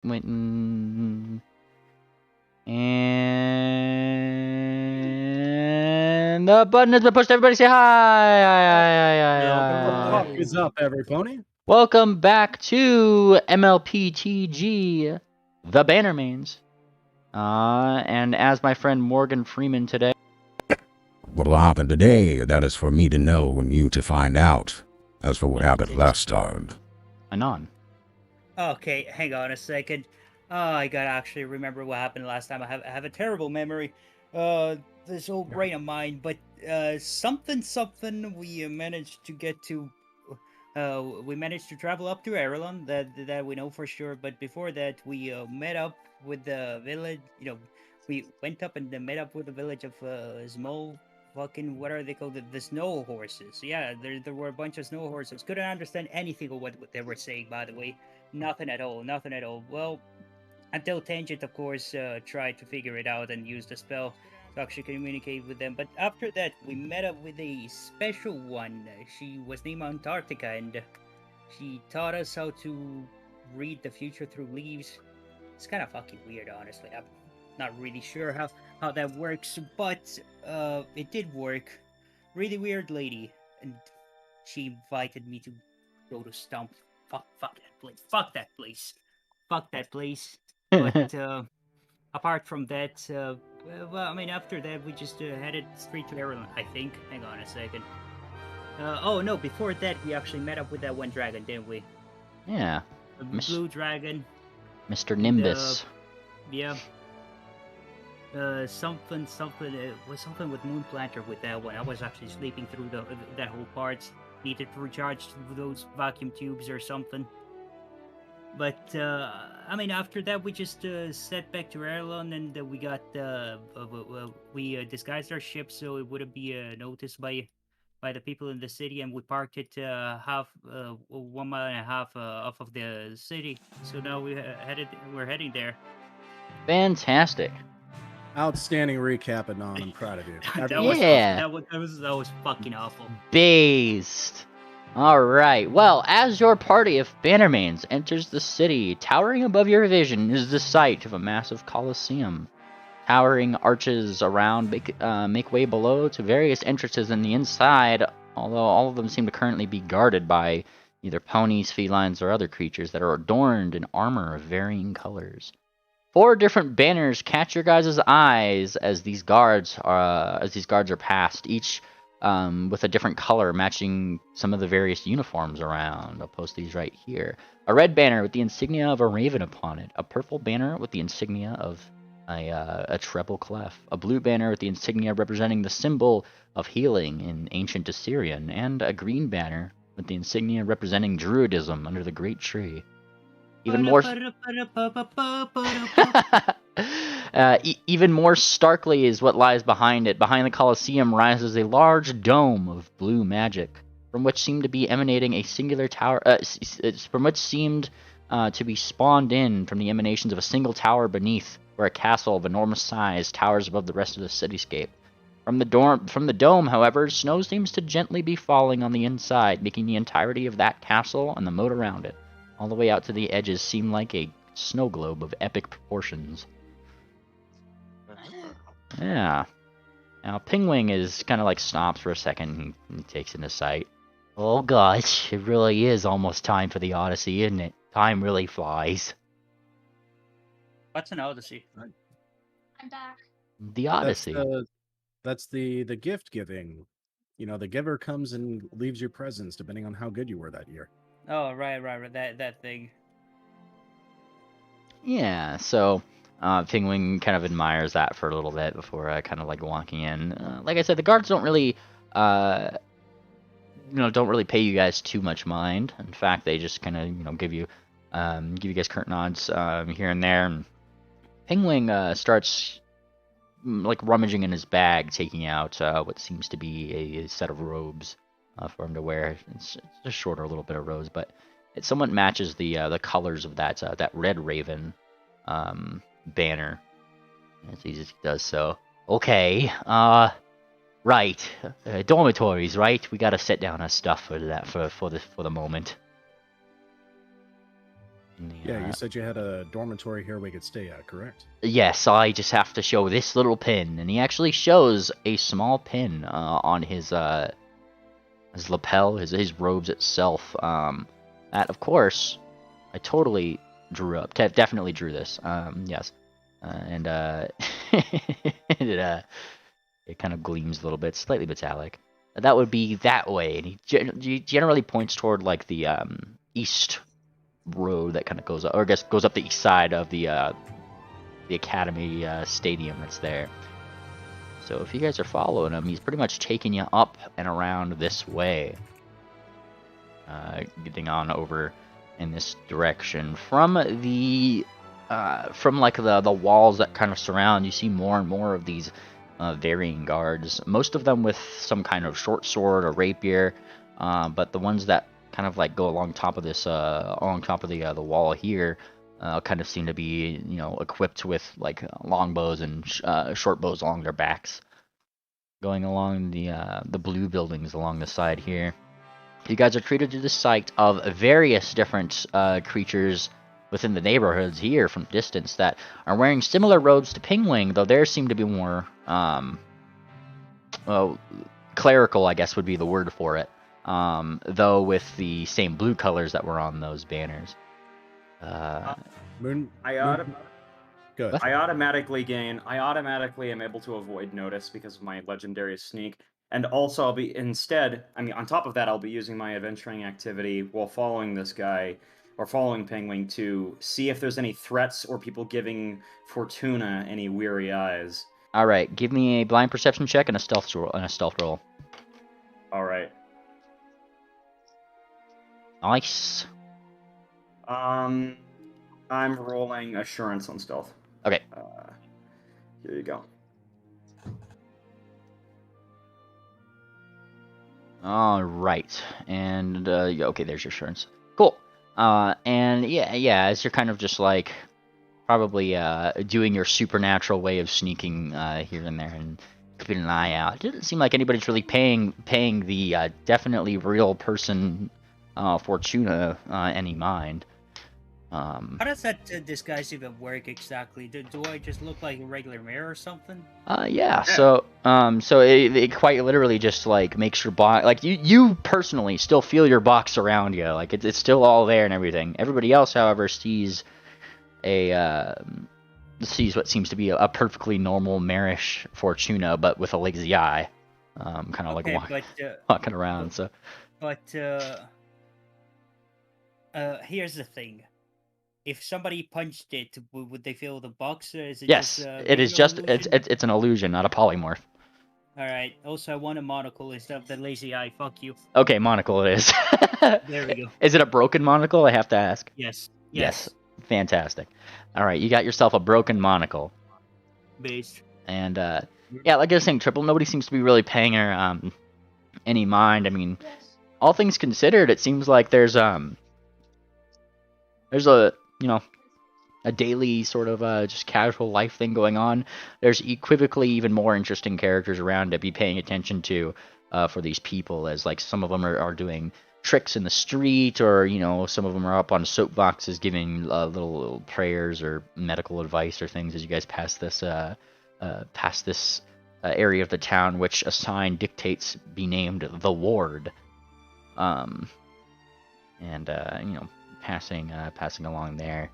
And the button has been pushed. Everybody say hi. What is up, everybody? Welcome back to mlptg, the Bannermanes. And as my friend Morgan Freeman today. What'll happen today, that is for me to know and you to find out. As for what happened last time. Anon. Okay, hang on a second. I gotta actually remember what happened last time. I have a terrible memory. This old brain of mine. But something we managed to get to. We managed to travel up to Ireland. That we know for sure. But before that, we met up with the village. We went up and met up with the village of small. Fucking, what are they called? The snow horses. Yeah, there were a bunch of snow horses. Couldn't understand anything of what they were saying, by the way. Nothing at all. Well, until Tangent, of course, tried to figure it out and used a spell to actually communicate with them. But after that, we met up with a special one. She was named Antarctica, and she taught us how to read the future through leaves. It's kind of fucking weird, honestly. I'm not really sure how that works, but it did work. Really weird lady, and she invited me to go to Stump. Fuck that place. Fuck that place. Fuck that place. But apart from that, well, I mean, after that, we just headed straight to Ireland, I think. Hang on a second. Oh no, before that, we actually met up with that one dragon, didn't we? Yeah. The blue dragon. Mr. Nimbus. Yeah. Something. It was something with Moon Planter with that one. I was actually sleeping through that whole part. Needed to recharge those vacuum tubes or something. But I mean, after that, we just set back to Ireland, and we got we disguised our ship so it wouldn't be noticed by the people in the city, and we parked it 1.5 miles off of the city. So now we're heading there. Fantastic. Outstanding recap, Anon. I'm proud of you. That was fucking awful. Based. Alright, well, as your party of Bannermanes enters the city, towering above your vision is the site of a massive coliseum. Towering arches around make way below to various entrances in the inside, although all of them seem to currently be guarded by either ponies, felines, or other creatures that are adorned in armor of varying colors. 4 different banners catch your guys' eyes as these guards are passed, each with a different color matching some of the various uniforms around. I'll post these right here. A red banner with the insignia of a raven upon it. A purple banner with the insignia of a treble clef. A blue banner with the insignia representing the symbol of healing in ancient Assyrian. And a green banner with the insignia representing Druidism under the great tree. Even more starkly is what lies behind it. Behind the Colosseum rises a large dome of blue magic, from which seemed to be emanating a singular tower. From which seemed to be spawned in from the emanations of a single tower beneath, where a castle of enormous size towers above the rest of the cityscape. From the dome, however, snow seems to gently be falling on the inside, making the entirety of that castle and the moat around it, all the way out to the edges, seem like a snow globe of epic proportions. Yeah. Now, Pingwing is kind of like stops for a second and takes in the sight. Oh gosh, it really is almost time for the Odyssey, isn't it? Time really flies. What's an Odyssey? I'm back. The Odyssey. That's the gift giving. You know, the giver comes and leaves you presents depending on how good you were that year. Oh, right, that thing. Yeah, so Pingwing kind of admires that for a little bit before kind of like walking in. Like I said, the guards don't really, don't really pay you guys too much mind. In fact, they just kind of, give you guys curt nods here and there. And Pingwing starts like rummaging in his bag, taking out what seems to be a set of robes for him to wear. It's just shorter, a little bit of robes, but it somewhat matches the colors of that red raven banner as he just does so. Okay, right, dormitories, right? We gotta set down our stuff for that for the moment. Yeah, you said you had a dormitory here we could stay at, correct? Yes, I just have to show this little pin, and he actually shows a small pin on his lapel, his robes itself. That of course, I totally drew up. Definitely drew this. Yes, and it kind of gleams a little bit, slightly metallic. That would be that way, and he generally points toward like the east road that kind of goes up, or I guess goes up the east side of the academy stadium that's there. So if you guys are following him, he's pretty much taking you up and around this way, getting on over in this direction from the walls that kind of surround. You see more and more of these varying guards, most of them with some kind of short sword or rapier, but the ones that kind of like go along top of this, along top of the wall here, kind of seem to be, equipped with like long bows and short bows along their backs, going along the blue buildings along the side here. You guys are treated to the sight of various different creatures within the neighborhoods here from distance that are wearing similar robes to Pingwing, though theirs seem to be more clerical, I guess would be the word for it. Though with the same blue colors that were on those banners. Moon. Good. I automatically am able to avoid notice because of my legendary sneak. And also on top of that, I'll be using my adventuring activity while following this guy, or following Penguin, to see if there's any threats or people giving Fortuna any weary eyes. Alright, give me a blind perception check and a stealth roll. Alright. Nice. I'm rolling assurance on stealth. Okay. Here you go. Alright. And, okay, there's your assurance. Cool. And yeah, as you're kind of just like, probably, doing your supernatural way of sneaking, here and there and keeping an eye out. It doesn't seem like anybody's really paying the, definitely real person, Fortuna, any mind. How does that disguise even work exactly? Do I just look like a regular mirror or something? Yeah. So it quite literally just like makes your box, like you personally still feel your box around you, like it's still all there and everything. Everybody else, however, sees what seems to be a perfectly normal marish Fortuna, but with a lazy eye, kind of Okay, like walking around. But here's the thing. If somebody punched it, would they feel the box? Or is it Yes, just, it is just illusion? it's an illusion, not a polymorph. All right. Also, I want a monocle instead of the lazy eye. Fuck you. Okay, monocle it is. There we go. Is it a broken monocle? I have to ask. Yes. Fantastic. All right, you got yourself a broken monocle. Based. And yeah, like I was saying, Triple, nobody seems to be really paying her any mind. I mean, all things considered, it seems like there's a a daily sort of just casual life thing going on. There's equivocally even more interesting characters around to be paying attention to for these people, as like some of them are doing tricks in the street, or some of them are up on soapboxes giving little prayers or medical advice or things as you guys pass this area of the town, which a sign dictates be named the Ward. Passing along there.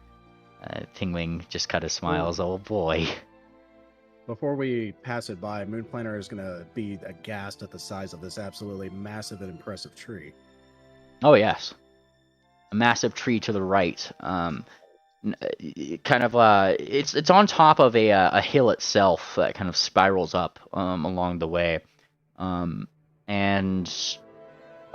Tingwing just kind of smiles. Oh boy. Before we pass it by, Moon Planner is going to be aghast at the size of this absolutely massive and impressive tree. Oh yes, a massive tree to the right. It's on top of a hill itself that kind of spirals up along the way,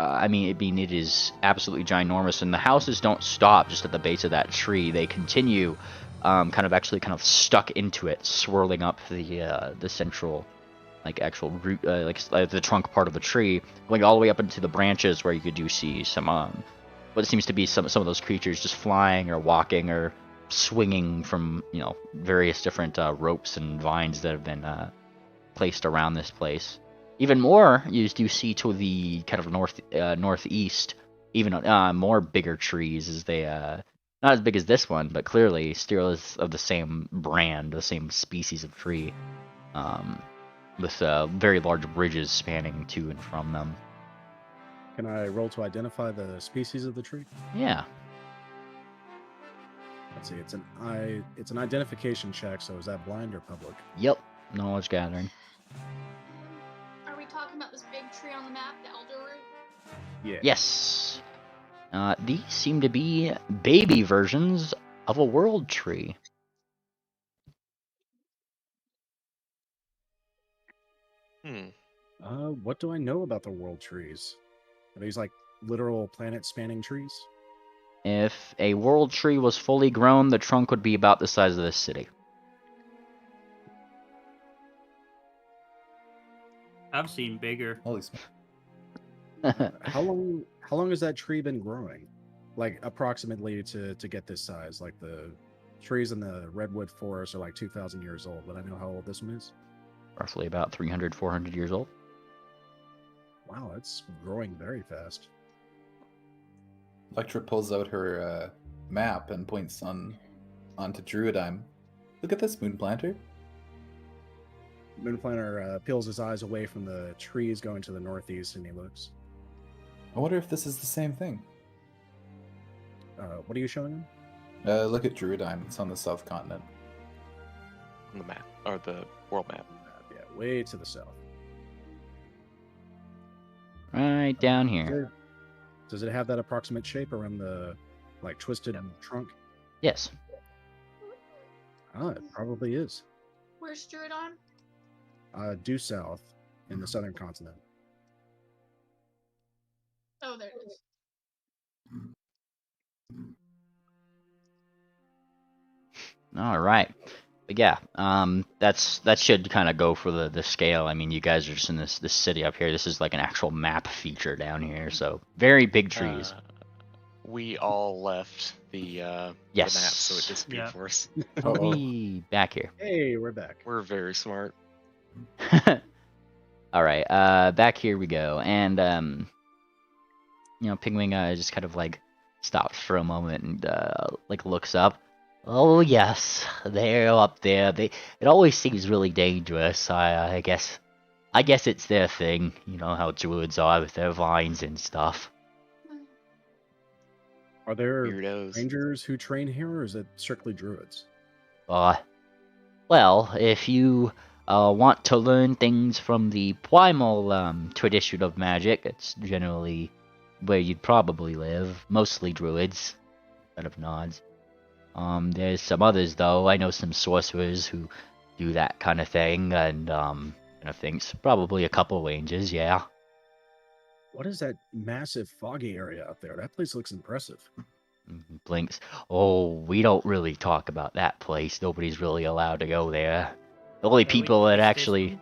it is absolutely ginormous, and the houses don't stop just at the base of that tree. They continue, kind of stuck into it, swirling up the central, like actual root, the trunk part of the tree, going all the way up into the branches, where you do see some what seems to be some of those creatures just flying or walking or swinging from various different ropes and vines that have been placed around this place. Even more, you do see to the kind of northeast, even more bigger trees as they Not as big as this one, but clearly still is of the same brand, the same species of tree, with very large bridges spanning to and from them. Can I roll to identify the species of the tree? Yeah. Let's see. It's an identification check. So is that blind or public? Yep. Knowledge gathering. Are we talking about this big tree on the map, the elder root? Yeah. Yes. These seem to be baby versions of a world tree. What do I know about the world trees? Are these like literal planet-spanning trees? If a world tree was fully grown, the trunk would be about the size of this city. I've seen bigger. Holy smokes. How long has that tree been growing? Like approximately to get this size? Like the trees in the redwood forest are like 2,000 years old, but I know how old this one is. Roughly about 300, 400 years old. Wow, it's growing very fast. Electra pulls out her map and points onto Druidime. Look at this moon planter. Moonplanter peels his eyes away from the trees going to the northeast, and he looks. I wonder if this is the same thing. What are you showing him? Look at Druidime. It's on the south continent. On the map, or the world map. Yeah, way to the south. Right down here. Does it have that approximate shape around the like twisted trunk? Yes. It probably is. Where's Druidon? Due south in the southern continent. Oh, there it is. All right. But yeah, that should kind of go for the scale. I mean, you guys are just in this city up here. This is like an actual map feature down here. So very big trees. We all left the map, Yes. so it disappeared for us. Let me back here. Hey, we're back. We're very smart. All right, back here we go. And Pingwing just kind of like stops for a moment and like looks up. Oh yes, they're up there. It always seems really dangerous. I guess it's their thing. You know how druids are with their vines and stuff. Are there Weirdos. rangers who train here, or is it strictly druids? Well, if you want to learn things from the primal tradition of magic, it's generally where you'd probably live. Mostly druids. Kind of nods. There's some others though. I know some sorcerers who do that kind of thing, and kind of things. Probably a couple ranges, yeah. What is that massive foggy area up there? That place looks impressive. Blinks. Oh, we don't really talk about that place. Nobody's really allowed to go there. The only people that actually,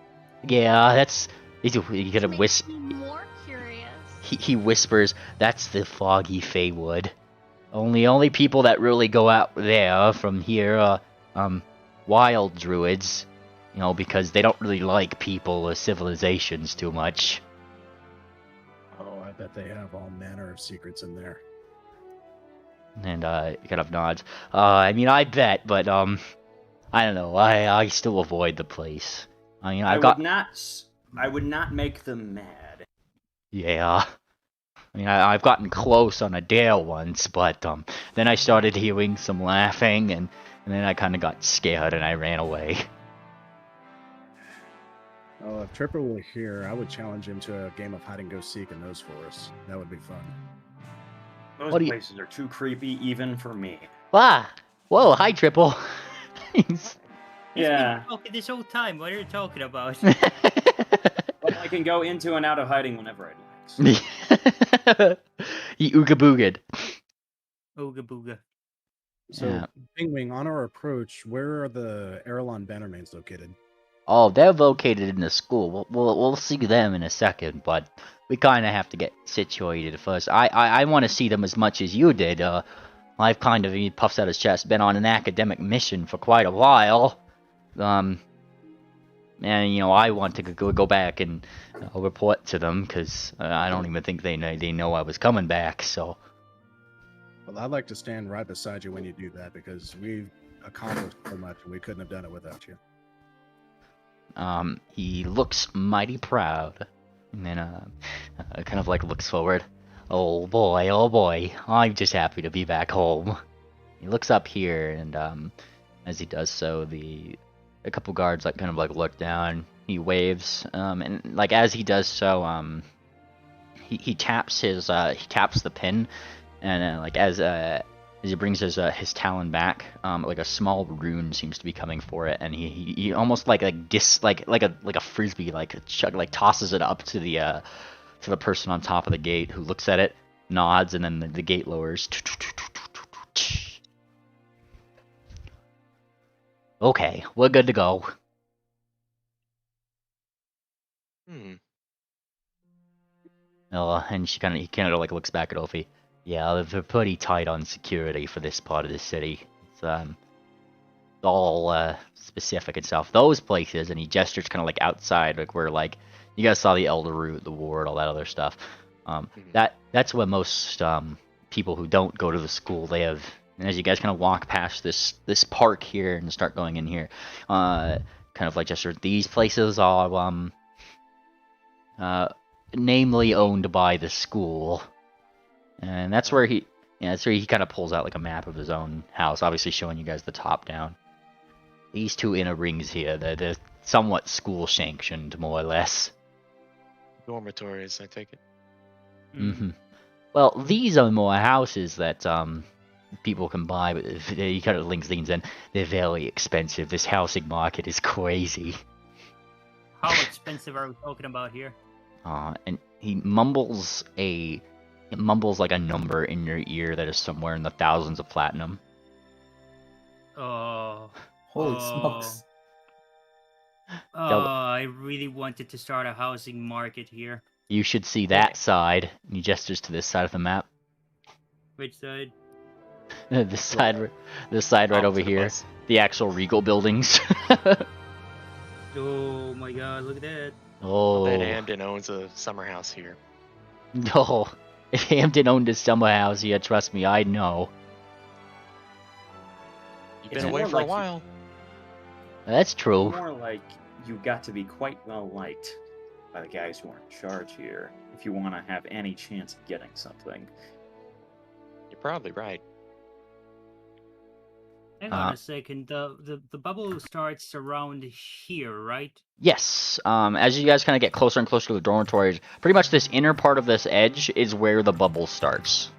yeah, that's you gotta Makes me more curious. He whispers, "That's the foggy Feywood." Only people that really go out there from here are wild druids, because they don't really like people or civilizations too much. Oh, I bet they have all manner of secrets in there. And he kind of nods. I mean, I bet, but I don't know. I still avoid the place. I mean, I would not make them mad. Yeah. I mean, I've gotten close on a dare once, but then I started hearing some laughing, and then I kind of got scared and I ran away. Oh, if Tripper were here, I would challenge him to a game of hide and go seek in those forests. That would be fun. Those places are too creepy even for me. Ah! Whoa, hi, Triple. Yeah. Okay, this whole time, what are you talking about? But I can go into and out of hiding whenever I'd like. He ooga booged. Ooga booga. So, Yeah. Pingwing, on our approach, where are the Erelon Bannermanes located? Oh, they're located in the school. We'll see them in a second, but we kind of have to get situated first. I want to see them as much as you did. I've kind of, he puffs out his chest, been on an academic mission for quite a while. And I want to go back and report to them because I don't even think they know I was coming back. So. Well, I'd like to stand right beside you when you do that because we've accomplished so much and we couldn't have done it without you. He looks mighty proud, and then kind of like looks forward. Oh boy, I'm just happy to be back home. He looks up here, and as he does so, a couple guards like kind of like look down. He waves, and like as he does so, he taps the pin, and like as he brings his talon back, like a small rune seems to be coming for it, and he almost like a frisbee, like tosses it up to the person on top of the gate, who looks at it, nods, and then the gate lowers. Okay, we're good to go. And he kind of like looks back at Ophi. Yeah, they're pretty tight on security for this part of the city. It's all specific and stuff. Those places, and he gestures kind of like outside, like where like you guys saw the Elder Root, the ward, all that other stuff. That's where most people who don't go to the school live. And as you guys kind of walk past this park here and start going in here, kind of like gesture, these places are namely owned by the school, and that's where he kind of pulls out like a map of his own house, obviously showing you guys the top down. These two inner rings here, they're somewhat school sanctioned, more or less. Dormitories, I take it. Mm-hmm. Well, these are more houses that people can buy, but he kind of leans in. They're very expensive. This housing market is crazy. How expensive are we talking about here? And he mumbles like a number in your ear that is somewhere in the thousands of platinum. Oh. Holy smokes. Oh, I really wanted to start a housing market here. You should see that side. And he gestures to this side of the map. Which side? This side right over here. Bus. The actual Regal buildings. Oh my god, look at that. Oh. That Hamden owns a summer house here. No. If Hamden owned a summer house here, trust me, I know. You've It's been away more for a like while. That's true. More like you got to be quite well liked by the guys who are in charge here if you want to have any chance of getting something. You're probably right. Hang on a second. The bubble starts around here, right? Yes. As you guys kind of get closer and closer to the dormitories, pretty much this inner part of this edge is where the bubble starts.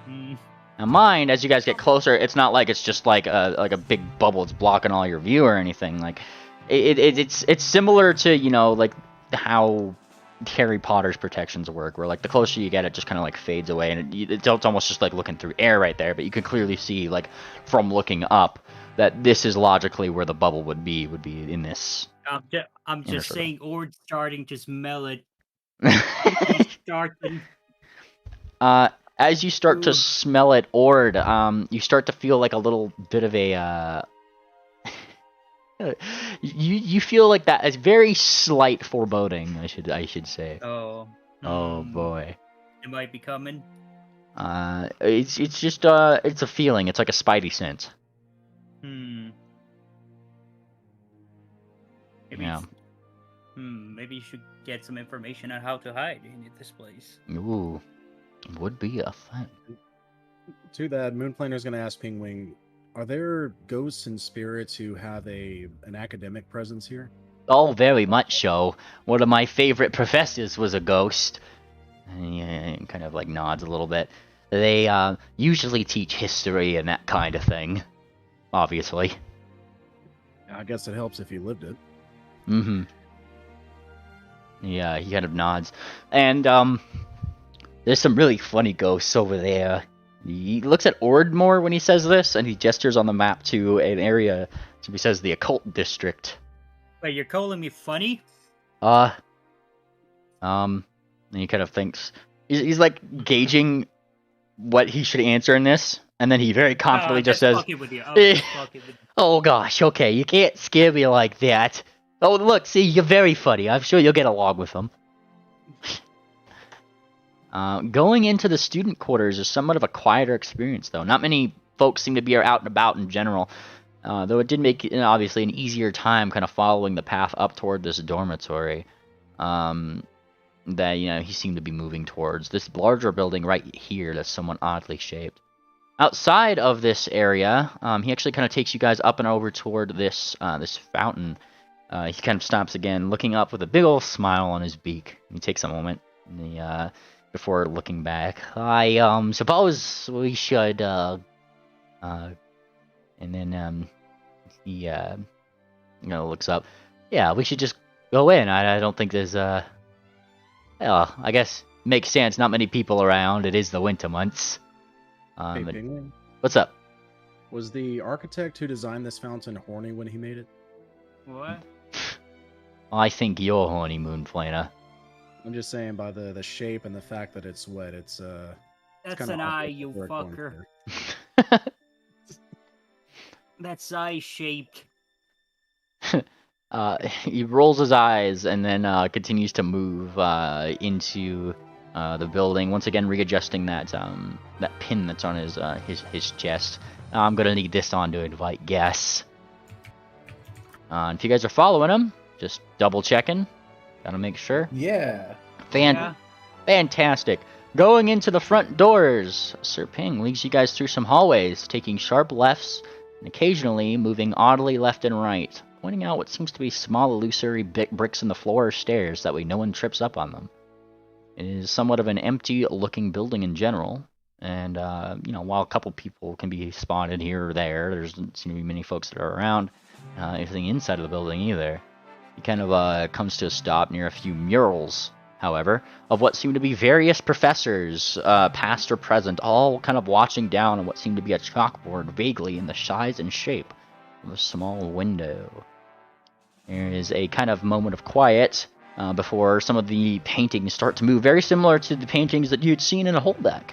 Now mind, as you guys get closer, it's not like it's just like a big bubble it's blocking all your view or anything. Like it's similar to, you know, like how Harry Potter's protections work, where like the closer you get, it just kind of like fades away, and it's almost just like looking through air right there. But you can clearly see, like from looking up, that this is logically where the bubble would be in this. I'm just saying, or starting to smell it. Starting. As you start to smell it, Ord, you start to feel like a little bit of a you feel like that as very slight foreboding, I should say. Oh. Oh boy. It might be coming. It's just it's a feeling. It's like a spidey sense. Maybe you should get some information on how to hide in this place. Ooh, would be a thing. To that, Moonplaner's going to ask Pingwing, are there ghosts and spirits who have an academic presence here? Oh, very much so. One of my favorite professors was a ghost. And he kind of like nods a little bit. They usually teach history and that kind of thing. Obviously. I guess it helps if you lived it. Mm-hmm. Yeah, he kind of nods. And there's some really funny ghosts over there. He looks at Ord when he says this, and he gestures on the map to an area. So he says the occult district. Wait, you're calling me funny? And he kind of thinks he's like gauging what he should answer in this, and then he very confidently just says, "Oh gosh, okay, you can't scare me like that. Oh look, see, you're very funny. I'm sure you'll get along with him." Going into the student quarters is somewhat of a quieter experience, though. Not many folks seem to be out and about in general, though it did make, obviously, an easier time kind of following the path up toward this dormitory that, he seemed to be moving towards. This larger building right here that's somewhat oddly shaped. Outside of this area, he actually kind of takes you guys up and over toward this this fountain. He kind of stops again, looking up with a big old smile on his beak. He takes a moment before looking back. I suppose we should. And then he looks up. Yeah, we should just go in. I don't think there's well, I guess makes sense. Not many people around. It is the winter months. Hey, Penguin, What's up? was the architect who designed this fountain horny when he made it? What? I think you're horny, Moonflaner. I'm just saying by the shape and the fact that it's wet. It's That's kinda an awkward eye, you for it going fucker. through. That's eye shaped. He rolls his eyes and then continues to move into the building. Once again, readjusting that that pin that's on his chest. I'm gonna need this on to invite guests. And if you guys are following him, just double checking. Gotta make sure. Yeah. Fantastic. Going into the front doors, Sir Ping leads you guys through some hallways, taking sharp lefts and occasionally moving oddly left and right, pointing out what seems to be small illusory bricks in the floor or stairs, that way no one trips up on them. It is somewhat of an empty-looking building in general, and while a couple people can be spotted here or there, there doesn't seem to be many folks that are around anything inside of the building either. He kind of comes to a stop near a few murals, however, of what seem to be various professors, past or present, all kind of watching down on what seemed to be a chalkboard vaguely in the size and shape of a small window. There is a kind of moment of quiet before some of the paintings start to move, very similar to the paintings that you'd seen in a Holbeck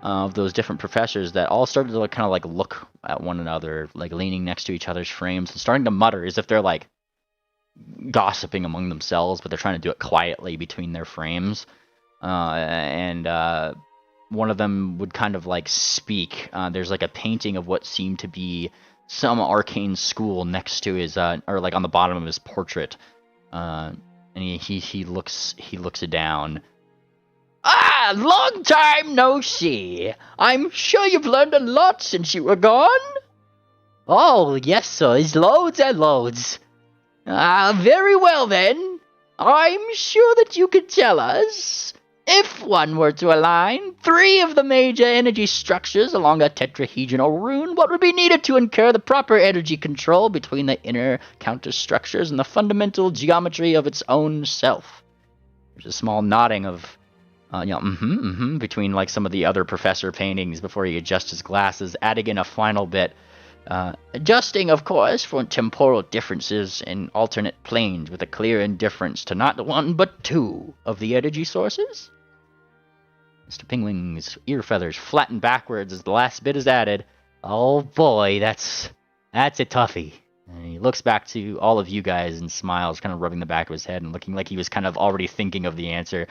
of those different professors that all started to kind of like look at one another, like leaning next to each other's frames and starting to mutter as if they're like gossiping among themselves, but they're trying to do it quietly between their frames. And one of them would kind of like speak. There's like a painting of what seemed to be some arcane school next to his, or like on the bottom of his portrait. And he looks down. Ah, long time no see. I'm sure you've learned a lot since you were gone. Oh, yes, sir. It's loads and loads. Very well then. I'm sure that you could tell us, if one were to align 3 of the major energy structures along a tetrahedral rune, what would be needed to incur the proper energy control between the inner counterstructures and the fundamental geometry of its own self. There's a small nodding of, between like some of the other professor paintings before he adjusts his glasses, adding in a final bit. Adjusting, of course, for temporal differences in alternate planes with a clear indifference to not 1 but 2 of the energy sources. Mr. Penguin's ear feathers flatten backwards as the last bit is added. Oh boy, that's a toughie. And he looks back to all of you guys and smiles, kind of rubbing the back of his head and looking like he was kind of already thinking of the answer.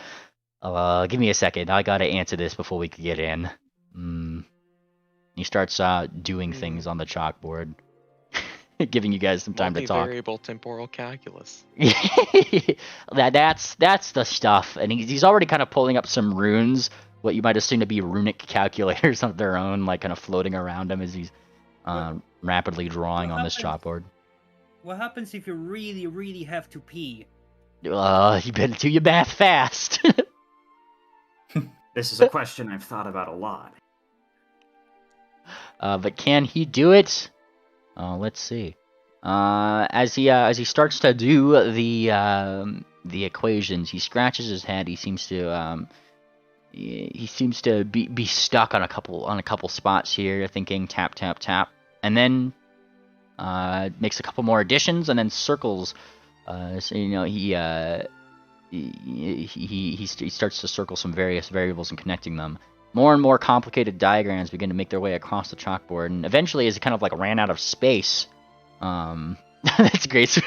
Give me a second, I gotta answer this before we can get in. He starts doing things on the chalkboard, giving you guys some time to talk. Multivariable temporal calculus. That's the stuff, and he's already kind of pulling up some runes, what you might assume to be runic calculators of their own, like kind of floating around him as he's rapidly drawing on this chalkboard. What happens if you really, really have to pee? You better do your math fast. This is a question I've thought about a lot. But can he do it? Let's see. As he starts to do the equations, he scratches his head. He seems to be stuck on a couple spots here, thinking tap tap tap, and then makes a couple more additions and then circles. He starts to circle some various variables and connecting them. More and more complicated diagrams begin to make their way across the chalkboard, and eventually, as he kind of like ran out of space, that's great.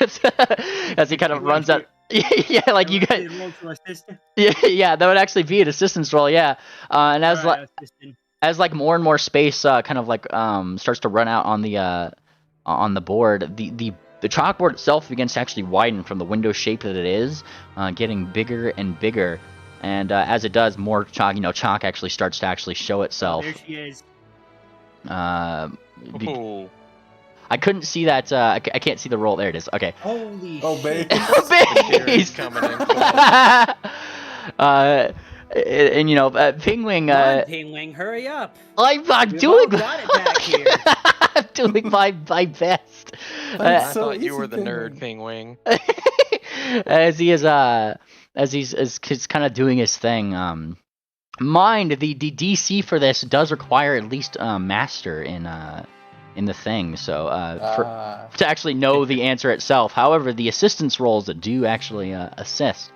As he kind of runs out Yeah, like you guys. Roll to assist. Yeah, that would actually be an assistance roll. Yeah, and as Alright, assistant. like more and more space kind of like starts to run out on the board, the chalkboard itself begins to actually widen from the window shape that it is, getting bigger and bigger. And as it does, more chalk actually starts to actually show itself. There she is. Ooh. I couldn't see that. I can't see the roll. There it is. Okay. Holy Oh, shit. Base. Coming in. And Pingwing. Come on, Pingwing, hurry up. I'm We've doing. all got it back here. I'm doing my best. I so thought you easy, were the nerd, Penguin. Pingwing. As he is as he's kind of doing his thing. Mind the DC for this does require at least master in the thing, so to actually know the answer itself. However, the assistance rolls that do actually assist,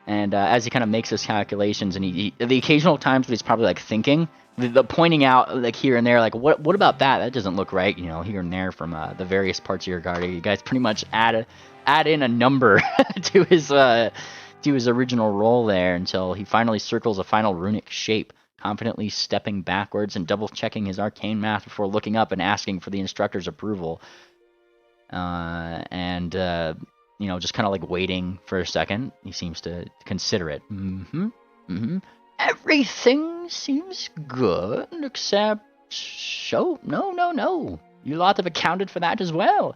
and as he kind of makes his calculations, and he the occasional times when he's probably like thinking, the pointing out like here and there, like what about that? That doesn't look right, here and there from the various parts of your garden. You guys pretty much add in a number to his original roll there until he finally circles a final runic shape, confidently stepping backwards and double-checking his arcane math before looking up and asking for the instructor's approval. Just kind of like waiting for a second. He seems to consider it. Everything seems good, except... No. You lot have accounted for that as well.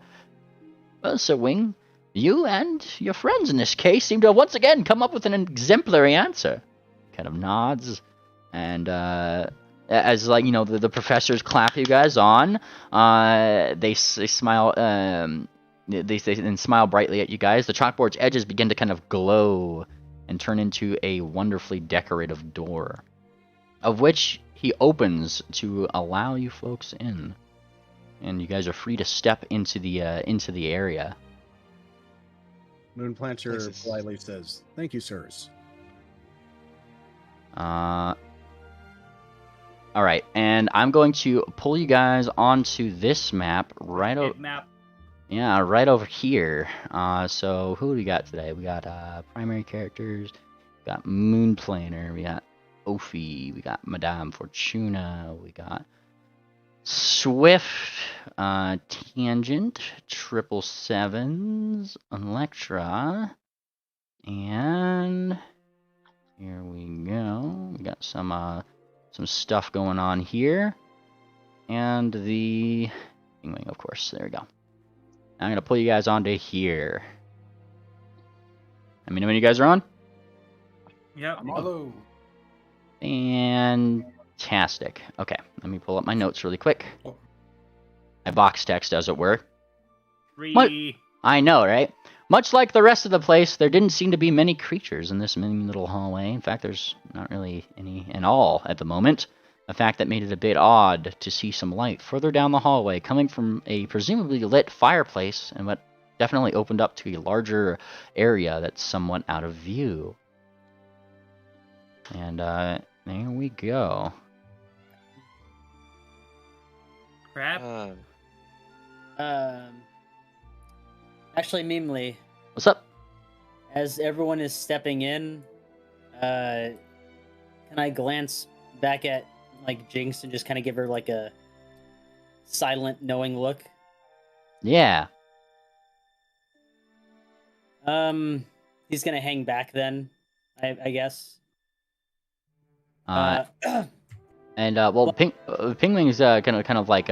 Well, Sir Wing, you and your friends in this case seem to have once again come up with an exemplary answer. Kind of nods. And as like the professors clap you guys on, they smile. They smile brightly at you guys. The chalkboard's edges begin to kind of glow and turn into a wonderfully decorative door, of which he opens to allow you folks in, and you guys are free to step into the area. Moonplanter politely says, "Thank you, sirs." All right, and I'm going to pull you guys onto this map right over. Yeah, right over here. So who do we got today? We got primary characters. We got Moonplaner. We got Ophi. We got Madame Fortuna. We got Swift, Tangent, 777s, Electra, and here we go. We got some stuff going on here, and the Pingwing, of course. There we go. I'm gonna pull you guys onto here. Let me know when you guys are on. Yep. Hello. Fantastic. Okay, let me pull up my notes really quick. My box text, as it were. I know, right? Much like the rest of the place, there didn't seem to be many creatures in this mini little hallway. In fact, there's not really any at all at the moment. A fact that made it a bit odd to see some light further down the hallway coming from a presumably lit fireplace, and what definitely opened up to a larger area that's somewhat out of view. And there we go. Crap. Actually, Mimli, What's up? as everyone is stepping in, can I glance back at like Jinx and just kind of give her like a silent, knowing look? Yeah. He's gonna hang back then, I guess. Well, Pingwing's gonna kind of like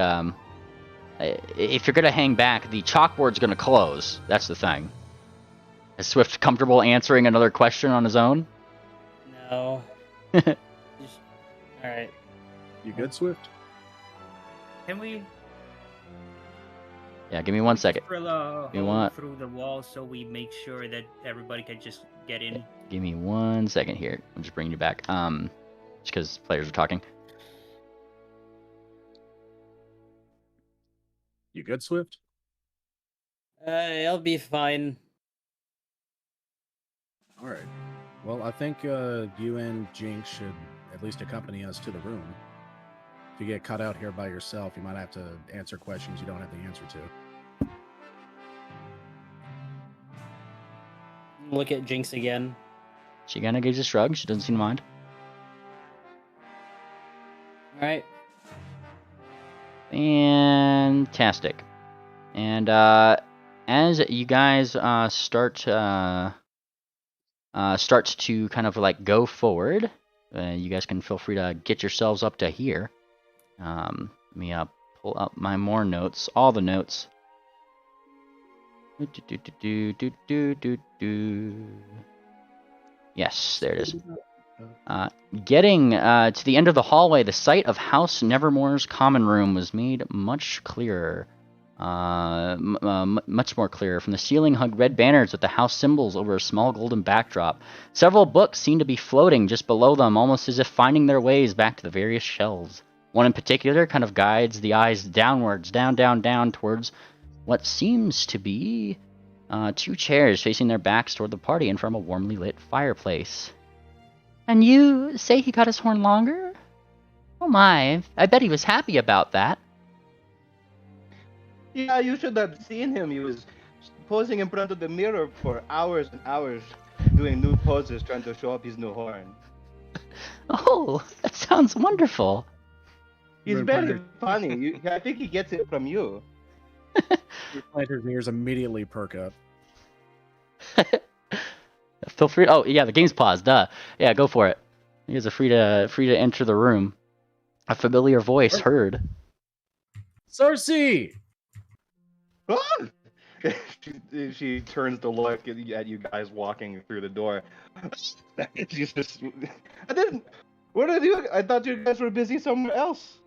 if you're gonna hang back, the chalkboard's gonna close. That's the thing. Is Swift comfortable answering another question on his own? No. All right. You good, Swift? Can we Yeah, give me 1 second. drill a You hole want- through the wall so we make sure that everybody can just get in? Give me 1 second here. I'm just bringing you back. Just because players are talking. You good, Swift? It'll be fine. All right. Well, I think you and Jinx should at least accompany us to the room. If you get caught out here by yourself, you might have to answer questions you don't have the answer to. look at Jinx again. She kind of gives a shrug. She doesn't seem to mind. All right. Fantastic. And as you guys start to kind of like go forward, you guys can feel free to get yourselves up to here. Let me pull up my more notes, all the notes. Yes, there it is. Getting to the end of the hallway, the sight of House Nevermore's common room was made much clearer. Much more clear. From the ceiling hung red banners with the house symbols over a small golden backdrop. Several books seemed to be floating just below them, almost as if finding their ways back to the various shelves. One in particular kind of guides the eyes downwards, down towards what seems to be two chairs facing their backs toward the party in front of a warmly lit fireplace. And you say he got his horn longer? Oh my, I bet he was happy about that. Yeah, you should have seen him. He was posing in front of the mirror for hours and hours, doing new poses, trying to show up his new horn. Oh, that sounds wonderful. He's very funny. I think he gets it from you. Planter's ears immediately perk up. Feel free. Oh yeah, the game's paused. Duh. Yeah, go for it. You guys are free to enter the room. A familiar voice heard. Cersei! She turns to look at you guys walking through the door. Jesus, What are you? I thought you guys were busy somewhere else.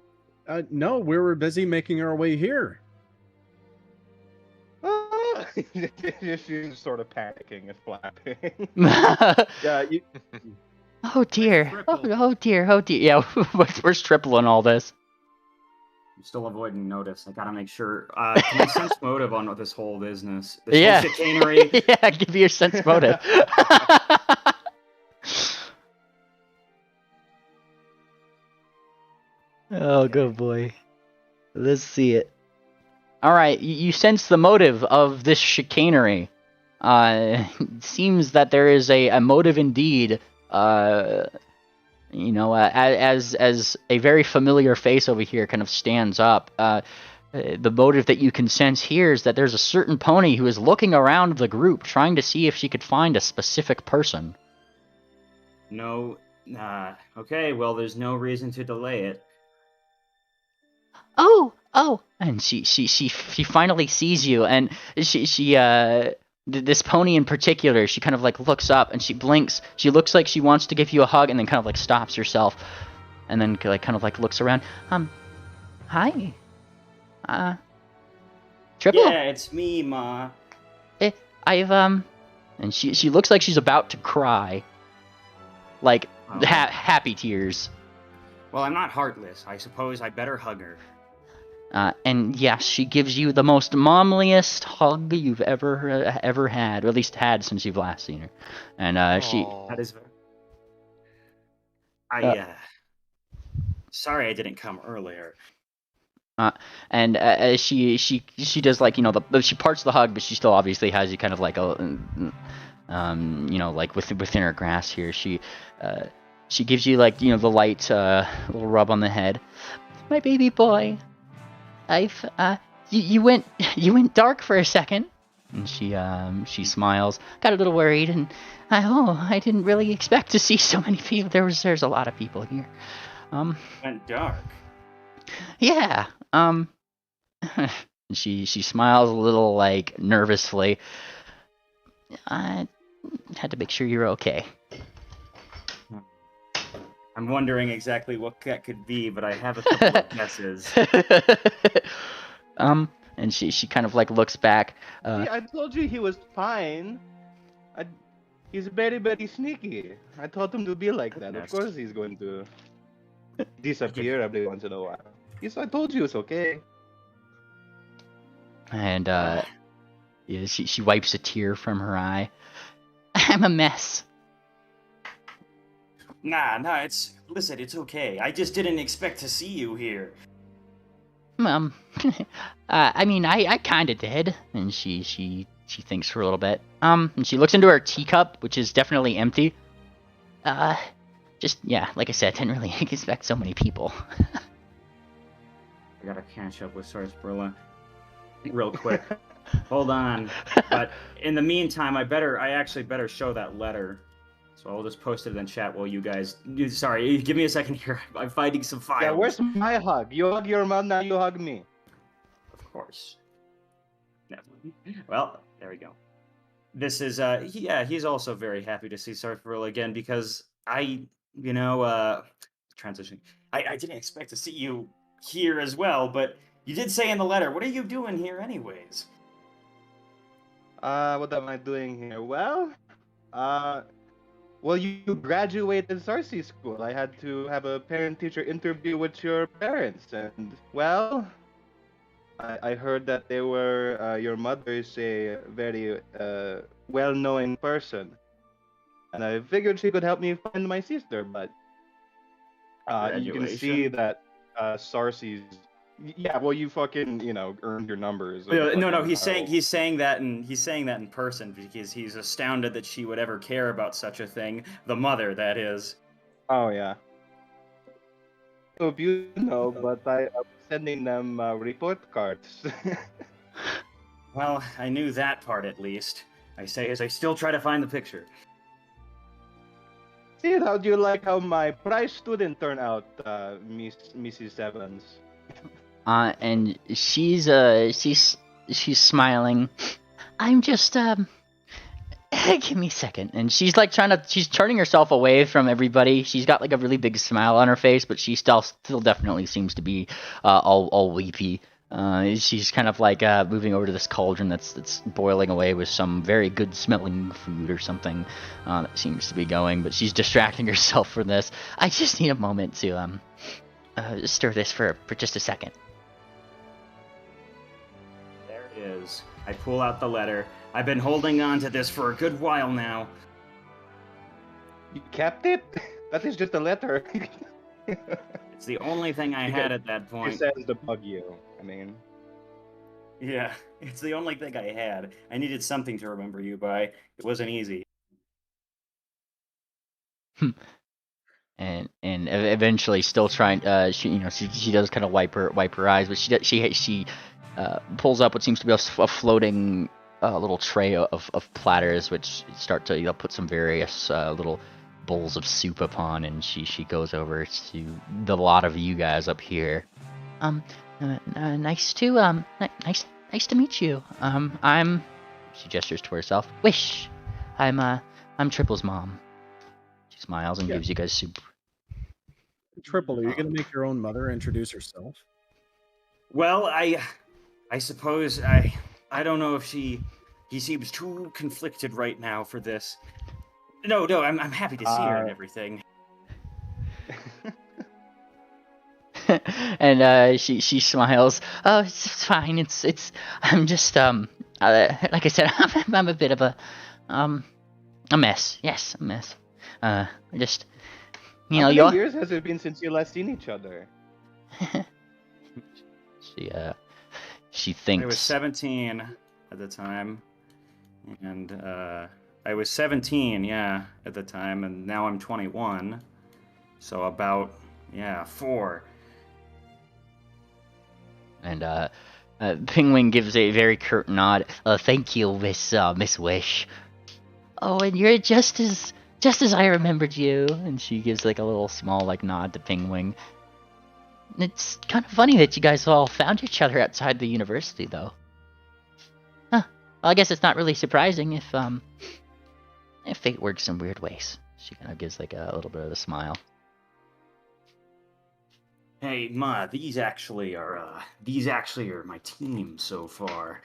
No, we were busy making our way here. She's sort of panicking and flapping. Yeah. Oh dear. Oh dear. Yeah. Where's Triple in all this? I'm still avoiding notice. I gotta make sure. Can I sense motive on this whole business? This Yeah. whole chicanery. Yeah, give me your sense motive. Oh, good boy. Let's see it. All right, you sense the motive of this chicanery. It seems that there is a motive indeed. As a very familiar face over here kind of stands up. The motive that you can sense here is that there's a certain pony who is looking around the group, trying to see if she could find a specific person. No. Okay, well, there's no reason to delay it. Oh, and she finally sees you, and this pony in particular, she kind of like looks up and she blinks. She looks like she wants to give you a hug, and then kind of like stops herself, and then like kind of like looks around. Hi. Triple? Yeah, it's me, Ma. And she looks like she's about to cry, like happy tears. Well, I'm not heartless. I suppose I better hug her. And yes, she gives you the most momliest hug you've ever had, or at least had since you've last seen her. And she. That is. Sorry I didn't come earlier. And she does like she parts the hug, but she still obviously has you kind of like like within her grasp here. She gives you like the light little rub on the head. My baby boy. You went dark for a second, and she smiles. Got a little worried, and I didn't really expect to see so many people. There's a lot of people here. Went dark. Yeah. She smiles a little like nervously. I had to make sure you're okay. I'm wondering exactly what that could be, but I have a couple of guesses. And she kind of like looks back. I told you he was fine. He's very, very sneaky. I told him to be like that. Of course he's going to disappear every once in a while. Yes, I told you it's okay. And she wipes a tear from her eye. I'm a mess. Nah, listen, it's okay. I just didn't expect to see you here. I mean, I kind of did. And she She thinks for a little bit. And she looks into her teacup, which is definitely empty. Just, yeah, like I said, didn't really expect so many people. I gotta catch up with Sarsaparilla real quick. Hold on. But in the meantime, I actually better show that letter. So I'll just post it in chat while you guys... Sorry, give me a second here. I'm finding some files. Yeah, where's my hug? You hug your mom, now you hug me. Of course. Definitely. Well, there we go. This is, he's also very happy to see Sarsaparilla again because transitioning. I didn't expect to see you here as well, but you did say in the letter, what are you doing here anyways? What am I doing here? Well, you graduated Sarsi school. I had to have a parent-teacher interview with your parents, and, well, I heard that your mother is a very well-known person, and I figured she could help me find my sister, but you can see that Sarsi's... Yeah, well, you fucking, earned your numbers. No, he's saying that in person because he's astounded that she would ever care about such a thing. The mother, that is. Oh, yeah. Hope you know, but I'm sending them report cards. Well, I knew that part at least. I say as I still try to find the picture. See, how do you like how my prize student turned out, Mrs. Evans? And she's smiling. I'm just give me a second. And she's like she's turning herself away from everybody. She's got like a really big smile on her face, but she still definitely seems to be all weepy. She's kind of like moving over to this cauldron that's boiling away with some very good smelling food or something that seems to be going, but she's distracting herself from this. I just need a moment to stir this for just a second. There it is. I pull out the letter. I've been holding on to this for a good while now. You kept it? That is just a letter. It's the only thing I had at that point. It says to bug you. I mean... Yeah, it's the only thing I had. I needed something to remember you by. It wasn't easy. And eventually, still trying. She does kind of wipe her eyes, but she pulls up what seems to be a floating little tray of platters, which start to put some various little bowls of soup upon, and she goes over to the lot of you guys up here. Nice to meet you. She gestures to herself. Wish, I'm Triple's mom. She smiles and gives you guys soup. Triple, are you gonna make your own mother introduce herself? Well, I suppose I don't know if he seems too conflicted right now for this. No, I'm happy to see her and everything. And she smiles. Oh, it's fine. It's I'm just like I said, I'm a bit of a mess. Yes, a mess. I just How many years has it been since you last seen each other? She thinks. I was 17 at the time, and I was 17, at the time, and now I'm 21, so about 4. And Penguin gives a very curt nod. Thank you, Miss Wish. Oh, and you're just as I remembered you. And she gives like a little small nod to Penguin. It's kind of funny that you guys all found each other outside the university, though. Huh. Well, I guess it's not really surprising if fate works in weird ways. She kind of gives like a little bit of a smile. Hey, Ma, these actually are my team so far.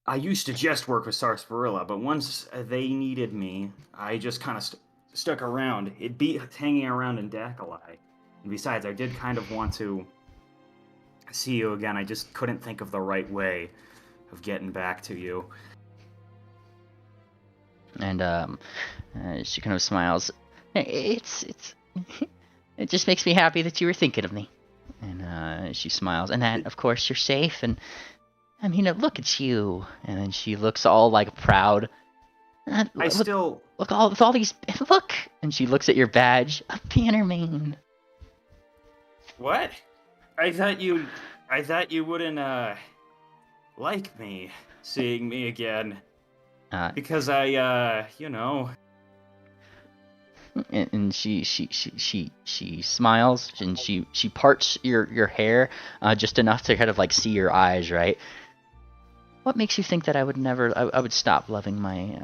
I used to just work with Sarsaparilla, but once they needed me, I just kind of stuck around. It beat hanging around in Dakalai. And besides, I did kind of want to see you again. I just couldn't think of the right way of getting back to you. And she kind of smiles. It's it just makes me happy that you were thinking of me. And she smiles. And that, of course, you're safe. And I mean, look at you. And then she looks all like proud. Look all with all these look. And she looks at your badge. A Bannermane. What? I thought you wouldn't like me seeing me again. Because I And she smiles and she parts your hair just enough to kind of like see your eyes, right? What makes you think that I would stop loving my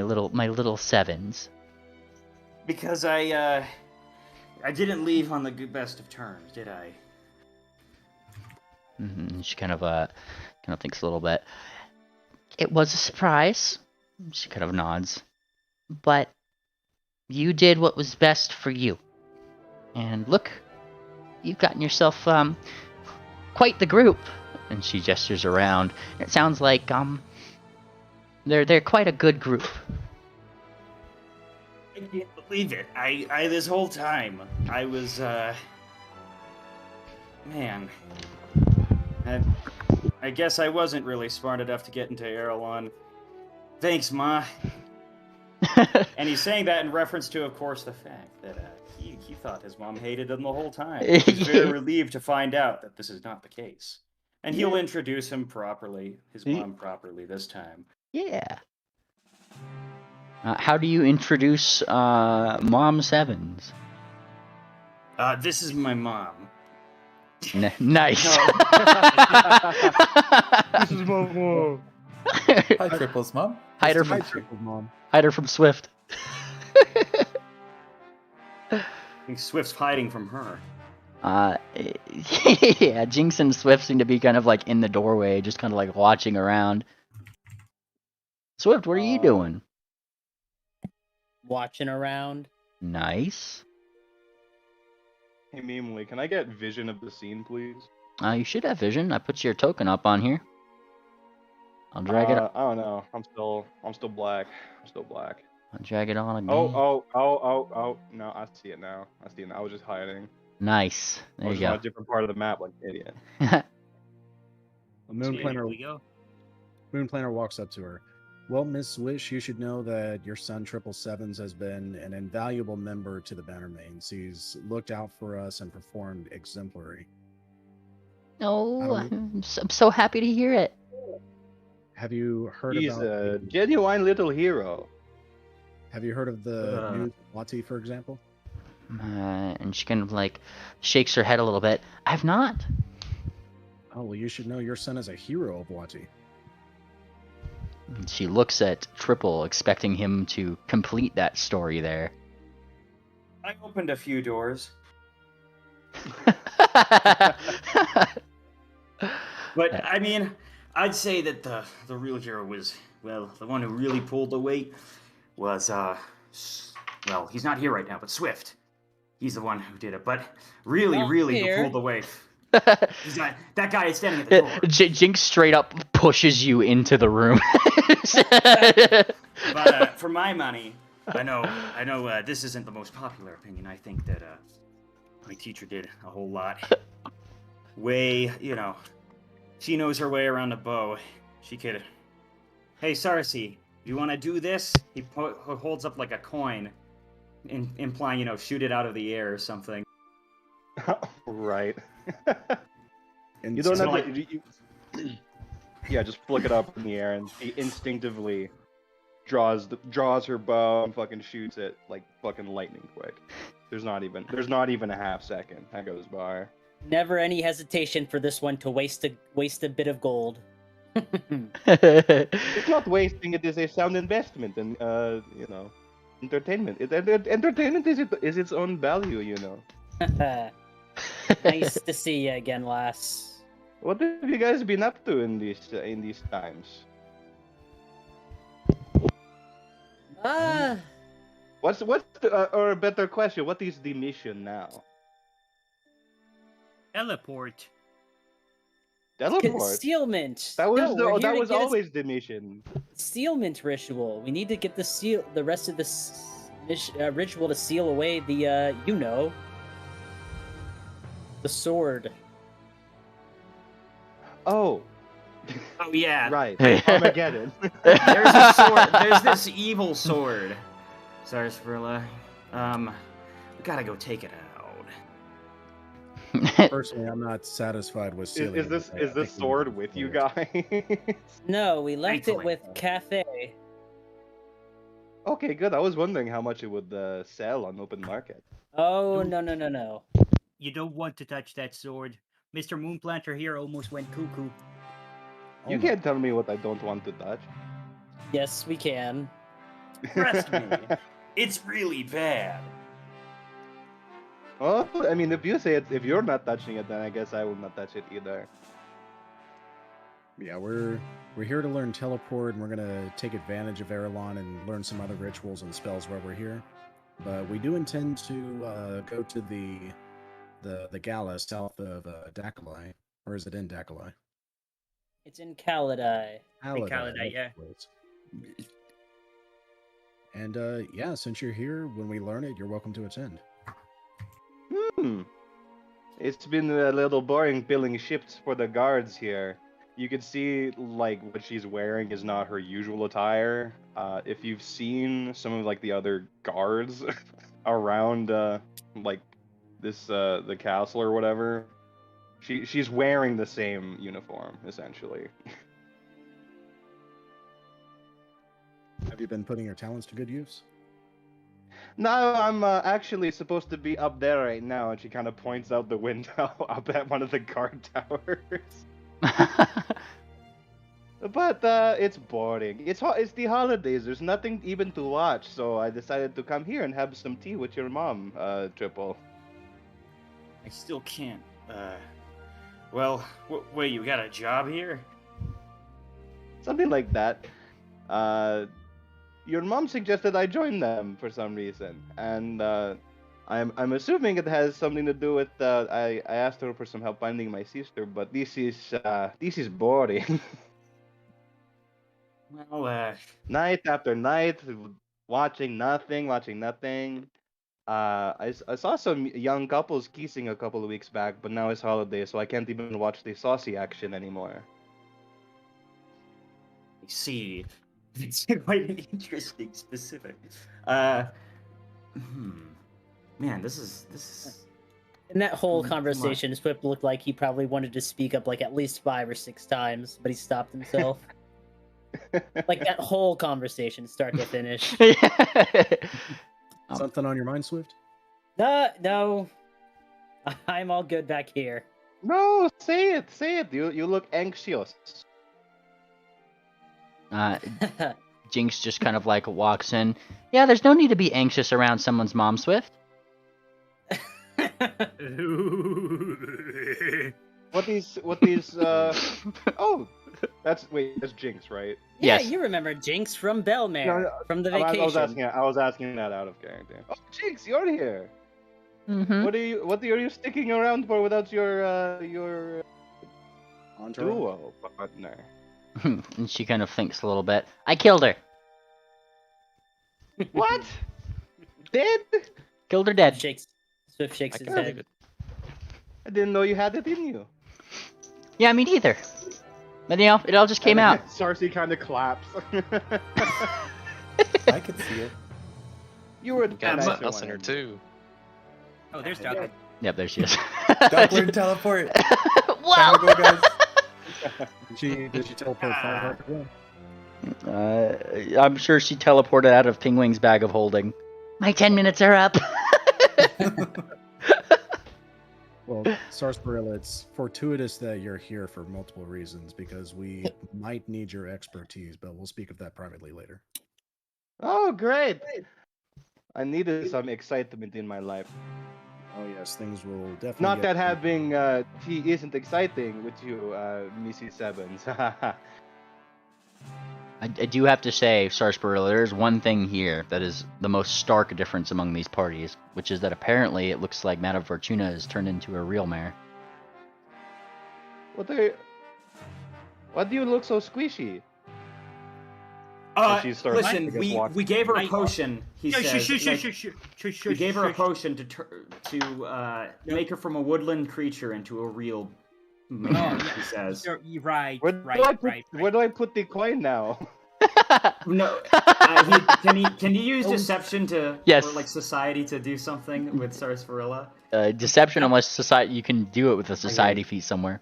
little sevens? Because I didn't leave on the best of terms, did I? Mm-hmm. She kind of thinks a little bit. It was a surprise. She kind of nods, but you did what was best for you. And look, you've gotten yourself quite the group. And she gestures around. It sounds like they're quite a good group. I can't believe it. I this whole time I was man. I guess I wasn't really smart enough to get into Erewhon. Thanks, Ma. And he's saying that in reference to, of course, the fact that he thought his mom hated him the whole time. He's very relieved to find out that this is not the case. And he'll introduce him properly, his mom properly this time. Yeah. How do you introduce Mom Sevens? This is my mom. Nice. This is my mom. Hi, Triple's mom. Hide her from Swift. I think Swift's hiding from her. Yeah, Jinx and Swift seem to be kind of like in the doorway, just kind of like watching around. Swift, what are you doing? Watching around. Nice. Hey, Mimely, can I get vision of the scene, please? You should have vision. I put your token up on here. I'll drag it up. I don't know. I'm still black. I'm still black. I'll drag it on again. Oh. No, I see it now. I was just hiding. Nice. There you go. On a different part of the map, like an idiot. The Moon Here Planner. we go. Moon Planner walks up to her. Well, Miss Wish, you should know that your son, Triple Sevens, has been an invaluable member to the Bannermanes. He's looked out for us and performed exemplary. Oh, I'm so happy to hear it. Have you heard He's about... a genuine little hero. Have you heard of the news of Wati, for example? And she kind of like shakes her head a little bit. I've not. Oh, well, you should know your son is a hero of Wati. And she looks at Triple, expecting him to complete that story there. I opened a few doors. But, I mean, I'd say that the real hero was, well, the one who really pulled the weight was, well, he's not here right now, but Swift. He's the one who did it, but really who pulled the weight. He's not, that guy is standing at the door. Jinx straight up pushes you into the room. But for my money, I know this isn't the most popular opinion. I think that my teacher did a whole lot. She knows her way around a bow. She could... Hey, Sarsi, you want to do this? He holds up like a coin, implying, shoot it out of the air or something. Right. And you don't so, have to... Yeah, just flick it up in the air, and he instinctively draws her bow and fucking shoots it like fucking lightning quick. There's not even a half second that goes by. Never any hesitation for this one to waste a bit of gold. It's not wasting; it is a sound investment, and entertainment. Entertainment is its own value, Nice to see you again, lass. What have you guys been up to in these times? What's or a better question? What is the mission now? Teleport. Concealment. That was that was always the mission. Concealment ritual. We need to get the rest of this ritual to seal away the the sword. Oh, Oh yeah, Right. Armageddon. there's a sword. There's this evil sword. Sarsaparilla. We gotta go take it out. Personally, I'm not satisfied with Celia. Is this sword with you guys? No, we left it Thankfully. with Cafe. Okay, good. I was wondering how much it would sell on open market. Oh, no. You don't want to touch that sword. Mr. Moonplanter here almost went cuckoo. You can't tell me what I don't want to touch. Yes, we can. Trust me, it's really bad. Well, I mean, if you say it, if you're not touching it, then I guess I will not touch it either. Yeah, we're here to learn teleport, and we're gonna take advantage of Erelon and learn some other rituals and spells while we're here. But we do intend to go to the gala south of Dakalai, or is it in Dakalai? It's in Kaladai. Kaladai, yeah. And yeah, since you're here, when we learn it, you're welcome to attend. It's been a little boring filling ships for the guards here. You can see, like, what she's wearing is not her usual attire. If you've seen some of, like, the other guards around, like, this, the castle or whatever, she's wearing the same uniform, essentially. Have you been putting your talents to good use? No, I'm actually supposed to be up there right now, and she kind of points out the window up at one of the guard towers. But it's boring. It's the holidays. There's nothing even to watch, so I decided to come here and have some tea with your mom, Triple. I still can't. Well, wait, you got a job here? Something like that. Your mom suggested I join them for some reason, and I'm assuming it has something to do with I asked her for some help finding my sister, but this is boring. Well, night after night, watching nothing. I saw some young couples kissing a couple of weeks back, but now it's holiday, so I can't even watch the saucy action anymore. I see. It's quite an interesting specific. Man, this is. In that whole conversation, Swift looked like he probably wanted to speak up like at least 5 or 6 times, but he stopped himself. Like that whole conversation, start to finish. Something on your mind, Swift? No. I'm all good back here. No, say it. You look anxious. Jinx just kind of like walks in. Yeah, there's no need to be anxious around someone's mom, Swift. What is oh, that's Jinx, right? Yeah, Yes. you remember Jinx from Belmare, No, from the I vacation. was asking that out of character. Oh, Jinx, you're here. Mm-hmm. What are you sticking around for without your Entourage? duo partner? And she kind of thinks a little bit. I killed her. What? Dead? Killed her dead. Swift shakes I his can believe head. it. I didn't know you had it in you. Yeah, me neither. But you know, it all just came out. Sarcy kind of claps. I could see it. You were Got nicer something else one. in her too. Oh, there's Duck. Yep, there she is. Duckling teleport. Wow. Time to go, guys. Did she teleport far away? I'm sure she teleported out of Pingwing's bag of holding. My 10 minutes are up. Well, Sarsaparilla, it's fortuitous that you're here for multiple reasons, because we might need your expertise, but we'll speak of that privately later. Oh, great! I needed some excitement in my life. Oh yes, things will definitely Not get that having tea isn't exciting with you, Missy Sevens. I do have to say, Sarsaparilla, there's one thing here that is the most stark difference among these parties, which is that apparently it looks like Madame Fortuna has turned into a real mare. Why do you look so squishy? She starts, I Listen, guess, walking. we gave her a potion. He says. We gave her a Shush. potion to make her from a woodland creature into a real Man, yeah. he says. You're right, Where do right, I put right. Where do I put the coin now? No, can you use deception to Yes. or like society to do something with Sarsaparilla? Deception, unless society, you can do it with a society Okay. feat somewhere.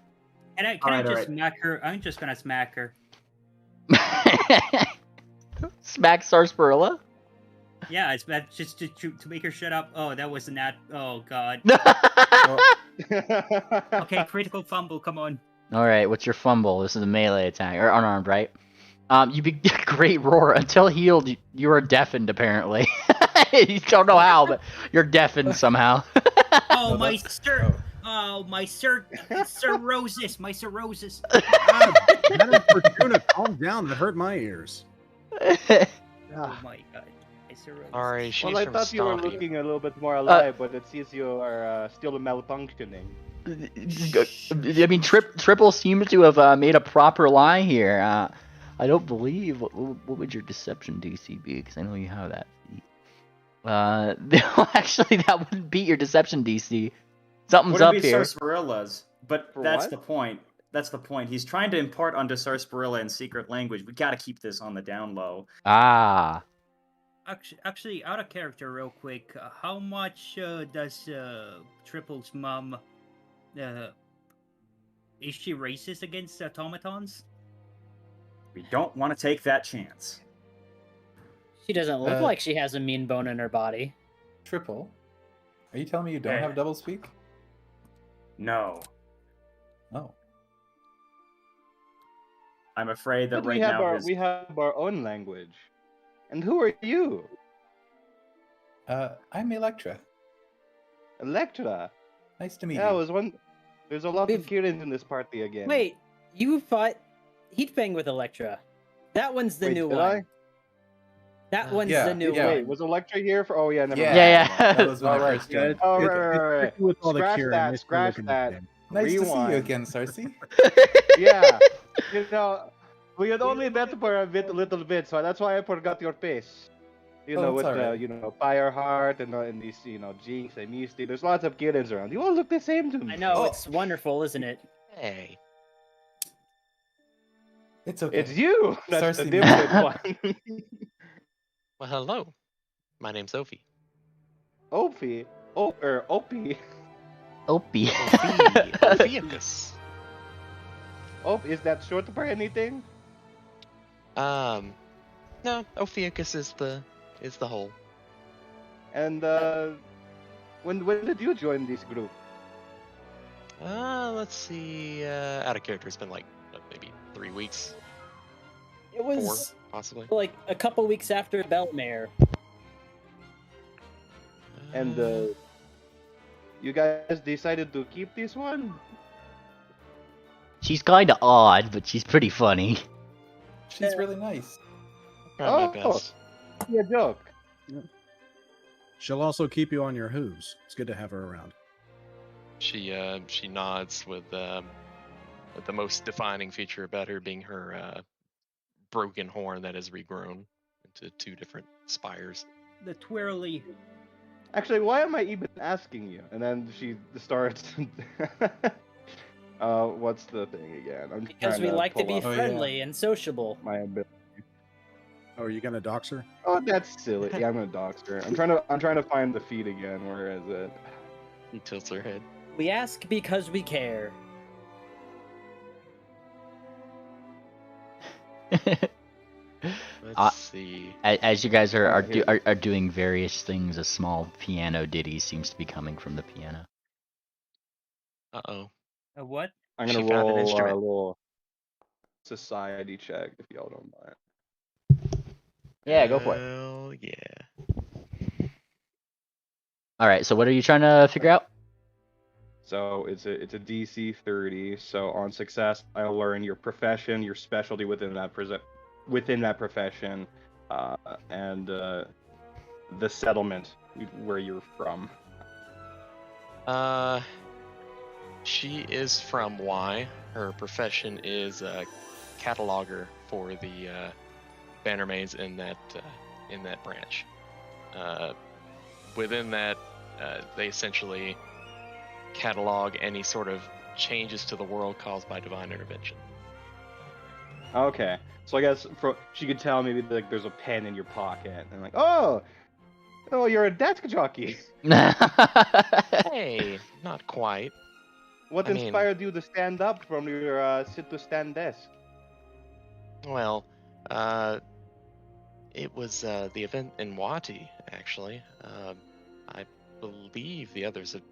Can I Alright, just alright. smack her? I'm just gonna smack her. Smack Sarsaparilla? Yeah, it's just to make her shut up. Oh, that was not. Oh God. Okay, critical fumble. Come on. All right, what's your fumble? This is a melee attack or unarmed, right? You be great roar until healed. You are deafened apparently. You don't know how, but you're deafened somehow. Oh, No, my that's- sir. Oh, my cirrhosis. My cirrhosis. God, Madam Fortuna, calm down. That hurt my ears. Oh my God. My cirrhosis. Sorry, she's Well, I from thought you were Stompy. looking a little bit more alive, but it seems you are still malfunctioning. I mean, Triple seems to have made a proper lie here. I don't believe. What would your deception DC be? Because I know you have that. Actually, that wouldn't beat your deception DC. Something's Wouldn't up be here. Sarsaparilla's, but For that's what? the point. That's the point. He's trying to impart onto Sarsaparilla in secret language. We gotta keep this on the down low. Ah. Actually, out of character, real quick. How much does Triple's mom? Is she racist against automatons? We don't want to take that chance. She doesn't look Uh, like she has a mean bone in her body. Triple. Are you telling me you don't Eh. have double speak? No. Oh. I'm afraid that But right now we have our own language. And who are you? I'm Electra. Electra. Nice to meet Yeah, it you. was one. There's a lot We've- of Kirins in this party again. Wait, you fought Heatfang with Electra. That one's the Wait, new did one. I? That one's yeah, the new yeah. one. Wait, was Electra here for? Oh yeah, never Yeah, mind. Yeah. That was when I Alright, first joined. Oh, It's- right. it's with all the Scratch cure, that, and scratch looking that. at them. Nice to see you Rewind. again, Cersei. Yeah, you know, we had only met for a little bit, so that's why I forgot your face. You Oh, know, it's with alright. Fireheart and these, Jinx and Misty. There's lots of Kirins around. You all look the same to me. I know, Oh. it's wonderful, isn't it? Hey. It's okay. It's you. That's the Cersei different one. Well, hello. My name's Ophi. Opie. Opie. Opie. Ophiuchus. Oh, is that short for anything? No, Ophiuchus is the whole. And when did you join this group? Let's see. Out of character, it's been like maybe 3 weeks, It 4 was possibly. like a couple weeks after Belmare. And you guys decided to keep this one? She's kind of odd, but she's pretty funny. She's really nice. Try my Oh. best. Yeah, joke. She'll also keep you on your hooves. It's good to have her around. She nods with the most defining feature about her being her broken horn that has regrown into 2 different spires. The twirly. Actually, why am I even asking you? And then she starts. What's the thing again? I'm Because trying we like to pull be up Oh, yeah. friendly and sociable. my ability. Oh, are you gonna dox her? Oh, that's silly. Yeah, I'm gonna dox her. I'm trying to find the feed again. Where is it? He tilts her head. We ask because we care. Let's see. As you guys are Here. are doing various things, a small piano ditty seems to be coming from the piano. Uh-oh. A what? I'm She gonna found an roll a instrument. little society check if y'all don't mind. Yeah, go for it. Hell yeah. All right. So what are you trying to figure out? So it's a DC 30. So on success, I'll learn your profession, your specialty within that profession, and the settlement where you're from. She is from Y. Her profession is a cataloger for the Bannermanes in that branch. Within that, they essentially catalog any sort of changes to the world caused by divine intervention. Okay, so I guess she could tell maybe like there's a pen in your pocket, and like, oh, you're a desk jockey. Hey, not quite. What I mean- inspired you to stand up from your sit to stand desk? Well, it was the event in Wati, actually. I believe the others have.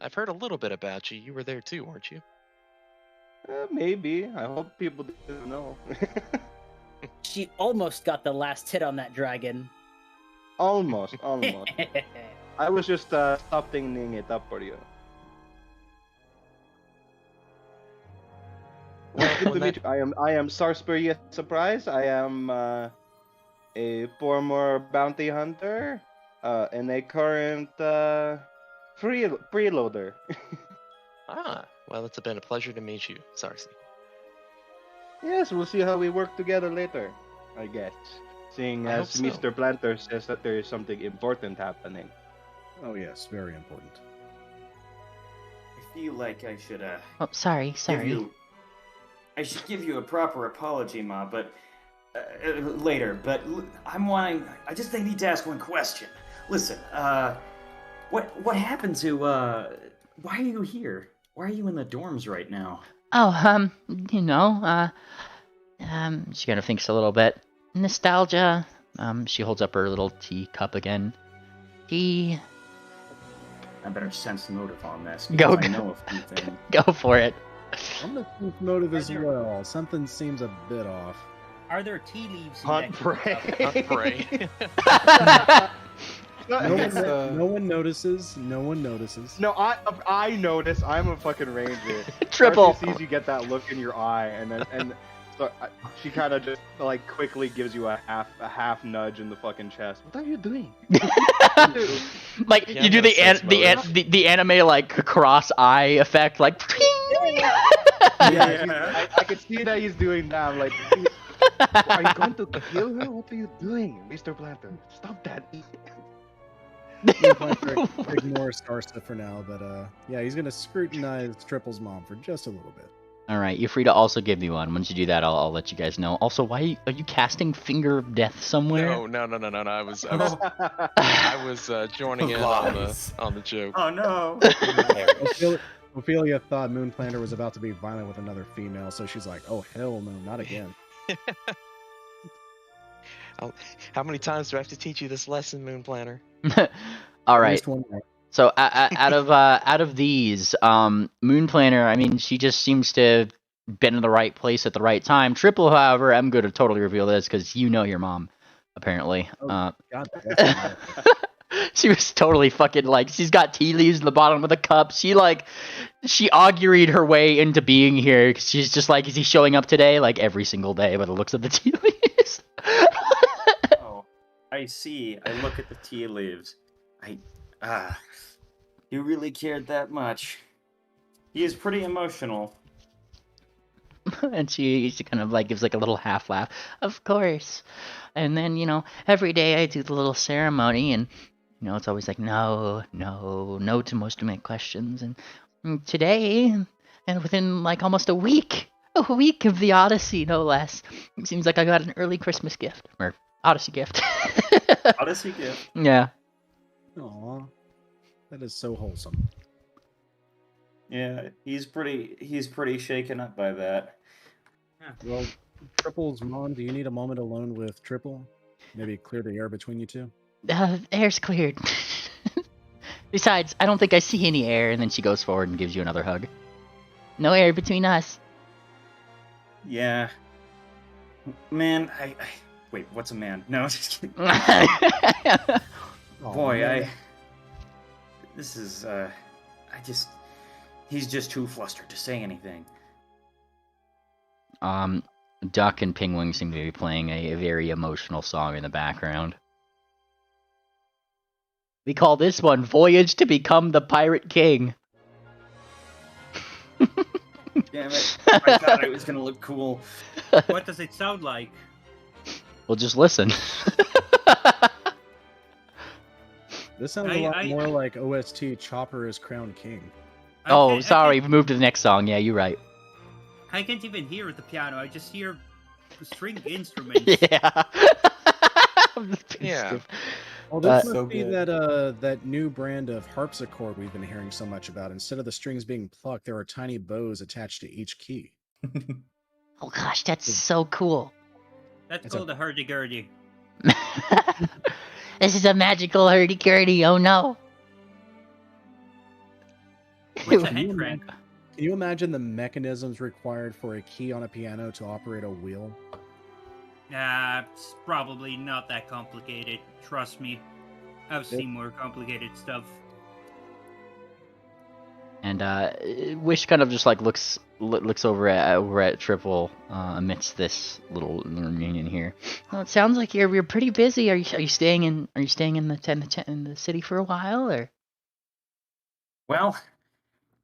I've heard a little bit about you. You were there too, weren't you? Maybe. I hope people didn't know. She almost got the last hit on that dragon. Almost. I was just softening it up for you. Well, good to meet you. I am Sarsbury Surprise. I am a former bounty hunter and a current freeloader. Well, it's been a pleasure to meet you, Sarsi. Yes, we'll see how we work together later, I guess. Seeing I as hope so. Mr. Planter says that there is something important happening. Oh yes, very important. I feel like I should Oh, sorry. I should give you a proper apology, Ma, but later. But I just need to ask one question. Listen, what happened to why are you here? Why are you in the dorms right now? Oh, she kind of thinks a little bit. Nostalgia. She holds up her little teacup again. I better sense motive on this. Go. I know a few things. Go for it. I'm gonna think motive as there- well. Something seems a bit off. Are there tea leaves in Hunt that prey. Hunt prey. No one notices. No one notices. No, I notice. I'm a fucking ranger. Triple. Darcy sees you get that look in your eye, and so she kind of just like quickly gives you a half nudge in the fucking chest. What are you doing? Like Yeah, you do no sense the anime like cross eye effect, like. Yeah, I can see that he's doing that. I'm like, are you going to kill her? What are you doing, Mr. Planter? Stop that. Ignore Starsta for now, but yeah, he's gonna scrutinize Triple's mom for just a little bit. All right, you're free to also give me one. Once you do that, I'll let you guys know. Also, why are you casting Finger of Death somewhere? No. I was joining in on the joke. Oh no! Ophelia thought Moon Planter was about to be violent with another female, so she's like, "Oh hell no, not again." How many times do I have to teach you this lesson, Moon Planner? All At right. least one more. So out of these, Moon Planner, I mean, she just seems to have been in the right place at the right time. Triple, however, I'm going to totally reveal this because you know your mom, apparently. Oh, God, that's She was totally fucking like, she's got tea leaves in the bottom of the cup. She auguried her way into being here. 'Cause she's just like, is he showing up today? Like every single day by the looks of the tea leaves. Oh, I see. I look at the tea leaves. You really cared that much. He is pretty emotional. And she kind of like gives like a little half laugh. Of course. And then, every day I do the little ceremony and, it's always like, no to most of my questions. And today, and within like almost a week of the Odyssey, no less, it seems like I got an early Christmas gift, or Odyssey gift. Odyssey gift. Yeah. Aw, that is so wholesome. Yeah, he's pretty shaken up by that. Well, Triple's mom, do you need a moment alone with Triple? Maybe clear the air between you two? Air's cleared. Besides, I don't think I see any air. And then she goes forward and gives you another hug. No air between us. Yeah. Man, I wait, what's a man? No, just kidding. Aw, Boy, man. this is, he's just too flustered to say anything. Duck and Pingwing seem to be playing a very emotional song in the background. We call this one Voyage to Become the Pirate King. Damn it. I thought it was gonna look cool. What does it sound like? Well, just listen. This sounds a lot more like OST Chopper is Crowned King. Oh, sorry, we moved to the next song. Yeah, you're right. I can't even hear the piano. I just hear string instruments. Yeah. I'm just being Yeah. stupid. Well, this So must be good. that new brand of harpsichord we've been hearing so much about. Instead of the strings being plucked, there are tiny bows attached to each key. Oh gosh, that's so cool. That's It's a- called a hurdy-gurdy. This is a magical hurdy-gurdy. Oh no. What's a Can you hand crank? Can you imagine the mechanisms required for a key on a piano to operate a wheel? It's probably not that complicated. Trust me. I've seen more complicated stuff. And Wish kind of just like looks over at Triple amidst this little reunion here. Well, it sounds like you're pretty busy. Are you staying in the city for a while, or? Well,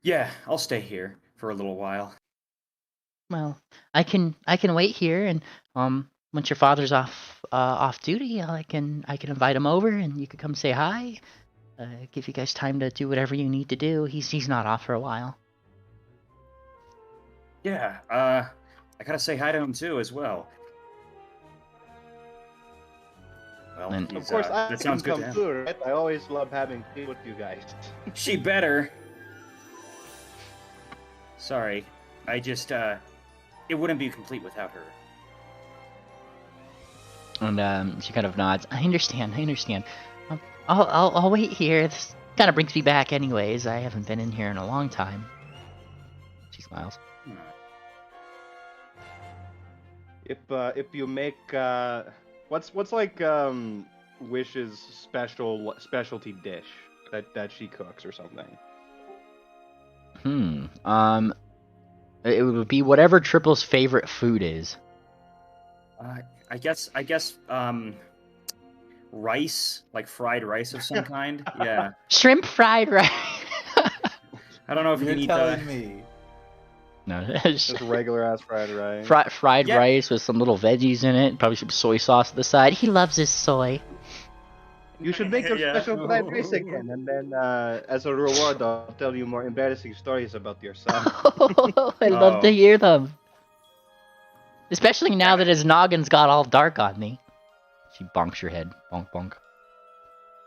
yeah, I'll stay here for a little while. Well, I can wait here, and once your father's off duty, I can invite him over, and you could come say hi. Give you guys time to do whatever you need to do. He's not off for a while. Yeah, I gotta say hi to him too as well. Well, And- Of course, I that can sounds good come to him. too, right? I always love having tea with you guys. She better. Sorry, I just it wouldn't be complete without her. And she kind of nods. I understand. I'll wait here. This kind of brings me back, anyways. I haven't been in here in a long time. She smiles. If you make what's like Wish's specialty dish that she cooks or something. It would be whatever Triple's favorite food is. I guess rice, like fried rice of some kind. Yeah. Shrimp fried rice. I don't know if you You're can eat telling the. me. No, Just regular ass fried rice. fried Yeah. rice with some little veggies in it. Probably some soy sauce at the side. He loves his soy. You should make your Yeah. special fried rice again, and then as a reward, I'll tell you more embarrassing stories about yourself. I love to Oh. hear them. Especially now that his noggin's got all dark on me. She bonks your head. Bonk, bonk.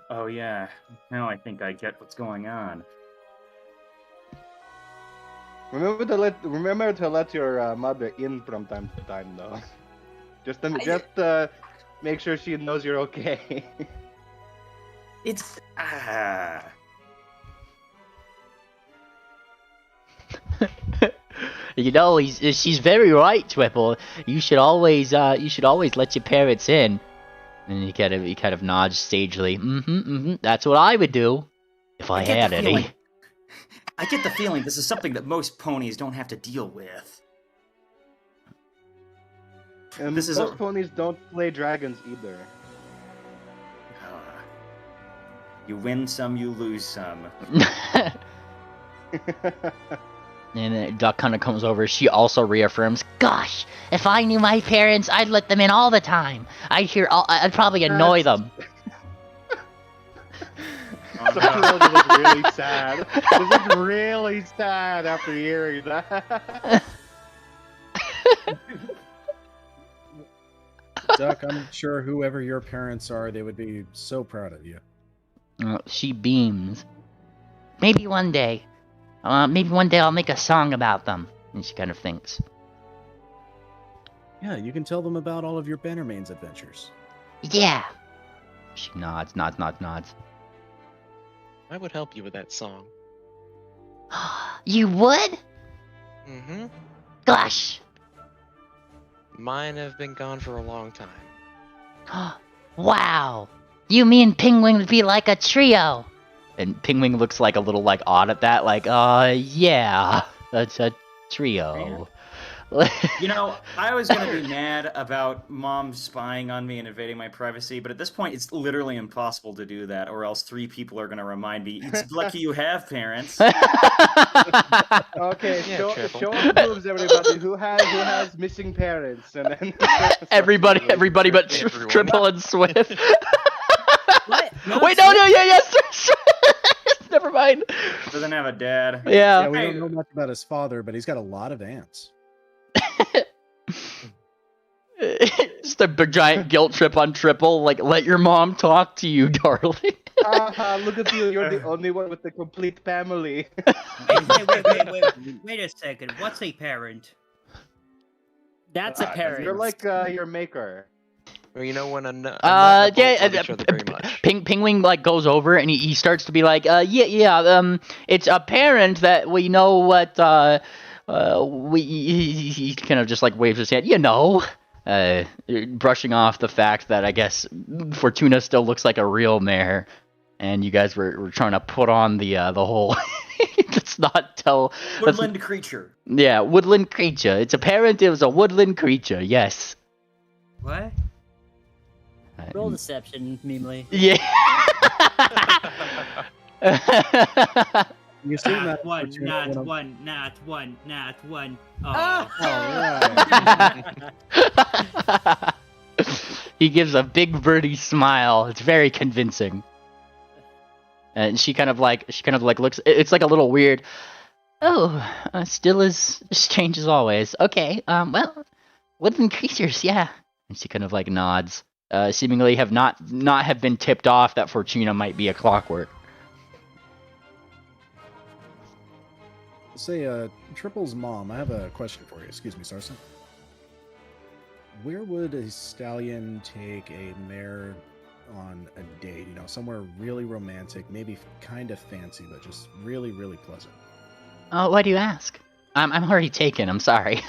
Oh yeah. Now I think I get what's going on. Remember to let your mother in from time to time, though. Just make sure she knows you're okay. It's You know, she's very right, Triple. You should always let your parents in. And he kind of nods sagely. That's what I would do if I get had the any. feeling- I get the feeling this is something that most ponies don't have to deal with. And This is most a- ponies don't play dragons either. You win some, you lose some. And then Duck kind of comes over. She also reaffirms, "Gosh, if I knew my parents, I'd let them in all the time. I'd probably annoy them." So you look really sad. You look really sad after hearing that. Duck, I'm sure whoever your parents are, they would be so proud of you. She beams. Maybe one day I'll make a song about them. And she kind of thinks. Yeah, you can tell them about all of your Bannermanes adventures. Yeah. She nods. I would help you with that song. You would? Mm-hmm. Gosh. Mine have been gone for a long time. Wow. You mean Penguin would be like a trio? And Penguin looks like a little like odd at that, like, yeah, that's a trio. You know, I was gonna be mad about Mom spying on me and invading my privacy, but at this point, it's literally impossible to do that, or else 3 people are gonna remind me. It's lucky you have parents. Okay, Yeah, show Triple. proves everybody who has missing parents, and then everybody but Everyone. Triple and Swift. What? Wait, no, yes, never Never mind. Doesn't have a dad. Yeah, Yeah. we don't know much about his father, but he's got a lot of aunts. Just a big giant guilt trip on Triple. Like, let your mom talk to you, darling. Look at you. You're the only one with the complete family. Wait a second. What's a parent? That's a parent. You're like your maker. Well, you know when a Yeah, love each other very much. Penguin like goes over and he starts to be like, it's apparent that we know what he kind of just like waves his hand, brushing off the fact that I guess Fortuna still looks like a real mare, and you guys were trying to put on the whole. Let's not tell. Woodland creature. Yeah, woodland creature. It's apparent it was a woodland creature. Yes. What? Roll deception, Mimely. Yeah. You see Not that? one, Fortuna, not when I'm- one, not one, not one. Oh. right. He gives a big birdie smile. It's very convincing. And she kind of like looks. It's like a little weird. Oh, still as strange as always. Okay. Well, woodland creatures, yeah. And she kind of like nods. Seemingly have not have been tipped off that Fortuna might be a clockwork. Say, Triple's mom, I have a question for you. Excuse me, Sarson. Where would a stallion take a mare on a date? You know, somewhere really romantic, maybe kind of fancy, but just really, really pleasant. Why do you ask? I'm already taken. I'm sorry.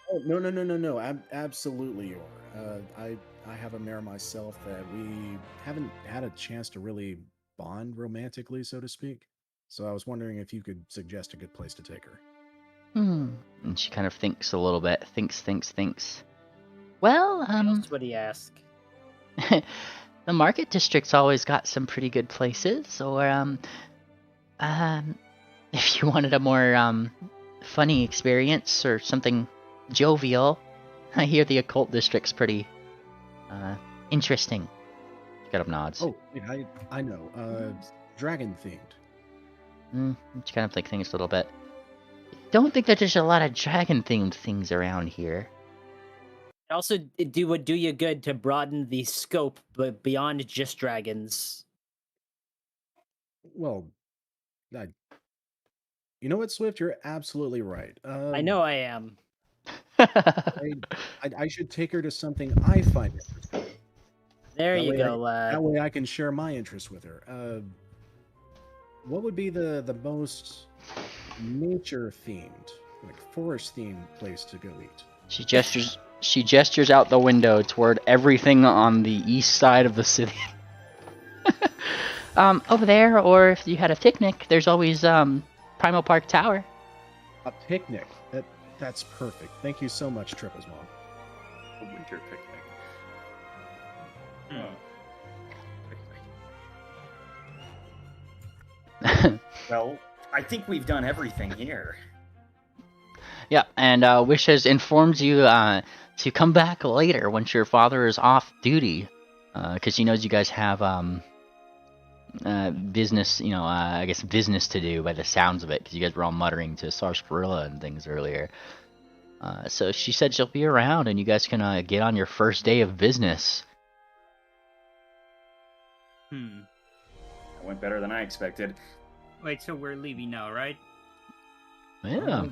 Oh, no. Absolutely you are. I have a mare myself that we haven't had a chance to really bond romantically, so to speak. So I was wondering if you could suggest a good place to take her. And she kind of thinks a little bit. Thinks. Well, What do you ask? the market district's always got some pretty good places. Or if you wanted a more funny experience or something jovial, I hear the occult district's pretty interesting. She kind of nods. Oh, yeah, I know. Dragon themed. She kind of like thinks a little bit. Don't think that there's a lot of dragon themed things around here. Also, do would do you good to broaden the scope, but beyond just dragons. Well, you know what, Swift? You're absolutely right. I know I am. I should take her to something I find interesting. There That you way go, That way I can share my interest with her. What would be the most nature themed, like forest themed place to go eat? She gestures out the window toward everything on the east side of the city. Over there, or if you had a picnic, there's always Primal Park Tower. A picnic. That's perfect. Thank you so much, Triple's mom. A winter picnic. Well, I think we've done everything here. Yeah, and Wish has informed you to come back later once your father is off duty, because she knows you guys have business, I guess business to do by the sounds of it, because you guys were all muttering to Sarsaparilla and things earlier. So she said she'll be around, and you guys can get on your first day of business. That went better than I expected. Wait, so we're leaving now, right? Yeah.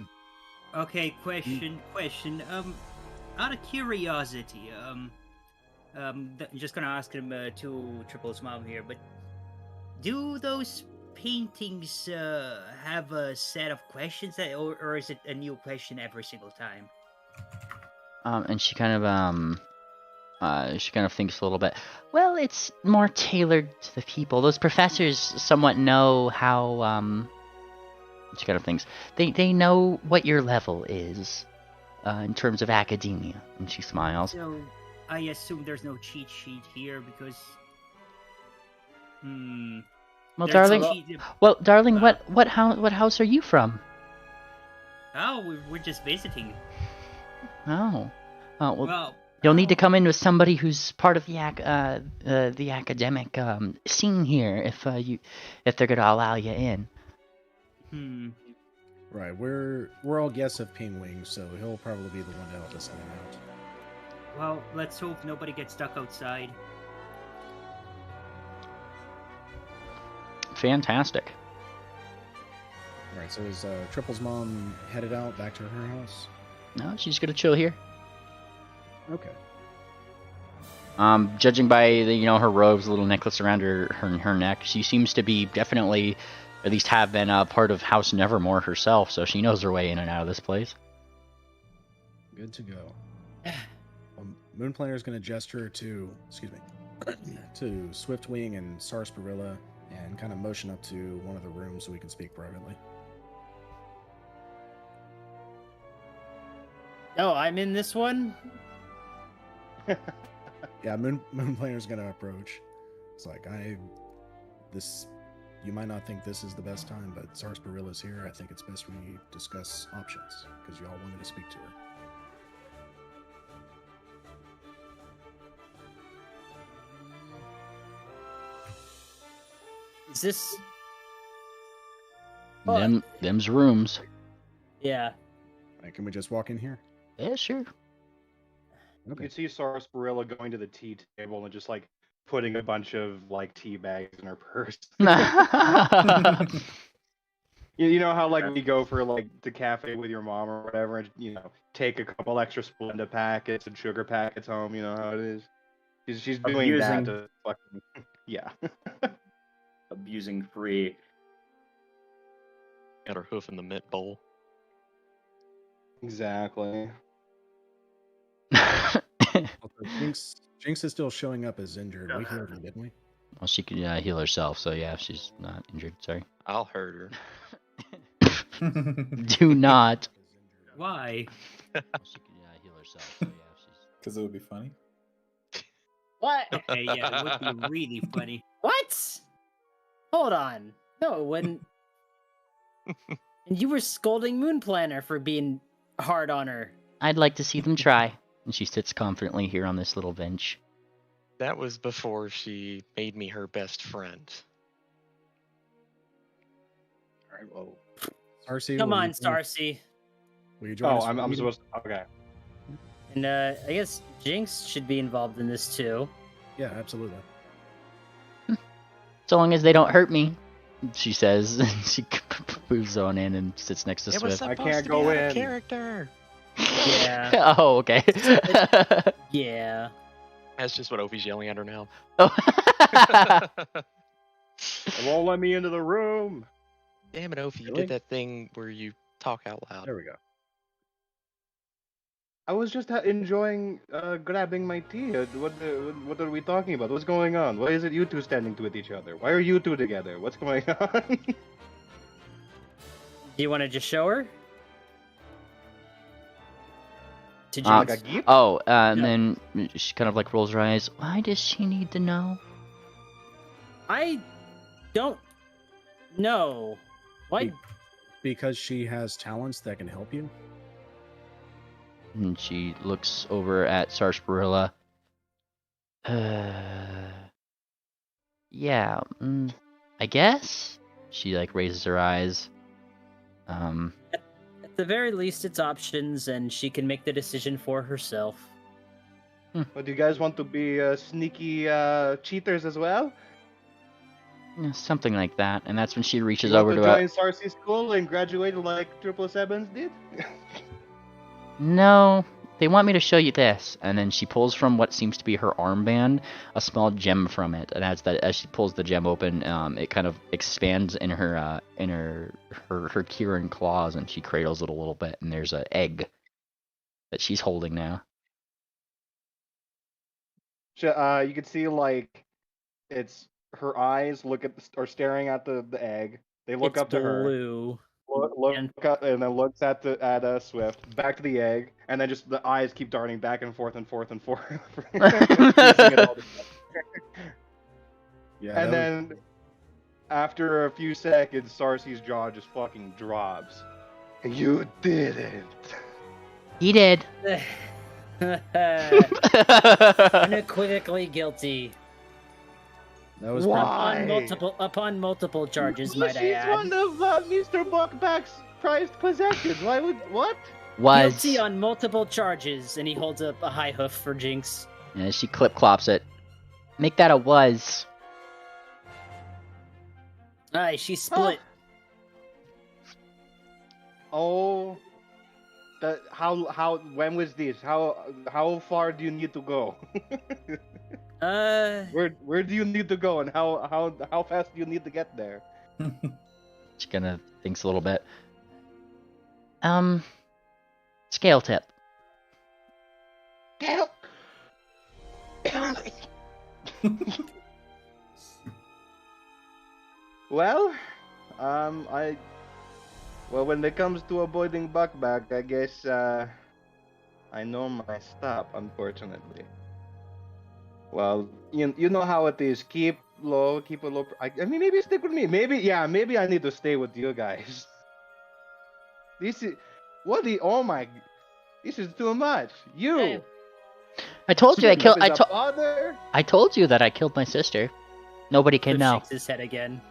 Okay, question. Out of curiosity, just gonna ask him to Triple's mom here, but do those paintings have a set of questions or is it a new question every single time? And she kind of thinks a little bit. Well, it's more tailored to the people. Those professors somewhat know how. She kind of thinks they know what your level is in terms of academia. And she smiles. So I assume there's no cheat sheet here because. Well, there's darling. no cheat- Well, darling, what house are you from? Oh, we're just visiting. Oh. Oh well. Well, You'll need to come in with somebody who's part of the academic scene here if they're gonna allow you in. Right, we're all guests of Pingwing, so he'll probably be the one to help us get out. Well, let's hope nobody gets stuck outside. Fantastic. Alright, so is Triple's mom headed out back to her house? No, she's gonna chill here. Okay. Judging by the, her robes, little necklace around her neck, she seems to be definitely, at least have been part of House Nevermore herself, so she knows her way in and out of this place. Good to go. Moonplaner's going to gesture to, to Swiftwing and Sarsaparilla and kind of motion up to one of the rooms so we can speak privately. Oh, I'm in this one? Yeah, Moonplaner's going to approach. It's like, you might not think this is the best time, but Sarsaparilla's here. I think it's best we discuss options, because you all wanted to speak to her. Is this... Them's rooms. Yeah. Right, can we just walk in here? Yeah, sure. You can see Sarsaparilla going to the tea table and just like putting a bunch of like tea bags in her purse. You know how like we go for like the cafe with your mom or whatever, and take a couple extra Splenda packets and sugar packets home. You know how it is. She's doing that to fucking yeah. Abusing free. Got her hoof in the mint bowl. Exactly. Jinx is still showing up as injured. We healed her, didn't we? Well, she can heal herself, so yeah, she's not injured. Sorry. I'll hurt her. Do not. Why? She can heal herself, so yeah, she's. Because it would be funny. What? Okay, yeah, it would be really funny. What? Hold on. No, it wouldn't. And you were scolding Moonplanner for being hard on her. I'd like to see them try. And she sits confidently here on this little bench. That was before she made me her best friend. All right, well, Sarcy, Come on, Sarcy. Will you join us? I'm supposed to. Okay. And I guess Jinx should be involved in this too. Yeah, absolutely. So long as they don't hurt me, she says. She moves on in and sits next to Swift. I can't go in. Character. Yeah. Oh, okay. Yeah. That's just what Ophi's yelling at her now. Oh. It won't let me into the room. Damn it, Ophi! You Really? did that thing where you talk out loud. There we go. I was just enjoying grabbing my tea. What are we talking about? What's going on? Why is it you two standing with each other? Why are you two together? What's going on? Do you want to just show her? To Jinx? Like a gift? And then she kind of like rolls her eyes. Why does she need to know? I don't know. Why? Because she has talents that can help you? And she looks over at Sarsaparilla. Yeah, I guess? She like raises her eyes. At the very least, it's options, and she can make the decision for herself. But do you guys want to be sneaky cheaters as well? Yeah, something like that. And that's when she reaches You over want to join Sarcy school and graduate like 777s did? No, they want me to show you this. And then she pulls from what seems to be her armband a small gem from it. And as she pulls the gem open, it kind of expands in her Kieran claws, and she cradles it a little bit. And there's an egg that she's holding now. You can see like it's her eyes are staring at the egg. They look It's up to her. blue. Look up and then looks at Swift, back to the egg, and then just the eyes keep darting back and forth and forth and forth. Yeah. And then after a few seconds, Sarcy's jaw just fucking drops. You didn't. He did. Unequivocally guilty. That was Why? Upon multiple charges, might I She's add. one of Mr. Buckback's prized possessions. Why would what? Guilty Was. on multiple charges, and he holds up a high hoof for Jinx. Yeah, she clip clops it. Make that a was. Aye, she split. Oh, when was this? How far do you need to go? Where do you need to go, and how fast do you need to get there? She kind of thinks a little bit. Scale tip. Help! Well, when it comes to avoiding Buckback, I guess I know my stop, unfortunately. Well, you know how it is. Keep a low. I mean, maybe stick with me. Maybe I need to stay with you guys. This is oh my, this is too much. You. Hey. I told you I killed. Father. I told you that I killed my sister. Nobody can know. Shakes his head again.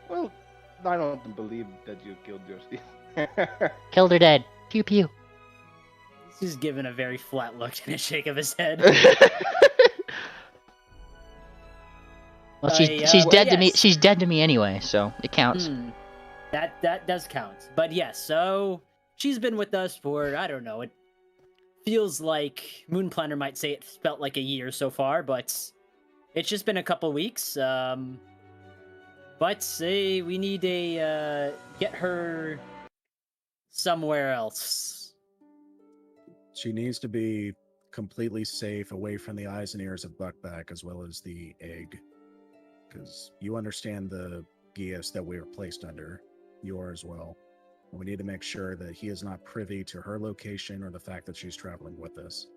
Well, I don't believe that you killed your sister. Killed her dead. Pew pew. He's given a very flat look and a shake of his head. Well, she's dead to me. She's dead to me anyway, so it counts. That does count. But yes, so she's been with us for, I don't know, it feels like Moon Planner might say it felt like a year so far, but it's just been a couple weeks. But say we need to get her somewhere else. She needs to be completely safe away from the eyes and ears of Buckback, as well as the egg. Because you understand the geas that we were placed under. You are as well. And we need to make sure that he is not privy to her location or the fact that she's traveling with us.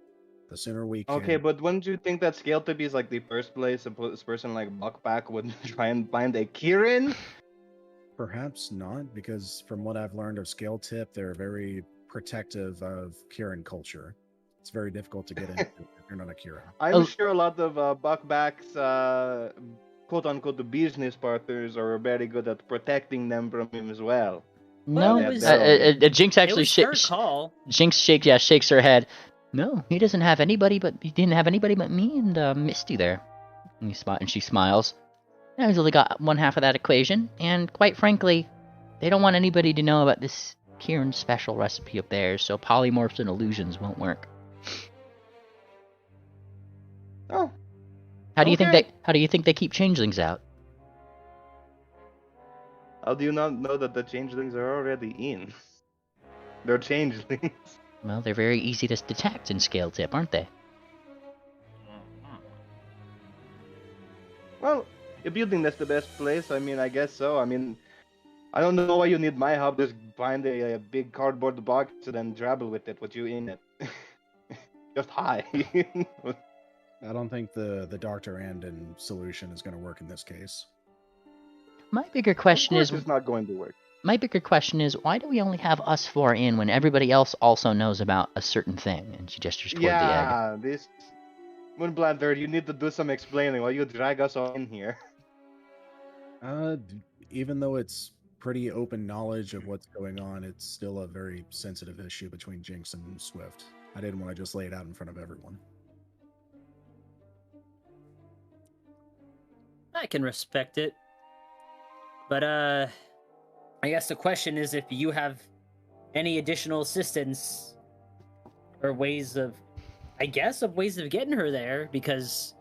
The sooner we can... Okay, but wouldn't you think that Scaletipi is like the first place a person like Buckback would try and find a Kirin? Perhaps not, because from what I've learned of Scaletip, they're very protective of Kirin culture. It's very difficult to get into if you're not a Kirin. I'm sure a lot of Buckback's quote-unquote business partners are very good at protecting them from him as well. No, Jinx actually shakes. Jinx shakes her head. No, he didn't have anybody but me and Misty there. And she smiles. Now he's only got one half of that equation, and quite frankly, they don't want anybody to know about this Kirin special recipe up there, so polymorphs and illusions won't work. Oh. How do you think they keep changelings out? How do you not know that the changelings are already in? They're changelings. Well, they're very easy to detect in Scaletip, aren't they? Well, if you think that's the best place, I mean, I guess so. I mean, I don't know why you need my help. Just find a big cardboard box and then travel with it, with you in it. Just hi. I don't think the Dr. Andon solution is going to work in this case. My bigger question is... it's not going to work. My bigger question is, why do we only have us four in when everybody else also knows about a certain thing? And she gestures toward the egg. Yeah, this... Moonblander, you need to do some explaining while you drag us all in here. Even though it's pretty open knowledge of what's going on, it's still a very sensitive issue between Jinx and Swift. I didn't want to just lay it out in front of everyone. I can respect it. But, I guess the question is if you have any additional assistance or ways of getting her there, because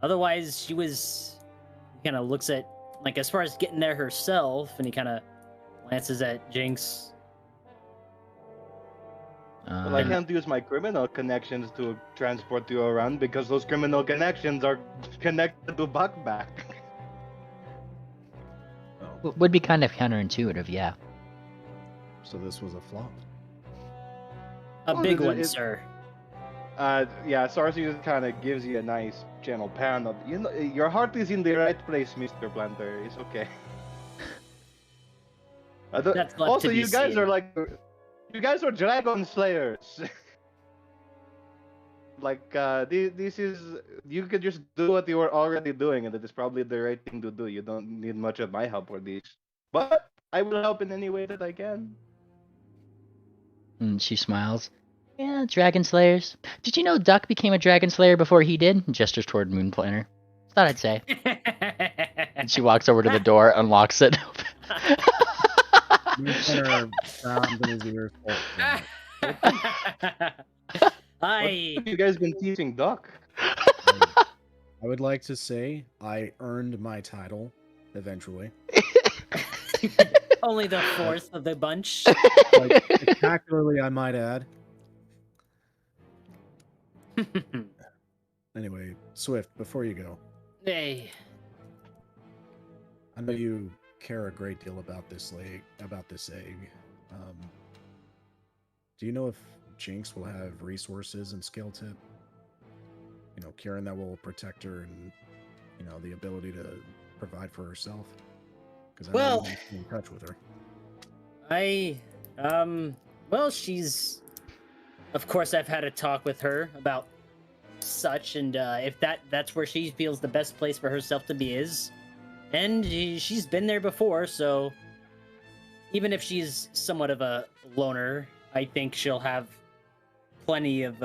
otherwise she kind of looks at, like, as far as getting there herself, and he kind of glances at Jinx. Well, I can't use my criminal connections to transport you around because those criminal connections are connected to Buckback. Would be kind of counterintuitive, yeah. So this was a flop. A big one, sir. Yeah, Sarcy just kind of gives you a nice gentle pan of, you know, your heart is in the right place, Mr. Planter. It's okay. Also, you guys are like, you guys are dragon slayers. Like, this is you could just do what you were already doing, and that is probably the right thing to do. You don't need much of my help for this, but I will help in any way that I can. And she smiles. Yeah, dragon slayers. Did you know Duck became a dragon slayer before he did? Gestures toward Moon Planner. Thought I'd say. And she walks over to the door, unlocks it. Moon Planner frowns in his ears. Hi. What have you guys been teaching Duck? I would like to say I earned my title eventually. Only the fourth of the bunch. Like, spectacularly, I might add. Anyway, Swift, before you go, Hey. I know you care a great deal about this egg. Do you know if Jinx will have resources in Skill Tip? You know, Kieran that will protect her and, you know, the ability to provide for herself? Because I know you're in touch with her. Well, she's, of course, I've had a talk with her about such, and if that's where she feels the best place for herself to be is, and she's been there before, so even if she's somewhat of a loner, I think she'll have plenty of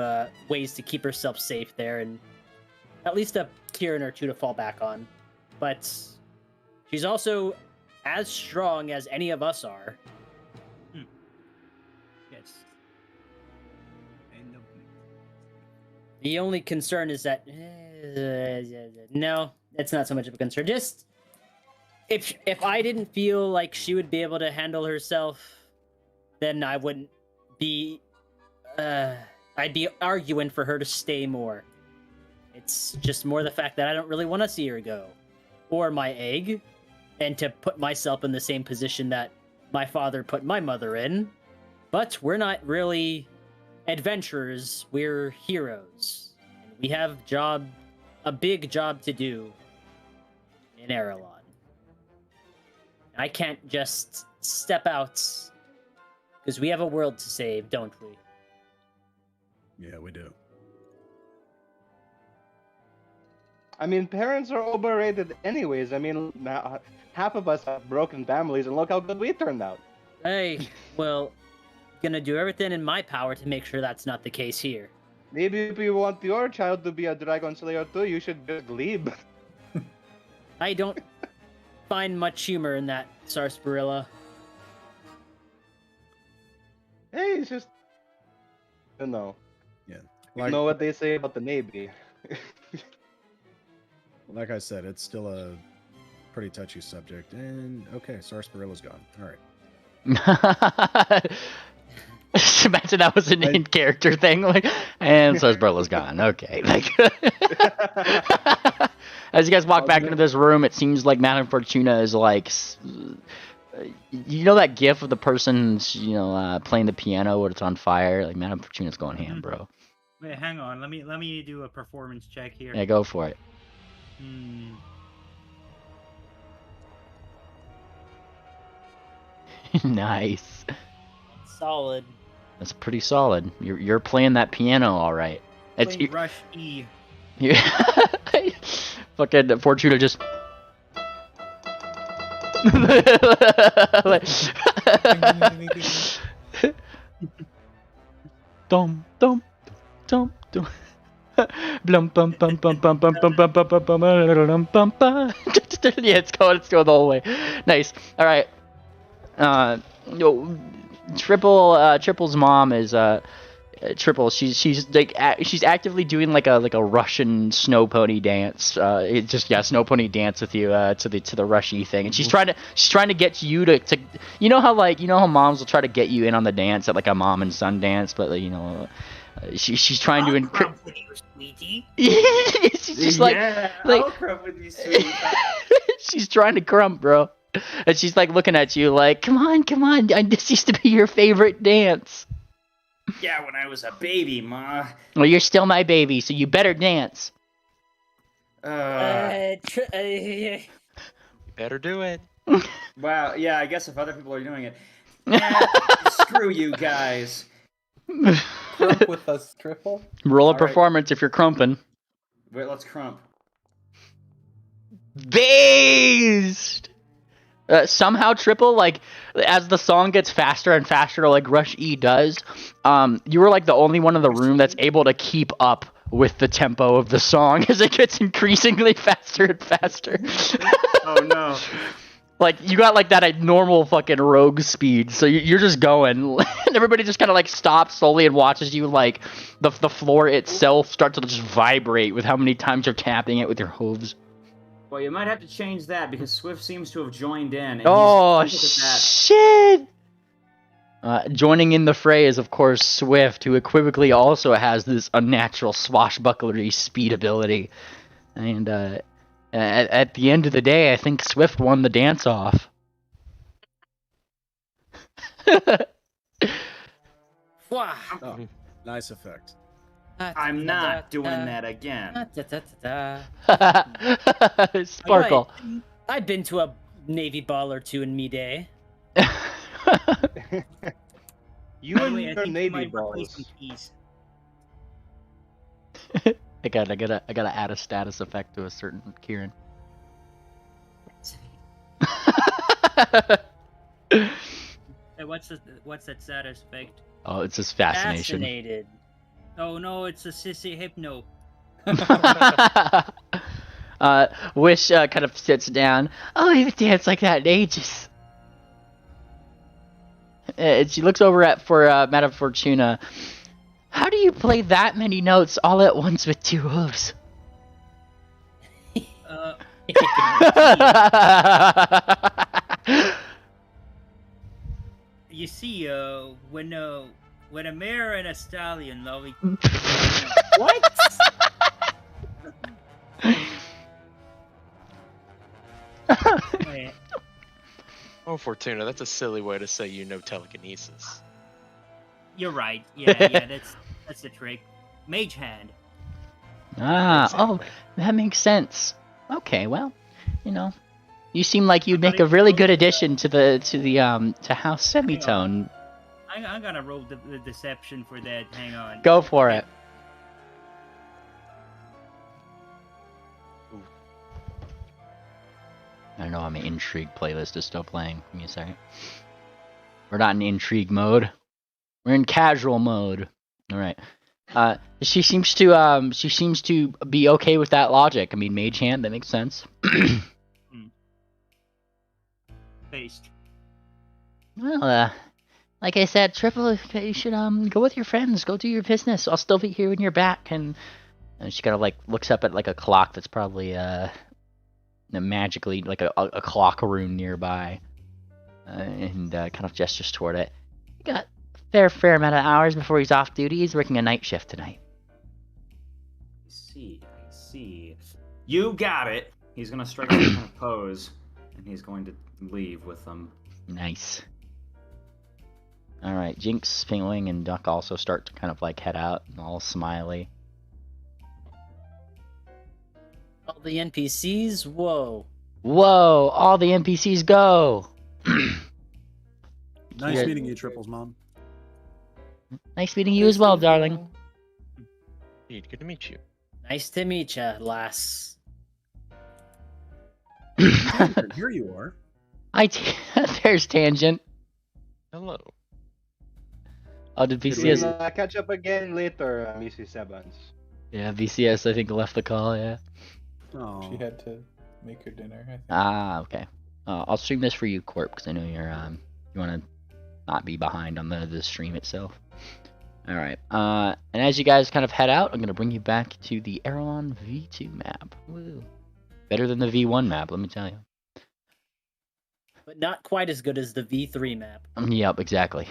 ways to keep herself safe there, and at least a Kieran or two to fall back on. But she's also as strong as any of us are. Yes. The only concern is that no, it's not so much of a concern. Just if I didn't feel like she would be able to handle herself, then I wouldn't be. I'd be arguing for her to stay more. It's just more the fact that I don't really want to see her go, or my egg, and to put myself in the same position that my father put my mother in. But we're not really adventurers, we're heroes. And we have a big job to do in Erelon. I can't just step out, because we have a world to save, don't we? Yeah, we do. I mean, parents are overrated anyways. I mean, now, half of us have broken families, and look how good we turned out. Hey, well, gonna do everything in my power to make sure that's not the case here. Maybe if you want your child to be a Dragon Slayer too, you should just leave. I don't find much humor in that, Sarsaparilla. Hey, it's just... You know. Yeah. You know what they say about the Navy. Like I said, it's still a pretty touchy subject. And okay, Sarsaparilla's gone. All right. Imagine that was an in-character thing, like, and Sarsaparilla's gone. Okay, like, as you guys walk back into this room, it seems like Madame Fortuna is like, you know that gif of the person, playing the piano when it's on fire? Like, Madame Fortuna's going ham, bro. Wait, hang on. Let me do a performance check here. Yeah, go for it. Nice. Solid. That's pretty solid. You're playing that piano all right. It's Rush E. Fucking Fortuna just. Dum dum dum dum. Blum bum bum bum bum bum bum bum bum bum bum bum bum. Yeah, it's going the whole way. Nice. All right. Triple's mom is Triple. She's like she's actively doing like a Russian snow pony dance. Snow pony dance with you to the Rushy thing, and she's trying to get you to you know how moms will try to get you in on the dance at like a mom and son dance, but she's trying to crump with you, sweetie. She's just I'll crump with you, sweetie. She's trying to crump, bro. And she's like looking at you like, come on, this used to be your favorite dance. Yeah, when I was a baby, Ma. Well, you're still my baby, so you better dance. Better do it. Wow, yeah, I guess if other people are doing it. Yeah, screw you guys. Crump with us, Triple. Roll a All right. performance if you're crumping. Wait, let's crump. Based. Somehow Triple, like, as the song gets faster and faster, like Rush E does, you were like the only one in the room that's able to keep up with the tempo of the song as it gets increasingly faster and faster. Oh no. Like, you got like that normal fucking rogue speed, so you're just going, and everybody just kind of like stops slowly and watches you, like, the floor itself start to just vibrate with how many times you're tapping it with your hooves. Well, you might have to change that because Swift seems to have joined in. And Oh, he's look at that. shit! Joining in the fray is, of course, Swift, who equivocally also has this unnatural swashbucklery speed ability. And at the end of the day, I think Swift won the dance-off. Oh, nice effect. I'm not doing that again. Sparkle. I've been to a Navy ball or two in me day. You By the and way, I your think you Navy might replace balls. some keys. I gotta add a status effect to a certain Kieran. Hey, what's that status effect? Oh, it's just fascination. Fascinated. Oh no, it's a sissy hypno. Wish kind of sits down. Oh, I haven't danced like that in ages. She looks over at Madame Fortuna. How do you play that many notes all at once with two hooves? You see, when a mare and a stallion love each What? other. Oh, Fortuna, that's a silly way to say you know telekinesis. You're right. Yeah, that's the trick. Mage hand. Oh, that makes sense. Okay, well, you seem like you'd make a really good addition to House Semitone. I'm gonna roll the deception for that. Hang on. Go for it. I don't know how my intrigue playlist is still playing. Give me a second. We're not in intrigue mode. We're in casual mode. All right. She seems to be okay with that logic. I mean, mage hand, that makes sense. Based. Well, like I said, Triple, you should go with your friends, go do your business. I'll still be here when you're back. And she kind of like looks up at like a clock that's probably magically like a clock rune nearby, and kind of gestures toward it. You got a fair amount of hours before he's off duty. He's working a night shift tonight. I see. You got it. He's gonna strike some kind of pose, and he's going to leave with them. Nice. All right, Jinx, Pingwing, and Duck also start to kind of like head out, all smiley. All the NPCs? Whoa. Whoa! All the NPCs go. Nice meeting you, Triple's mom. Nice meeting you as well, darling. Indeed, good to meet you. Nice to meet ya, lass. Here you are. There's Tangent. Hello. Oh, did We'll VCS? catch up again later, Mrs. Evans. Yeah, VCS I think left the call. Yeah. Oh. She had to make her dinner, I think. Ah, okay. I'll stream this for you, Corp, because I know you're you want to not be behind on the stream itself. All right. And as you guys kind of head out, I'm gonna bring you back to the Erelon V2 map. Woo. Better than the V1 map, let me tell you. But not quite as good as the V3 map. Yep, exactly.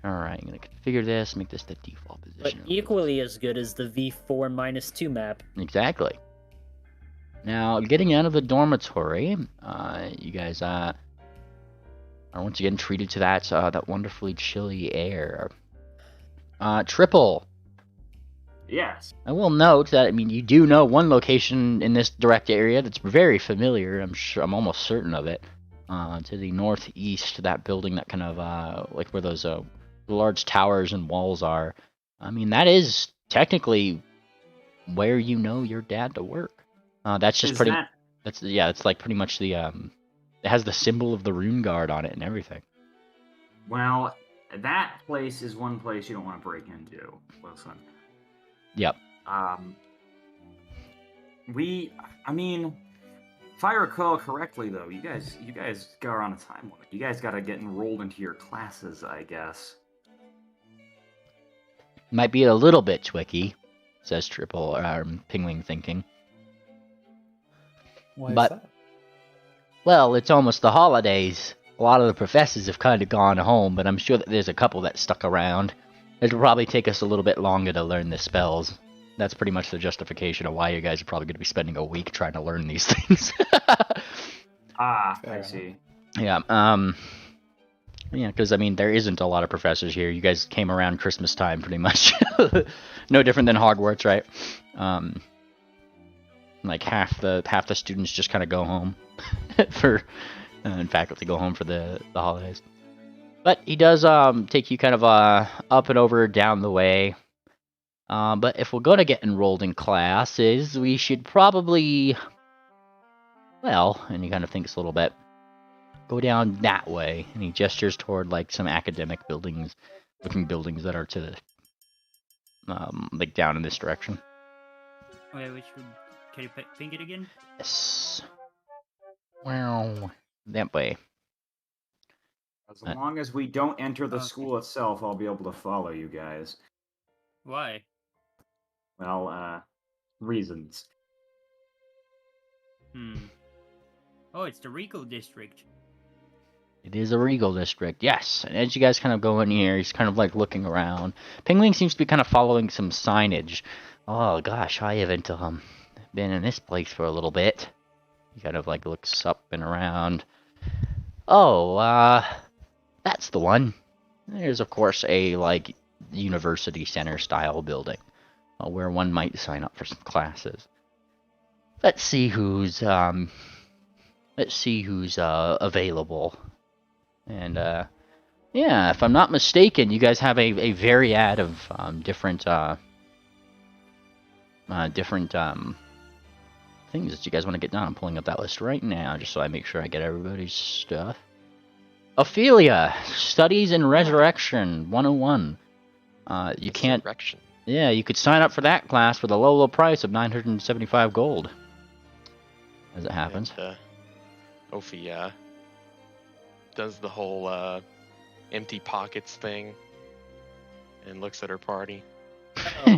All right, I'm gonna configure this, make this the default But position. equally as good as the V4-2 map. Exactly. Now, getting out of the dormitory, you guys are once again treated to that wonderfully chilly air. Triple. Yes. I will note that you do know one location in this direct area that's very familiar. I'm almost certain of it. To the northeast, that building that kind of like where those large towers and walls are. I mean, that is technically where you know your dad to work. That's just Is pretty. that That's yeah. It's like pretty much the It has the symbol of the rune guard on it and everything. well? That place is one place you don't want to break into. Listen. Yep. I mean, if I recall correctly, though, you guys are on a time limit. You guys got to get enrolled into your classes, I guess. Might be a little bit tricky, says Pingwing thinking. Why But- is that? Well, it's almost the holidays. A lot of the professors have kind of gone home, but I'm sure that there's a couple that stuck around. It'll probably take us a little bit longer to learn the spells. That's pretty much the justification of why you guys are probably going to be spending a week trying to learn these things. Ah, Fair I enough. see. Yeah, yeah, because, I mean, there isn't a lot of professors here. You guys came around Christmas time, pretty much. No different than Hogwarts, right? Like, half the students just kind of go home and faculty go home for the holidays. But he does take you kind of up and over down the way. But if we're going to get enrolled in classes, we should probably, well, and he kind of thinks a little bit, go down that way. And he gestures toward like some academic buildings, looking buildings that are to the, like down in this direction. Okay, which would... Can you ping it again? Yes. Well, that way. As long as we don't enter the Okay. school itself, I'll be able to follow you guys. Why? Well, reasons. Oh, it's the Rico district. It is a regal district, yes. And as you guys kind of go in here, he's kind of like looking around. Pingwing seems to be kind of following some signage. Oh gosh, I haven't been in this place for a little bit. He kind of like looks up and around. Oh, that's the one. There's of course a like university center style building where one might sign up for some classes. Let's see who's available. And yeah, if I'm not mistaken, you guys have a variad of different things that you guys want to get done. I'm pulling up that list right now just so I make sure I get everybody's stuff. Ophelia, Studies in Resurrection 101. You can't. Resurrection. Yeah, you could sign up for that class for the low price of 975 gold. As it happens. And, Ophi does the whole empty pockets thing and looks at her party.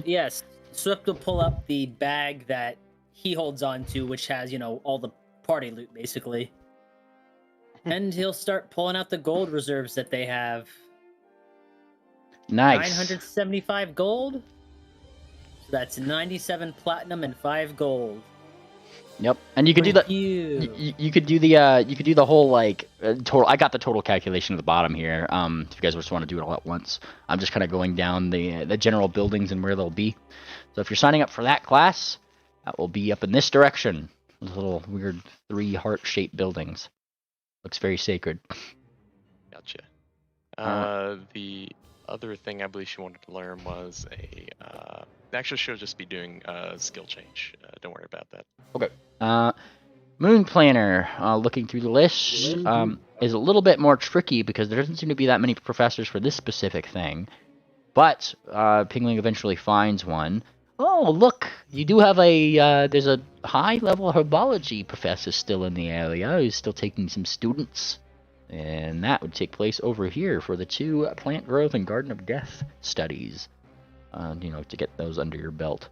Yes, Swift will pull up the bag that he holds on to, which has, all the party loot, basically. And he'll start pulling out the gold reserves that they have. Nice. 975 gold. So that's 97 platinum and 5 gold. Yep, and you could do that. You. You could do the whole like total. I got the total calculation at the bottom here. If you guys just want to do it all at once, I'm just kind of going down the general buildings and where they'll be. So if you're signing up for that class, that will be up in this direction. Those little weird 3 heart-shaped buildings. Looks very sacred. Gotcha. The other thing I believe she wanted to learn was actually she'll just be doing skill change. Don't worry about that. Okay. Moon Planner, looking through the list, is a little bit more tricky because there doesn't seem to be that many professors for this specific thing. But Pingling eventually finds one. Oh, look! You do have there's a high-level herbology professor still in the area who's still taking some students. And that would take place over here for the 2 plant growth and garden of death studies. To get those under your belt.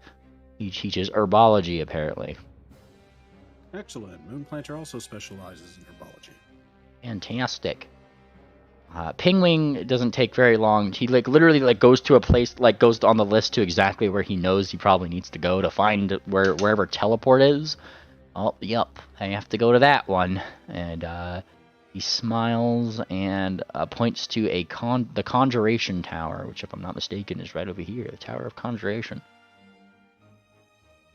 He teaches herbology, apparently. Excellent. Moonplanter also specializes in herbology. Fantastic. Pingwing doesn't take very long. He literally goes to a place, goes on the list to exactly where he knows he probably needs to go to find wherever teleport is. Oh, yep, I have to go to that one. And he smiles and points to the Conjuration Tower, which, if I'm not mistaken, is right over here. The Tower of Conjuration.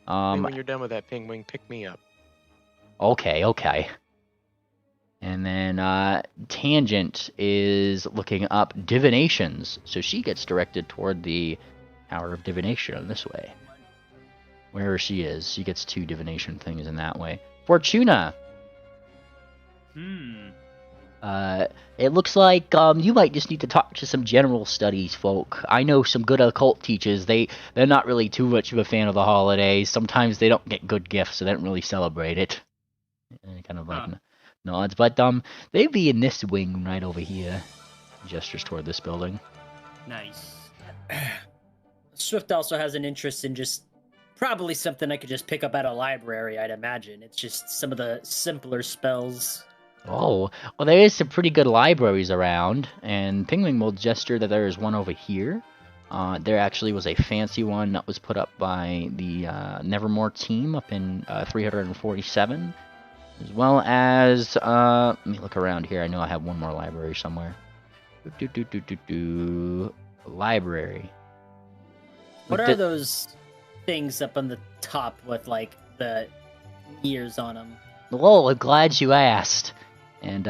When you're done with that, Pingwing, pick me up. Okay. And then Tangent is looking up divinations, so she gets directed toward the Tower of Divination this way. Wherever she is, she gets 2 divination things in that way. Fortuna! It looks like you might just need to talk to some general studies folk. I know some good occult teachers. They're not really too much of a fan of the holidays. Sometimes they don't get good gifts, so they don't really celebrate it. And kind of like nods, but they'd be in this wing right over here. Gestures toward this building. Nice. Swift also has an interest in just probably something I could just pick up at a library, I'd imagine. It's just some of the simpler spells. Oh, well, there is some pretty good libraries around, and Pingwing will gesture that there is one over here. There actually was a fancy one that was put up by the Nevermore team up in 347, as well as, let me look around here. I know I have one more library somewhere. Library. What are those things up on the top with, like, the ears on them? Well, I'm glad you asked. And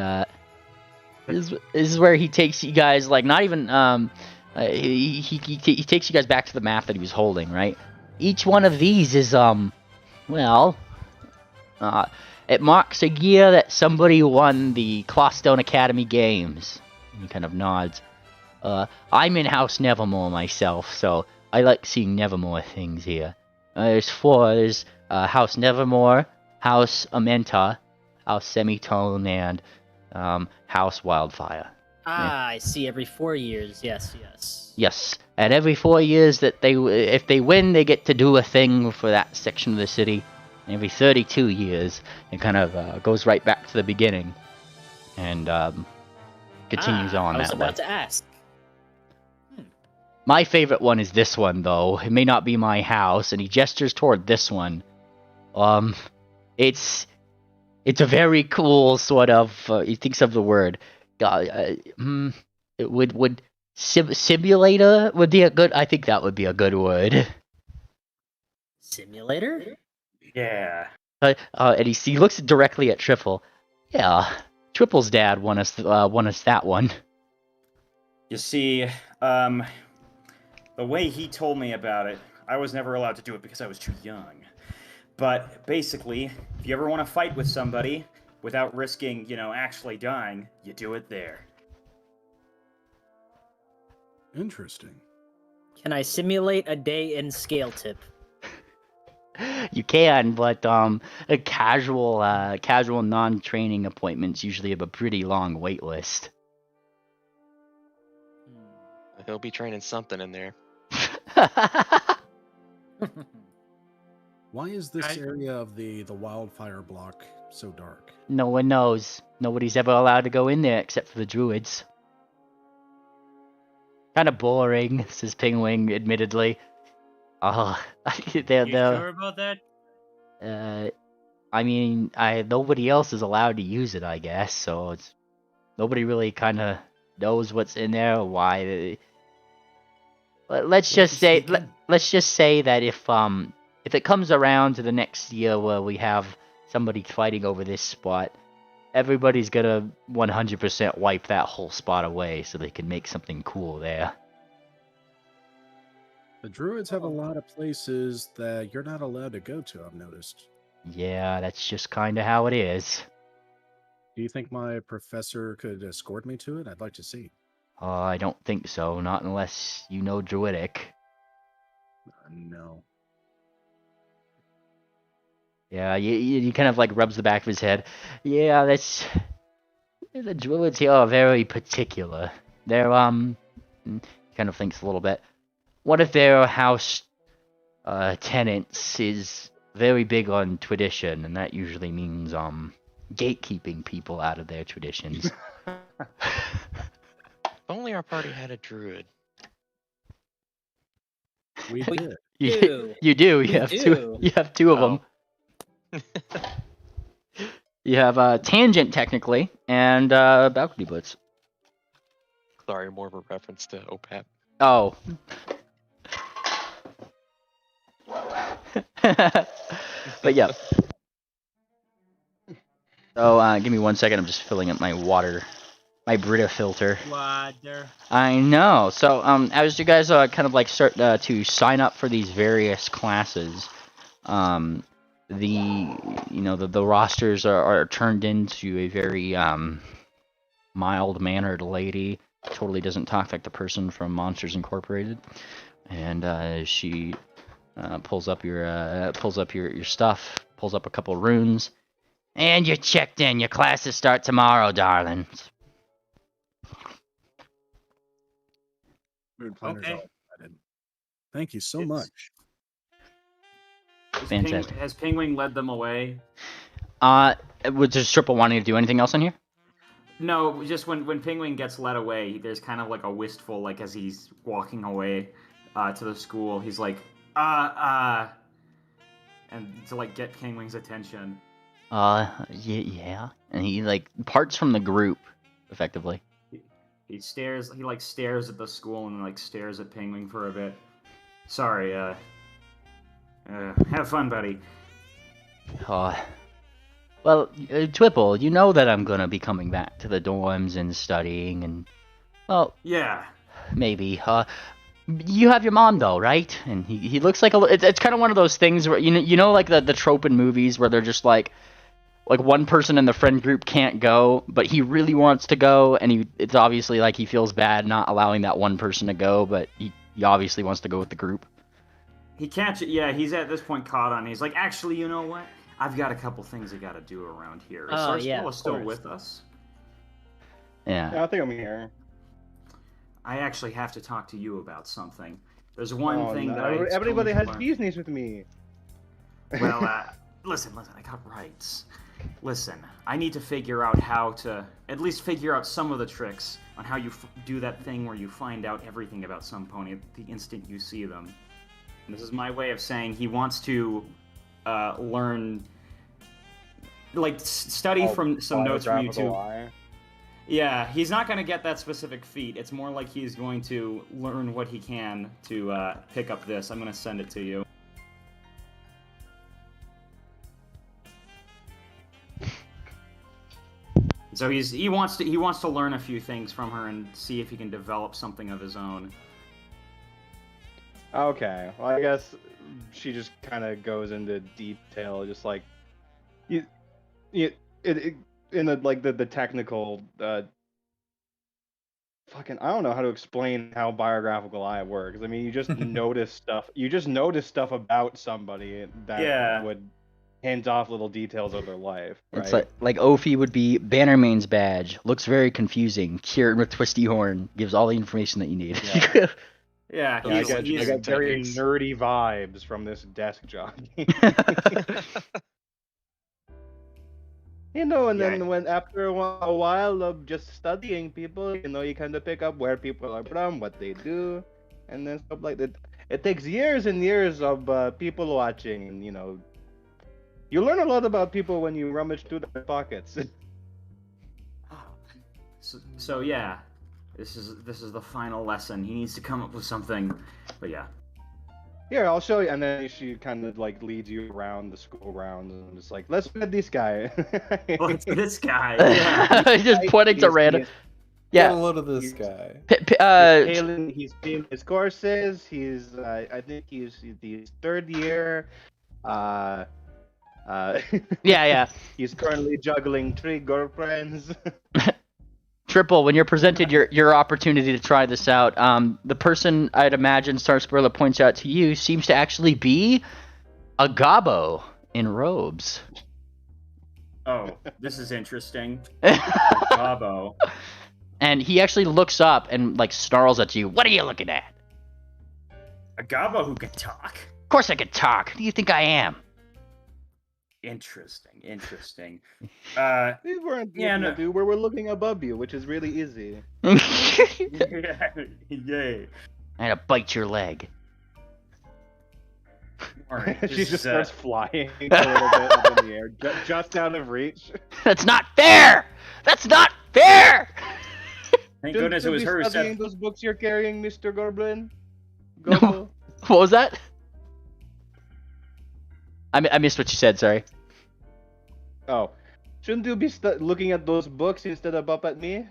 this is where he takes you guys, like, not even he takes you guys back to the map that he was holding, right? Each one of these is well, it marks a year that somebody won the Clawstone Academy Games. And he kind of nods. I'm in House Nevermore myself, so I like seeing Nevermore things here. There's 4. There's House Nevermore, House Amenta, House Semitone, and House Wildfire. Ah, I see. Every 4 years. Yes, yes. Yes, and every 4 years that if they win, they get to do a thing for that section of the city. And every 32 years, it kind of goes right back to the beginning, and continues on that way. I was about to ask. My favorite one is this one, though. It may not be my house, and he gestures toward this one. It's a very cool sort of. He thinks of the word. Simulator would be a good. I think that would be a good word. Simulator? Yeah. And he looks directly at Triple. Yeah, Triple's dad won us that one. You see, the way he told me about it, I was never allowed to do it because I was too young. But basically, if you ever want to fight with somebody without risking, actually dying, you do it there. Interesting. Can I simulate a day in Scale Tip? You can, but casual non-training appointments usually have a pretty long wait list. He'll be training something in there. Why is this area of the wildfire block so dark? No one knows. Nobody's ever allowed to go in there except for the druids. Kind of boring, says Pingwing, admittedly. You sure about that? I mean, nobody else is allowed to use it, I guess. So nobody really kind of knows what's in there or why. Let's just say that if it comes around to the next year where we have somebody fighting over this spot, everybody's gonna 100% wipe that whole spot away so they can make something cool there. The druids have a lot of places that you're not allowed to go to, I've noticed. Yeah, that's just kind of how it is. Do you think my professor could escort me to it? I'd like to see. I don't think so, not unless you know Druidic. No. Yeah, he kind of like rubs the back of his head. Yeah, the Druids here are very particular. They're, he kind of thinks a little bit. One of their house tenants is very big on tradition, and that usually means gatekeeping people out of their traditions. If only our party had a druid. We did. You do. You have two of them. You have Tangent, technically, and Balcony Blitz. Sorry, more of a reference to OPAP. Oh. But yeah. So give me 1 second. I'm just filling up my water, my Brita filter. Water. I know. So as you guys kind of like start to sign up for these various classes, the rosters are turned into a very mild-mannered lady. Totally doesn't talk like the person from Monsters Incorporated, and she pulls up your stuff, pulls up a couple runes, and you're checked in. Your classes start tomorrow, darling. Mood planners Okay. all excited. Thank you so It's- much. Fantastic. Has Penguin led them away? Does Triple wanting to do anything else in here? No, just when Penguin gets led away, there's kind of like a wistful, like as he's walking away to the school, he's like, and to like get Penguin's attention. Yeah. And he like parts from the group, effectively. He stares at the school and like stares at Penguin for a bit. Sorry, have fun, buddy. Well, Twipple, you know that I'm gonna be coming back to the dorms and studying, and well, Yeah. maybe. You have your mom though, right? And he looks like it's kind of one of those things where you know like the trope in movies where they're just like one person in the friend group can't go, but he really wants to go, and it's obviously like he feels bad not allowing that one person to go, but he obviously wants to go with the group. He can't. Yeah, he's at this point caught on. He's like, actually, you know what? I've got a couple things I gotta do around here. Is Sarsaparilla still with us? Yeah. Yeah, I think I'm here. I actually have to talk to you about something. There's one thing no. that Everybody has learned. business with me. Well, listen, I got rights. Listen, I need to figure out how to at least figure out some of the tricks on how you do that thing where you find out everything about some pony the instant you see them. And this is my way of saying he wants to learn, like, study from some notes from YouTube. Yeah, he's not going to get that specific feat. It's more like he's going to learn what he can to pick up this. I'm going to send it to you. So he wants to learn a few things from her and see if he can develop something of his own. Okay, well, I guess she just kind of goes into detail, just like in the technical fucking, I don't know how to explain how biographical eye works. I mean, you just notice stuff. You just notice stuff about somebody that would hint off little details of their life. Right? It's like Ophi would be Bannermanes badge. Looks very confusing. Kieran with twisty horn gives all the information that you need. Yeah. Yeah, I got very nerdy vibes from this desk job. You know, and then when after a while of just studying people, you know, you kind of pick up where people are from, what they do, and then stuff like that. It takes years and years of people watching, and you know, you learn a lot about people when you rummage through their pockets. So yeah, this is the final lesson. He needs to come up with something, but yeah. Here, I'll show you. And then she kind of like leads you around the school grounds and just like, let's look at this guy. Look at this guy. Yeah. Just pointing to random. Yeah. Get a load of this guy. He's failing his courses. He's I think he's third year. Yeah. He's currently juggling 3 girlfriends. Triple, when you're presented your opportunity to try this out, the person I'd imagine Sarsaparilla points out to you seems to actually be a gobbo in robes. Oh, this is interesting. Gobbo. And he actually looks up and like snarls at you. What are you looking at? A gobbo who can talk. Of course I can talk. Who do you think I am? Interesting. We weren't looking at you, we were looking above you, which is really easy. Yay. I had to bite your leg. Alright, she just starts flying a little bit up in the air, just out of reach. That's not fair! That's not fair! Thank goodness it was her who studying said... those books you're carrying, Mr. Goblin? Gobbo? What was that? I missed what you said, sorry. Oh. Shouldn't you be looking at those books instead of up at me?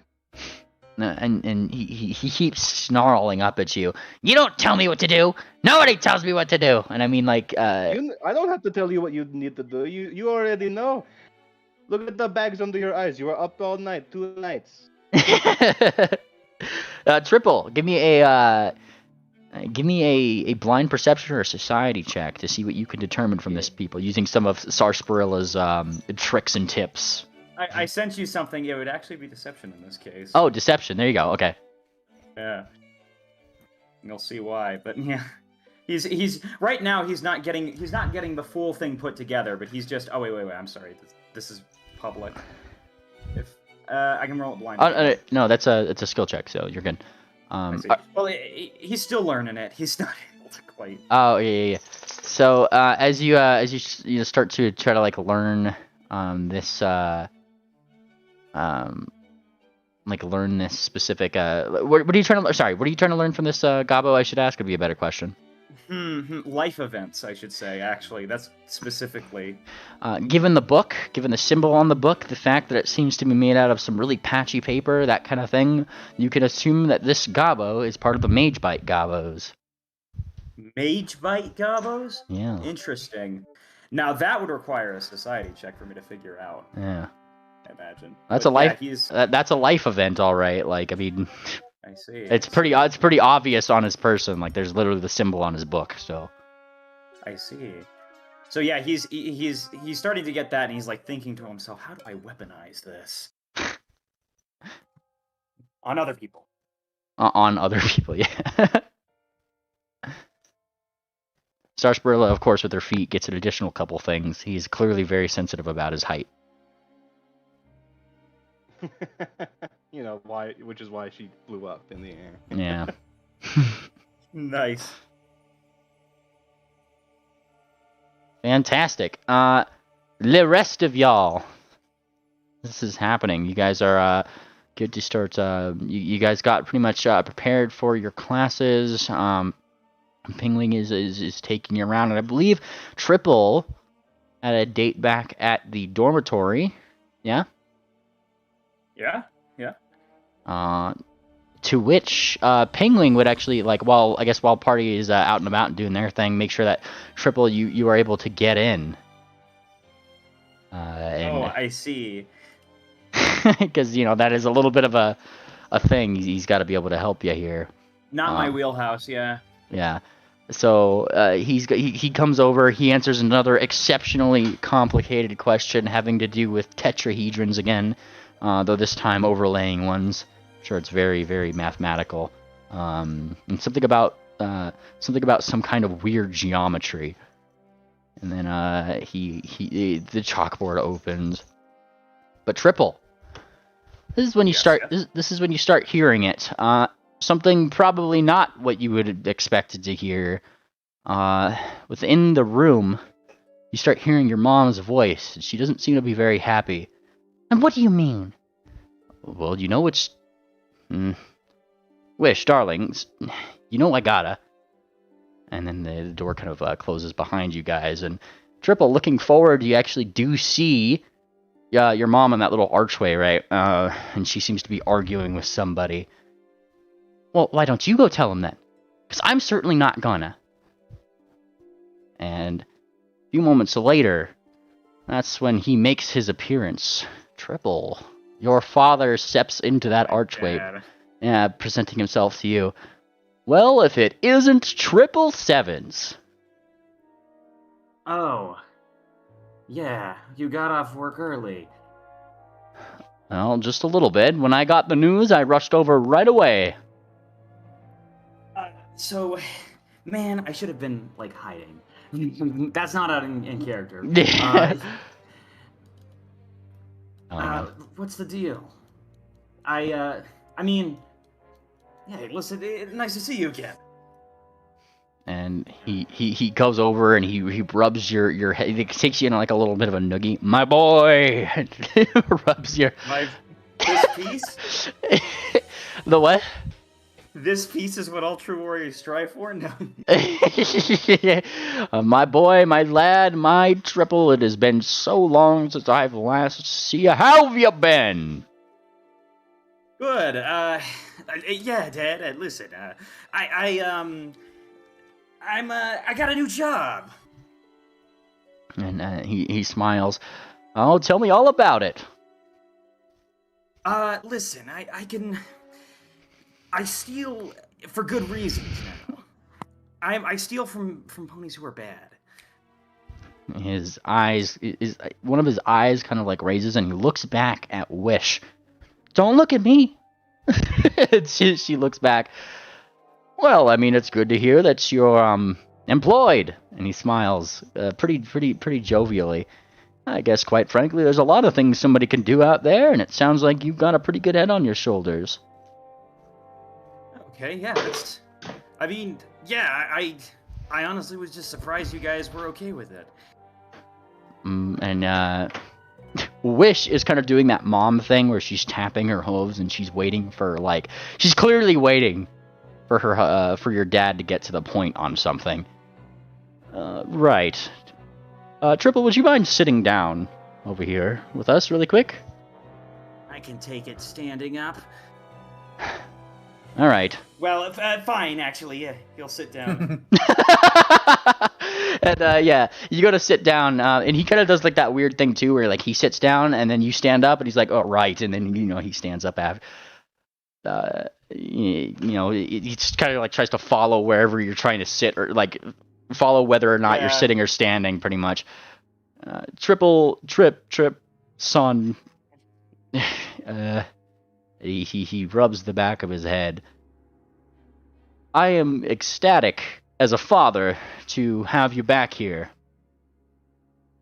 And he keeps snarling up at you. You don't tell me what to do. Nobody tells me what to do. And I mean, like, I don't have to tell you what you need to do. You already know. Look at the bags under your eyes. You were up all night, 2 nights. Triple, give me a blind perception or a society check to see what you can determine from this people using some of Sarsparella's tricks and tips. I sent you something. It would actually be deception in this case. Oh, deception. There you go. Okay. Yeah. You'll see why, but yeah. He's right now he's not getting the full thing put together, but he's just wait, I'm sorry. This is public. If I can roll it blind. No, it's a skill check, so you're good. Well, he's still learning it. He's not able to quite. Oh yeah. So as you start to try to like learn this learn this specific what are you trying to sorry what are you trying to learn from this Gabo? I should ask would be a better question. Life events, I should say. Actually, that's specifically. Given the symbol on the book, the fact that it seems to be made out of some really patchy paper, that kind of thing, you can assume that this Gabo is part of the Mage Bite Gabos. Mage Bite Gabos? Yeah. Interesting. Now that would require a society check for me to figure out. Yeah. I imagine. That's but a life. Yeah, that's a life event, all right. Like, I mean. I see. It's pretty obvious on his person. Like, there's literally the symbol on his book. So. I see. So yeah, he's starting to get that, and he's like thinking to himself, "How do I weaponize this on other people?" On other people, yeah. Sarsaparilla, of course, with her feet, gets an additional couple things. He's clearly very sensitive about his height. You know why, which is why she flew up in the air. Yeah. Nice. Fantastic. The rest of y'all, this is happening. You guys are good to start. You guys got pretty much prepared for your classes. Pingling is taking you around, and I believe Triple at a date back at the dormitory. Yeah. Yeah. To which Pingling would actually, like, while Party is out and about and doing their thing, make sure that Triple you are able to get in. I see. Because that is a little bit of a thing. He's got to be able to help you here. Not my wheelhouse, yeah. Yeah. So he comes over. He answers another exceptionally complicated question having to do with tetrahedrons again, though this time overlaying ones. I'm sure it's very, very mathematical, and something about some kind of weird geometry. And then the chalkboard opens. But Triple, this is when you start. Yes. This is when you start hearing it. Something probably not what you would have expected to hear. Within the room, you start hearing your mom's voice. She doesn't seem to be very happy. And what do you mean? Well, it's... Wish, darlings. I gotta. And then the door kind of closes behind you guys. And Triple, looking forward, you actually do see your mom in that little archway, right? And she seems to be arguing with somebody. Well, why don't you go tell him then? Because I'm certainly not gonna. And a few moments later, that's when he makes his appearance. Triple, your father steps into that archway, presenting himself to you. Well, if it isn't Triple Sevens. Oh. Yeah, you got off work early. Well, just a little bit. When I got the news, I rushed over right away. So, man, I should have been, like, hiding. That's not in character. What's the deal? I mean, yeah, listen, nice to see you again. And he goes over and he rubs your head. He takes you in like a little bit of a noogie. My boy! Rubs your... This piece? The what? This piece is what all true warriors strive for? No. My boy, my lad, my Triple, it has been so long since I've last seen you. How have you been? Good. Yeah, Dad. Listen. I got a new job. And he smiles. Oh, tell me all about it. Listen. I steal for good reasons now. I steal from ponies who are bad. His eyes, one of his eyes kind of like raises, and he looks back at Wish. Don't look at me. she looks back. Well, I mean, it's good to hear that you're employed. And he smiles, pretty jovially. I guess, quite frankly, there's a lot of things somebody can do out there, and it sounds like you've got a pretty good head on your shoulders. Okay, yeah, I mean, yeah, I honestly was just surprised you guys were okay with it. Wish is kind of doing that mom thing where she's tapping her hooves and she's waiting for, like, she's clearly waiting for her, for your dad to get to the point on something. Right. Triple, would you mind sitting down over here with us really quick? I can take it standing up. All right. Well, fine, actually, yeah, you'll sit down. And yeah, you go to sit down, and he kind of does like that weird thing too, where like he sits down and then you stand up, and he's like, "Oh, right," and then he stands up after. He just kind of like tries to follow wherever you're trying to sit, or like follow whether or not you're sitting or standing, pretty much. Trip, son. He rubs the back of his head. I am ecstatic as a father to have you back here.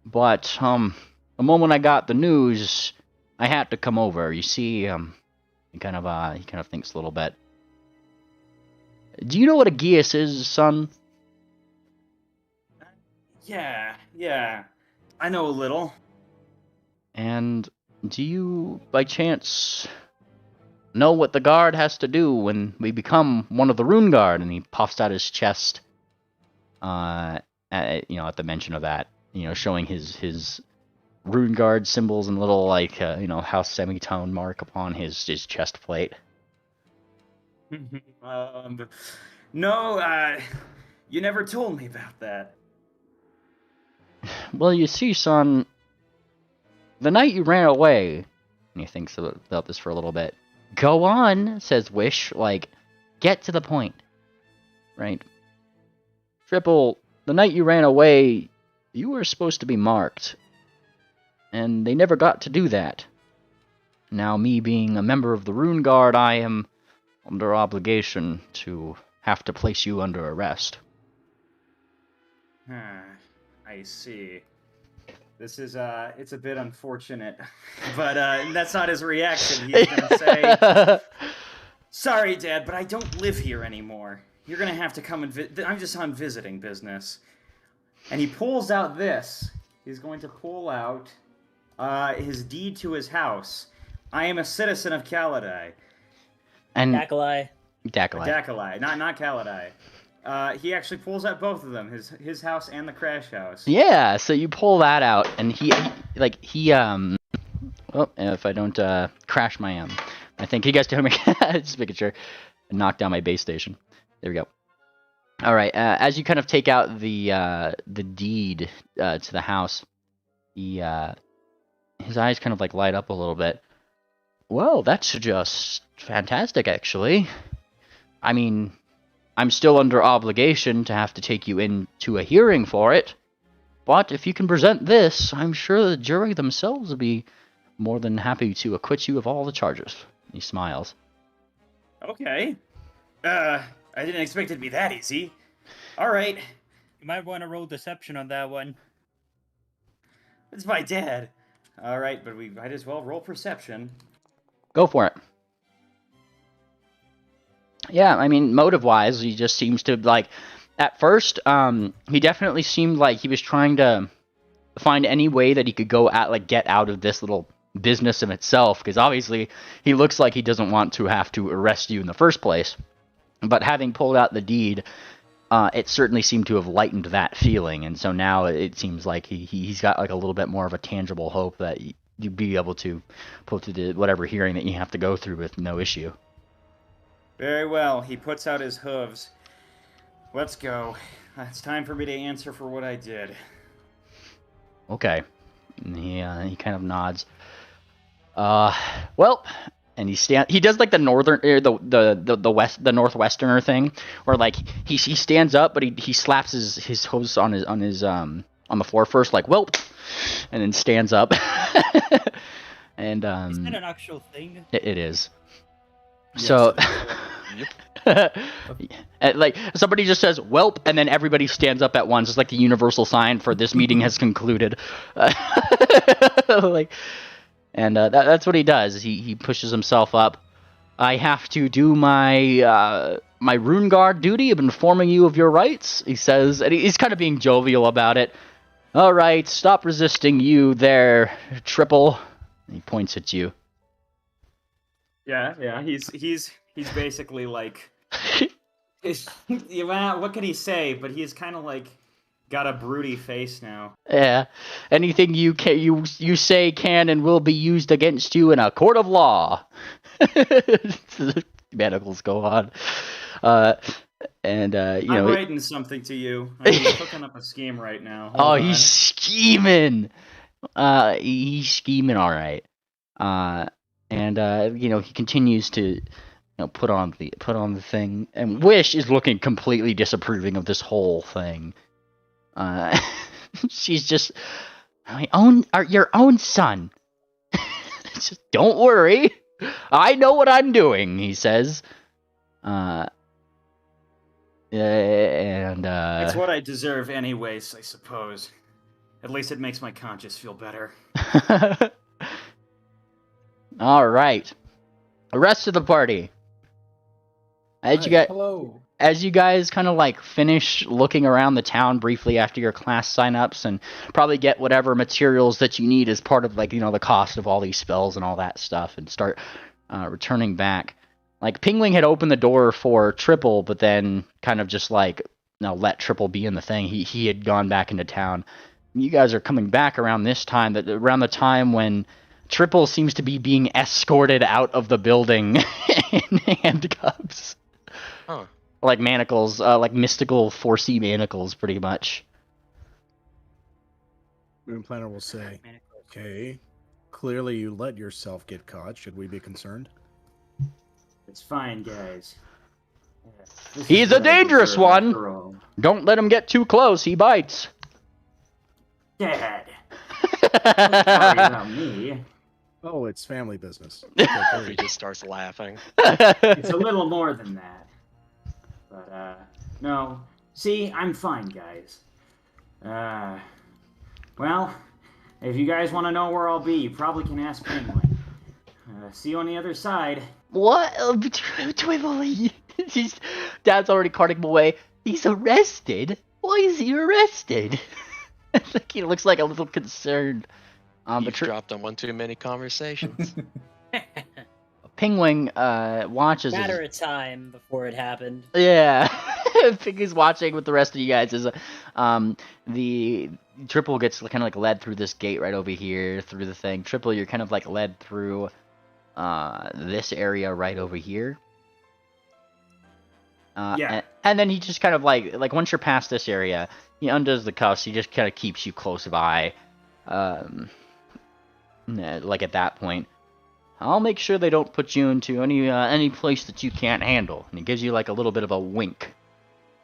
But, the moment I got the news, I had to come over. You see, he kind of thinks a little bit. Do you know what a geas is, son? Yeah. I know a little. And do you, by chance, know what the guard has to do when we become one of the Rune Guard? And he puffs out his chest, at the mention of that, showing his Rune Guard symbols and little, like, house semitone mark upon his chest plate. No, you never told me about that. Well, you see, son, the night you ran away, and he thinks about this for a little bit. Go on, says Wish, like, get to the point. Right? Triple, the night you ran away, you were supposed to be marked. And they never got to do that. Now, me being a member of the Rune Guard, I am under obligation to have to place you under arrest. I see. This is, it's a bit unfortunate, but, that's not his reaction. He's gonna say, sorry, Dad, but I don't live here anymore. You're gonna have to come and I'm just on visiting business. And he pulls out this. He's going to pull out, his deed to his house. I am a citizen of Kaladai. And Dakalai, not Kaladai. He actually pulls out both of them, his house and the crash house. Yeah, so you pull that out, and he if I don't crash my I think you guys can hear me. Just making sure. Knock down my base station. There we go. All right. As you kind of take out the deed to the house, his eyes kind of like light up a little bit. Well, that's just fantastic, actually. I mean, I'm still under obligation to have to take you into a hearing for it, but if you can present this, I'm sure the jury themselves will be more than happy to acquit you of all the charges. He smiles. Okay. I didn't expect it to be that easy. Alright. You might want to roll deception on that one. It's my dad. Alright, but we might as well roll perception. Go for it. Yeah, I mean, motive-wise, he just seems to, like, at first, he definitely seemed like he was trying to find any way that he could get out of this little business in itself, because obviously he looks like he doesn't want to have to arrest you in the first place. But having pulled out the deed, it certainly seemed to have lightened that feeling, and so now it seems like he's got like a little bit more of a tangible hope that you'd be able to pull through the whatever hearing that you have to go through with no issue. Very well. He puts out his hooves. Let's go. It's time for me to answer for what I did. Okay. And he kind of nods. Well, and he does like the northern the northwesterner thing, where like he stands up, but he slaps his hose on the floor first, like, well, and then stands up. And Is that an actual thing? it is. Yes, So Yep. like somebody just says "welp" and then everybody stands up at once. It's like the universal sign for this meeting has concluded. Like, and that's what he does. He pushes himself up. I have to do my my rune guard duty of informing you of your rights, he says, and he's kind of being jovial about it. All right, stop resisting, you there, Triple. And he points at you. Yeah. He's basically like, what can he say? But he's kind of like got a broody face now. Yeah, anything you say can and will be used against you in a court of law. Manacles go on, and you I'm know. writing something to you. He's cooking up a scheme right now. Hold Oh, on. he's scheming. He's scheming, all right. And you know, he continues to put on the thing, and Wish is looking completely disapproving of this whole thing. She's just your own son. Just don't worry, I know what I'm doing, he says. And It's what I deserve anyways, I suppose. At least it makes my conscience feel better. All right, the rest of the party. Hello. As you guys kind of like finish looking around the town briefly after your class signups and probably get whatever materials that you need as part of like the cost of all these spells and all that stuff, and start returning back. Like Pingwing had opened the door for Triple, but then kind of just like let Triple be in the thing. He had gone back into town. You guys are coming back around this time, around the time when Triple seems to be being escorted out of the building in handcuffs. Huh. Like manacles, like mystical 4C manacles, pretty much. Moon Planner will say, okay, clearly you let yourself get caught. Should we be concerned? It's fine, guys. He's a dangerous one. Don't let him get too close. He bites. Dad. Don't worry about me. Oh, it's family business. He just starts laughing. It's a little more than that. But, no. See, I'm fine, guys. Well, if you guys want to know where I'll be, you probably can ask Penguin. See you on the other side. What? Twibbly. Dad's already carting him away. He's arrested? Why is he arrested? I think he looks like a little concerned. You've dropped on one too many conversations. Pingwing watches. Matter of time before it happened. Yeah, Pingwing's watching with the rest of you guys. Is the Triple gets kind of like led through this gate right over here through the thing. Triple, you're kind of like led through this area right over here. Yeah. And then he just kind of like once you're past this area, he undoes the cuffs. He just kind of keeps you close by. Like at that point, I'll make sure they don't put you into any place that you can't handle. And he gives you like a little bit of a wink.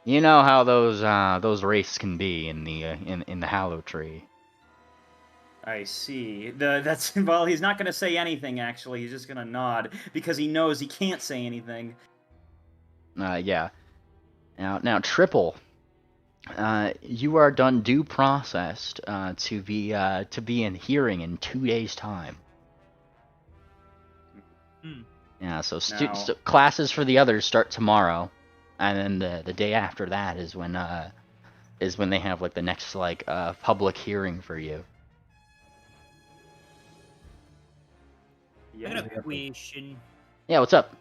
You know how those wraiths can be in the Hallow Tree. I see. Well, he's not gonna say anything. Actually, he's just gonna nod because he knows he can't say anything. Yeah. Now, Triple. You are done due processed to be in hearing in 2 days' time. Yeah, so classes for the others start tomorrow, and then the day after that is when they have like the next like public hearing for you. I got a question. Yeah, what's up?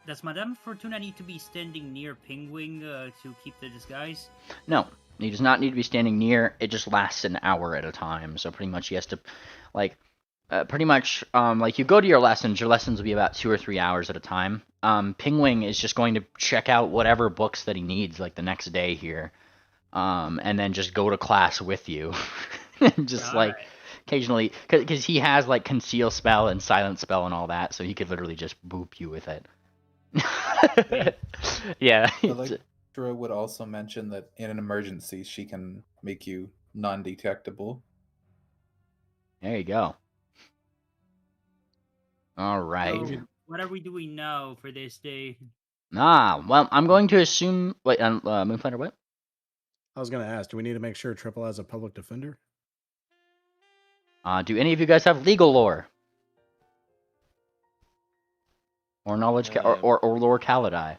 Does Madame Fortuna need to be standing near Penguin to keep the disguise? No, he does not need to be standing near. It just lasts an hour at a time. So pretty much he has to, like, like you go to your lessons will be about 2 or 3 hours at a time. Penguin is just going to check out whatever books that he needs, like the next day here, and then just go to class with you, just like occasionally, because he has like conceal spell and silent spell and all that, so he could literally just boop you with it. Yeah. Electra would also mention that in an emergency, she can make you non-detectable. There you go. All right. So, what are we doing now for this day? Well, I'm going to assume. Wait, Moonfighter, what? I was going to ask, do we need to make sure Triple has a public defender? Do any of you guys have legal lore? Or knowledge, or lore Kalidai?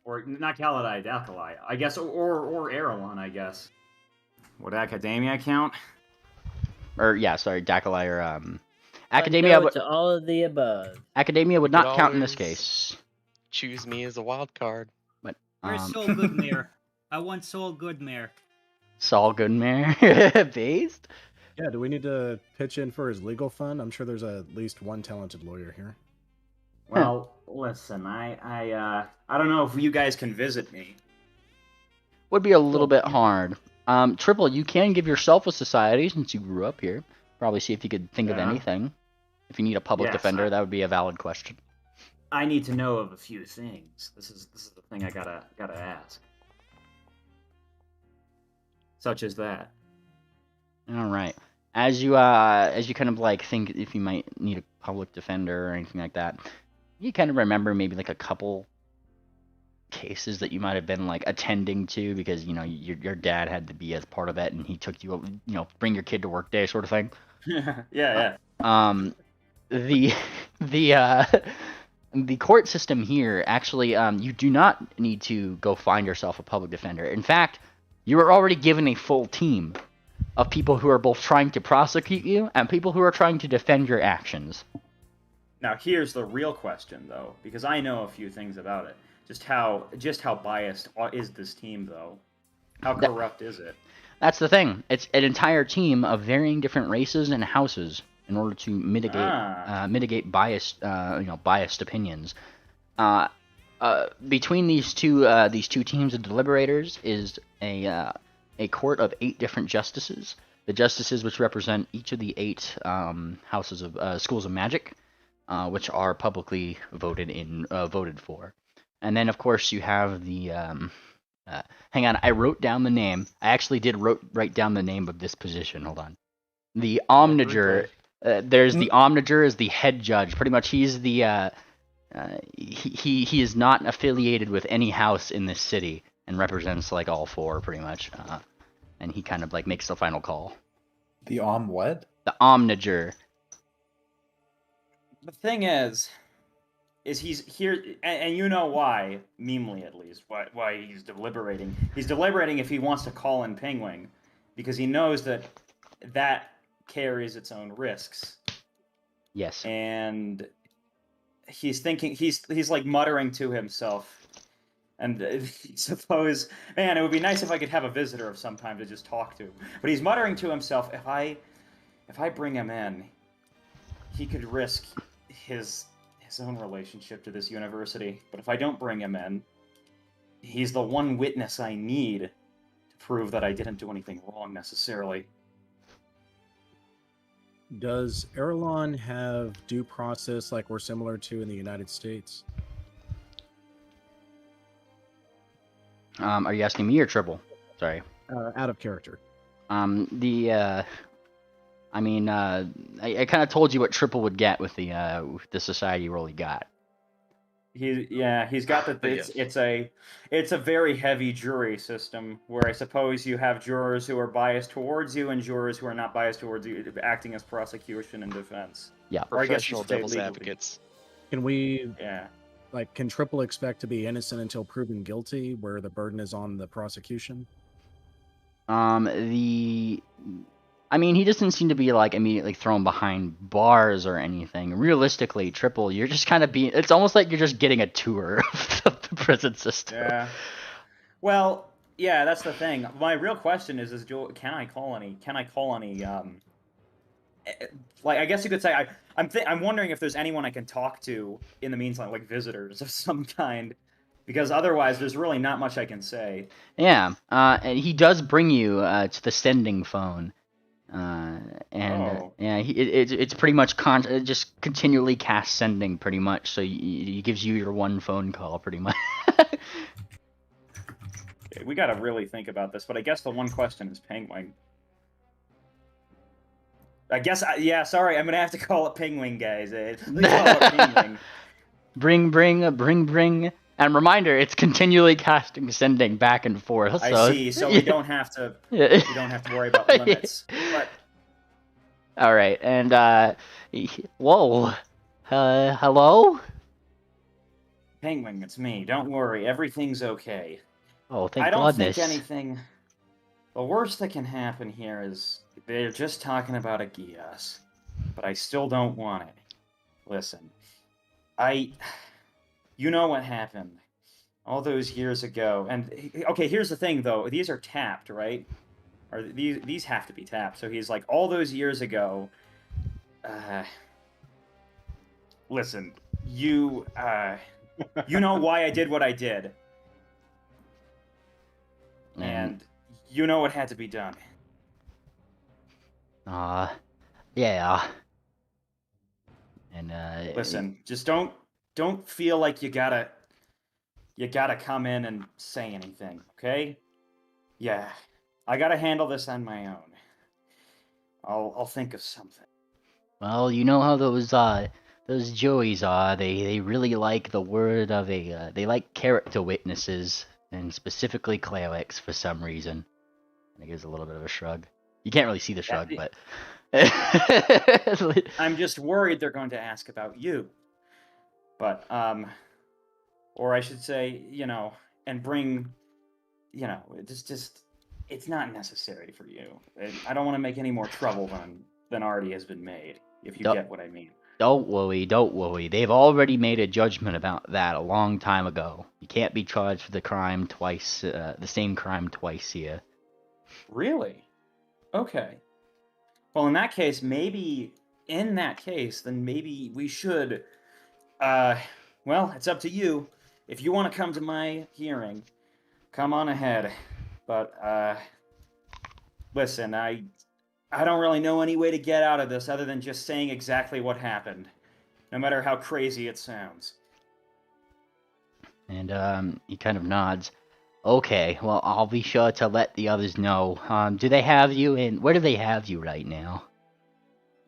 Or not Kalidai, Dalkalai, I guess, or Erelon, I guess. Would Academia count? Or yeah, sorry, Dakalai or Academia. To all of the above. Academia would not count in this case. Choose me as a wild card. But Where's Saul Goodmare? I want Saul Goodmare. Saul Goodmare based. Yeah, do we need to pitch in for his legal fund? I'm sure there's at least one talented lawyer here. Well, listen, I don't know if you guys can visit me. Would be a little bit hard. Triple, you can give yourself a society since you grew up here. Probably see if you could think of anything. If you need a public defender, that would be a valid question. I need to know of a few things. This is the thing I gotta ask. Such as that. All right. As you kind of like think if you might need a public defender or anything like that, you kind of remember maybe like a couple cases that you might have been like attending to because your dad had to be as part of it and he took you bring your kid to work day sort of thing. Yeah. The court system here actually you do not need to go find yourself a public defender. In fact, you are already given a full team of people who are both trying to prosecute you and people who are trying to defend your actions. Now here's the real question though, because I know a few things about it. Just how biased is this team though? How corrupt is it? That's the thing. It's an entire team of varying different races and houses in order to mitigate biased opinions. Between these two teams of deliberators is a court of 8 different justices. The justices which represent each of the 8 houses of schools of magic, which are publicly voted for. And then, of course, you have the... hang on, I wrote down the name. I actually did write down the name of this position. Hold on. The Omniger. There's the Omniger as the head judge. Pretty much, he's the... he is not affiliated with any house in this city and represents, like, all 4, pretty much. And he kind of, like, makes the final call. The what? The Omniger. The thing is he's here, and you know why, memely at least, why he's deliberating. He's deliberating if he wants to call in Penguin, because he knows that carries its own risks. Yes. And he's thinking, he's like muttering to himself, and suppose, man, it would be nice if I could have a visitor of some time to just talk to. But he's muttering to himself, if I bring him in, he could risk his own relationship to this university. But if I don't bring him in, he's the one witness I need to prove that I didn't do anything wrong necessarily. Does Erelon have due process like we're similar to in the United States? Are you asking me or Triple? Sorry. Out of character. I kind of told you what Triple would get with the society role he got. He's got the it's a very heavy jury system where I suppose you have jurors who are biased towards you and jurors who are not biased towards you, acting as prosecution and defense. Yeah, professional devil's advocates. Can we? Yeah. Like, can Triple expect to be innocent until proven guilty, where the burden is on the prosecution? I mean, he doesn't seem to be like immediately thrown behind bars or anything. Realistically, Triple, you're just kind of being. It's almost like you're just getting a tour of the prison system. Yeah. Well, yeah, that's the thing. My real question is can I call any? Like, I guess you could say I'm wondering if there's anyone I can talk to in the meantime, like visitors of some kind, because otherwise there's really not much I can say. Yeah, and he does bring you to the sending phone. Yeah, it's pretty much it just continually cast sending pretty much. So he gives you your one phone call pretty much. Okay, we gotta really think about this, but I guess the one question is Penguin. I guess, yeah, sorry, I'm gonna have to call it Penguin, guys. Please call it Penguin. Bring. And reminder, it's continually casting sending back and forth. I So, see. So we don't have to. We don't have to worry about limits. But all right, and whoa, hello. Penguin, it's me. Don't worry, everything's okay. Oh, thank I don't goodness. think anything. The worst that can happen here is they're just talking about a Gias, but I still don't want it. Listen, you know what happened all those years ago, and okay, here's the thing though: these are tapped, right? Or these have to be tapped. So he's like, all those years ago. Listen, you know why I did what I did, and you know what had to be done. Yeah. And listen, just don't feel like you gotta come in and say anything, okay? Yeah, I gotta handle this on my own. I'll think of something. Well, you know how those Joeys are. They really like the word of they like character witnesses, and specifically clerics for some reason. And he gives a little bit of a shrug. You can't really see the shrug, but I'm just worried they're going to ask about you. But or I should say, and bring, it's not necessary for you. I don't want to make any more trouble than already has been made, if you get what I mean. Don't worry. They've already made a judgment about that a long time ago. You can't be charged for the crime twice, the same crime twice here. Really? Okay. Well, in that case, maybe we should, well, it's up to you. If you want to come to my hearing, come on ahead. But, listen, I don't really know any way to get out of this other than just saying exactly what happened, no matter how crazy it sounds. And, he kind of nods. Okay, well, I'll be sure to let the others know. Do they have you in... Where do they have you right now?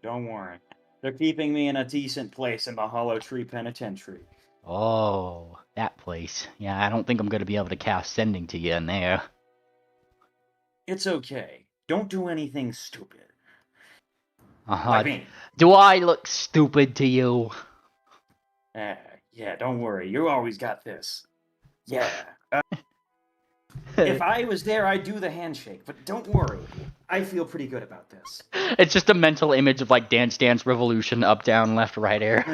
Don't worry. They're keeping me in a decent place in the Hollow Tree Penitentiary. Oh, that place. Yeah, I don't think I'm going to be able to cast sending to you in there. It's okay. Don't do anything stupid. Like me. Do I look stupid to you? Yeah, don't worry. You always got this. Yeah. If I was there, I'd do the handshake, but don't worry. I feel pretty good about this. It's just a mental image of like Dance Dance Revolution, up, down, left, right air.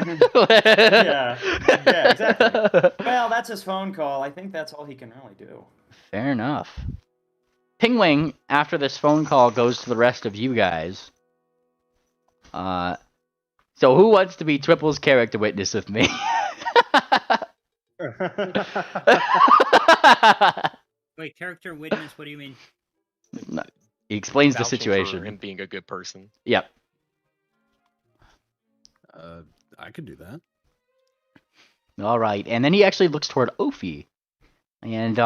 Yeah, exactly. Well, that's his phone call. I think that's all he can really do. Fair enough. Pingwing, after this phone call, goes to the rest of you guys. So who wants to be Triple's character witness with me? Wait, character witness? What do you mean? No, he explains the Vouching situation. for him being a good person. Yep. I could do that. All right, and then he actually looks toward Ophi, and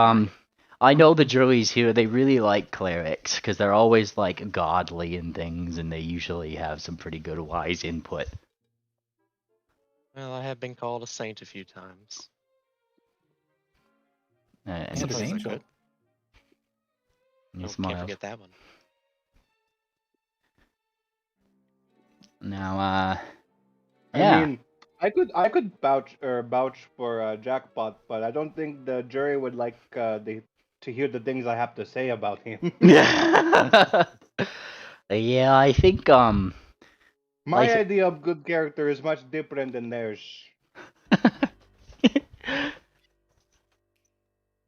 I know the juries here, they really like clerics because they're always like godly and things, and they usually have some pretty good wise input. Well, I have been called a saint a few times. And Saint Sometimes I Angel. could. he Oh, smiles. can't forget that one. Now, yeah. I mean, I could vouch for Jackpot, but I don't think the jury would like to hear the things I have to say about him. Yeah, I think My Like- idea of good character is much different than theirs. I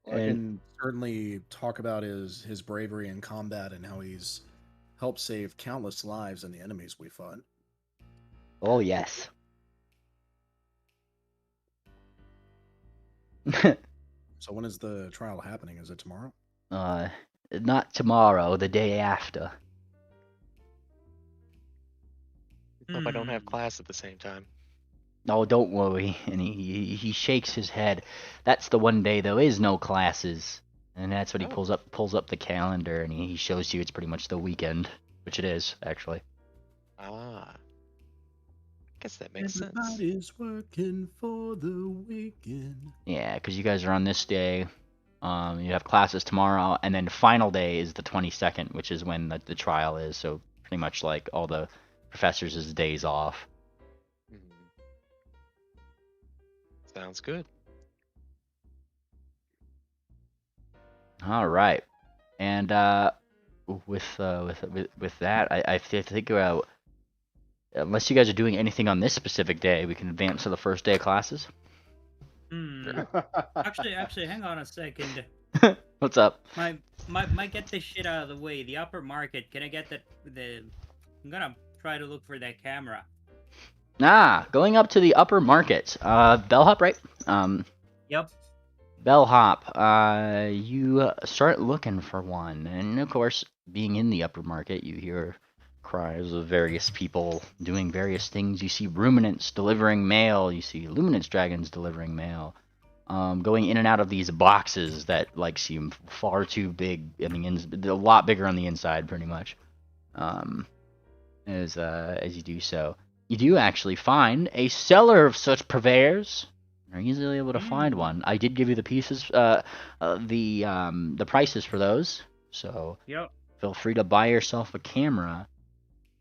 can certainly talk about his bravery in combat and how he's helped save countless lives in the enemies we fought. Oh yes. So when is the trial happening? Is it tomorrow? Not tomorrow, the day after. Hope I don't have class at the same time. Oh, don't worry. And he shakes his head. That's the one day there is no classes, and that's when he pulls up the calendar and he shows you it's pretty much the weekend, which it is actually. Ah, guess that makes sense. Everybody's working for the weekend. Yeah, because you guys are on this day. You have classes tomorrow, and then final day is the 22nd, which is when the trial is. So pretty much like all the professors' days off. Sounds good. All right, and with that, I think unless you guys are doing anything on this specific day, we can advance to the first day of classes. Actually, hang on a second. What's up? Might get this shit out of the way. The upper market. Can I get I'm gonna try to look for that camera. Going up to the upper market. Bellhop, right? Yep. Bellhop, you start looking for one, and of course, being in the upper market, you hear cries of various people doing various things. You see ruminants delivering mail. You see luminance dragons delivering mail. Going in and out of these boxes that like seem far too big. I mean, a lot bigger on the inside, pretty much. As you do so, you do actually find a seller of such purveyors. You're easily able to find one. I did give you the pieces, the prices for those. So Yep. feel free to buy yourself a camera.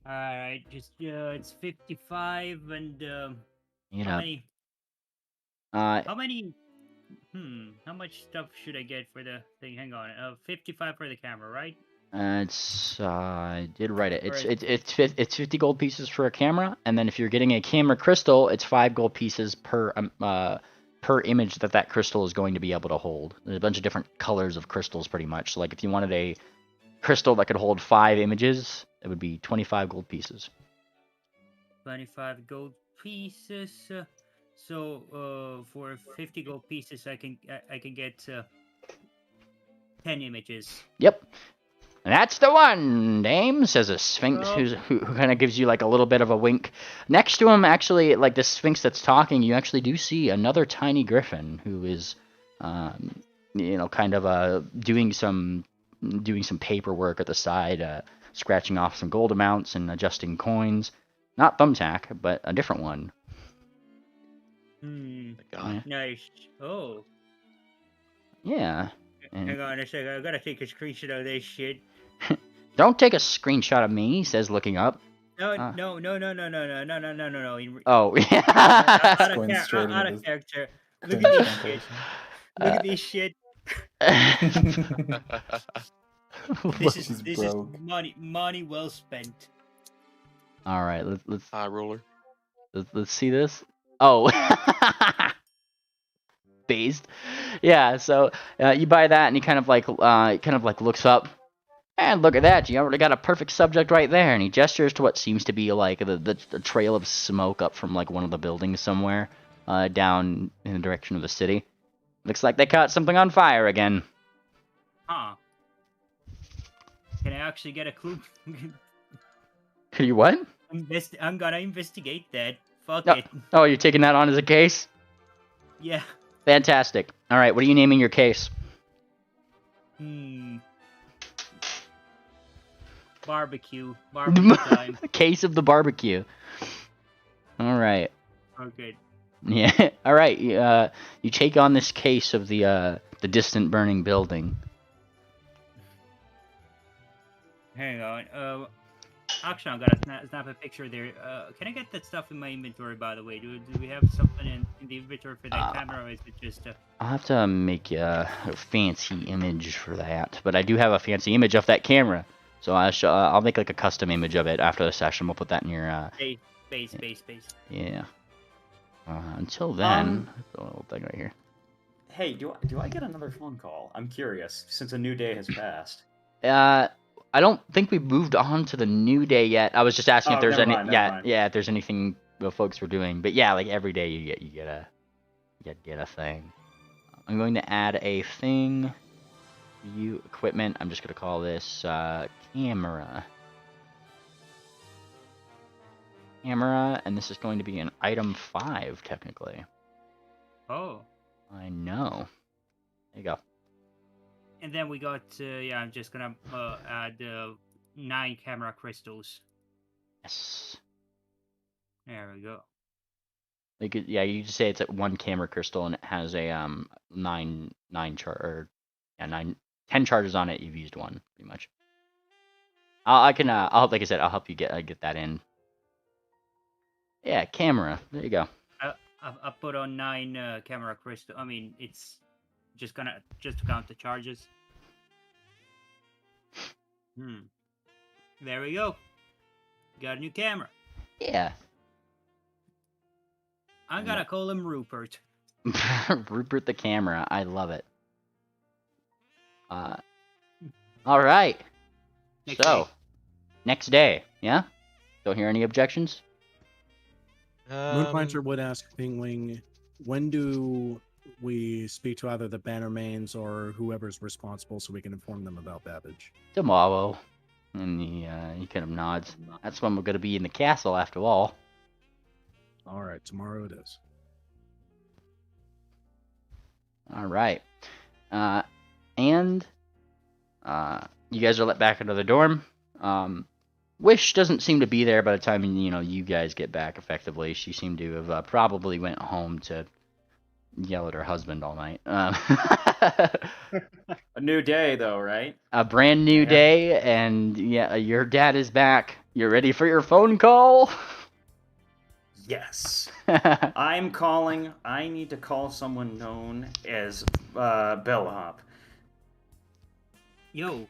All right. Just it's 55 and You how know, many? How many? How much stuff should I get for the thing? Hang on. 55 for the camera, right? I did write it. Right. It's 50 gold pieces for a camera, and then if you're getting a camera crystal, it's 5 gold pieces per image that crystal is going to be able to hold. There's a bunch of different colors of crystals, pretty much. So, like, if you wanted a crystal that could hold 5 images, it would be 25 gold pieces. 25 gold pieces. So for 50 gold pieces, I can get 10 images. Yep. And that's the one, dame, says a sphinx who kind of gives you like a little bit of a wink. Next to him, actually, like the sphinx that's talking, you actually do see another tiny griffin who is, kind of doing some paperwork at the side, scratching off some gold amounts and adjusting coins. Not Thumbtack, but a different one. Nice. Oh. Yeah. Hang on a second. I gotta take a screenshot of this shit. Don't take a screenshot of me, he says, looking up. No. Oh, Out of Going straight into this character. Look at this shit. Look at this shit. This is money well spent. All right, let's High roller. let's see this. Oh, based. Yeah. So you buy that, and he kind of like looks up, and look at that. You already got a perfect subject right there. And he gestures to what seems to be like the trail of smoke up from like one of the buildings somewhere, down in the direction of the city. Looks like they caught something on fire again. Huh. Can I actually get a clue? Can you what? I'm gonna investigate that. Fuck No. it. Oh, you're taking that on as a case? Yeah. Fantastic. All right, what are you naming your case? Barbecue. Barbecue time. Case of the barbecue. All right. Okay. Yeah. All right. You take on this case of the distant burning building. Hang on. Actually, I'm gonna snap a picture there. Can I get that stuff in my inventory, by the way? Do we have something in the inventory for that camera, or is it just I'll have to make a fancy image for that, but I do have a fancy image of that camera. So I'll make like a custom image of it after the session. We'll put that in your Base. yeah. Until then, a little thing right here. Hey, do I get another phone call? I'm curious, since a new day has passed. I don't think we moved on to the new day yet. I was just asking if there's never any mind, never mind. if there's anything the folks were doing. But yeah, like every day you get a thing. I'm going to add a thing. View equipment. I'm just gonna call this camera. Camera, and this is going to be an item 5 technically. Oh. I know. There you go. And then we got, I'm just gonna add 9 camera crystals. Yes. There we go. Like you just say it's at 1 camera crystal and it has a 10 charges on it. You've used 1 pretty much. I'll like I said, I'll help you get that in. Yeah, camera. There you go. I put on 9 camera crystal. I mean, it's just to count the charges. There we go. Got a new camera. Yeah. I'm gonna call him Rupert. Rupert the camera. I love it. All right. Next day. Yeah. Don't hear any objections. Moonplanter would ask Pingwing, when do we speak to either the Bannermanes or whoever's responsible so we can inform them about Babbage? Tomorrow. And he kind of nods. That's when we're going to be in the castle after all. All right, tomorrow it is. All right. And you guys are let back into the dorm. Wish doesn't seem to be there by the time you guys get back effectively. She seemed to have probably went home to yell at her husband all night. A new day, though, right? A brand new day, and yeah, your dad is back. You ready for your phone call? Yes. I'm calling. I need to call someone known as Bellhop. Yo.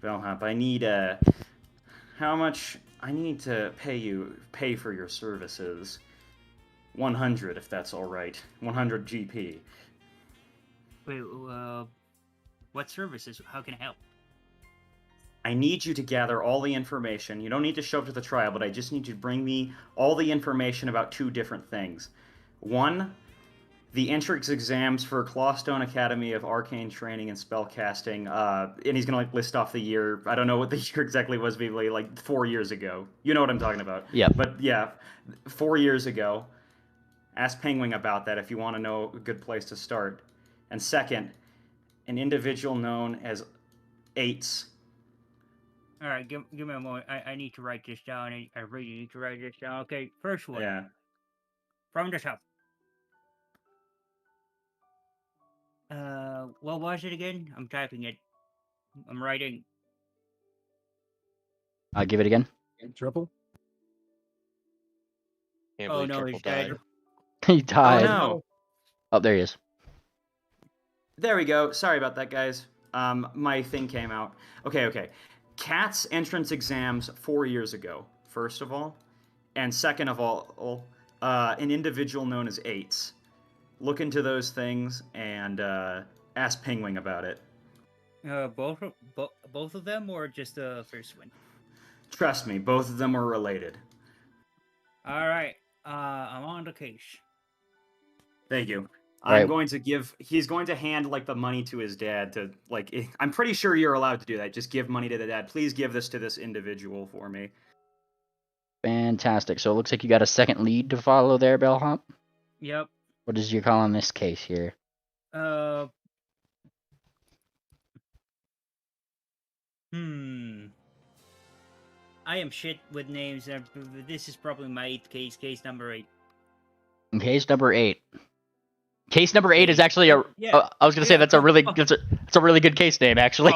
Bellhop, I need how much I need to pay for your services. 100, if that's all right. 100 GP. Wait, what services? How can I help? I need you to gather all the information. You don't need to show up to the trial, but I just need you to bring me all the information about 2 different things. 1, the entrance exams for Clawstone Academy of Arcane Training and Spellcasting, and he's going to list off the year. I don't know what the year exactly was, maybe like 4 years ago. You know what I'm talking about. Yeah. But yeah, 4 years ago. Ask Penguin about that if you want to know a good place to start. And second, an individual known as Eights. All right, give me a moment. I need to write this down. I really need to write this down. Okay, first one. Yeah. From the top. What was it again? I'm typing it. I'm writing. I'll give it again. Triple? Can't Oh believe no, Triple he's dead. died. He died. Oh no. Oh, there he is. There we go. Sorry about that, guys. My thing came out. Okay. Cat's entrance exams 4 years ago, first of all. And second of all, an individual known as Eights. Look into those things and ask Penguin about it. Both of them, or just the first one? Trust me, both of them are related. All right. I'm on the case. Thank you. Right. I'm going to he's going to hand the money to his dad to I'm pretty sure you're allowed to do that. Just give money to the dad. Please give this to this individual for me. Fantastic. So it looks like you got a second lead to follow there, Bellhop. Yep. What is your call on this case here? I am shit with names. This is probably my 8th case number 8. Case number 8. Case number 8 is actually a. Yeah. I was gonna say that's a really it's a really good case name actually.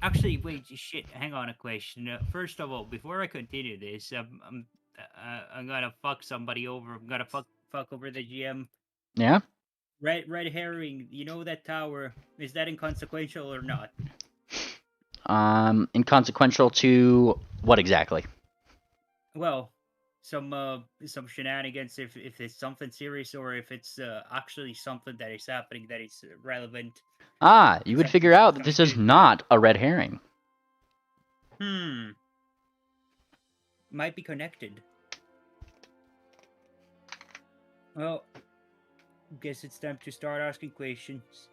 Actually, wait, shit. Hang on a question. First of all, before I continue this, I'm gonna fuck somebody over. I'm gonna fuck over the GM. Yeah. Red herring. You know that tower? Is that inconsequential or not? Inconsequential to what exactly? Well, some shenanigans if it's something serious or if it's actually something that is happening that is relevant. Ah, you would Some- figure out that some this is shit. not a red herring. Might be connected. Well, guess it's time to start asking questions.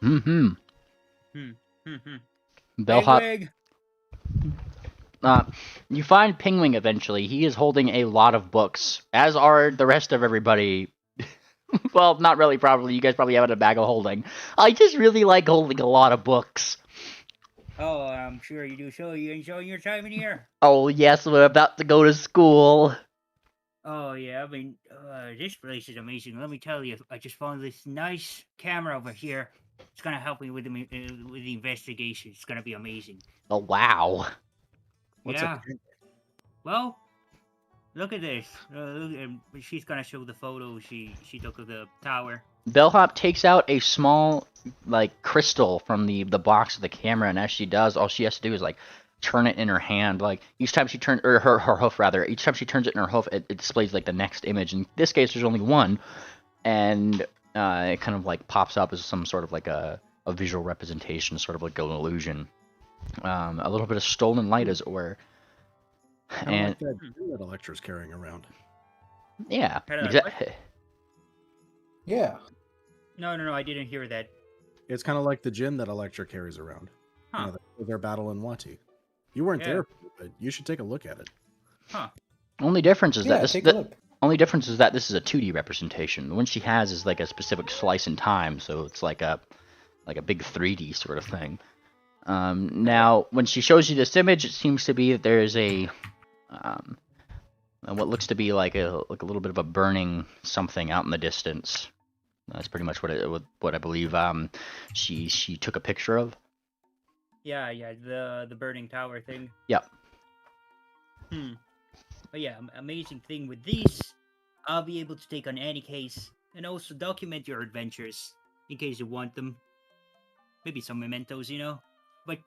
Mm-hmm. Bellhop. Bigwig! You find Pingwing eventually. He is holding a lot of books, as are the rest of everybody. Well, not really, probably. You guys probably have it in a bag of holding. I just really like holding a lot of books. Oh, I'm sure you do. So you enjoying your time in here? Oh, yes, we're about to go to school. Oh, yeah, I mean, this place is amazing. Let me tell you, I just found this nice camera over here. It's gonna help me with the investigation. It's gonna be amazing. Oh, wow. What's Yeah. it? Well, look at this. She's gonna show the photo she took of the tower. Bellhop takes out a small, like, crystal from the box of the camera, and as she does, all she has to do is, like, turn it in her hand. Like, each time she turns, or her hoof, rather, each time she turns it in her hoof, it displays, like, the next image. In this case, there's only one, and it kind of, like, pops up as some sort of, like, a visual representation, sort of like an illusion. A little bit of stolen light, as it were. Kind And, of like that gym that Electra's carrying around. yeah, Kinda like exactly. Yeah. No, I didn't hear that. It's kind of like the gin that Electra carries around. Huh. You know, their battle in Wati. You weren't Yeah. there, but you should take a look at it. Huh. Only difference is Yeah, that this take a look. only difference is that this is a 2D representation. The one she has is like a specific slice in time, so it's like a big 3D sort of thing. Now, when she shows you this image, it seems to be that there is a what looks to be like a little bit of a burning something out in the distance. That's pretty much what I believe she took a picture of. Yeah, the burning tower thing. Yep. But yeah, amazing thing with these, I'll be able to take on any case and also document your adventures in case you want them. Maybe some mementos, you know. But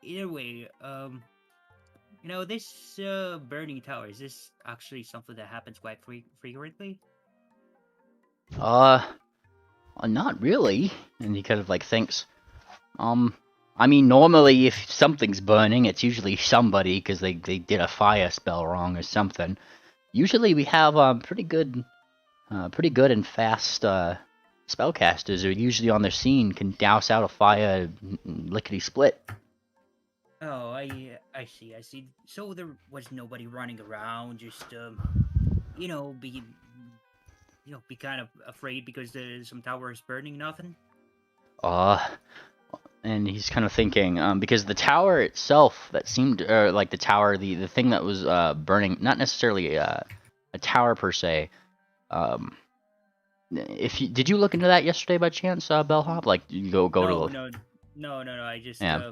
either way, this burning tower, is this actually something that happens quite frequently? Not really. And he kind of like thinks, I mean, normally if something's burning, it's usually somebody because they did a fire spell wrong or something. Usually we have pretty good and fast spellcasters who are usually on their scene, can douse out a fire lickety split. Oh, I see. So there was nobody running around, just be kind of afraid because some tower is burning. Nothing. And he's kind of thinking, because the tower itself that seemed, like the tower, the thing that was burning, not necessarily a tower per se. Did you look into that yesterday by chance, Bellhop? Like, you go to. No. I just Yeah.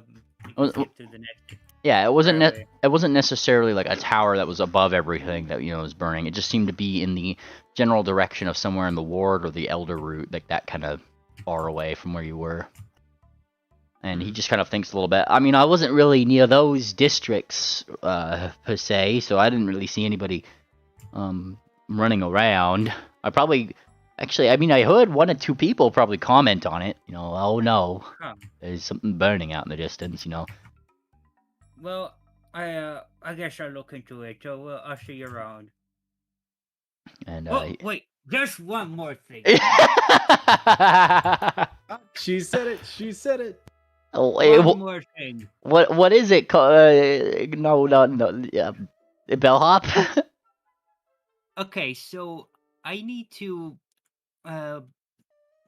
skip to the next. Yeah, it wasn't Right away. it wasn't necessarily like a tower that was above everything that was burning. It just seemed to be in the general direction of somewhere in the ward or the elder route, like that kind of far away from where you were. And he just kind of thinks a little bit. I mean, I wasn't really near those districts per se, so I didn't really see anybody running around. I heard one or two people probably comment on it. Oh no, there's something burning out in the distance. Well, I guess I'll look into it. So I'll see you around. And wait, just one more thing. She said it. One more thing. What is it called? No. Yeah. Bellhop? Okay, so I need to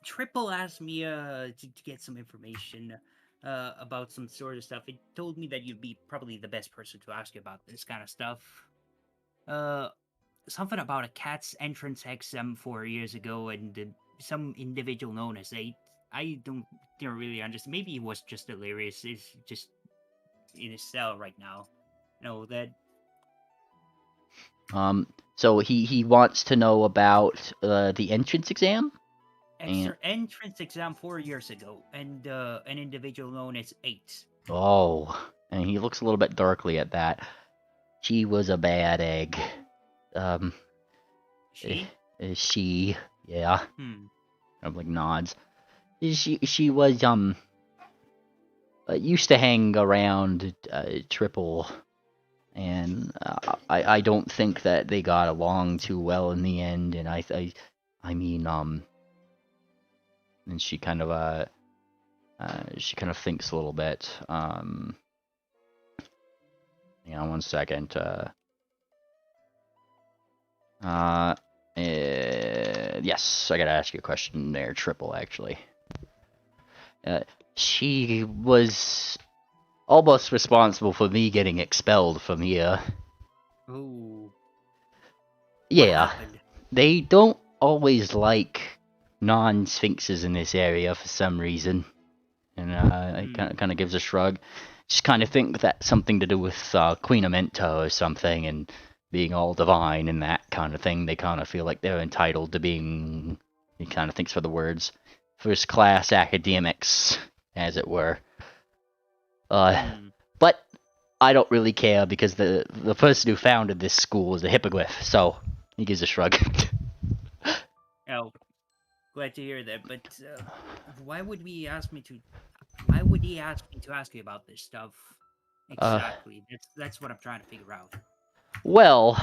Triple asked me to get some information about some sort of stuff. It told me that you'd be probably the best person to ask you about this kind of stuff. Something about a cat's entrance exam 4 years ago, and some individual known as I don't really understand. Maybe he was just delirious. He's just in his cell right now. That. So he wants to know about the entrance exam? entrance exam 4 years ago, and an individual known as 8. Oh, and he looks a little bit darkly at that. She was a bad egg. She? She, yeah. Hmm. I'm like nods. She was used to hang around Triple, and I don't think that they got along too well in the end. And I mean and she kind of thinks a little bit. Yeah, 1 second. Yes, I gotta ask you a question there, Triple, actually. She was almost responsible for me getting expelled from here. Ooh. Yeah, What happened? they don't always like non-sphinxes in this area for some reason. And it kind of gives a shrug. Just kind of think that's something to do with Queen Amenta or something, and being all divine and that kind of thing. They kind of feel like they're entitled to being, he kind of thinks for the words, first-class academics, as it were. But I don't really care because the person who founded this school is a hippogriff, so he gives a shrug. Oh, glad to hear that. But why would he ask me to ask you about this stuff? Exactly. That's what I'm trying to figure out. Well,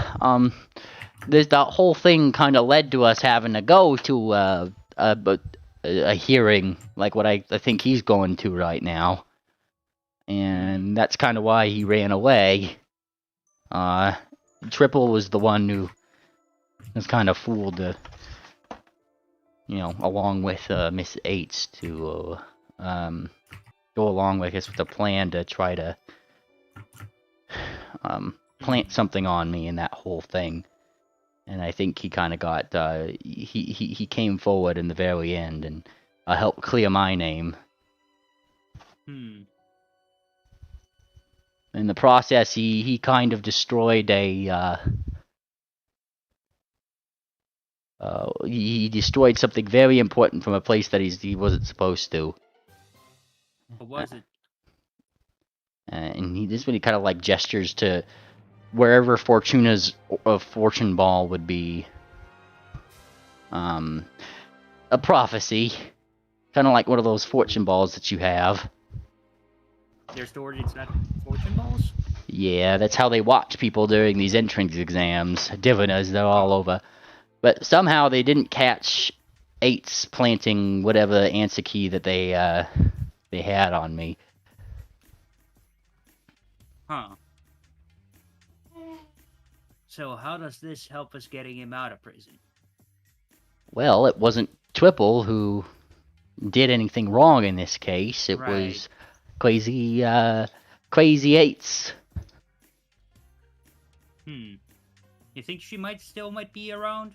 there's that whole thing kind of led to us having to go to a hearing, like what I think he's going to right now. And that's kind of why he ran away. Triple was the one who was kind of fooled to, along with Miss Eights to go along with us with the plan to try to plant something on me in that whole thing. And I think he kind of got he came forward in the very end and helped clear my name. In the process, he kind of destroyed he destroyed something very important from a place that he wasn't supposed to. What was it? And this when he kind of like gestures to wherever Fortuna's fortune ball would be. A prophecy, kind of like one of those fortune balls that you have. They're stored inside fortune balls? Yeah, that's how they watch people during these entrance exams. Diviners, they're all over. But somehow they didn't catch Eights planting whatever answer key that they had on me. Huh. So how does this help us getting him out of prison? Well, it wasn't Triple who did anything wrong in this case. It Right. was crazy Eights. You think she still might be around?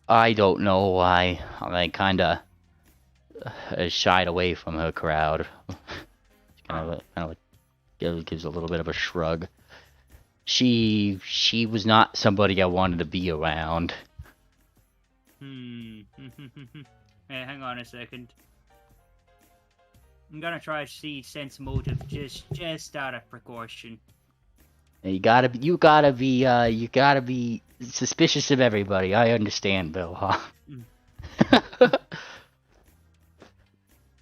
I don't know why. I kind of shied away from her crowd. Kind of gives a little bit of a shrug. She was not somebody I wanted to be around. Hey, hang on a second. I'm gonna try to see sense motive just out of precaution. You gotta be suspicious of everybody. I understand, Bill, huh?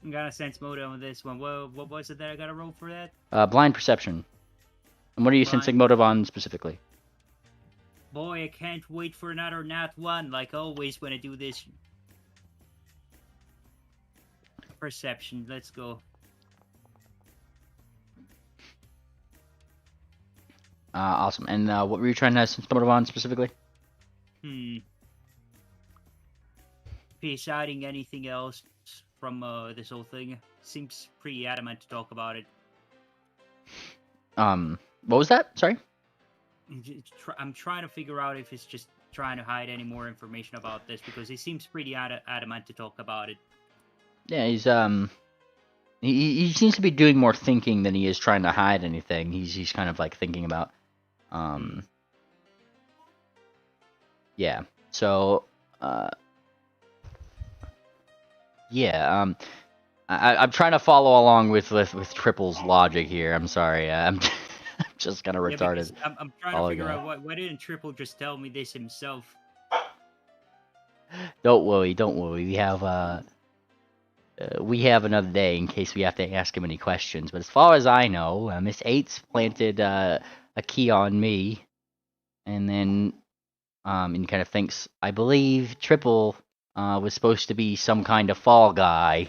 I'm gonna sense motive on this one. What was it that I gotta roll for that? Blind perception. And what are you sensing motive on specifically? Boy, I can't wait for another nat 1, like always when I do this. Perception, let's go. Awesome. And what were you trying to sense motive on specifically? Deciding anything else from this whole thing. Seems pretty adamant to talk about it. What was that? Sorry? I'm trying to figure out if it's just trying to hide any more information about this, because he seems pretty adamant to talk about it. Yeah, he's he seems to be doing more thinking than he is trying to hide anything. He's kind of like thinking about yeah. So Yeah. I'm trying to follow along with Triple's logic here. I'm sorry. I'm just kind of Yeah, retarded. because I'm trying to following figure that. out why didn't Triple just tell me this himself? Don't worry. We have another day in case we have to ask him any questions. But as far as I know, Miss Eights planted a key on me, and then and kind of thinks I believe Triple was supposed to be some kind of fall guy,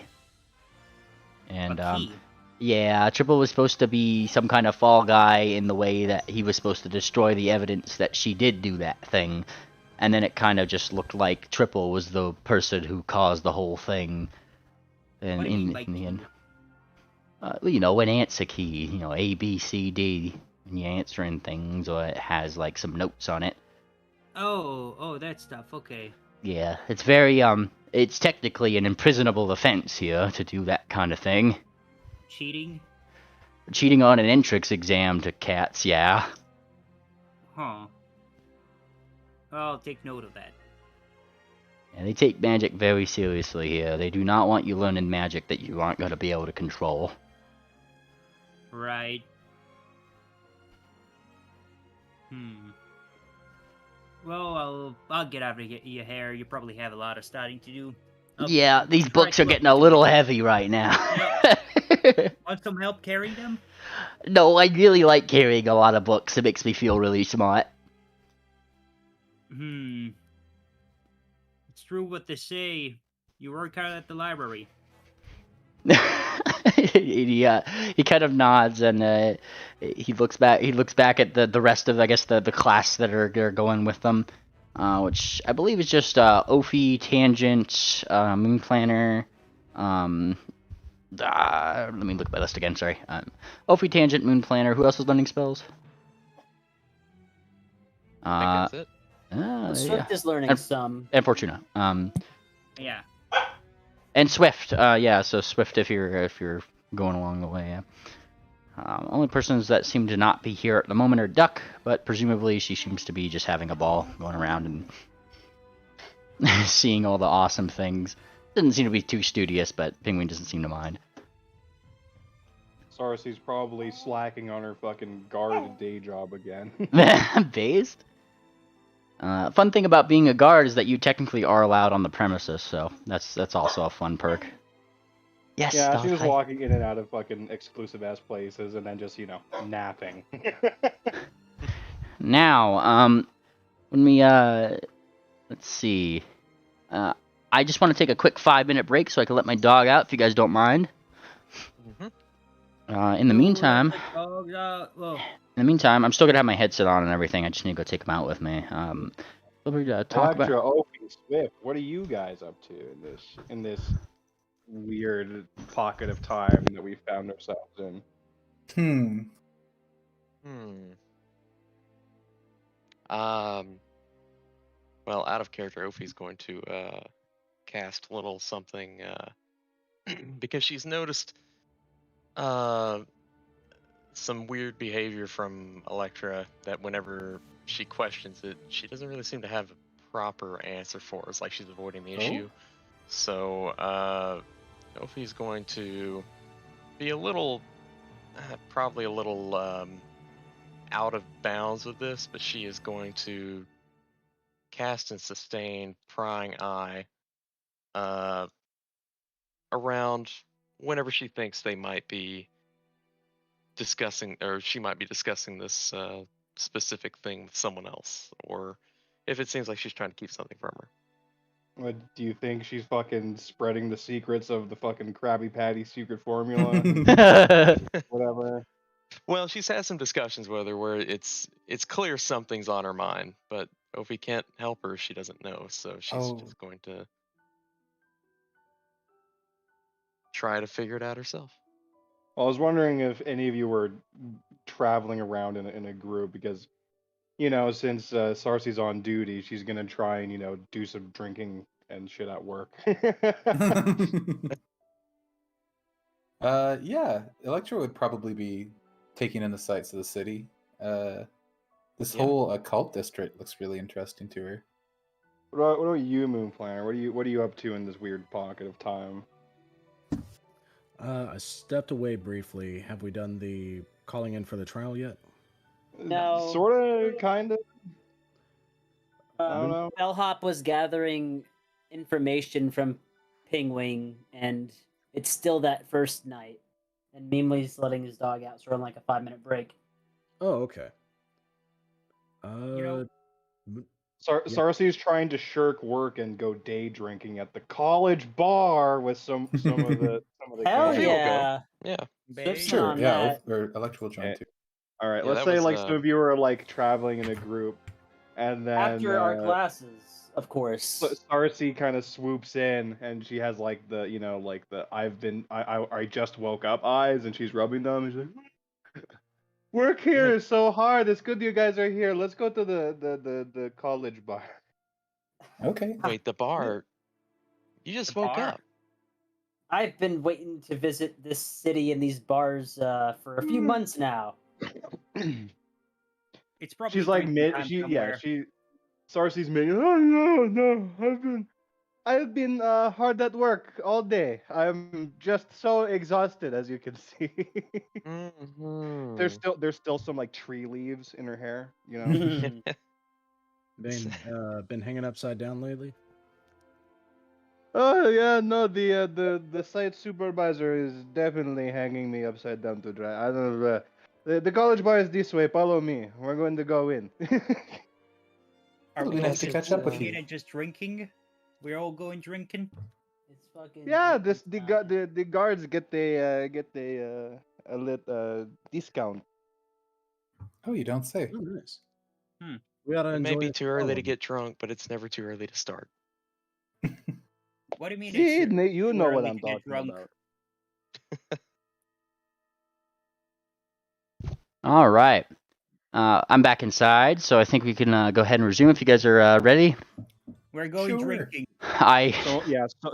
and A key. yeah, Triple was supposed to be some kind of fall guy in the way that he was supposed to destroy the evidence that she did do that thing, and then it kind of just looked like Triple was the person who caused the whole thing. And What do you mean by in the key? end, you know, an answer key, you know, A, B, C, D, and you're answering things, or it has like some notes on it. Oh, that stuff. Okay. Yeah, it's very it's technically an imprisonable offense here to do that kind of thing. Cheating? Cheating on an entrance exam to cats, yeah. Huh. I'll take note of that. Yeah, they take magic very seriously here. They do not want you learning magic that you aren't going to be able to control. Right. Well, I'll get out of your hair. You probably have a lot of studying to do. Yeah, these try books to are look getting a into little it. heavy right now. Want some help carrying them? No, I really like carrying a lot of books. It makes me feel really smart. It's true what they say. You work hard at the library. He kind of nods and he looks back at the rest of, I guess, the class that are going with them, which I believe is just Ophi, Tangent, Moon Planner. Let me look at my list again. Sorry. Ophi, Tangent, Moon Planner. Who else is learning spells? I think that's it. Swift is learning some. And Fortuna. Yeah. And Swift. Yeah. So Swift, if you're going along the way. Yeah. Only persons that seem to not be here at the moment are Duck, but presumably she seems to be just having a ball, going around and seeing all the awesome things. Doesn't seem to be too studious, but Penguin doesn't seem to mind. Sarcy's probably slacking on her fucking guard day job again. Based? Fun thing about being a guard is that you technically are allowed on the premises, so that's also a fun perk. Yes. Yeah, she was walking in and out of fucking exclusive ass places and then just, napping. Now, when we let's see. I just want to take a quick 5-minute break so I can let my dog out, if you guys don't mind. In the meantime, I'm still gonna have my headset on and everything. I just need to go take him out with me. Talk about. Swift, what are you guys up to in this weird pocket of time that we found ourselves in? Well, out of character, Ophi's going to cast a little something because she's noticed some weird behavior from Electra that whenever she questions it, she doesn't really seem to have a proper answer for. It's like she's avoiding the issue. So Ophi's going to be a little, probably a little out of bounds with this, but she is going to cast and sustain Prying Eye around whenever she thinks they might be discussing, or she might be discussing this specific thing with someone else, or if it seems like she's trying to keep something from her. What, do you think she's fucking spreading the secrets of the fucking Krabby Patty secret formula? Whatever. Well, she's had some discussions with her where it's clear something's on her mind, but Ophi can't help her; she doesn't know, so she's just going to try to figure it out herself. Well, I was wondering if any of you were traveling around in a group because, since Sarcy's on duty, she's gonna try and do some drinking and shit at work. Yeah, Electra would probably be taking in the sights of the city. This whole occult district looks really interesting to her. What about you, Moon Planner? What are you up to in this weird pocket of time? I stepped away briefly. Have we done the calling in for the trial yet? No. Sorta, kinda. I don't know. Bellhop was gathering information from Pingwing, and it's still that first night. And Memely's letting his dog out, so we're on like a 5-minute break. Oh, okay. know, m- Sarcy's trying to shirk work and go day drinking at the college bar with some of the Hell guys. yeah! Yeah. Swift's Sure, on yeah, that. or Electrical joined too. All right, Yeah, let's that say was, like some of you are like traveling in a group, and then After our classes, of course. Sarcy kind of swoops in, and she has like the like the I just woke up eyes, and she's rubbing them. And she's like, work here is so hard. It's good you guys are here. Let's go to the college bar. Okay. Wait, the bar. You just woke bar? up. I've been waiting to visit this city and these bars for a few months now. it's probably She's like drinking mid. time She somewhere. Sarcy's mid. Oh no, I've been hard at work all day. I'm just so exhausted, as you can see. Mm-hmm. There's still some like tree leaves in her hair, you know. been hanging upside down lately? Oh yeah, no, the site supervisor is definitely hanging me upside down to dry. I don't know. The college bar is this way. Follow me. We're going to go in. Are We're we gonna all have to just catch up with going you. in and just drinking? We're all going drinking. It's fucking Yeah, drinking time. the guards get a discount. Oh, you don't say. Oh, nice. Hmm. We ought to It may enjoy be it too early to alone. get drunk, but it's never too early to start. What do you mean? See, it's you too know what early I'm to get talking drunk? about. All right. I'm back inside, so I think we can go ahead and resume if you guys are ready. We're going Sure. drinking.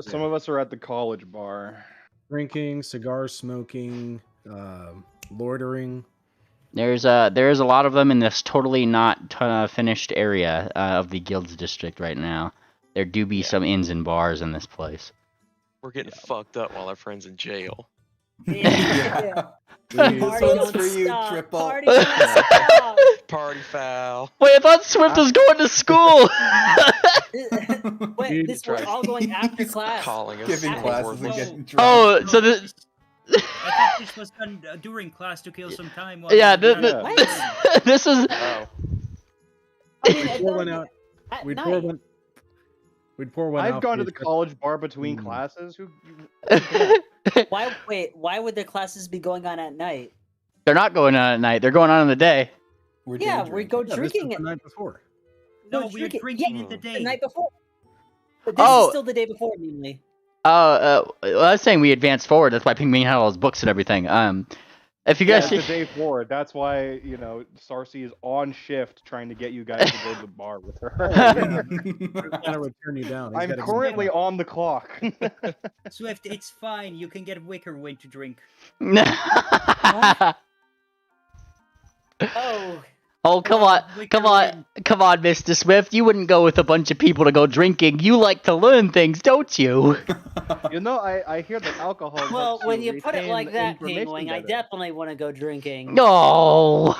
Some of us are at the college bar. Drinking, cigar smoking, loitering. There is a lot of them in this totally not finished area of the guild's district right now. There do be some inns and bars in this place. We're getting fucked up while our friend's in jail. Yeah. This Party one's don't for you, stop. Triple. Party don't stop. Party foul. Wait, I thought Swift was going to school. Wait, this we're all going after class. Calling us. Giving After- classes and Whoa. getting drunk. Oh, so this. I thought this was done during class to kill some time. While Yeah, we were What? this is. Oh. I mean, We'd pour one out. at We'd night. pour one. We'd pour one out. I've gone to for the each- college bar between Mm. classes. Why would their classes be going on at night? They're not going on at night. They're going on in the day. We're Yeah, day we drinking. go Yeah, this was drinking the it night before. No, Go we're drinking- drinking yeah, in the day. the night before. But this Oh. is still the day before, mainly. Well, I was saying we advanced forward. That's why Pingwing had all his books and everything. If you Yeah, guys, it's the day forward. That's why Sarcy is on shift trying to get you guys to go to the bar with her. He's gotta return you down. He's I'm gotta- currently on the clock. Swift, it's fine. You can get Wicker Wing to drink. Oh, Oh, come on, come on, come on, Mr. Swift. You wouldn't go with a bunch of people to go drinking. You like to learn things, don't you? I hear that alcohol. well, helps when you put it retain like that, information Pingwing, I better. definitely want to go drinking. No.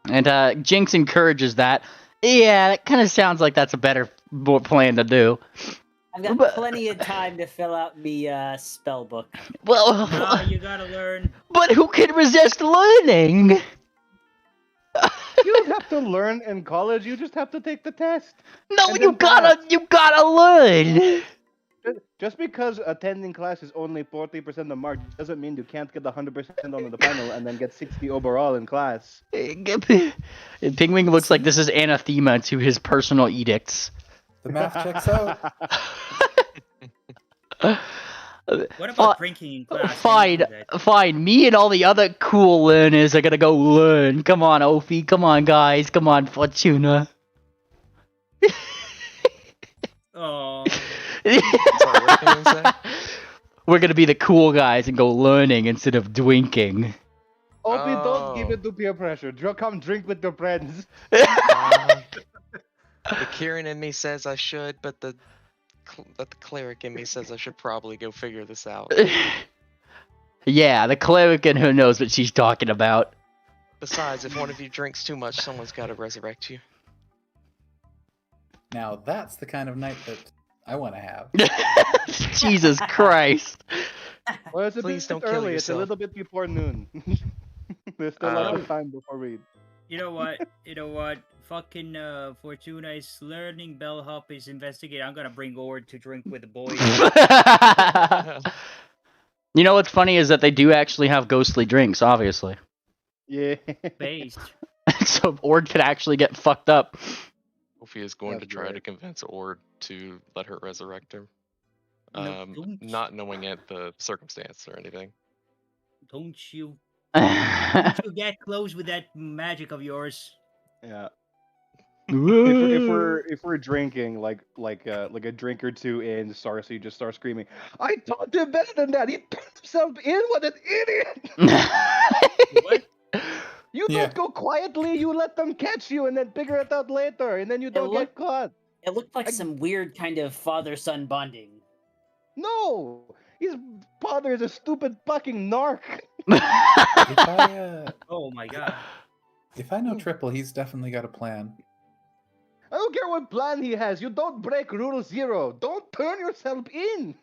And Jinx encourages that. Yeah, that kind of sounds like that's a better plan to do. I've got But- plenty of time to fill out me spell book. Well, No, you gotta learn. but who can resist learning? You don't have to learn in college. You just have to take the test. No, And you then pass. gotta learn. Just because attending class is only 40% the mark doesn't mean you can't get 100% on the final and then get 60 overall in class. Pingwing looks like this is anathema to his personal edicts. The math checks out. What about drinking in class? Fine, fine. Me and all the other cool learners are gonna go learn. Come on, Ophi. Come on, guys. Come on, Fortuna. Oh, We're gonna be the cool guys and go learning instead of drinking. Opie, don't give Oh. it to peer pressure. Come drink with your friends. The Kieran in me says I should, but the the cleric in me says I should probably go figure this out. Yeah, the cleric and who knows what she's talking about. Besides, if one of you drinks too much, someone's got to resurrect you. Now that's the kind of night that I want to have. Jesus Christ. Well, it's a Please bit don't kill early. It's a yourself. little bit before noon. There's still lots of time before we. You know what? You know what? Fucking Fortuna is learning. Bellhop is investigating. I'm gonna bring Ord to drink with the boys. You know what's funny is that they do actually have ghostly drinks, obviously. Yeah. Based. So Ord could actually get fucked up. Sophie is going That's to try right. to convince Ord to let her resurrect him. No, don't. Not knowing it, the circumstance or anything. Don't you don't you get close with that magic of yours. Yeah. If we're drinking like a drink or two in, Sarcy just starts screaming, "I taught him better than that. He turned himself in. What an idiot! What? You Yeah. don't go quietly. You let them catch you and then figure it out later, and then you don't get caught. It looked like some weird kind of father-son bonding. No, his father is a stupid fucking narc. Oh my god. If I know Triple, he's definitely got a plan. I don't care what plan he has. You don't break rule 0. Don't turn yourself in.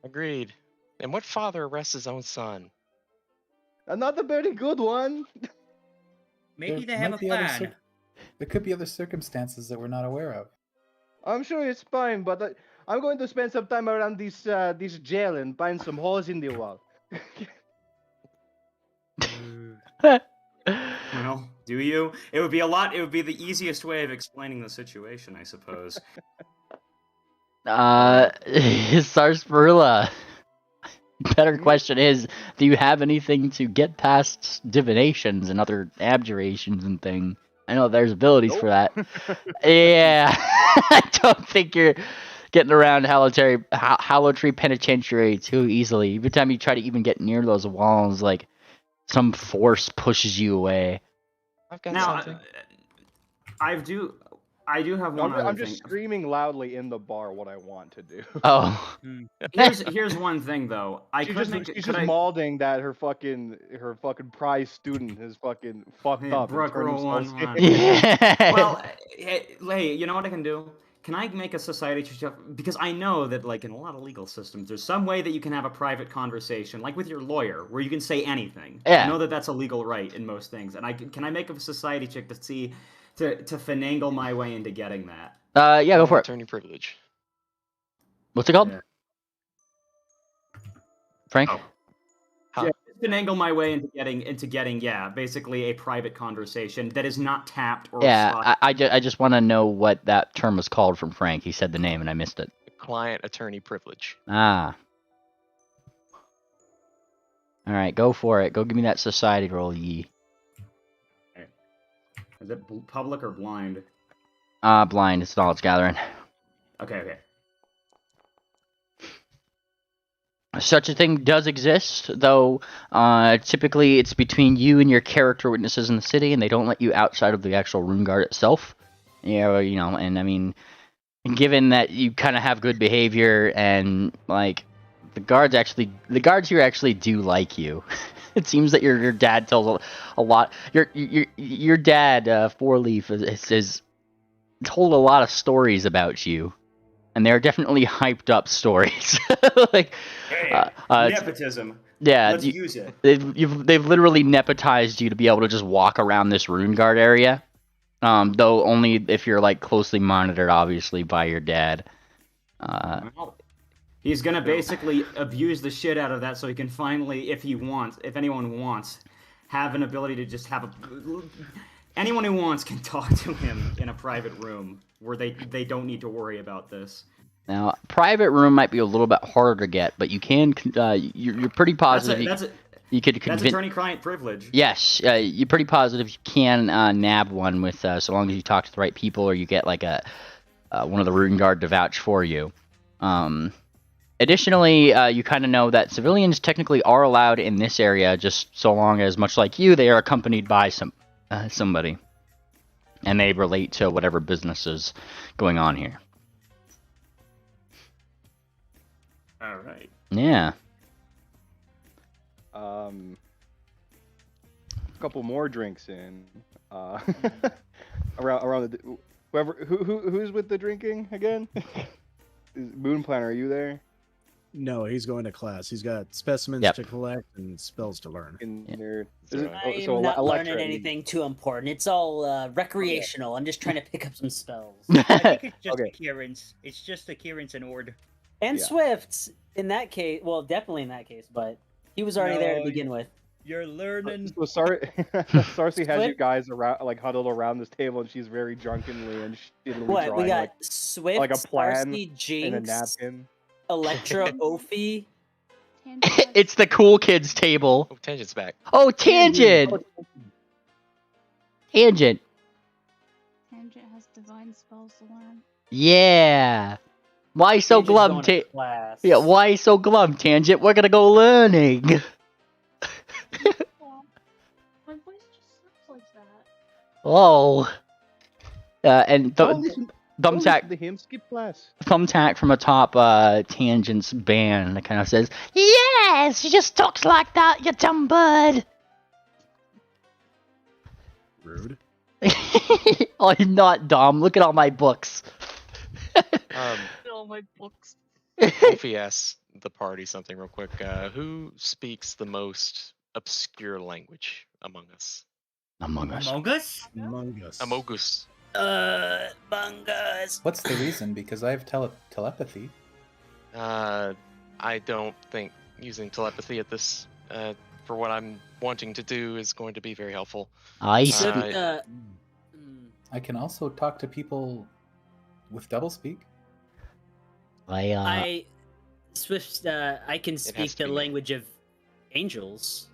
Agreed. And what father arrests his own son? Another very good one. Maybe There they have a might be other plan. there could be other circumstances that we're not aware of. I'm sure it's fine, but I'm going to spend some time around this jail and find some holes in the wall. Well, do you? It would be the easiest way of explaining the situation, I suppose. Sarsaparilla. Better question is, do you have anything to get past divinations and other abjurations and thing? I know there's abilities for that. Yeah, I don't think you're getting around Hollow Tree Penitentiary too easily. Every time you try to even get near those walls, like, some force pushes you away. I've got Now, something. I do have one other I'm thing. just screaming loudly in the bar what I want to do. Oh. Here's one thing though. She's just mauling that her fucking prize student is fucking fucked up. Brooke and turned roll himself 1-1. in. Yeah. Well, hey, you know what I can do? Can I make a society check? Because I know that, like, in a lot of legal systems, there's some way that you can have a private conversation, like with your lawyer, where you can say anything. Yeah. I know that that's a legal right in most things, and can I make a society check to see to finagle my way into getting that? Yeah, go for it. Attorney privilege. What's it called? Yeah. Frank? Oh. Huh? Yeah, finagle my way into getting basically a private conversation that is not tapped or Yeah, I just want to know what that term was called from Frank. He said the name and I missed it. Client attorney privilege. Ah. All right, go for it. Go give me that society roll, ye. Is it public or blind? Blind. It's knowledge gathering. Okay. Such a thing does exist, though typically it's between you and your character witnesses in the city, and they don't let you outside of the actual rune guard itself. Yeah, you know, and I mean, given that you kind of have good behavior, and like the guards here actually do like you. It seems that your dad tells a lot. Your dad, Four Leaf, has told a lot of stories about you. And they're definitely hyped up stories. Like, nepotism. Yeah, Let's use it. They've literally nepotized you to be able to just walk around this rune guard area. Though only if you're like closely monitored, obviously, by your dad. Well, he's gonna basically abuse the shit out of that, so he can finally, if anyone wants, have an ability to just have anyone who wants can talk to him in a private room where they don't need to worry about this. Now, private room might be a little bit harder to get, but you can. You're pretty positive. You could That's attorney-client privilege. Yes, you're pretty positive you can nab one with so long as you talk to the right people, or you get like one of the rune guard to vouch for you. Additionally, you kind of know that civilians technically are allowed in this area, just so long as, much like you, they are accompanied by somebody, and they relate to whatever business is going on here. All right. Yeah. A couple more drinks in. Around the who's with the drinking again? Moon Planner, are you there? No, he's going to class. He's got specimens Yep. to collect and spells to learn. In Yeah. there. I'm not learning anything too important. It's all recreational. I'm just trying to pick up some spells. I think it's just Okay. the Kieran's. It's just the Kieran's and Ord. And Yeah. Swift, in that case, well, definitely in that case, but he was already there to No, begin with. You're learning. So Sarcy has you Swift? guys around, like huddled around this table, and she's very drunkenly and shittily What? drawing We got like Swift, like a plan Starsky, in a Jinx, napkin. Electra, Ophi. It's the cool kids table. Oh, Tangent's back. Oh, Tangent! Tangent. Tangent has divine spells to learn. Yeah. Why so Tangent's glum, going to class. Yeah, why so glum, Tangent? We're gonna go learning. My voice just sounds like that. Oh. And Listen Thumbtack to him skip class. Thumbtack from atop Tangent's band that kind of says, "Yes, you just talks like that, you dumb bird." Rude. I'm not dumb. Look at all my books. All my books. Wolfie asks the party something real quick. Who speaks the most obscure language among us? Among us. Among Us? Among Us. Amogus. Bungus. What's the reason? Because I have telepathy. I don't think using telepathy at this, for what I'm wanting to do, is going to be very helpful. I Swift, speak. I can also talk to people with doublespeak. Swift, I can speak to the be me. language of angels.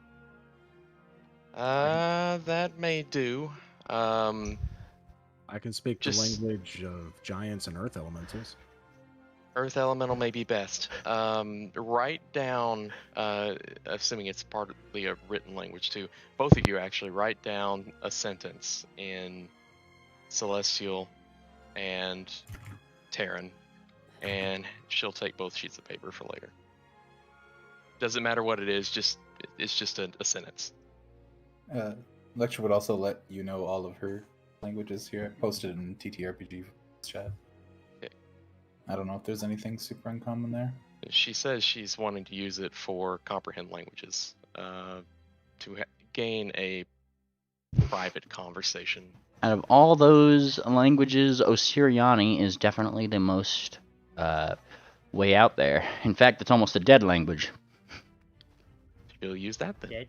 That may do. I can speak Just- the language of giants and earth elementals. Earth Elemental may be best. Write down, assuming it's partly a written language too, both of you actually write down a sentence in Celestial and Terran, and she'll take both sheets of paper for later. Doesn't matter what it is, it's just a sentence. Lecture would also let you know all of her languages here. I posted in TTRPG chat. Okay. I don't know if there's anything super uncommon there. She says she's wanting to use it for comprehend languages, to gain a private conversation. Out of all those languages, Osiriani is definitely the most way out there. In fact, it's almost a dead language. You'll use that then. Dead.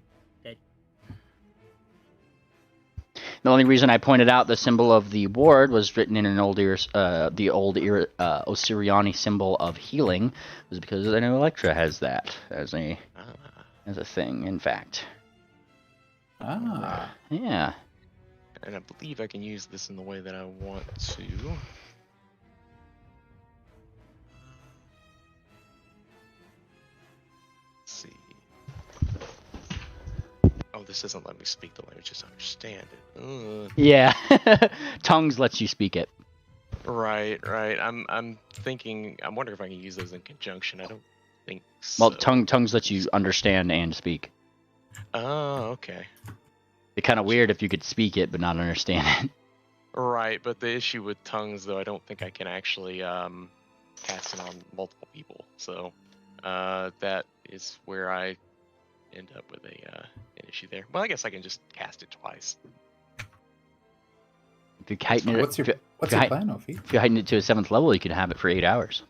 The only reason I pointed out the symbol of the ward was written in an old Osiriani symbol of healing was because I know Electra has that as a thing. In fact. Ah. Yeah. And I believe I can use this in the way that I want to. Let's see. Oh, this doesn't let me speak the language, just understand it. Ugh. Yeah. Tongues lets you speak it. Right. I'm thinking. I'm wondering if I can use those in conjunction. I don't think so. Well, tongues lets you understand and speak. Oh, okay. It's kind of weird if you could speak it but not understand it. Right, but the issue with tongues, though, I don't think I can actually cast it on multiple people. So that is where I end up with an issue there. Well, I guess I can just cast it twice. If you heighten it, What's your plan, Ophi? If you heighten it to a 7th level, you can have it for 8 hours.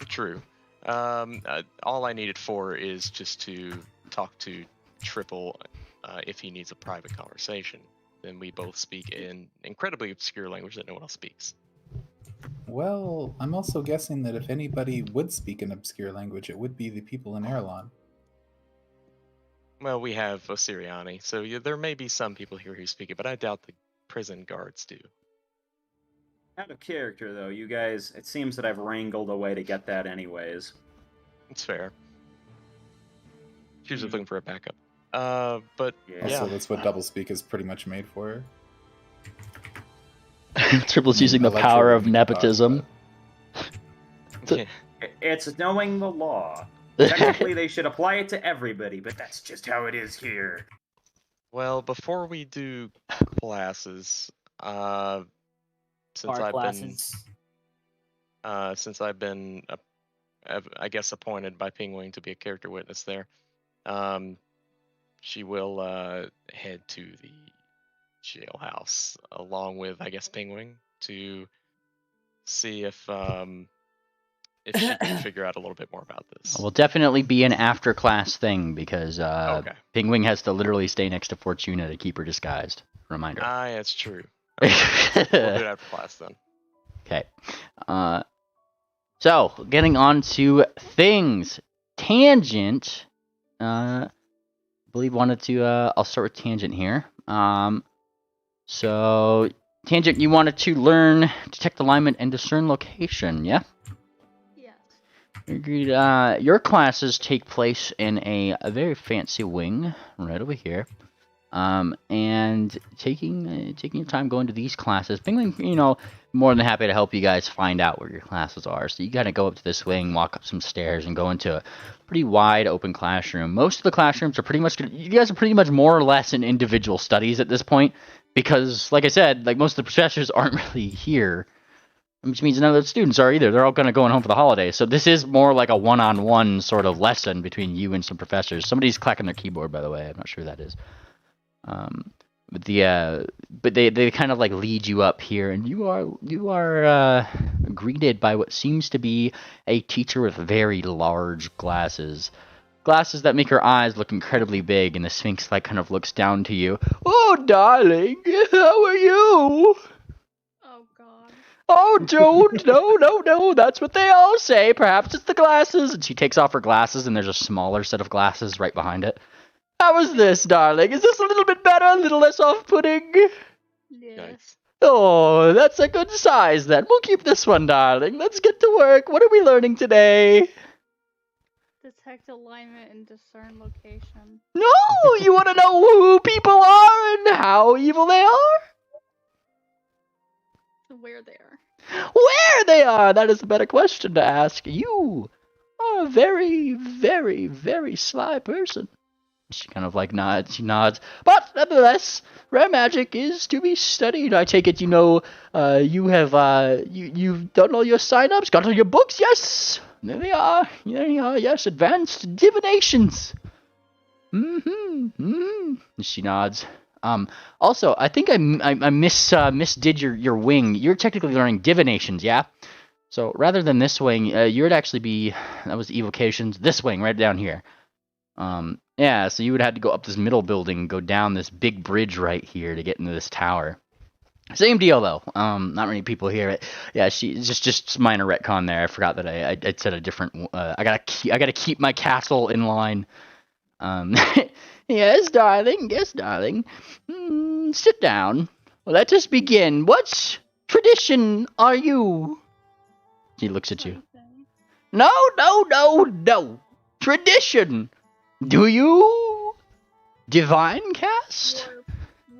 True. All I need it for is just to talk to Triple if he needs a private conversation. Then we both speak in incredibly obscure language that no one else speaks. Well, I'm also guessing that if anybody would speak an obscure language, it would be the people in Erelon. Well, we have Osiriani, so yeah, there may be some people here who speak it, but I doubt the prison guards do. Out of character, though, you guys, it seems that I've wrangled a way to get that anyways. It's fair. She was just looking for a backup. But Yeah. Also, yeah. that's what doublespeak is pretty much made for. Triple's using the Electra power would of make a pause, nepotism. It's knowing the law. Technically, they should apply it to everybody, but that's just how it is here. Well, before we do classes, since Our I've classes. been, I guess, appointed by Pingwing to be a character witness there, she will head to the jailhouse along with, I guess, Pingwing to see if she can figure out a little bit more about this. Will definitely be an after-class thing because Okay. Pingwing has to literally stay next to Fortuna to keep her disguised. Reminder. That's true. Okay. We'll do it after class then. Okay. So, getting on to things. Tangent, I believe wanted to, I'll start with Tangent here. So, Tangent, you wanted to learn, detect alignment, and discern location, yeah? Yes. Agreed. Your classes take place in a very fancy wing right over here. And taking your time going to these classes, Pingwing, more than happy to help you guys find out where your classes are. So you gotta go up to this wing, walk up some stairs, and go into a pretty wide open classroom. Most of the classrooms are you guys are pretty much more or less in individual studies at this point, because, like I said, like most of the professors aren't really here, which means none of the students are either. They're all going home for the holidays. So this is more like a one-on-one sort of lesson between you and some professors. Somebody's clacking their keyboard, by the way. I'm not sure who that is. But they kind of like lead you up here, and you are greeted by what seems to be a teacher with very large glasses. Glasses that make her eyes look incredibly big, and the Sphinx like kind of looks down to you. Oh, darling, how are you? Oh God. Oh, don't, no, that's what they all say. Perhaps it's the glasses. And she takes off her glasses, and there's a smaller set of glasses right behind it. How is this, darling? Is this a little bit better, a little less off-putting? Yes. Oh, that's a good size, then. We'll keep this one, darling. Let's get to work. What are we learning today? Detect alignment and discern location. No, you want to know who people are and how evil they are? Where they are. Where they are? That is a better question to ask. You are a very, very, very sly person. She kind of like nods. She nods. But nevertheless, rare magic is to be studied. I take it you have you've done all your sign-ups, got all your books. Yes, there they are. There you are. Yes, advanced divinations. She nods. Also, I think I misdid your wing. You're technically learning divinations, yeah? So rather than this wing, you would actually be, that was evocations, this wing right down here. Yeah, so you would have to go up this middle building, go down this big bridge right here to get into this tower. Same deal though. Not many people hear it. Yeah, she just minor retcon there. I forgot that I said a different. I gotta keep my castle in line. Yes, darling. Yes, darling. Sit down. Let us begin. What tradition are you? He looks at you. No. Tradition. Do you divine cast?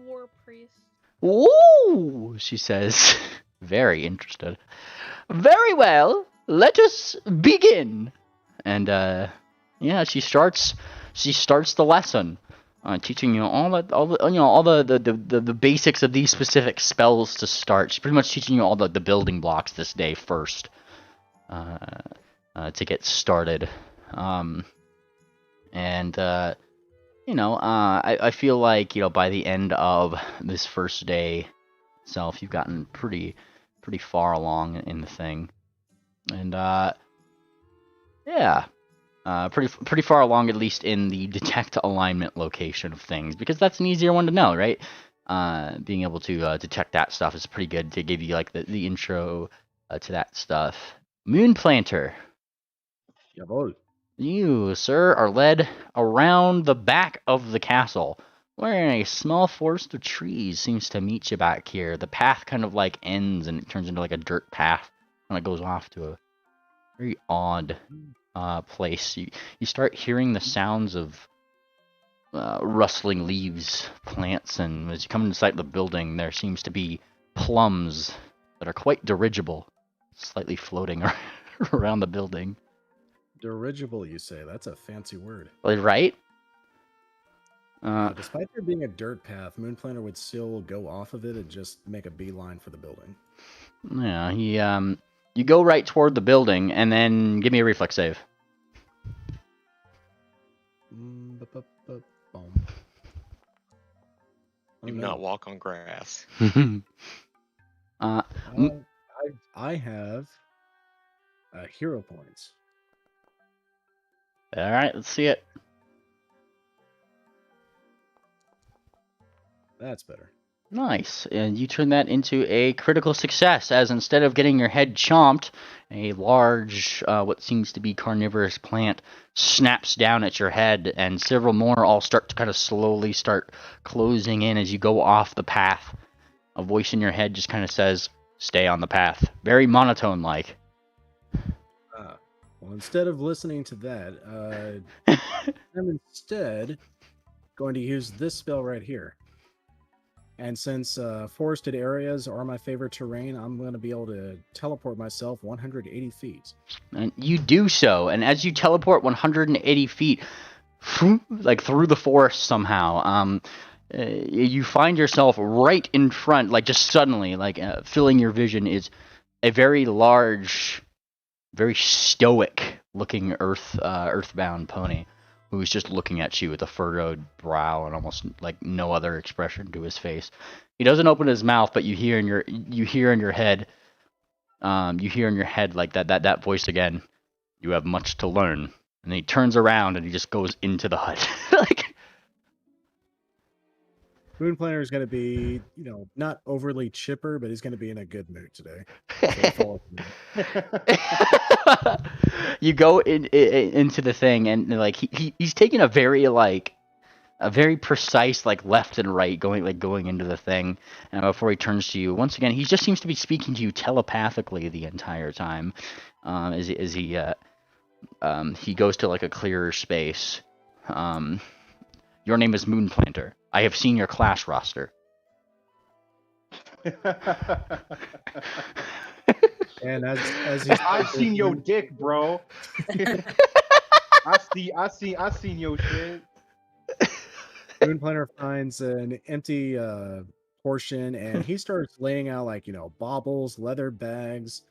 War priest. Ooh, she says, very interested. Very well. Let us begin. And yeah, she starts the lesson, teaching you all the basics of these specific spells to start. She's pretty much teaching you all the building blocks this day first, to get started. I feel like, by the end of this first day itself, you've gotten pretty far along in the thing. And, yeah. Pretty far along, at least in the detect alignment location of things, because that's an easier one to know, right? Being able to detect that stuff is pretty good to give you, like, the intro to that stuff. Moon Planter. Jawohl. You, sir, are led around the back of the castle, where a small forest of trees seems to meet you back here. The path kind of like ends and it turns into like a dirt path, and it goes off to a very odd place. You start hearing the sounds of rustling leaves, plants, and as you come into sight of the building, there seems to be plums that are quite dirigible, slightly floating around the building. Dirigible, you say? That's a fancy word. Right? Despite there being a dirt path, Moonplanter would still go off of it and just make a beeline for the building. Yeah, you go right toward the building, and then give me a reflex save. Do not walk on grass. I have hero points. All right, let's see it. That's better. Nice. And you turn that into a critical success, as instead of getting your head chomped, a large, what seems to be carnivorous plant snaps down at your head, and several more all start to kind of slowly start closing in as you go off the path. A voice in your head just kind of says, "Stay on the path." Very monotone-like. Well, instead of listening to that, I'm instead going to use this spell right here. And since forested areas are my favorite terrain, I'm going to be able to teleport myself 180 feet. And you do so, and as you teleport 180 feet, like through the forest somehow, you find yourself right in front, like just suddenly, like filling your vision is a very large, very stoic-looking earthbound pony who's just looking at you with a furrowed brow and almost like no other expression to his face. He doesn't open his mouth, but you hear in your head, like that voice again. "You have much to learn." And then he turns around and he just goes into the hut. Like, Moonplanter is going to be, not overly chipper, but he's going to be in a good mood today. you go into the thing, and like he's taking a very precise left and right going into the thing, and before he turns to you once again, he just seems to be speaking to you telepathically the entire time. As he goes to like a clearer space. Your name is Moonplanter. I have seen your class roster. And as I've seen your dick, bro. I seen your shit. Moonplanter finds an empty portion, and he starts laying out baubles, leather bags,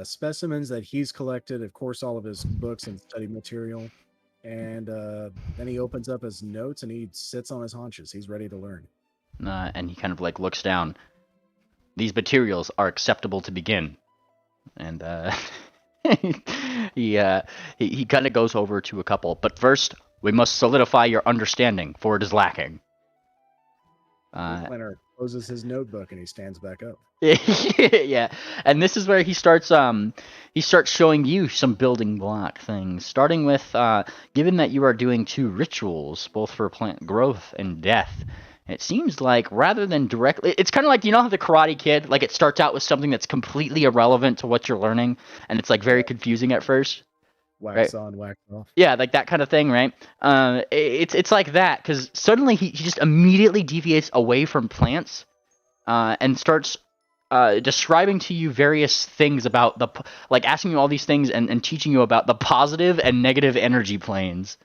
specimens that he's collected, of course, all of his books and study material. And then he opens up his notes and he sits on his haunches. He's ready to learn. And he kind of looks down. "These materials are acceptable to begin." And he kind of goes over to a couple. "But first, we must solidify your understanding, for it is lacking." Moonplanter closes his notebook and he stands back up. Yeah, and this is where he starts showing you some building block things, starting with given that you are doing 2 rituals, both for plant growth and death. It seems like rather than directly, it's kind of like, how the Karate Kid, like it starts out with something that's completely irrelevant to what you're learning, and it's like very confusing at first. Wax on, wax off. Yeah, like that kind of thing, right? It's like that, because suddenly he just immediately deviates away from plants and starts describing to you various things about asking you all these things and teaching you about the positive and negative energy planes.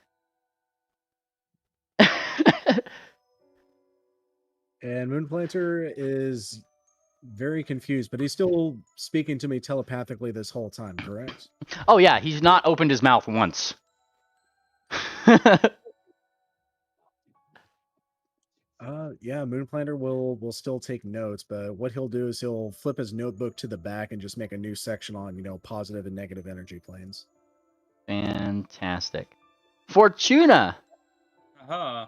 And Moonplanter is very confused, but he's still speaking to me telepathically this whole time, correct? Oh yeah, he's not opened his mouth once. Yeah, Moonplanter will still take notes, but what he'll do is he'll flip his notebook to the back and just make a new section on, positive and negative energy planes. Fantastic. Fortuna! Uh-huh.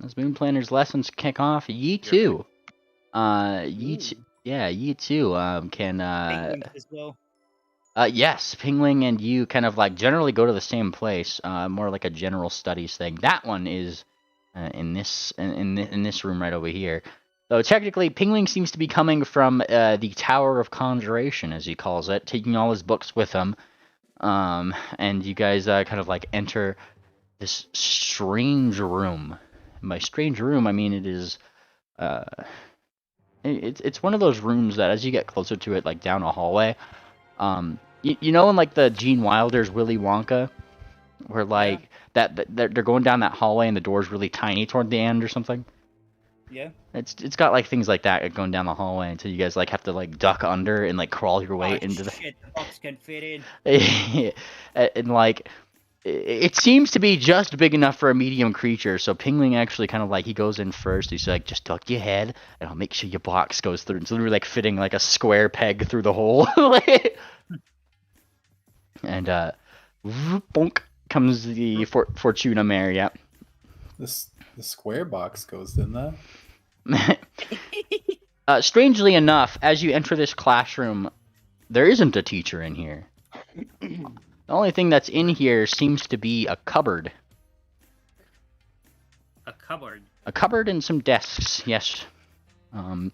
As Moonplanter's lessons kick off, ye too. Ye too can as well. Yes, Pingling and you kind of generally go to the same place, more like a general studies thing. That one is in this room right over here. So technically, Pingling seems to be coming from the Tower of Conjuration, as he calls it, taking all his books with him. And you guys kind of enter this strange room. And by strange room, I mean it is it's one of those rooms that as you get closer to it, down a hallway, You know, in like the Gene Wilder's Willy Wonka, where like they're going down that hallway and the door's really tiny toward the end or something. Yeah. It's got like things like that going down the hallway until you guys like have to like duck under and like crawl your way into the. Shit, the box can fit in. And like, it seems to be just big enough for a medium creature. So Pingwing actually kind of like he goes in first. He's like, just duck your head, and I'll make sure your box goes through. And so they're like fitting like a square peg through the hole. And bonk comes the Fortuna mare. Yeah. The square box goes in that. Strangely enough, as you enter this classroom, there isn't a teacher in here. The only thing that's in here seems to be a cupboard. A cupboard? A cupboard and some desks, yes. And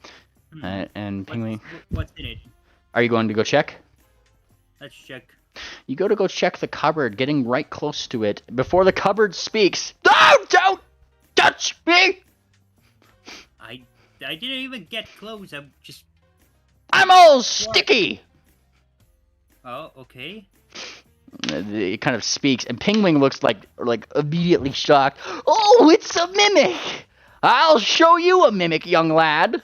Pingwing... What's in it? Are you going to go check? Let's check. You go to go check the cupboard, getting right close to it. Before the cupboard speaks, no, don't touch me! I didn't even get close. I'm all sticky! Oh, okay. It kind of speaks, and Pingwing looks like immediately shocked. Oh, it's a mimic! I'll show you a mimic, young lad.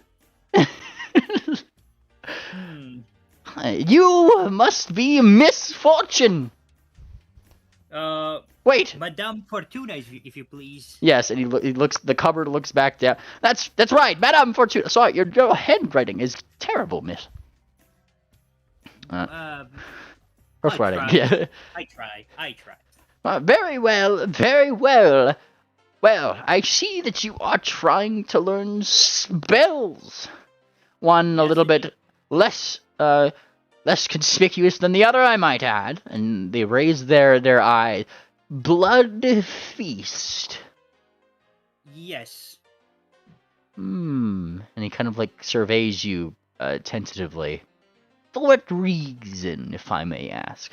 You must be Misfortune. Wait. Madame Fortuna, if you please. Yes, and he looks. The cupboard looks back down. That's right, Madame Fortuna. Sorry, your handwriting is terrible, miss. Rough writing. Yeah. I try. Very well, very well. Well, I see that you are trying to learn spells. One a little bit less conspicuous than the other, I might add. And they raise their eye. Blood Feast. Yes. And he kind of like surveys you tentatively. For what reason, if I may ask?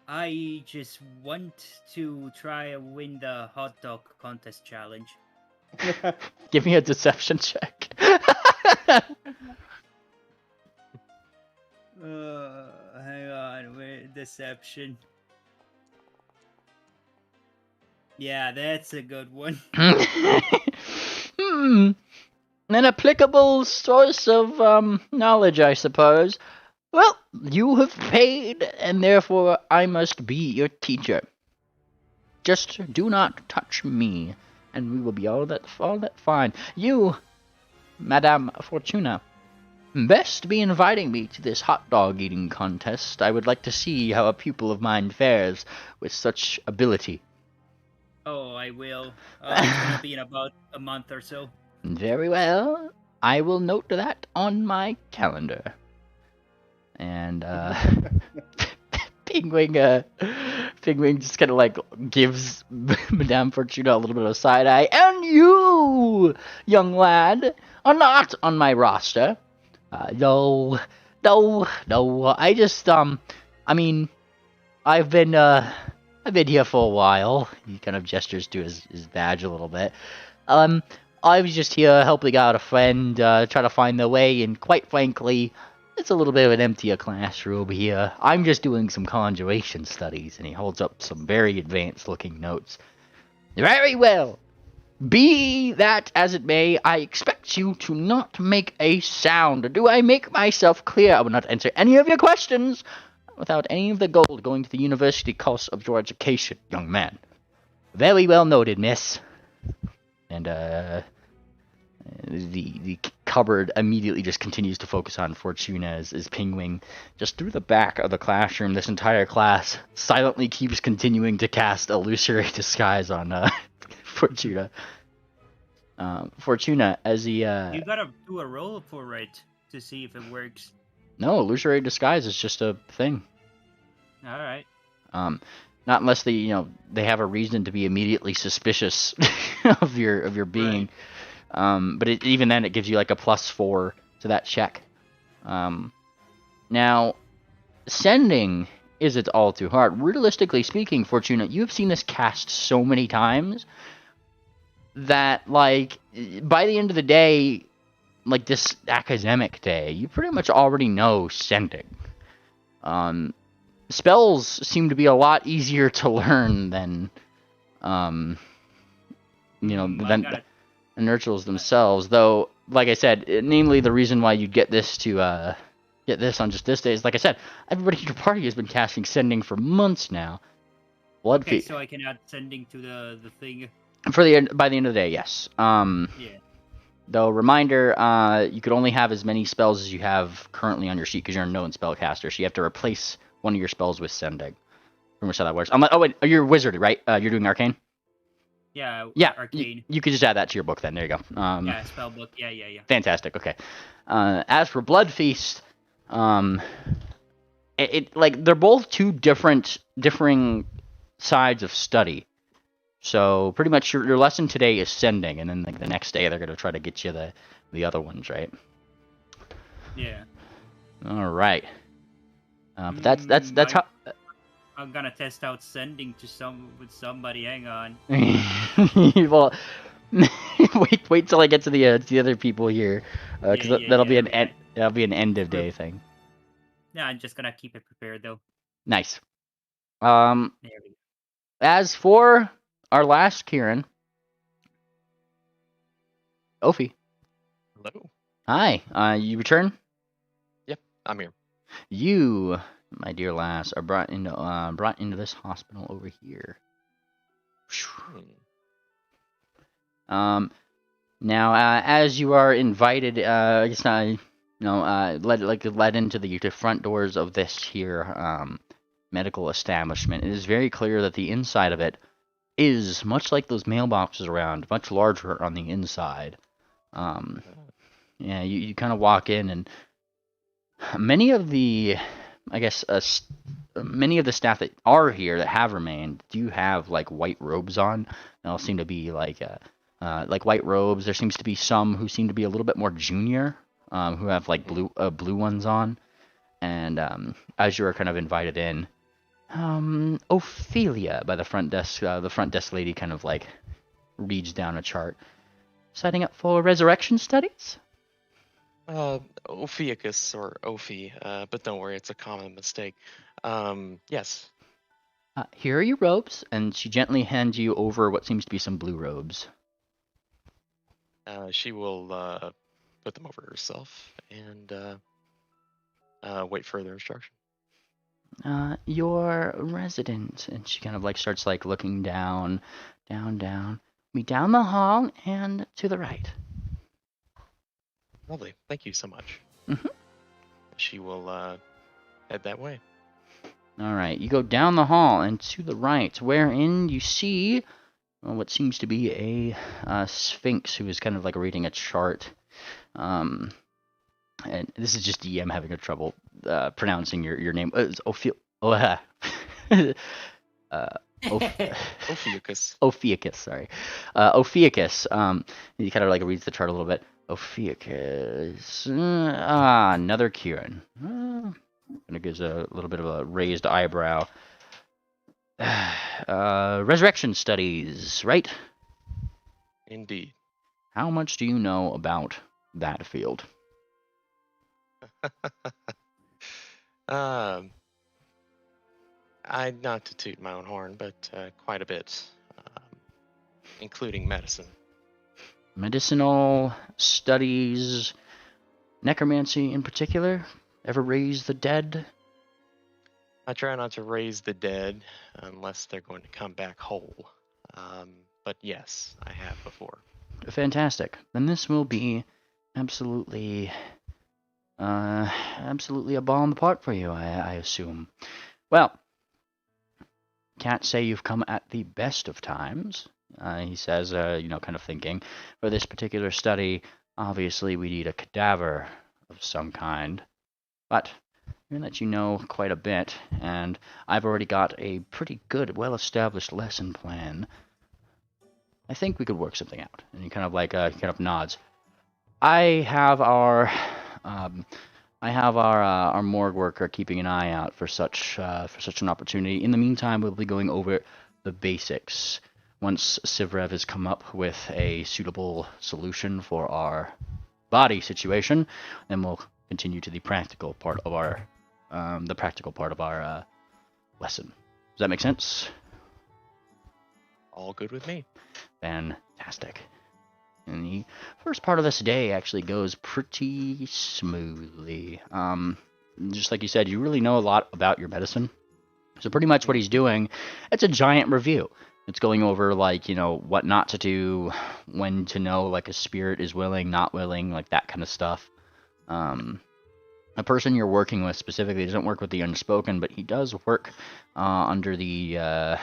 I just want to try and win the hot dog contest challenge. Give me a deception check. Hang on, wait, deception. Yeah, that's a good one. An applicable source of knowledge, I suppose. Well, you have paid, and therefore I must be your teacher. Just do not touch me, and we will be all that fine. You, Madame Fortuna, best be inviting me to this hot dog eating contest. I would like to see how a pupil of mine fares with such ability. Oh, I will. It's gonna be in about a month or so. Very well. I will note that on my calendar. And Pingwing just kind of like gives Madame Fortuna a little bit of a side eye. And you, young lad, are not on my roster. No. I just I mean, I've been here for a while. He kind of gestures to his badge a little bit. I was just here helping out a friend, try to find their way, and quite frankly, it's a little bit of an emptier classroom here. I'm just doing some conjuration studies, and he holds up some very advanced-looking notes. Very well. Be that as it may, I expect you to not make a sound. Do I make myself clear? I will not answer any of your questions without any of the gold going to the university cost of your education, young man. Very well noted, miss. And, the cupboard immediately just continues to focus on Fortuna as Pingwing, just through the back of the classroom, this entire class silently keeps continuing to cast Illusory Disguise on, Fortuna. Fortuna, as he, You gotta do a roll for it to see if it works. No, Illusory Disguise is just a thing. Alright. Not unless they have a reason to be immediately suspicious of your being. Right. But even then, it gives you like a +4 to that check. Now, sending isn't all too hard. Realistically speaking, Fortuna, you have seen this cast so many times that, like, by the end of the day, like this academic day, you pretty much already know sending. spells seem to be a lot easier to learn than, than the rituals themselves. Though, like I said, namely the reason why you get this on just this day is, like I said, everybody in your party has been casting Sending for months now. Blood Okay, Feast. so I can add Sending to the thing. By the end of the day, yes. Yeah. Though, reminder, you could only have as many spells as you have currently on your sheet because you're a known spellcaster, so you have to replace one of your spells with Sending. Pretty much how that works. Oh wait, you're a wizard, right? You're doing Arcane? Yeah, Arcane. You could just add that to your book then. There you go. Yeah, spell book. Yeah. Fantastic. Okay. As for Blood Feast, like they're both two differing sides of study. So pretty much your lesson today is Sending, and then like the next day they're gonna try to get you the other ones, right? Yeah. All right. But that's how. I'm gonna test out Sending to somebody. Hang on. Well, wait till I get to the other people here, because that'll be an end of day thing. Yeah, I'm just gonna keep it prepared though. Nice. There we go. As for our last Kieran, Ophi. Hello. Hi. You return? Yep, I'm here. You, my dear lass, are brought into this hospital over here. Now, as you are invited, I guess led into the front doors of this here medical establishment. It is very clear that the inside of it is much like those mailboxes around, much larger on the inside. Yeah, you kind of walk in, and many of the, I guess, many of the staff that are here that have remained do have like white robes on. They all seem to be like white robes. There seems to be some who seem to be a little bit more junior, who have like blue ones on. And as you are kind of invited in, Ophelia by the front desk lady kind of like reads down a chart. Signing up for resurrection studies? Ophiuchus or Ophi, but don't worry, it's a common mistake. Yes. Here are your robes, and she gently hands you over what seems to be some blue robes. She will put them over herself and wait for further instruction. Your resident, and she kind of like starts like looking down. Me down the hall and to the right. Lovely. Thank you so much. Mm-hmm. She will head that way. All right. You go down the hall and to the right, wherein you see what seems to be a sphinx who is kind of like reading a chart. And this is just DM having a trouble pronouncing your name. It's Ophiuchus. Ophiuchus, sorry. Ophiuchus. He kind of like reads the chart a little bit. Ophiuchus. Another Kieran. And it gives a little bit of a raised eyebrow. Resurrection studies, right? Indeed. How much do you know about that field? Not to toot my own horn, but quite a bit, including medicine. Medicinal studies, necromancy in particular? Ever raise the dead? I try not to raise the dead unless they're going to come back whole. But yes, I have before. Fantastic. Then this will be absolutely a ball in the park for you, I assume. Well, can't say you've come at the best of times, he says, kind of thinking. For this particular study, obviously we need a cadaver of some kind. But given that you know quite a bit, and I've already got a pretty good, well-established lesson plan, I think we could work something out. And he kind of nods. I have our morgue worker keeping an eye out for such an opportunity. In the meantime, we'll be going over the basics. Once Sivrev has come up with a suitable solution for our body situation, then we'll continue to the practical part of our lesson. Does that make sense? All good with me. Fantastic. And the first part of this day actually goes pretty smoothly. Just like you said, you really know a lot about your medicine. So pretty much what he's doing, it's a giant review. It's going over, like, what not to do, when to know, like, a spirit is willing, not willing, like, that kind of stuff. A person you're working with specifically doesn't work with the unspoken, but he does work under the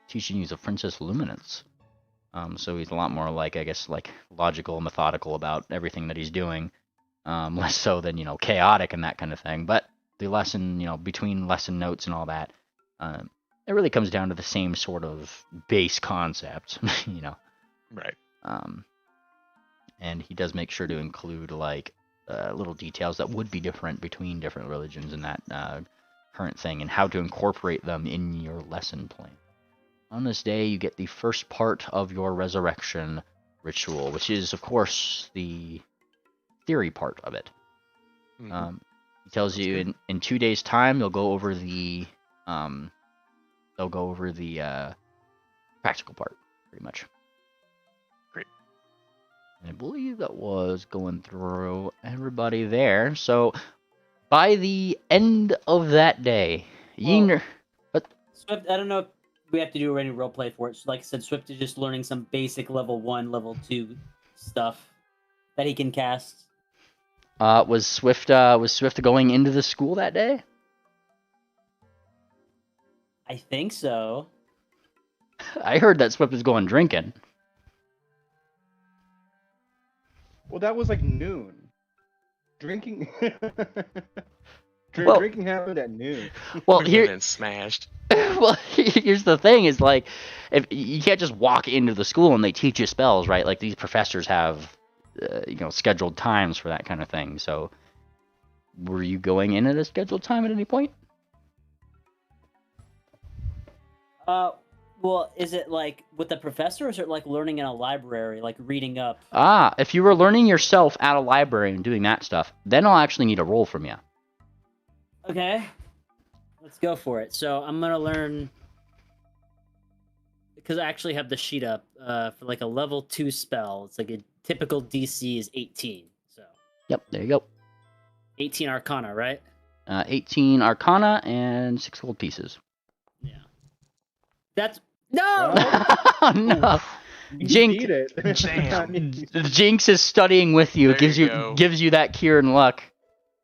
teachings of Princess Luminance. So he's a lot more, like, I guess, like, logical, methodical about everything that he's doing. Less so than, chaotic and that kind of thing. But the lesson, between lesson notes and all that, it really comes down to the same sort of base concept, Right. And he does make sure to include, like, little details that would be different between different religions and that current thing, and how to incorporate them in your lesson plan. On this day, you get the first part of your resurrection ritual, which is, of course, the theory part of it. Mhm. He tells you in 2 days' time, they'll go over the practical part, pretty much. Great. And I believe that was going through everybody there. So by the end of that day, Swift, I don't know if we have to do any roleplay for it. So like I said, Swift is just learning some basic level 1, level 2 stuff that he can cast. Was Swift going into the school that day? I think so. I heard that Swift was going drinking. Well, that was like noon. Drinking. Well- Drinking happened at noon. Well, And here, then smashed. well, here's the thing: is like, if you can't just walk into the school and they teach you spells, right? Like these professors have, scheduled times for that kind of thing. So, were you going in at a scheduled time at any point? Well, is it like with the professor, or is it like learning in a library, like reading up? If you were learning yourself at a library and doing that stuff, then I'll actually need a roll from you. Okay, let's go for it. So I'm gonna learn, because I actually have the sheet up for like a level 2 spell. It's like a typical DC is 18. So Yep, there you go. 18 Arcana, right? 18 Arcana and 6 gold pieces. Yeah. That's no. Oh, no. You Jinx, need it. Damn. Jinx is studying with you. There Gives you you go. gives you that cure and luck.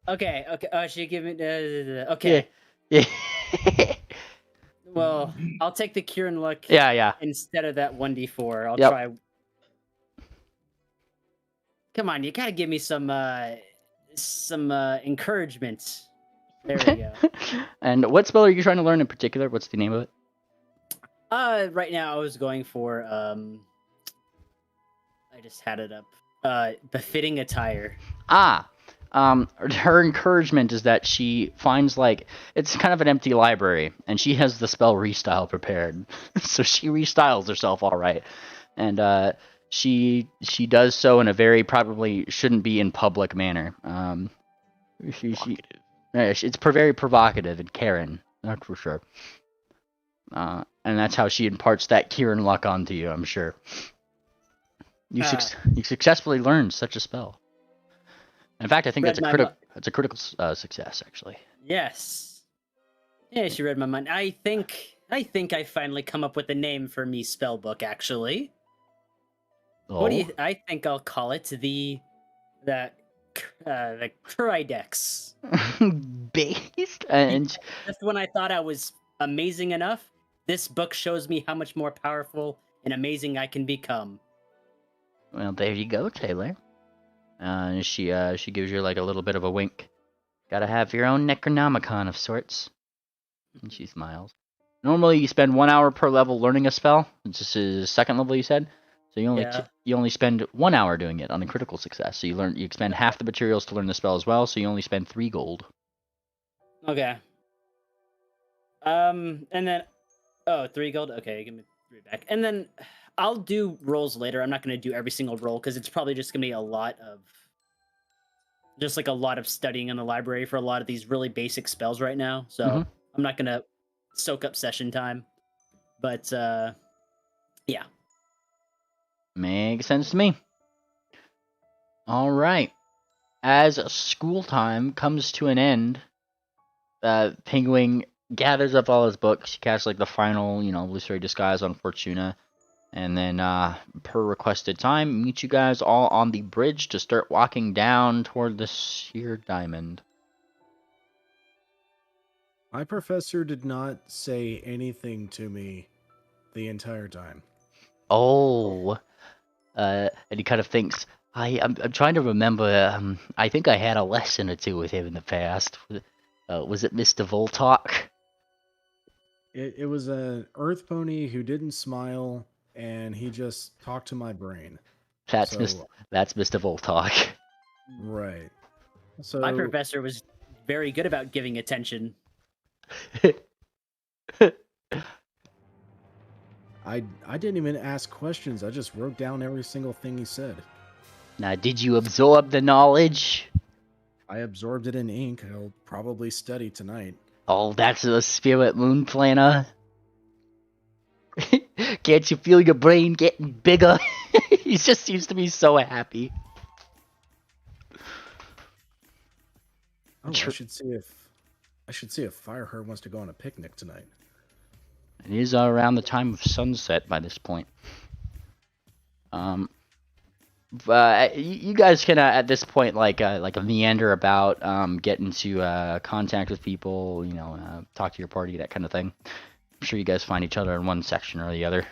Okay. She give me okay. Yeah. Well, I'll take the cure and luck. Yeah. Instead of that 1d4. I'll Yep. try. Come on, you gotta give me some encouragement. There we go. And what spell are you trying to learn in particular? What's the name of it? Right now I was going for I just had it up. Befitting attire. Her encouragement is that she finds, like, it's kind of an empty library, and she has the spell restyle prepared. So she restyles herself all right. And she does so in a very probably shouldn't be in public manner. Provocative. It's very provocative and Karen, that's for sure. And that's how she imparts that Kieran luck onto you, I'm sure. You successfully learned such a spell. In fact, I think that's a critical success, actually. Yes. Yeah, she read my mind. I think I finally come up with a name for me spellbook, actually. Oh. What do you? I think I'll call it the Crydex. Based and Just when I thought I was amazing enough, this book shows me how much more powerful and amazing I can become. well, there you go, Taylor. She gives you like a little bit of a wink. Gotta have your own Necronomicon of sorts. And she smiles. Normally, you spend 1 hour per level learning a spell. This is second level, you said. So you only spend 1 hour doing it on a critical success. So you spend half the materials to learn the spell as well. So you only spend 3 gold. Okay. And then 3 gold. Okay, give me 3 back. And then I'll do rolls later. I'm not going to do every single roll because it's probably just going to be a lot of just like a lot of studying in the library for a lot of these really basic spells right now. So Mhm. I'm not gonna soak up session time. But yeah. Makes sense to me. All right. As school time comes to an end, Penguin gathers up all his books. He casts like the final, illusory disguise on Fortuna, and then, per requested time, meet you guys all on the bridge to start walking down toward the Seer Diamond. My professor did not say anything to me the entire time. Oh, and he kind of thinks, I'm trying to remember. I think I had a lesson or two with him in the past. Was it Mr. Voltok? It was an earth pony who didn't smile, and he just talked to my brain. That's So- Mr. Voltok. Right. So My professor was very good about giving attention. I didn't even ask questions. I just wrote down every single thing he said. Now, did you absorb the knowledge? I absorbed it in ink. I'll probably study tonight. Oh, that's the spirit moon planner. Can't you feel your brain getting bigger? He just seems to be so happy. Oh, I should see if Fireheart wants to go on a picnic tonight. It is around the time of sunset by this point. You guys can at this point like a meander about, get into contact with people, talk to your party, that kind of thing. I'm sure you guys find each other in one section or the other.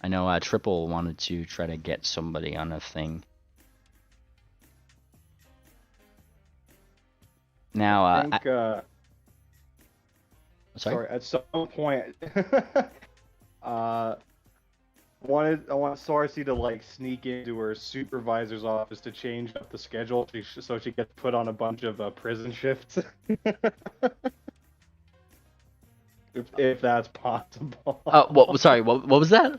I know Triple wanted to try to get somebody on a thing. Now, I think, sorry? at some point, I want Sarcy to like sneak into her supervisor's office to change up the schedule so she gets put on a bunch of prison shifts. if that's possible. Sorry, what was that?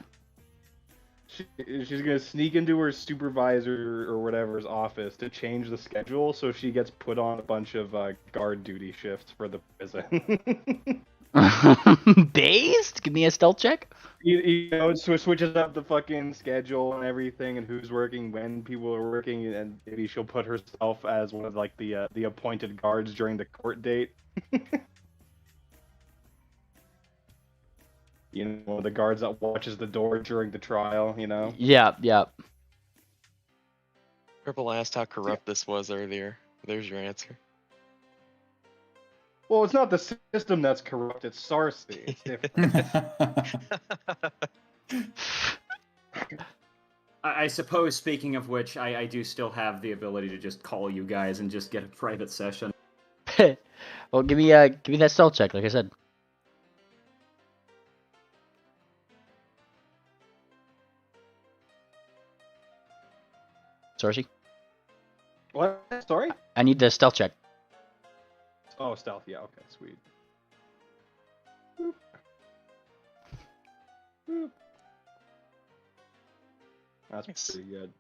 She's gonna sneak into her supervisor or whatever's office to change the schedule so she gets put on a bunch of guard duty shifts for the prison. Based? Give me a stealth check. It switches up the fucking schedule and everything, and who's working when people are working, and maybe she'll put herself as one of like the appointed guards during the court date. One of the guards that watches the door during the trial. Yeah. Triple asked how corrupt this was earlier. There's your answer. Well, it's not the system that's corrupt, it's Sarcy. It's different. I suppose, speaking of which, I do still have the ability to just call you guys and just get a private session. Well, give me that stealth check, like I said. Sarcy? What? Sorry? I need the stealth check. Oh, stealth. Yeah, okay, sweet. Boop. That's pretty good.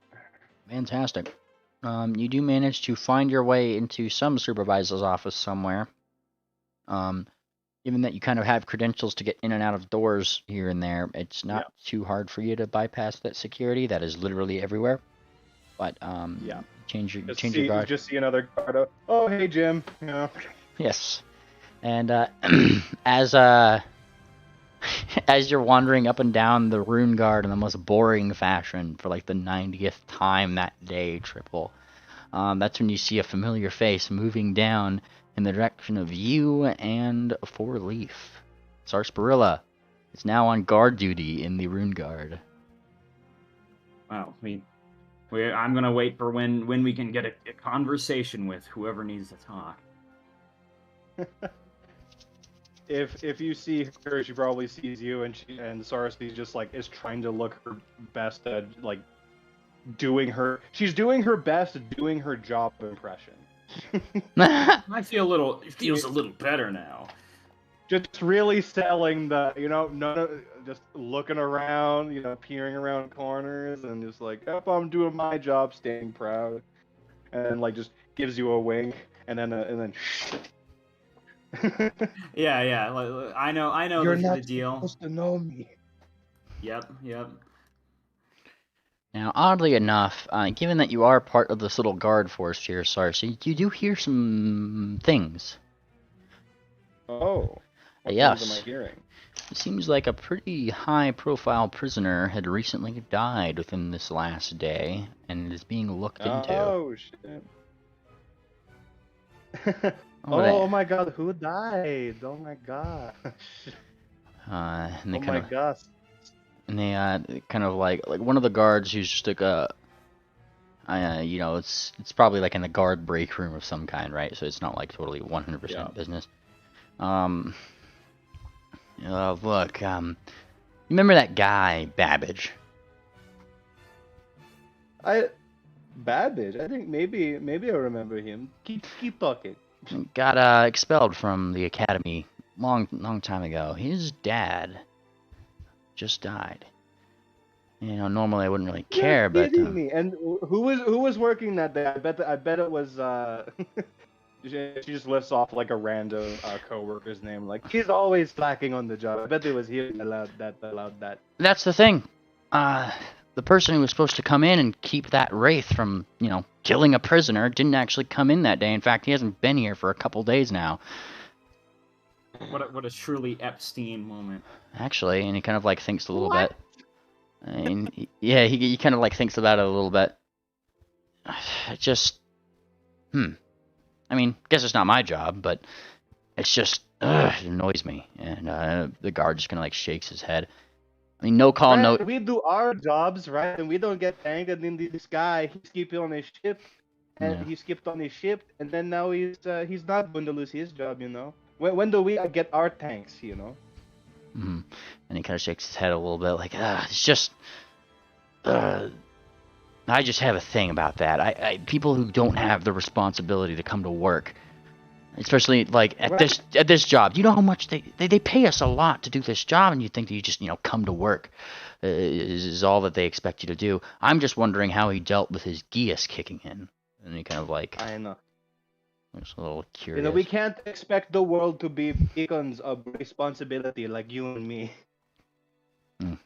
Fantastic. You do manage to find your way into some supervisor's office somewhere. Given that you kind of have credentials to get in and out of doors here and there, it's not too hard for you to bypass that security. That is literally everywhere. But change your guard. Just see another guard. Oh, hey, Jim. Yes, and as you're wandering up and down the rune guard in the most boring fashion for like the 90th time that day, Triple, that's when you see a familiar face moving down in the direction of you and Four Leaf. Sarsaparilla is now on guard duty in the rune guard. Wow, I'm gonna wait for when we can get a conversation with whoever needs to talk. If you see her, she probably sees you, and Sarcy just like is trying to look her best at like she's doing her best at doing her job impression. It feels a little better now. just really selling the, just looking around, peering around corners, and just like, yep, I'm doing my job, standing proud, and then like just gives you a wink, and then. Yeah. I know You're the not deal. supposed to know me. Yep. Now, oddly enough, given that you are part of this little guard force here, Sarsi, you do hear some things. Oh. What Yes. things am I hearing? It seems like a pretty high-profile prisoner had recently died within this last day, and is being looked into. Oh shit. Oh, oh my god, who died? Oh my gosh. And they Oh my gosh. And they kind of like one of the guards who's just like it's probably like in the guard break room of some kind, right? So it's not like totally 100% business. Look, you remember that guy Babbage? Babbage. I think maybe I remember him. Keep talking. Got expelled from the academy long time ago. His dad just died. Normally I wouldn't really care, but me. And who was working that day? I bet it was she just lists off like a random coworker's name. Like, he's always slacking on the job. I bet it was he allowed that. That's the thing. The person who was supposed to come in and keep that wraith from, killing a prisoner didn't actually come in that day. In fact, he hasn't been here for a couple days now. What a truly Epstein moment. Actually, and he kind of like thinks a little bit. And he kind of like thinks about it a little bit. Just, I mean, I guess it's not my job, but it's just, it annoys me. And the guard just kind of like shakes his head. I mean, no call, no. We do our jobs, right? And we don't get thanked. And then this guy, he skipped on his ship, and he skipped on his ship, and then now he's not going to lose his job, When do we get our thanks, And he kind of shakes his head a little bit, like, it's just, I just have a thing about that. I people who don't have the responsibility to come to work, especially like at this job, you know how much they pay us a lot to do this job, and you think that you just come to work is all that they expect you to do. I'm just wondering how he dealt with his Geas kicking in, and he kind of like, I know. Just a little curious. We can't expect the world to be beacons of responsibility like you and me. And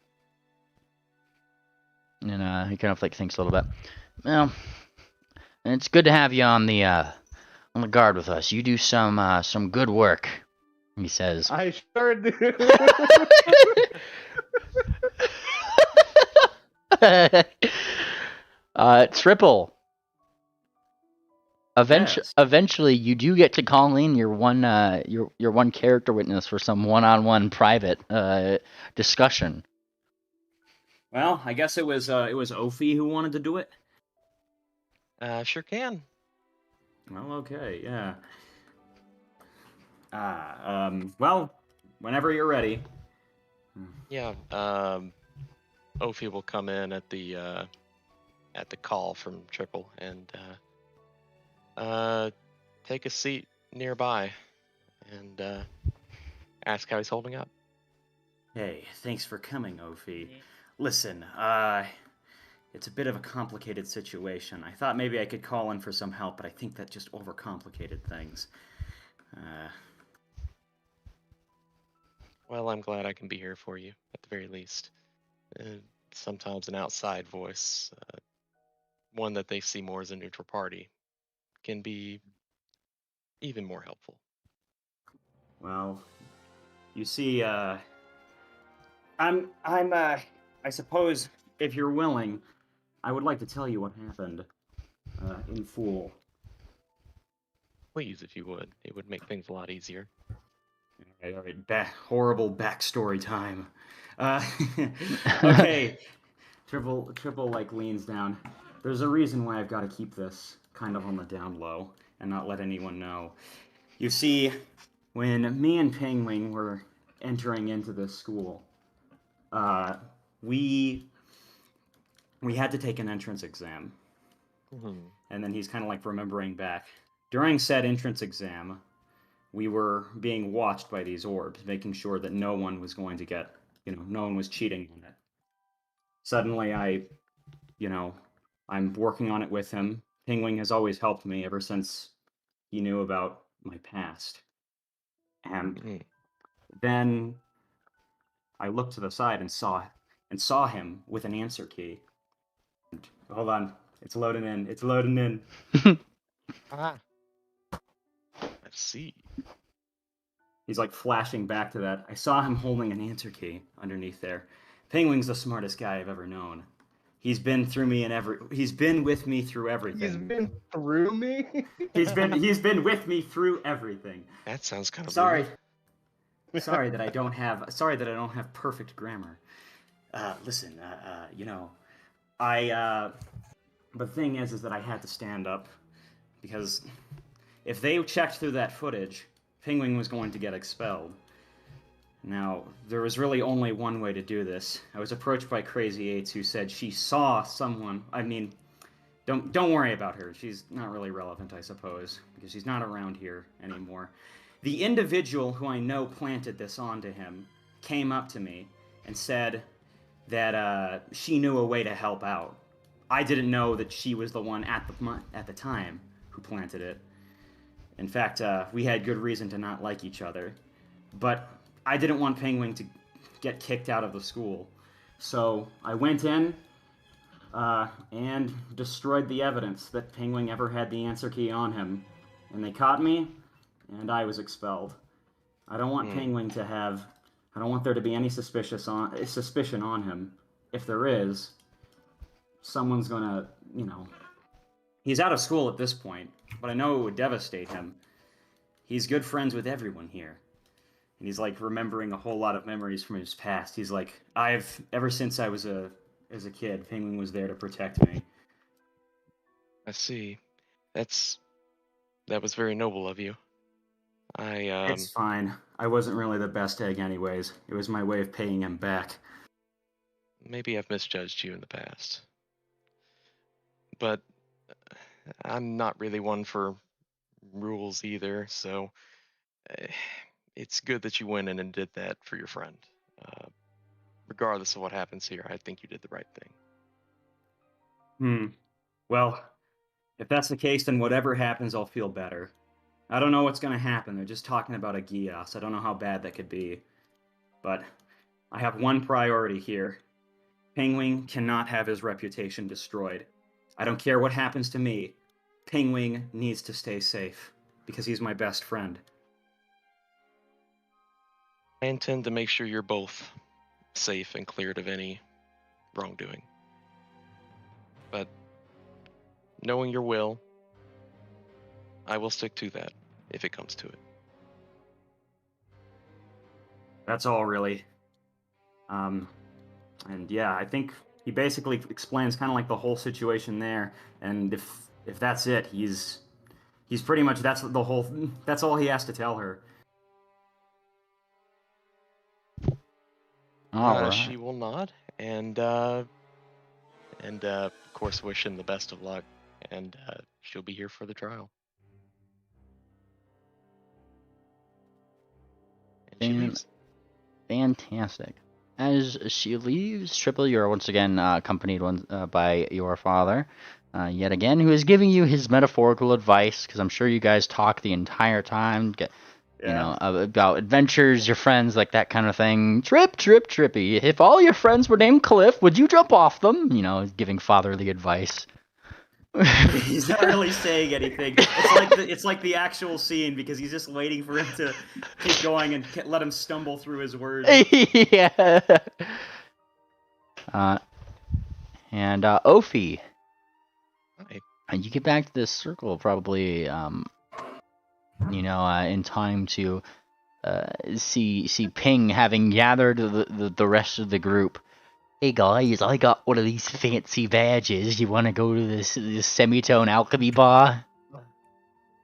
he kind of like thinks a little bit. Well, and it's good to have you on the guard with us. You do some good work, he says. I sure do. Triple. Eventually, you do get to call in your one character witness for some one-on-one private discussion. Well, I guess it was Ophi who wanted to do it. Sure can. Well, okay, yeah. Well, whenever you're ready. Yeah. Ophi will come in at the call from Triple and take a seat nearby and ask how he's holding up. Hey, thanks for coming, Ophi. Listen, it's a bit of a complicated situation. I thought maybe I could call in for some help, but I think that just overcomplicated things. Well, I'm glad I can be here for you, at the very least. Sometimes an outside voice, one that they see more as a neutral party, can be even more helpful. Well, you see, I suppose, if you're willing, I would like to tell you what happened, in full. Please, if you would. It would make things a lot easier. All right. Horrible backstory time. Okay. Triple like leans down. There's a reason why I've got to keep this kind of on the down low and not let anyone know. You see, when me and Penguin were entering into this school, we had to take an entrance exam. Mm-hmm. And then he's kind of like remembering back. During said entrance exam, we were being watched by these orbs, making sure that no one was going to get, no one was cheating on it. Suddenly I'm working on it with him. Pingwing has always helped me ever since he knew about my past. And then I looked to the side and saw him with an answer key. Hold on, it's loading in. It's loading in. I see. He's like flashing back to that. I saw him holding an answer key underneath there. Pingwing's the smartest guy I've ever known. He's been with me through everything. He's been through me? He's been with me through everything. That sounds kind of sorry. weird. Sorry that I don't have perfect grammar. Listen, the thing is that I had to stand up because if they checked through that footage, Pingwing was going to get expelled. Now, there was really only one way to do this. I was approached by Crazy Eights who said she saw someone. I mean, don't worry about her. She's not really relevant, I suppose, because she's not around here anymore. The individual who I know planted this onto him came up to me and said that she knew a way to help out. I didn't know that she was the one at the time who planted it. In fact, we had good reason to not like each other. But I didn't want Pingwing to get kicked out of the school. So I went in and destroyed the evidence that Pingwing ever had the answer key on him. And they caught me, and I was expelled. I don't want Pingwing to have... I don't want there to be any suspicion on him. If there is, someone's gonna, He's out of school at this point, but I know it would devastate him. He's good friends with everyone here. And he's, remembering a whole lot of memories from his past. He's like, ever since I was as a kid, Pingwing was there to protect me. I see. That was very noble of you. It's fine. I wasn't really the best egg anyways. It was my way of paying him back. Maybe I've misjudged you in the past. But I'm not really one for rules either, so it's good that you went in and did that for your friend. Regardless of what happens here, I think you did the right thing. Well, if that's the case, then whatever happens, I'll feel better. I don't know what's going to happen. They're just talking about a Gios. I don't know how bad that could be. But I have one priority here. Pingwing cannot have his reputation destroyed. I don't care what happens to me. Pingwing needs to stay safe, because he's my best friend. I intend to make sure you're both safe and cleared of any wrongdoing. But knowing your will, I will stick to that if it comes to it. That's all, really. And yeah, I think he basically explains kind of the whole situation there. And if that's it, he's pretty much that's all he has to tell her. Right. She will nod and of course wish him the best of luck, and she'll be here for the trial. And she leaves. Fantastic. As she leaves, Triple, you're once again accompanied by your father, yet again, who is giving you his metaphorical advice, because I'm sure you guys talk the entire time, about adventures, your friends, that kind of thing. Trippy. If all your friends were named Cliff, would you jump off them? Giving fatherly advice. He's not really saying anything. It's like the actual scene, because he's just waiting for him to keep going and let him stumble through his words. Yeah. And Ophi. Hi. You get back to this circle probably, in time to see Ping having gathered the rest of the group. Hey guys, I got one of these fancy badges. You want to go to this semitone alchemy bar?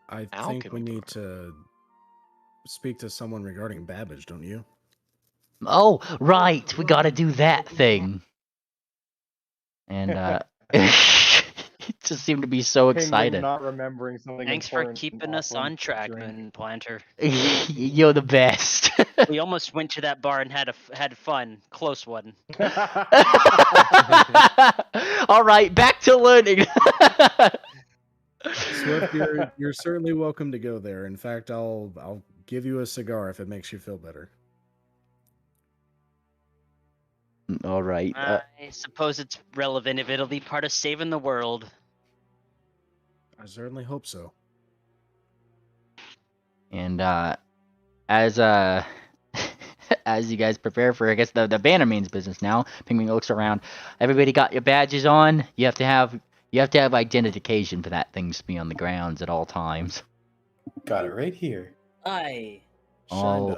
I think we need to speak to someone regarding Babbage, don't you? Oh, right. We got to do that thing. And just seemed to be so Penguin excited. not remembering something Thanks for important keeping and us offering on track, drink. Moon Planter. You're the best. We almost went to that bar and had fun. Close one. All right, back to learning. Swift, you're certainly welcome to go there. In fact, I'll give you a cigar if it makes you feel better. All right. I suppose it's relevant if it'll be part of saving the world. I certainly hope so. And as as you guys prepare for, I guess, the Bannermanes business now, Penguin looks around. Everybody got your badges on. You have to have identification for that thing to be on the grounds at all times. Got it right here. Aye. All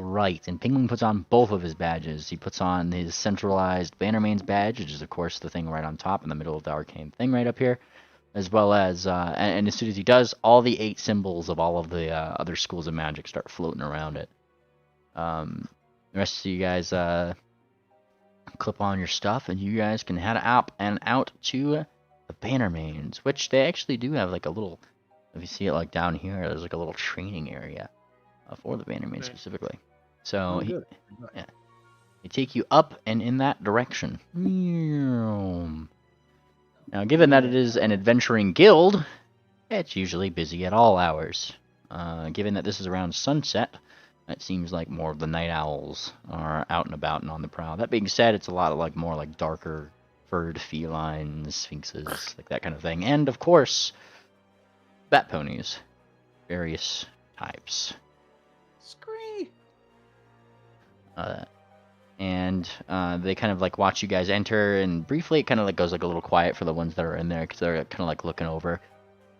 right. And Penguin puts on both of his badges. He puts on his centralized Bannermanes badge, which is, of course, the thing right on top in the middle of the arcane thing right up here, as well as, and as soon as he does, all the 8 symbols of all of the other schools of magic start floating around it. The rest of you guys clip on your stuff, and you guys can head out to the Bannermanes, which they actually do have like a little, if you see it like down here, there's like a little training area for the Bannermanes specifically. So they take you up and in that direction. Now, given that it is an adventuring guild, it's usually busy at all hours. Given that this is around sunset, it seems like more of the night owls are out and about and on the prowl. That being said, it's a lot of like more like darker furred felines, sphinxes, like that kind of thing. And of course, bat ponies, various types. Scree. And they kind of like watch you guys enter, and briefly it kind of like goes like a little quiet for the ones that are in there because they're kind of like looking over.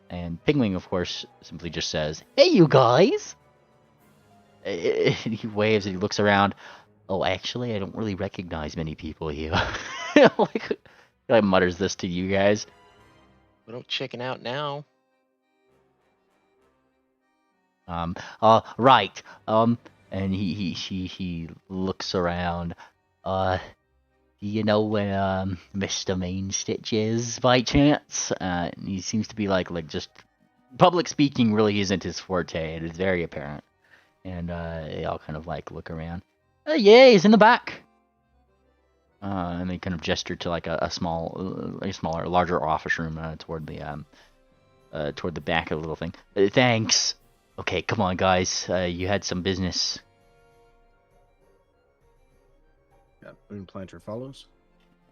And Pigwing, of course, simply just says, "Hey, you guys!" He waves and he looks around. "Oh, actually, I don't really recognize many people here." like mutters this to you guys. We don't chicken out now. Right. And he looks around. Do you know where Mr. Mainstitch is by chance? He seems to be like just public speaking really isn't his forte. It is very apparent. And they all kind of like look around. Yeah, he's in the back. And they kind of gesture to like a larger office room toward the back of the little thing. Thanks. Okay, come on, guys. You had some business. Yeah, Moon Planter follows.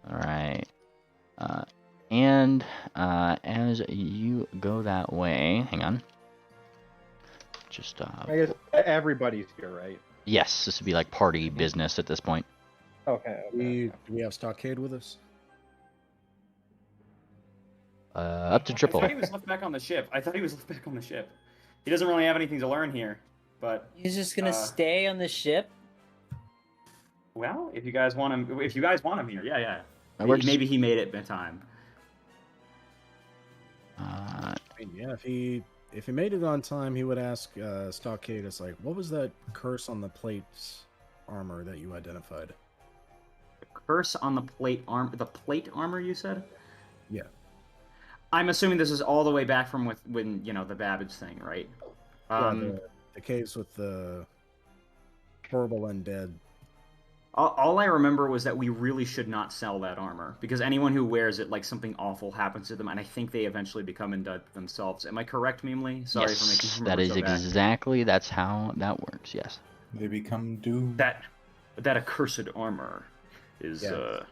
All right. And as you go that way, hang on. Just I guess everybody's here, right? Yes, this would be like party business at this point. Okay. Do we have Stockade with us? Up to triple. I thought he was left back on the ship. He doesn't really have anything to learn here, but He's just gonna stay on the ship. well, if you guys want him here, yeah. Maybe he made it in time. I mean, yeah, if he made it on time, he would ask Stockade, it's like, what was that curse on the plate armor that you identified? The curse on the plate armor, you said? Yeah. I'm assuming this is all the way back from when the Babbage thing, right? The caves with the horrible undead. All I remember was that we really should not sell that armor, because anyone who wears it, like, something awful happens to them, and I think they eventually become undead themselves. Am I correct, Mimli? Sorry for making you that is so bad. exactly, that's how that works, yes. They become doomed. That accursed armor is, it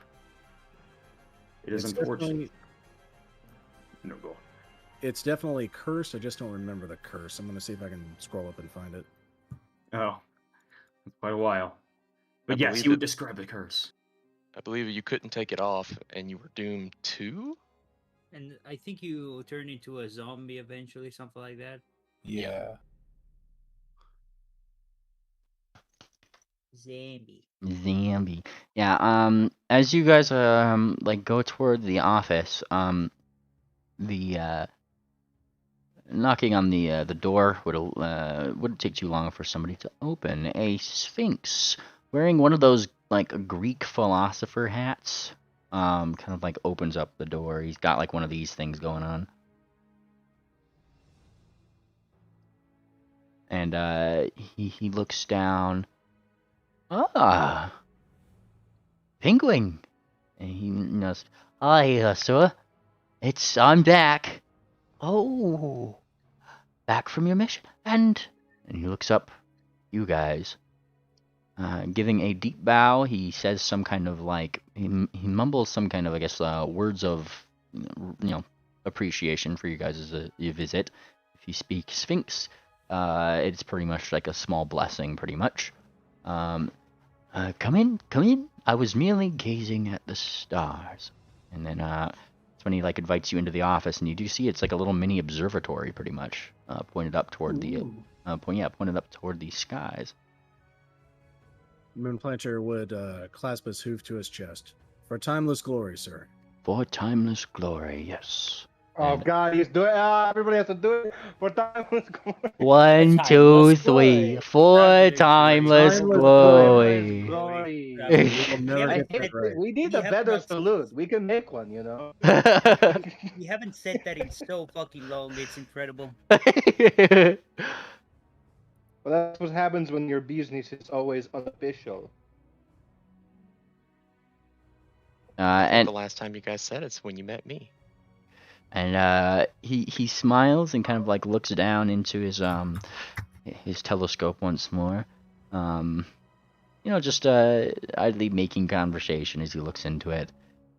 is unfortunate. No, go on. It's definitely cursed, I just don't remember the curse. I'm going to see if I can scroll up and find it. Oh, that's quite a while. But yes, you would describe the curse. I believe you couldn't take it off, and you were doomed to? And I think you turn into a zombie eventually, something like that. Yeah. Zombie. Yeah, as you guys like go toward the office, the knocking on the door wouldn't take too long for somebody to open. A sphinx wearing one of those like Greek philosopher hats kind of like opens up the door. He's got like one of these things going on. And he looks down. Ah, Penguin. And he knows, hi, sir. I'm back. Oh, back from your mission. And he looks up, you guys. Giving a deep bow, he says some kind of like, he mumbles some kind of, I guess, words of, appreciation for you guys as a visit. If you speak Sphinx, it's pretty much like a small blessing, pretty much. Come in. I was merely gazing at the stars. And then, it's when he like invites you into the office, and you do see it's like a little mini observatory, pretty much, pointed up toward pointed up toward the skies. Moonplanter would clasp his hoof to his chest. For timeless glory, sir. For timeless glory, yes. Oh And God, he's doing. Everybody has to do it for timeless glory. 1, 2, 3, for timeless glory. Glory. We'll never get that right. We need a better salute. We can make one, you know. We haven't said that in so fucking long. It's incredible. Well, that's what happens when your business is always unofficial. The last time you guys said it's when you met me. And he smiles and kind of like looks down into his telescope once more. Just idly making conversation as he looks into it.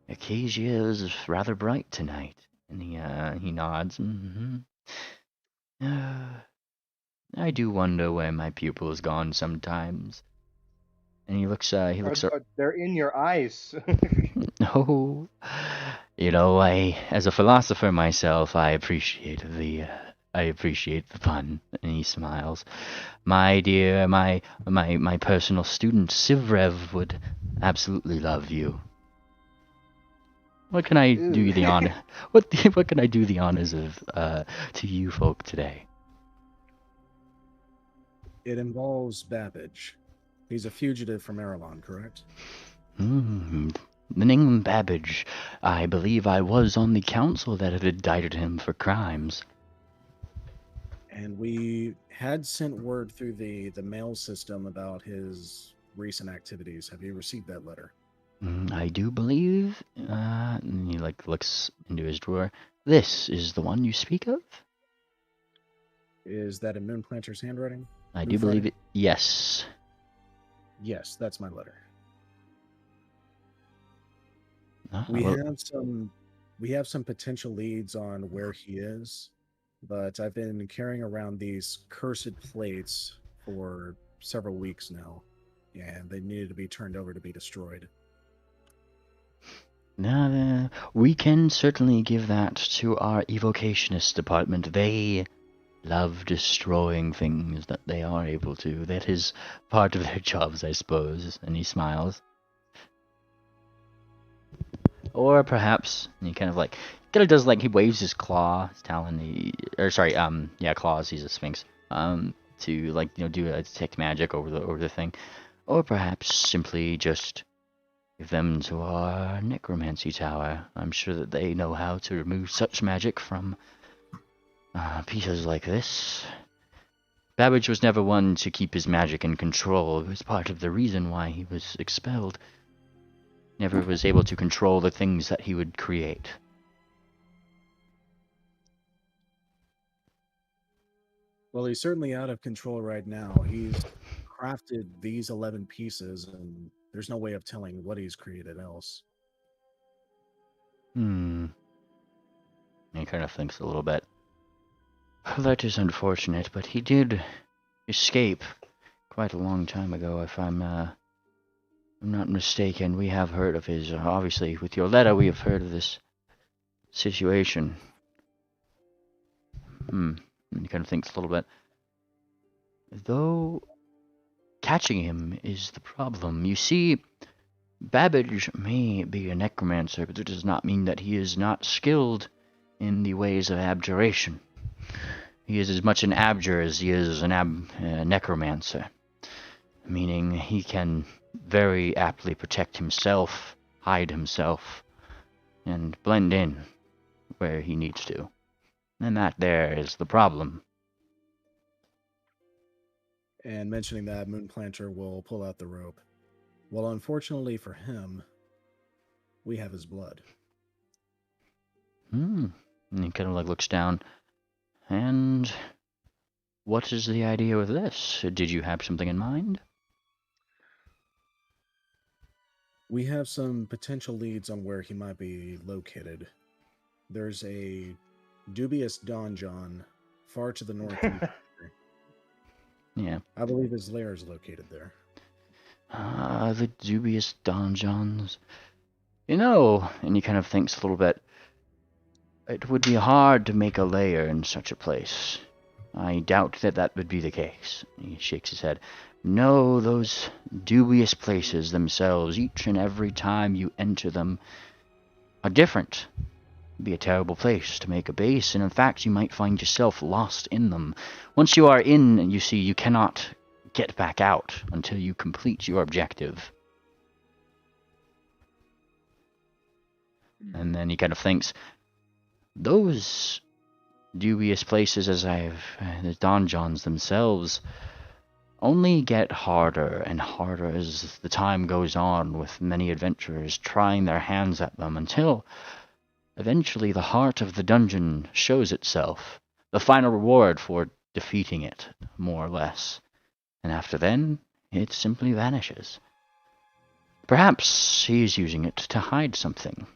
Acacia is rather bright tonight, and he nods. I do wonder where my pupil has gone sometimes. And he looks. They're in your eyes. No, as a philosopher myself, I appreciate the pun. And he smiles. My dear, my personal student Sivrev would absolutely love you. What can I do you the honor? What can I do the honors of to you folk today? It involves Babbage. He's a fugitive from Erelon, correct? The name Babbage. I believe I was on the council that had indicted him for crimes. And we had sent word through the mail system about his recent activities. Have you received that letter? I do believe. And he looks into his drawer. This is the one you speak of? Is that in Moonplanter's handwriting? I do believe it. Yes. Yes, that's my letter. Ah, We have some potential leads on where he is, but I've been carrying around these cursed plates for several weeks now, and they needed to be turned over to be destroyed. Now, we can certainly give that to our evocationist department. They love destroying things that they are able to. That is part of their jobs, I suppose. And he smiles. Or perhaps, and he kind of does he waves his claw, his talon, claws, he's a sphinx, to do a detect magic over the thing. Or perhaps simply just give them to our necromancy tower. I'm sure that they know how to remove such magic from pieces like this. Babbage was never one to keep his magic in control. It was part of the reason why he was expelled. Never was able to control the things that he would create. Well, he's certainly out of control right now. He's crafted these 11 pieces, and there's no way of telling what he's created else. He kind of thinks a little bit. That is unfortunate, but he did escape quite a long time ago, if I'm not mistaken. We have heard of his, obviously, with your letter, we have heard of this situation. And he kind of thinks a little bit. Though, catching him is the problem. You see, Babbage may be a necromancer, but it does not mean that he is not skilled in the ways of abjuration. He is as much an abjure as he is an necromancer, meaning he can very aptly protect himself, hide himself and blend in where he needs to. And that there is the problem. And mentioning that, Moonplanter will pull out the rope. Well, unfortunately for him, we have his blood. And he kind of like looks down. And what is the idea with this? Did you have something in mind? We have some potential leads on where he might be located. There's a dubious donjon far to the northeast. Yeah. I believe his lair is located there. The dubious donjons. And he kind of thinks a little bit. It would be hard to make a lair in such a place. I doubt that would be the case. He shakes his head. No, those dubious places themselves, each and every time you enter them, are different. It'd be a terrible place to make a base, and in fact, you might find yourself lost in them. Once you are in, you see, you cannot get back out until you complete your objective. And then he kind of thinks, those dubious places, the donjons themselves, only get harder and harder as the time goes on, with many adventurers trying their hands at them, until eventually the heart of the dungeon shows itself, the final reward for defeating it, more or less. And after then, it simply vanishes. Perhaps he's using it to hide something.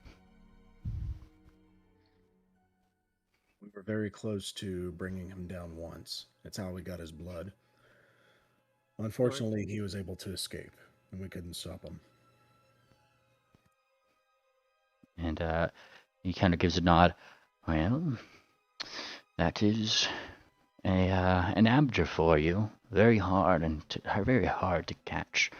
We were very close to bringing him down once. That's how we got his blood. Unfortunately, he was able to escape, and we couldn't stop him. And he kind of gives a nod. Well, that is an abjure for you. Very hard very hard to catch.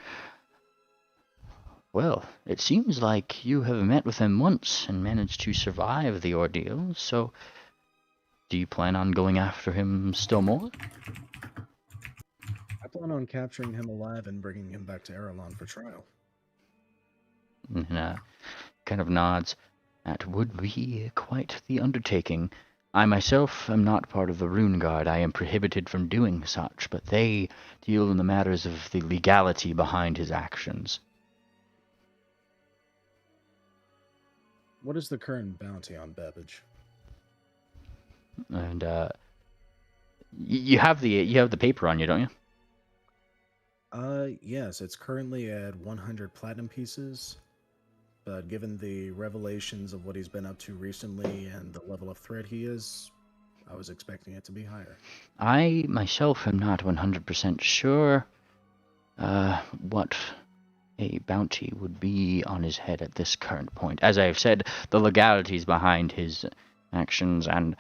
Well, it seems like you have met with him once and managed to survive the ordeal, so do you plan on going after him still more? I plan on capturing him alive and bringing him back to Erelon for trial. And kind of nods. That would be quite the undertaking. I myself am not part of the Rune Guard. I am prohibited from doing such, but they deal in the matters of the legality behind his actions. What is the current bounty on Babbage? And you have the paper on you, don't you? Yes, it's currently at 100 platinum pieces. But given the revelations of what he's been up to recently and the level of threat he is, I was expecting it to be higher. I myself am not 100% sure what a bounty would be on his head at this current point. As I have said, the legalities behind his actions, and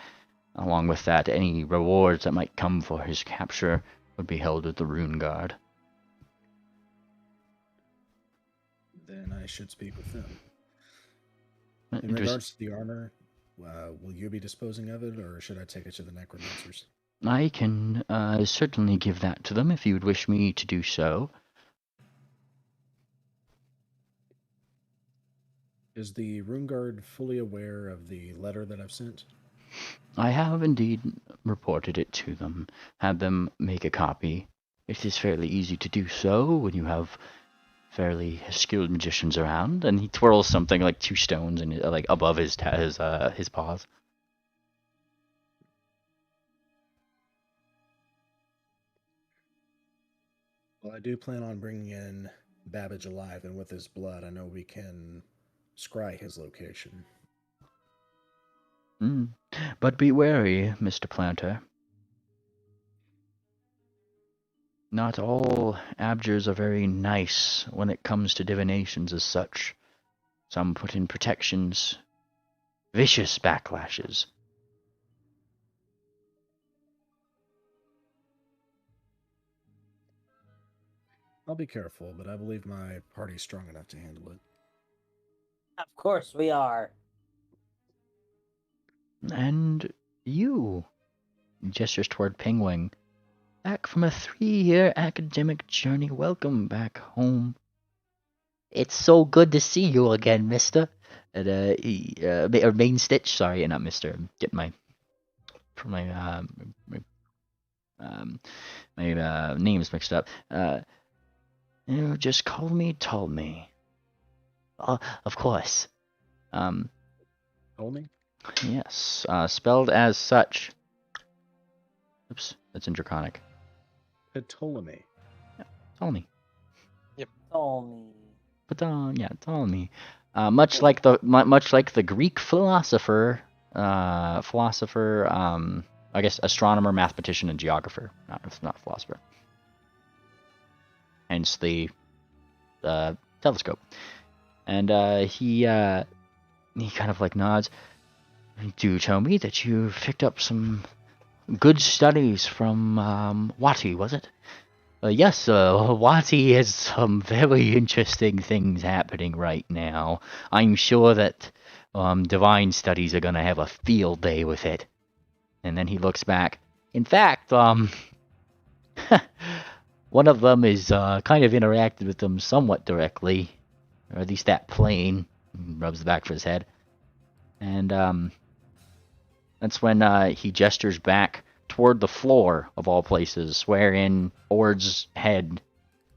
along with that, any rewards that might come for his capture would be held at the Rune Guard. Then I should speak with them. In regards to the armor, will you be disposing of it, or should I take it to the necromancers? I can certainly give that to them if you would wish me to do so. Is the Rune Guard fully aware of the letter that I've sent? I have indeed reported it to them, had them make a copy. It is fairly easy to do so when you have fairly skilled magicians around, and he twirls something like 2 stones and like above his paws. Well, I do plan on bringing in Babbage alive, and with his blood, I know we can scry his location. But be wary, Mr. Planter. Not all abjures are very nice when it comes to divinations as such. Some put in protections, vicious backlashes. I'll be careful, but I believe my party's strong enough to handle it. Of course we are. And you, gestures toward Penguin, back from a 3-year academic journey. Welcome back home. It's so good to see you again, mister. And or main stitch, sorry, not mister. I'm getting my names mixed up. You just call me Ptolemy. Of course. Ptolemy? Yes, spelled as such. Oops, that's in Draconic. Ptolemy. Ptolemy. Ptolemy. Yeah, Ptolemy. Much like the Greek philosopher, I guess astronomer, mathematician, and geographer. Not philosopher. Hence the telescope. And he kind of like nods. Do tell me that you picked up some good studies from Wati, was it? Yes, Wati has some very interesting things happening right now. I'm sure that Divine Studies are going to have a field day with it. And then he looks back. In fact, one of them is kind of interacted with them somewhat directly. Or at least that plane. Rubs the back of his head. And that's when he gestures back toward the floor, of all places, wherein Ord's head,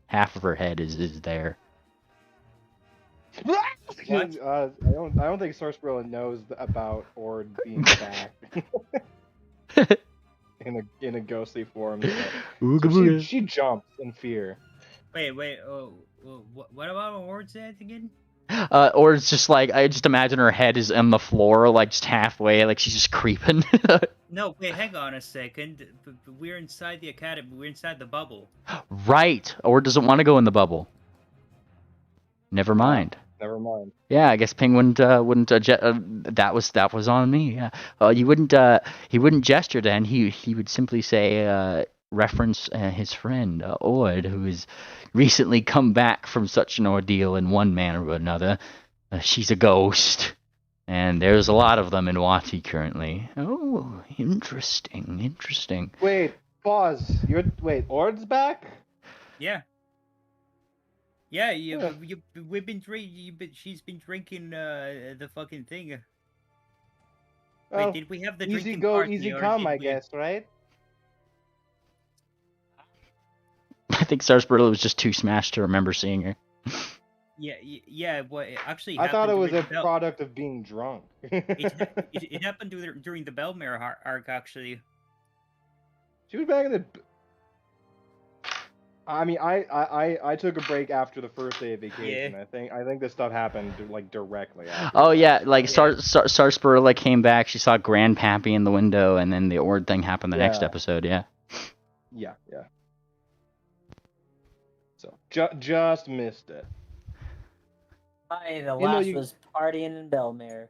half of her head, is there. What? I don't think Sarsaparilla knows about Ord being back in a ghostly form. So she jumps in fear. Wait. What about Ord's head again? Ord's just like, I just imagine her head is on the floor, like just halfway, like she's just creeping. No, wait, hang on a second. We're inside the academy. We're inside the bubble. Right. Ord doesn't want to go in the bubble. Never mind. Never mind. Yeah, I guess Penguin wouldn't that was on me. Yeah, he wouldn't gesture then. He would simply say reference his friend Ord, who has recently come back from such an ordeal in one manner or another. She's a ghost, and there's a lot of them in Wati currently. Oh, interesting. Wait, pause. Ord's back? Yeah. Yeah, we've been drinking. She's been drinking the fucking thing. Well, Wait, did we have the easy drinking go, party, easy or come, did I we... guess, right? I think Sarsaparilla was just too smashed to remember seeing her. Yeah. What actually? I thought it was a during the product of being drunk. it happened during the Belmare arc, actually. She was back in the. I mean, I took a break after the first day of vacation. Yeah. I think this stuff happened like directly after. Oh yeah, like Sarsaparilla came back. She saw Grandpappy in the window, and then the Ord thing happened the next episode. Yeah. Yeah. So just missed it. Hi, the last was partying in Belmare.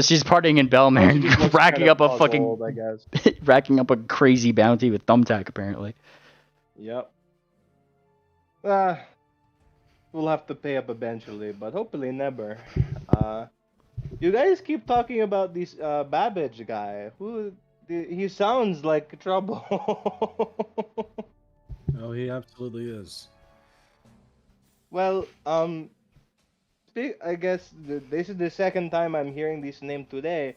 She's partying in Belmare and racking up a fucking old, I guess. racking up a crazy bounty with Thumbtack apparently. Yep. We'll have to pay up eventually, but hopefully never. You guys keep talking about this Babbage guy. He sounds like trouble. Oh, he absolutely is. Well, I guess this is the second time I'm hearing this name today.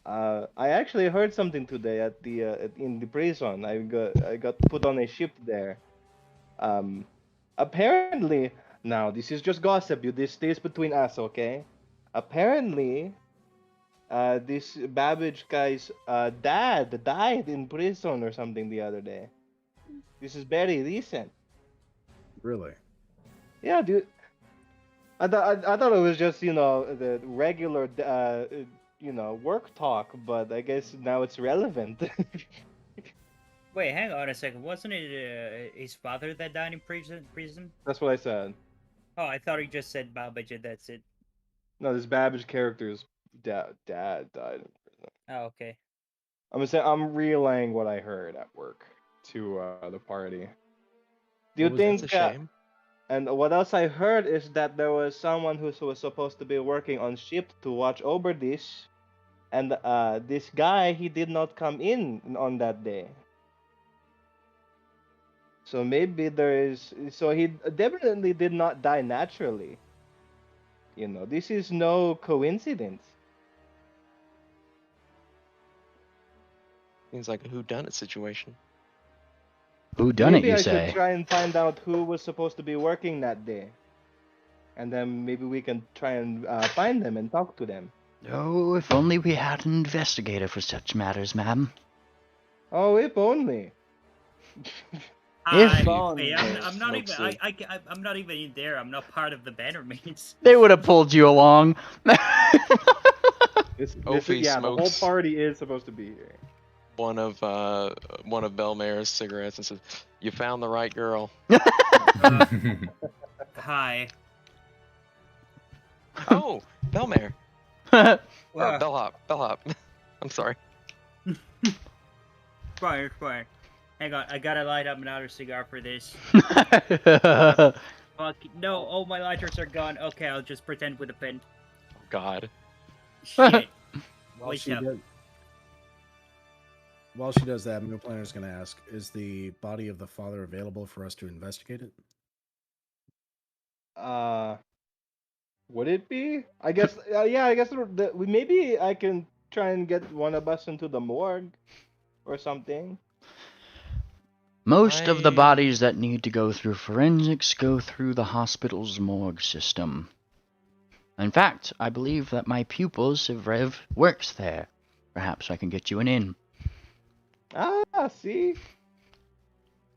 I actually heard something today at the in the prison. I got put on a ship there. Apparently, now this is just gossip. This stays between us, okay? Apparently, this Babbage guy's dad died in prison or something the other day. This is very recent. Really? Yeah, dude. I thought it was just the regular work talk, but I guess now it's relevant. Wait, hang on a second. Wasn't it his father that died in prison? That's what I said. Oh, I thought he just said Babbage. That's it. No, this Babbage character's dad died in prison. Oh, okay. I'm relaying what I heard at work to the party. Do you think? That's a shame. And what else I heard is that there was someone who was supposed to be working on ship to watch over this, and this guy, he did not come in on that day. So maybe there is. So he definitely did not die naturally. You know, this is no coincidence. Seems like a whodunit situation. Who done Maybe it, you I say? should try and find out who was supposed to be working that day. And then maybe we can try and find them and talk to them. Oh, if only we had an investigator for such matters, ma'am. Oh, if only. If Hey, I'm not even. I'm not even in there. I'm not part of the Bannermanes. they would have pulled you along. This Ophi is, yeah, the whole smokes party is supposed to be here. one of Belmare's cigarettes and says, "You found the right girl." Hi. Oh, Belmare. Bellhop. I'm sorry. Fine, fine. Hang on, I gotta light up another cigar for this. Fuck, no, all my lighters are gone. Okay, I'll just pretend with a pen. Oh, God. Shit. While Wait she up. While she does that, Moon Planner's going to ask, is the body of the father available for us to investigate it? Would it be? I guess, yeah, I guess maybe I can try and get one of us into the morgue or something. Most of the bodies that need to go through forensics go through the hospital's morgue system. In fact, I believe that my pupil, Sivrev, works there. Perhaps I can get you an in. Ah, see?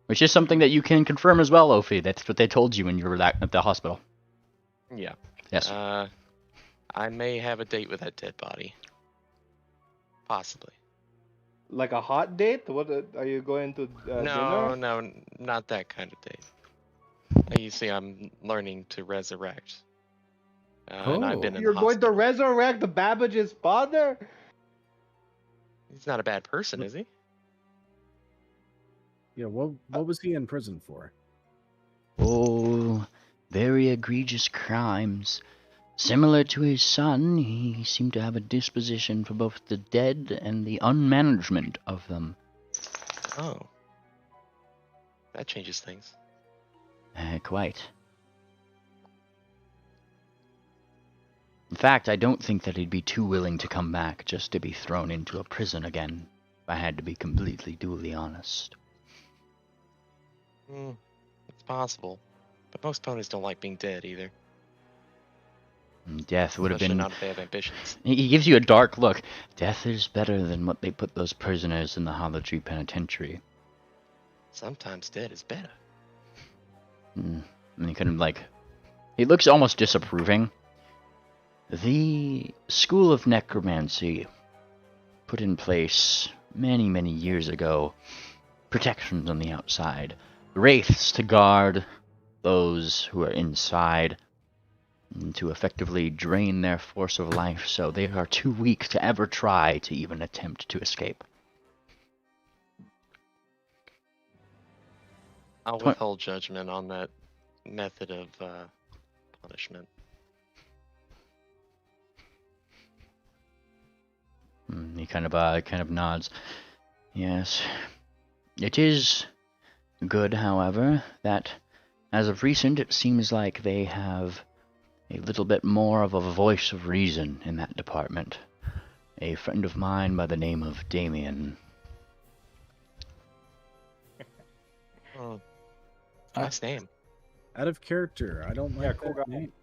Which is something that you can confirm as well, Ophi. That's what they told you when you were at the hospital. Yeah. Yes. I may have a date with that dead body. Possibly. Like a hot date? What are you going to No, dinner? no, not that kind of date. You see, I'm learning to resurrect. And I've been in You're the going to hospital. resurrect Babbage's father? He's not a bad person, is he? Yeah, what was he in prison for? Oh, very egregious crimes. Similar to his son, he seemed to have a disposition for both the dead and the unmanagement of them. Oh. That changes things. Quite. In fact, I don't think that he'd be too willing to come back just to be thrown into a prison again, if I had to be completely duly honest. It's possible. But most ponies don't like being dead either. Death would have Especially been... not if they have ambitions. He gives you a dark look. Death is better than what they put those prisoners in the Hollow Tree Penitentiary. Sometimes dead is better. And he kind of like... He looks almost disapproving. The School of Necromancy put in place many, many years ago protections on the outside. Wraiths to guard those who are inside, and to effectively drain their force of life so they are too weak to ever try to even attempt to escape. I'll withhold judgment on that method of punishment. He kind of nods. Yes. It is good, however, that as of recent it seems like they have a little bit more of a voice of reason in that department. A friend of mine by the name of Damien. Oh, nice name. Out of character. I don't like cool that guy. name.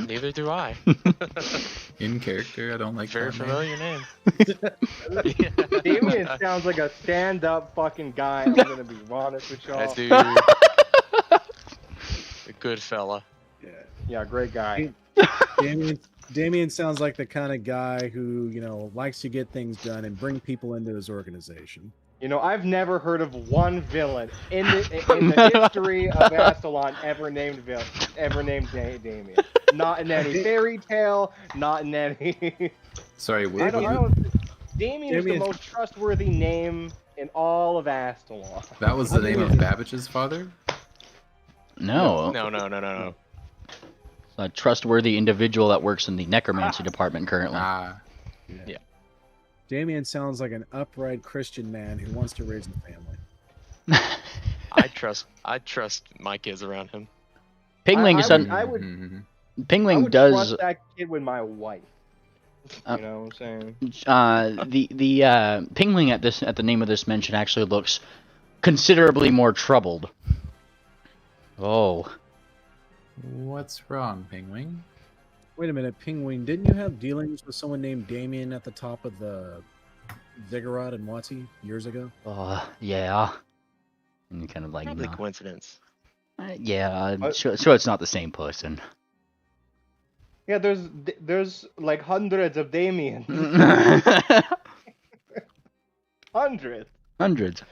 Neither do I. In character, I don't like Very that familiar name. Damien sounds like a stand-up fucking guy. I'm gonna be honest with y'all. That dude. A good fella. Yeah, great guy. Damien sounds like the kind of guy who, you know, likes to get things done and bring people into his organization. You know, I've never heard of one villain in the history of Astalon ever named Damien. Not in any fairy tale, not in any. Sorry, I don't. Damien is the most trustworthy name in all of Astalon. That was the name of Babbage's father? No. No. A trustworthy individual that works in the necromancy department currently. Yeah. Damien sounds like an upright Christian man who wants to raise a family. I trust my kids around him. Pingling I would Pingling does trust that kid with my wife. You know what I'm saying? the Pingling at the name of this mention actually looks considerably more troubled. Oh. What's wrong, Penguin? Wait a minute, Penguin. Didn't you have dealings with someone named Damien at the top of the Ziggurat in Wati years ago? Yeah. And kind of like Probably coincidence. Yeah, sure it's not the same person. Yeah, there's like hundreds of Damiens. Hundreds.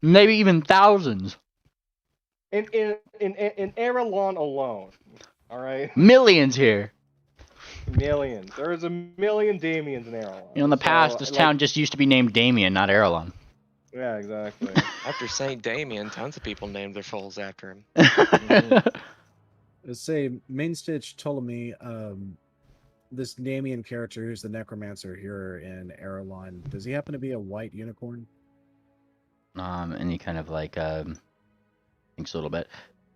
Maybe even thousands. In Erelon alone. All right. Millions here. Millions. There's a million Damiens in Erelon. In the past, this town just used to be named Damien, not Erelon. Yeah, exactly. After Saint Damien, tons of people named their foals after him. Let's say Main Stitch told me this Damien character who's the necromancer here in Erelon, does he happen to be a white unicorn? And he kind of like thinks a little bit.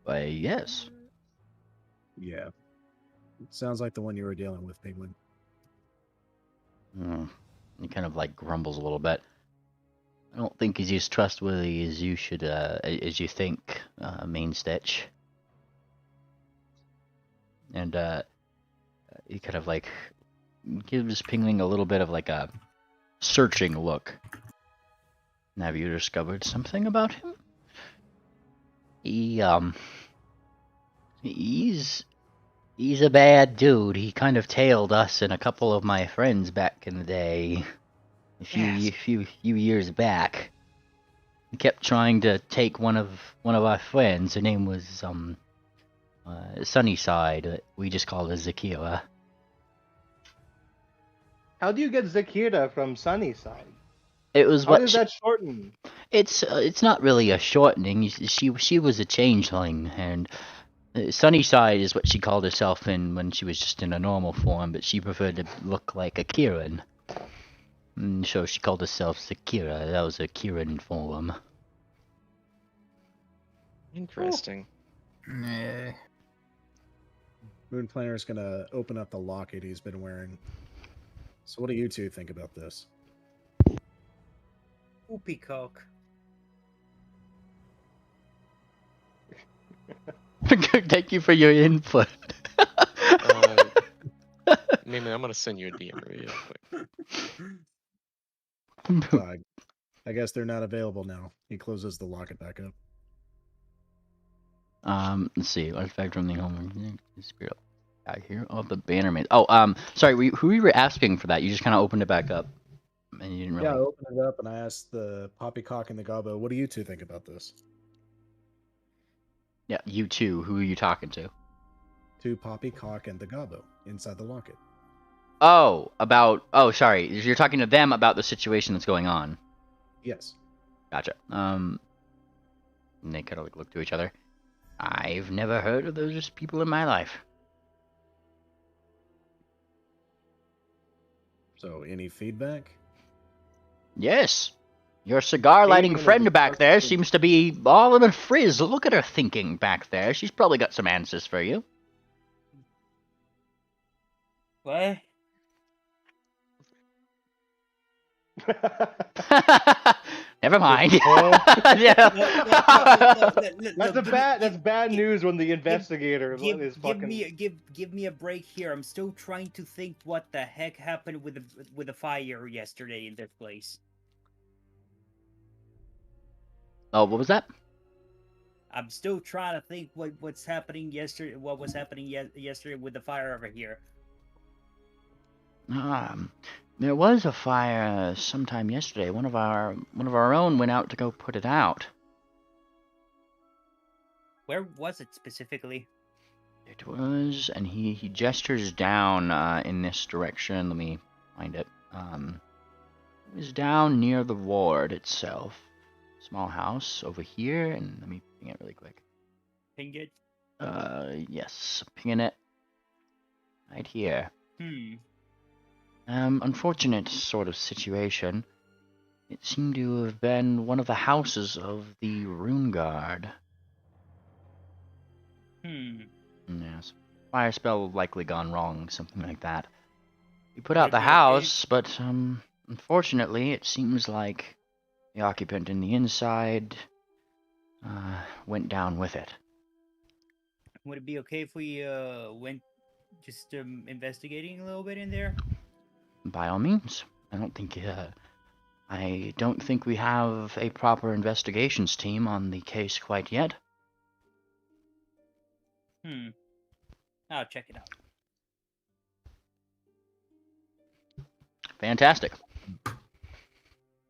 But yes. Yeah. It sounds like the one you were dealing with, Penguin. He kind of like grumbles a little bit. I don't think he's as trustworthy as you should as you think, Main Stitch. And he kind of like gives Pingling a little bit of like a searching look. And have you discovered something about him? He's a bad dude. He kind of tailed us and a couple of my friends back in the day. A few years back. He kept trying to take one of our friends. Her name was Sunnyside. We just called her Zakira. How do you get Zakira from Sunnyside? It was How does that shorten? It's not really a shortening. She was a changeling, and Sunnyside is what she called herself when she was just in a normal form, but she preferred to look like a Kieran. And so she called herself Zakira. That was her Kieran form. Interesting. Yeah. Moon Planner's gonna open up the locket he's been wearing. So what do you two think about this? Peacock. Thank you for your input. Mimi, I'm gonna send you a DM real quick. I guess they're not available now. He closes the locket back up. Let's see. Artifact from the home spirit out here. Oh, the Bannermanes. Oh, sorry. Who you were asking for that? You just kind of opened it back up, and you didn't really. Yeah, I opened it up and I asked the Poppycock and the Gobbo, "What do you two think about this?" Yeah, you two. Who are you talking to? To Poppycock and the Gobbo inside the locket. Oh, sorry. You're talking to them about the situation that's going on. Yes. Gotcha. And they kind of like look to each other. I've never heard of those people in my life. So, any feedback? Yes. Your cigar-lighting friend back there seems to be all in a frizz. Look at her thinking back there. She's probably got some answers for you. What? Never mind. That's bad news when the investigator is fucking. Give me a break here. I'm still trying to think what the heck happened with the fire yesterday in this place. Oh, what was that? I'm still trying to think what's happening yesterday. What was happening yesterday with the fire over here? There was a fire sometime yesterday. One of our own went out to go put it out. Where was it specifically? It was, and he gestures down in this direction. Let me find it. It was down near the ward itself. Small house over here, and let me ping it really quick. Ping it? Yes, pinging it. Right here. Hmm. Unfortunate sort of situation. It seemed to have been one of the houses of the Rune Guard. Yes. Fire spell likely gone wrong, something like that. We put out Would the it be okay? house, but unfortunately, it seems like the occupant in the inside went down with it. Would it be okay if we went just investigating a little bit in there? By all means. I don't think we have a proper investigations team on the case quite yet. I'll check it out. Fantastic.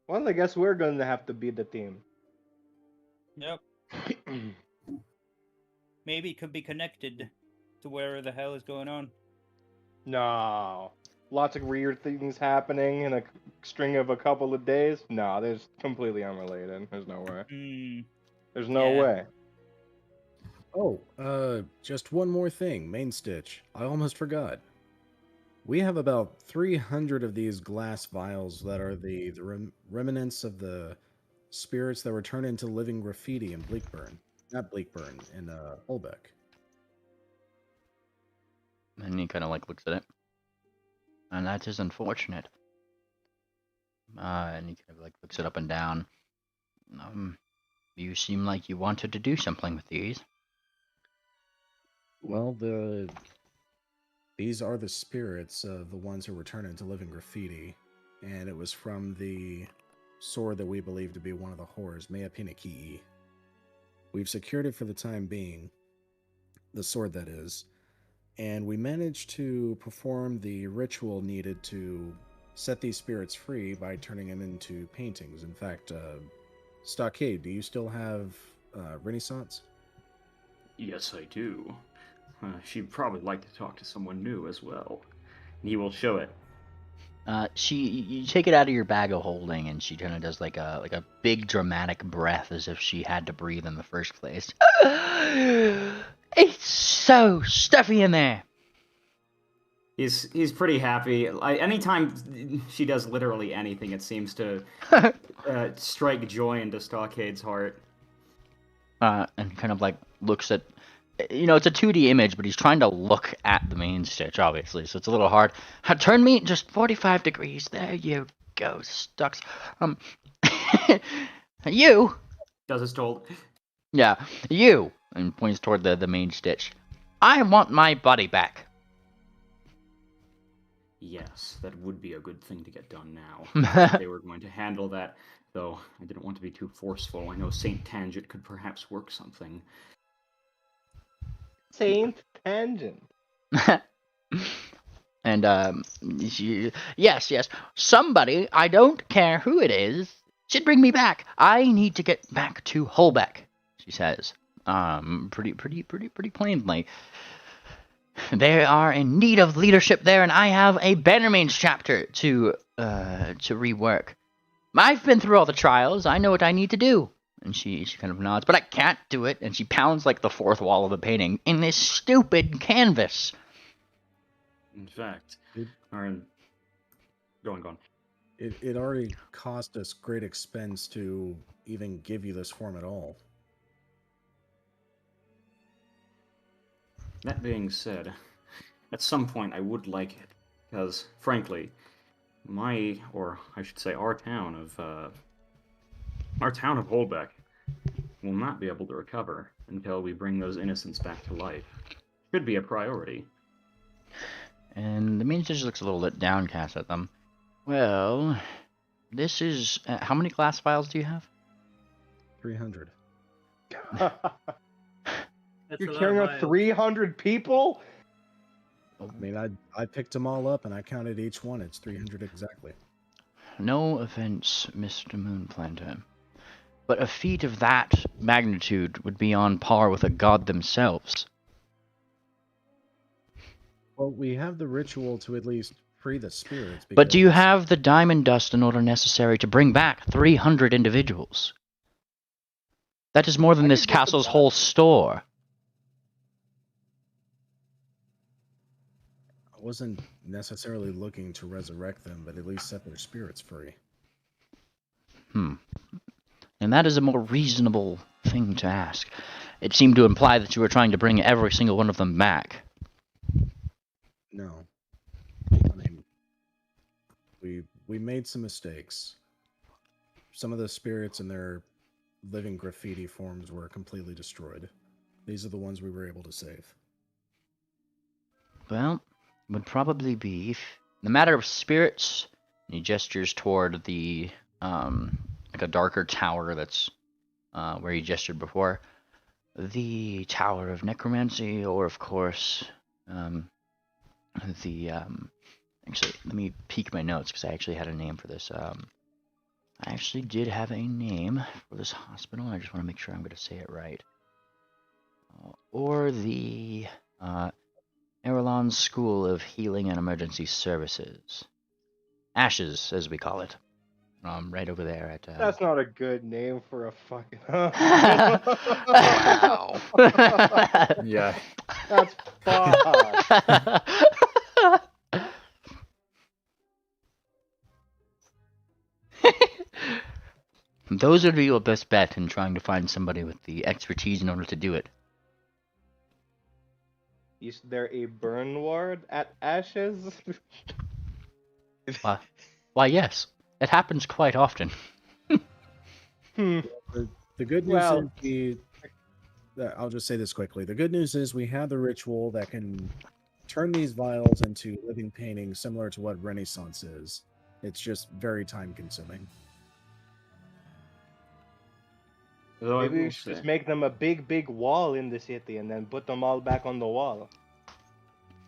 Well, I guess we're going to have to be the team. Yep. Maybe it could be connected to where the hell is going on. No. Lots of weird things happening in a string of a couple of days. No, there's completely unrelated. There's no way. There's no way. Oh, just one more thing, Main Stitch. I almost forgot. We have about 300 of these glass vials that are the remnants of the spirits that were turned into living graffiti in Bleakburn. Not Bleakburn, in Holbeck. And he kind of like looks at it. And that is unfortunate. And he kind of like looks it up and down. You seem like you wanted to do something with these. Well, these are the spirits of the ones who were turned into living graffiti, and it was from the sword that we believe to be one of the horrors, mlptg. We've secured it for the time being, the sword that is, and we managed to perform the ritual needed to set these spirits free by turning them into paintings. In fact, Stockade, do you still have Renaissance? Yes, I do. She'd probably like to talk to someone new as well. And he will show it. You take it out of your bag of holding, and she kind of does like a big dramatic breath, as if she had to breathe in the first place. It's so stuffy in there. He's pretty happy. Anytime she does literally anything, it seems to strike joy into Stockade's heart. And kind of like looks at, it's a 2D image, but he's trying to look at the Main Stitch, obviously, so it's a little hard. Turn me just 45 degrees. There you go, Stux. You. Does as told. Yeah, you. And points toward the Main Stitch. I want my body back. Yes, that would be a good thing to get done now. They were going to handle that, though I didn't want to be too forceful. I know Saint Tangent could perhaps work something. Saint Tangent. And yes, somebody, I don't care who it is, should bring me back. I need to get back to Holbeck, she says. Pretty plainly. They are in need of leadership there, and I have a Bannermanes chapter to rework. I've been through all the trials. I know what I need to do. And she kind of nods, but I can't do it. And she pounds like the fourth wall of the painting in this stupid canvas. In fact, go on. It already cost us great expense to even give you this form at all. That being said, at some point I would like it, because, frankly, our town of Holbeck will not be able to recover until we bring those innocents back to life. Should be a priority. And the Main Stitch looks a little bit downcast at them. Well, this is... how many glass vials do you have? 300. You're carrying out 300 people? I mean, I picked them all up and I counted each one. It's 300 exactly. No offense, Mr. Moonplanter, but a feat of that magnitude would be on par with a god themselves. Well, we have the ritual to at least free the spirits. But do you have the diamond dust in order necessary to bring back 300 individuals? That is more than this castle's whole store. I wasn't necessarily looking to resurrect them, but at least set their spirits free. And that is a more reasonable thing to ask. It seemed to imply that you were trying to bring every single one of them back. No. I mean, we made some mistakes. Some of the spirits in their living graffiti forms were completely destroyed. These are the ones we were able to save. Well, it would probably be, in the matter of spirits, he gestures toward the, like a darker tower that's, where he gestured before. The Tower of Necromancy, or of course, actually, let me peek my notes, because I actually had a name for this. I actually did have a name for this hospital. I just want to make sure I'm going to say it right. Or the Erelon School of Healing and Emergency Services. Ashes, as we call it. Right over there at... That's not a good name for a fucking... Wow. Yeah. That's fucked. Those would be your best bet in trying to find somebody with the expertise in order to do it. Is there a burn ward at Ashes? Why, yes. It happens quite often. The good news is I'll just say this quickly. The good news is we have the ritual that can turn these vials into living paintings similar to what Renaissance is. It's just very time consuming. Maybe we should just make them a big wall in the city and then put them all back on the wall.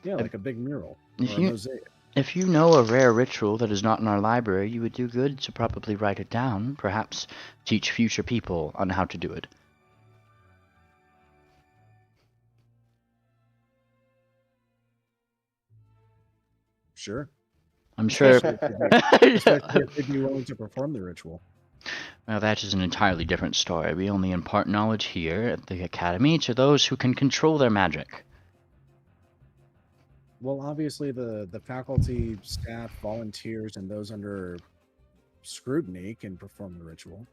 Yeah, like a big mural or a mosaic. If you know a rare ritual that is not in our library, you would do good to probably write it down, perhaps teach future people on how to do it. Sure. I'm sure... Especially if they'd be willing to perform the ritual. Well, that is an entirely different story. We only impart knowledge here at the Academy to those who can control their magic. Well, obviously the faculty, staff, volunteers, and those under scrutiny can perform the ritual.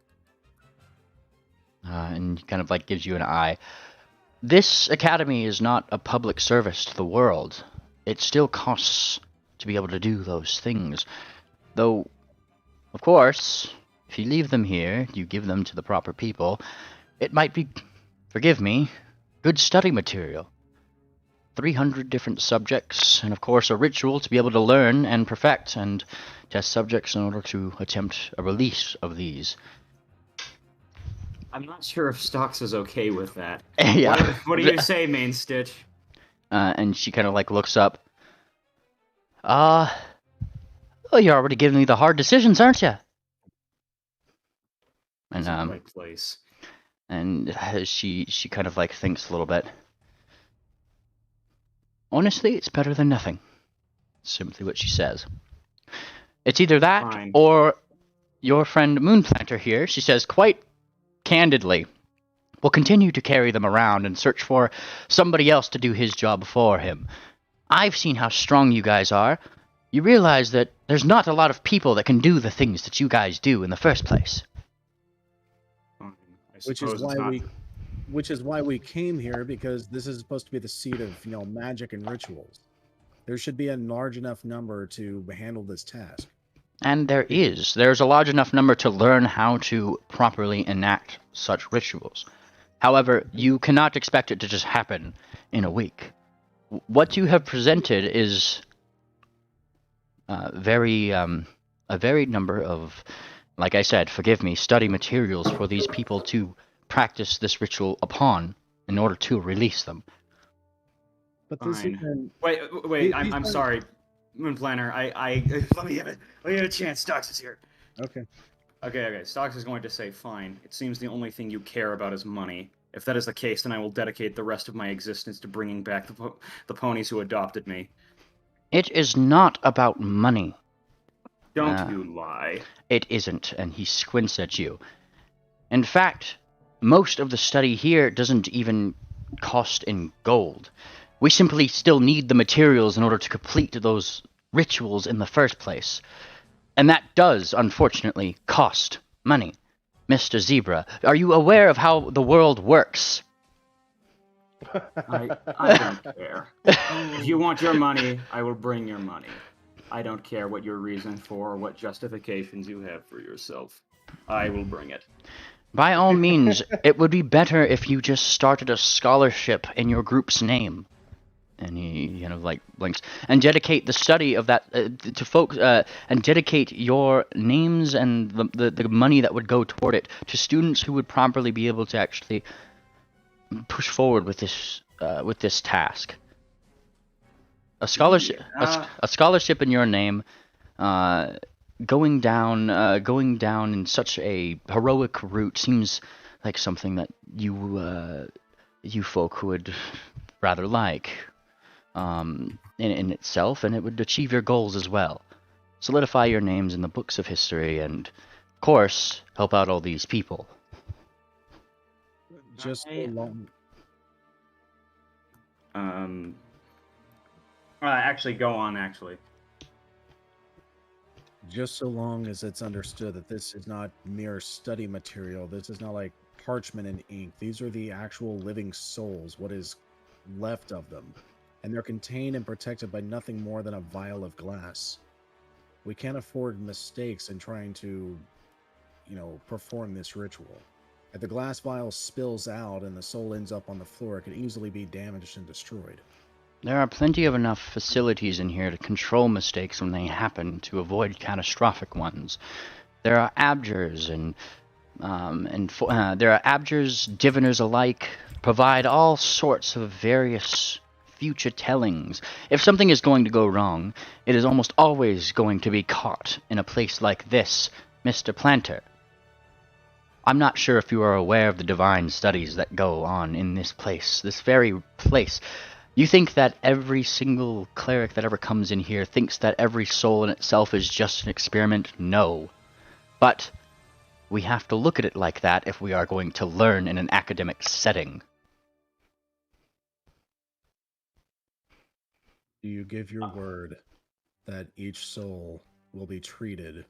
And he kind of like gives you an eye. This academy is not a public service to the world. It still costs to be able to do those things. Though, of course, if you leave them here, you give them to the proper people, it might be, forgive me, good study material. 300 different subjects, and of course a ritual to be able to learn and perfect and test subjects in order to attempt a release of these. I'm not sure if Stocks is okay with that. Yeah. What do you say, Main Stitch? And she kind of like looks up. Well, you're already giving me the hard decisions, aren't you? And right place. And she kind of like thinks a little bit. Honestly, it's better than nothing. Simply what she says. It's either that Fine. or your friend Moonplanter here, she says quite candidly, will continue to carry them around and search for somebody else to do his job for him. I've seen how strong you guys are. You realize that there's not a lot of people that can do the things that you guys do in the first place. Which is why we came here, because this is supposed to be the seat of, magic and rituals. There should be a large enough number to handle this task. And there's a large enough number to learn how to properly enact such rituals. However, you cannot expect it to just happen in a week. What you have presented is a varied number of, like I said, forgive me, study materials for these people to practice this ritual upon in order to release them. But this Fine. Wait, I'm sorry, Moonplanner. Let me have a chance. Stocks is here. Okay. Okay. Stocks is going to say, fine. It seems the only thing you care about is money. If that is the case, then I will dedicate the rest of my existence to bringing back the ponies who adopted me. It is not about money. Don't you lie. It isn't, and he squints at you. In fact, most of the study here doesn't even cost in gold. We simply still need the materials in order to complete those rituals in the first place. And that does, unfortunately, cost Money. Mr. Zebra, are you aware of how the world works? I don't care. If you want your money, I will bring your money. I don't care what your reason for or what justifications you have for yourself. I will bring it. By all means, it would be better if you just started a scholarship in your group's name. And he kind of like blinks and dedicate the study of that to folks and dedicate your names and the money that would go toward it to students who would properly be able to actually push forward with this task. A scholarship, a scholarship in your name, going down in such a heroic route seems like something that you folk would rather like. In itself, and it would achieve your goals as well. Solidify your names in the books of history, and, of course, help out all these people. Just so long. Actually, go on, actually. Just so long as it's understood that this is not mere study material, this is not like parchment and ink. These are the actual living souls, what is left of them. And they're contained and protected by nothing more than a vial of glass. We can't afford mistakes in trying to, perform this ritual. If the glass vial spills out and the soul ends up on the floor, it could easily be damaged and destroyed. There are plenty of enough facilities in here to control mistakes when they happen, to avoid catastrophic ones. There are abjurs there are abjurs, diviners alike, provide all sorts of various future tellings. If something is going to go wrong, it is almost always going to be caught in a place like this, Mr. Planter. I'm not sure if you are aware of the divine studies that go on in this place, this very place. You think that every single cleric that ever comes in here thinks that every soul in itself is just an experiment? No. But we have to look at it like that if we are going to learn in an academic setting. Do you give your word that each soul will be treated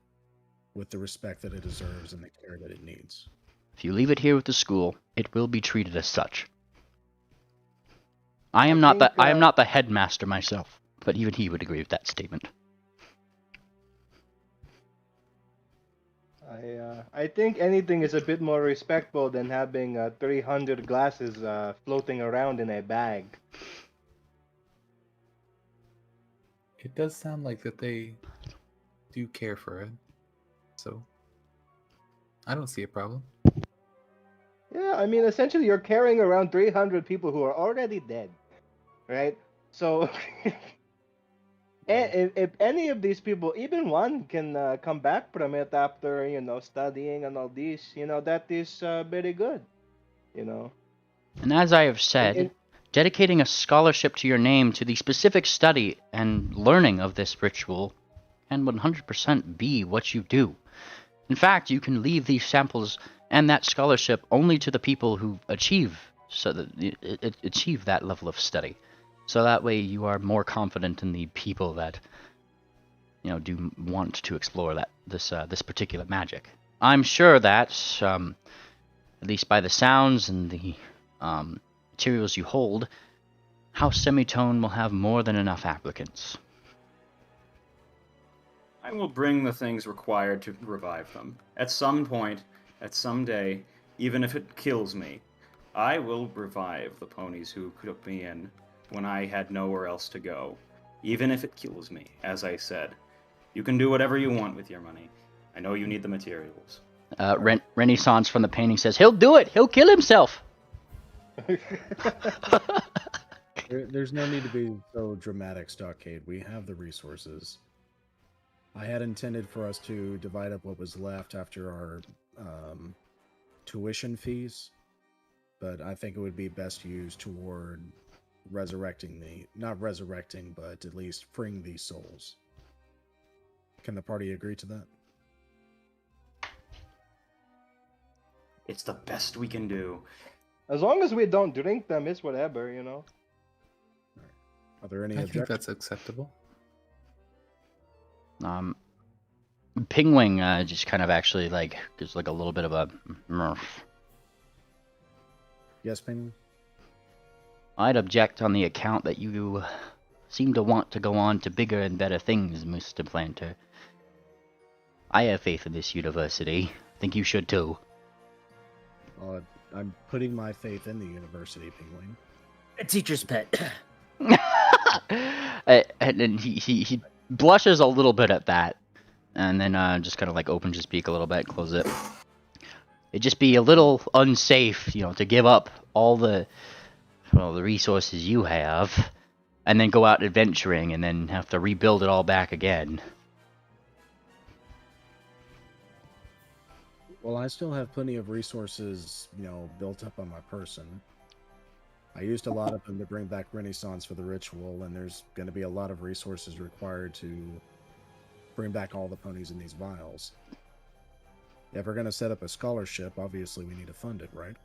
with the respect that it deserves and the care that it needs? If you leave it here with the school, it will be treated as such. I am not the headmaster myself, but even he would agree with that statement. I think anything is a bit more respectful than having 300 glasses floating around in a bag. It does sound like that they do care for it, so I don't see a problem. Yeah, I mean, essentially, you're carrying around 300 people who are already dead, right? So, if any of these people, even one, can come back from it after, studying and all this, that is very good, And as I have said, dedicating a scholarship to your name to the specific study and learning of this ritual can 100% be what you do. In fact, you can leave these samples and that scholarship only to the people who achieve that level of study. So that way you are more confident in the people that do want to explore this particular magic. I'm sure that at least by the sounds and the materials you hold, House Semitone will have more than enough applicants. I will bring the things required to revive them. At some point, at some day, even if it kills me, I will revive the ponies who took me in when I had nowhere else to go. Even if it kills me, as I said. You can do whatever you want with your money. I know you need the materials. Renaissance from the painting says, he'll do it! He'll kill himself! There's no need to be so dramatic, Stockade. We have the resources. I had intended for us to divide up what was left after our tuition fees, but I think it would be best used toward not resurrecting, but at least freeing these souls. Can the party agree to that? It's the best we can do. As long as we don't drink them, it's whatever, Are there any I objections? think that's acceptable. Pingwing just kind of actually like gives like a little bit of a murph. Yes, Penguin? I'd object on the account that you seem to want to go on to bigger and better things, Mr. Planter. I have faith in this university. Think you should too. I'm putting my faith in the university, Penguin. A teacher's pet. And then he blushes a little bit at that, and then just kind of like opens his beak a little bit, close it. It'd just be a little unsafe, you know, to give up all the resources you have, and then go out adventuring, and then have to rebuild it all back again. Well, I still have plenty of resources, you know, built up on my person. I used a lot of them to bring back Renaissance for the ritual, and there's going to be a lot of resources required to bring back all the ponies in these vials. If we're going to set up a scholarship, obviously we need to fund it, right?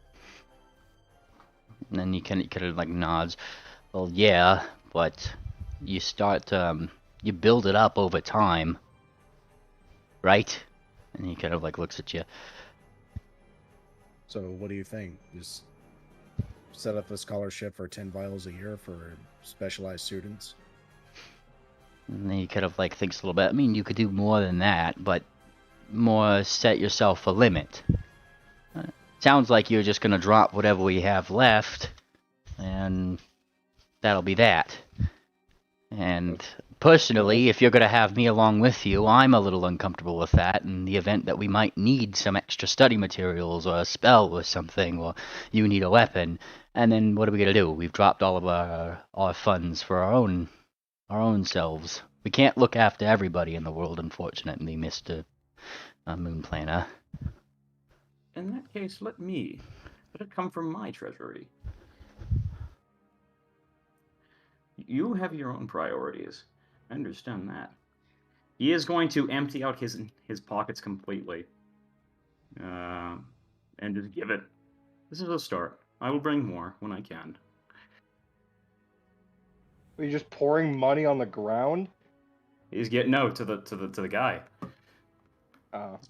And then he kind of like nods. Well, yeah, but you start, you build it up over time, right? And he kind of like looks at you. So what do you think? Just set up a scholarship for 10 vials a year for specialized students? And then he kind of like thinks a little bit. I mean, you could do more than that, but more set yourself a limit. Sounds like you're just gonna drop whatever we have left, and that'll be that. And personally, if you're gonna have me along with you, I'm a little uncomfortable with that in the event that we might need some extra study materials or a spell or something, or you need a weapon. And then what are we gonna do? We've dropped all of our funds for our own selves. We can't look after everybody in the world, unfortunately, Mr. Moonplaner. In that case, let it come from my treasury. You have your own priorities. I understand that. He is going to empty out his pockets completely. And just give it. This is a start. I will bring more when I can. Are you just pouring money on the ground? He's getting to the guy. Oh.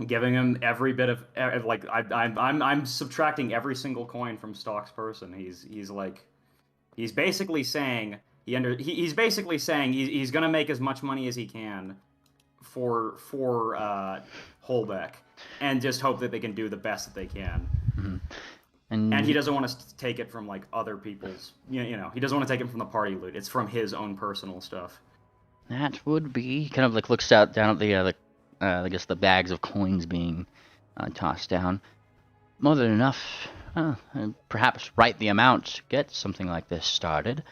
Giving him every bit of like I'm subtracting every single coin from Stock's person. He's basically saying he's basically saying he's gonna make as much money as he can for Holbeck, and just hope that they can do the best that they can. Mm-hmm. And he doesn't want to take it from like other people's, you know, he doesn't want to take it from the party loot. It's from his own personal stuff. That would be kind of like looks out down at the I guess the bags of coins being tossed down. More than enough. Perhaps write the amount, get something like this started.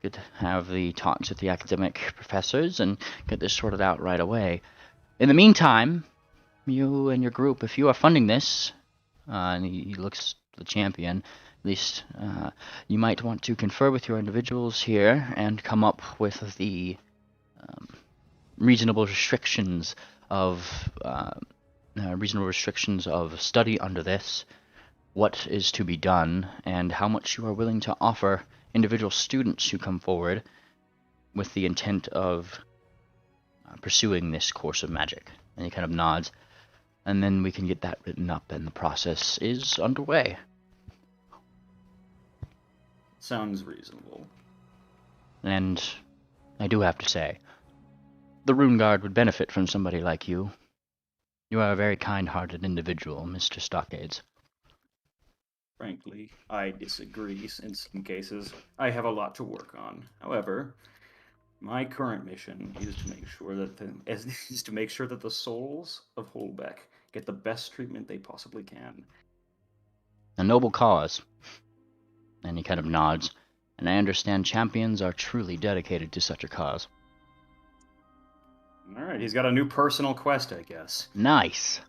Could have the talks with the academic professors and get this sorted out right away. In the meantime, you and your group, if you are funding this, and he looks at the champion, at least you might want to confer with your individuals here and come up with the reasonable restrictions of study under this, what is to be done, and how much you are willing to offer individual students who come forward with the intent of pursuing this course of magic. And he kind of nods, and then we can get that written up, and the process is underway. Sounds reasonable. And I do have to say, the Rune Guard would benefit from somebody like you. You are a very kind-hearted individual, Mr. Stockades. Frankly, I disagree in some cases. I have a lot to work on. However, my current mission is to make sure that the souls of Holbeck get the best treatment they possibly can. A noble cause. And he kind of nods. And I understand champions are truly dedicated to such a cause. Alright, he's got a new personal quest, I guess. Nice.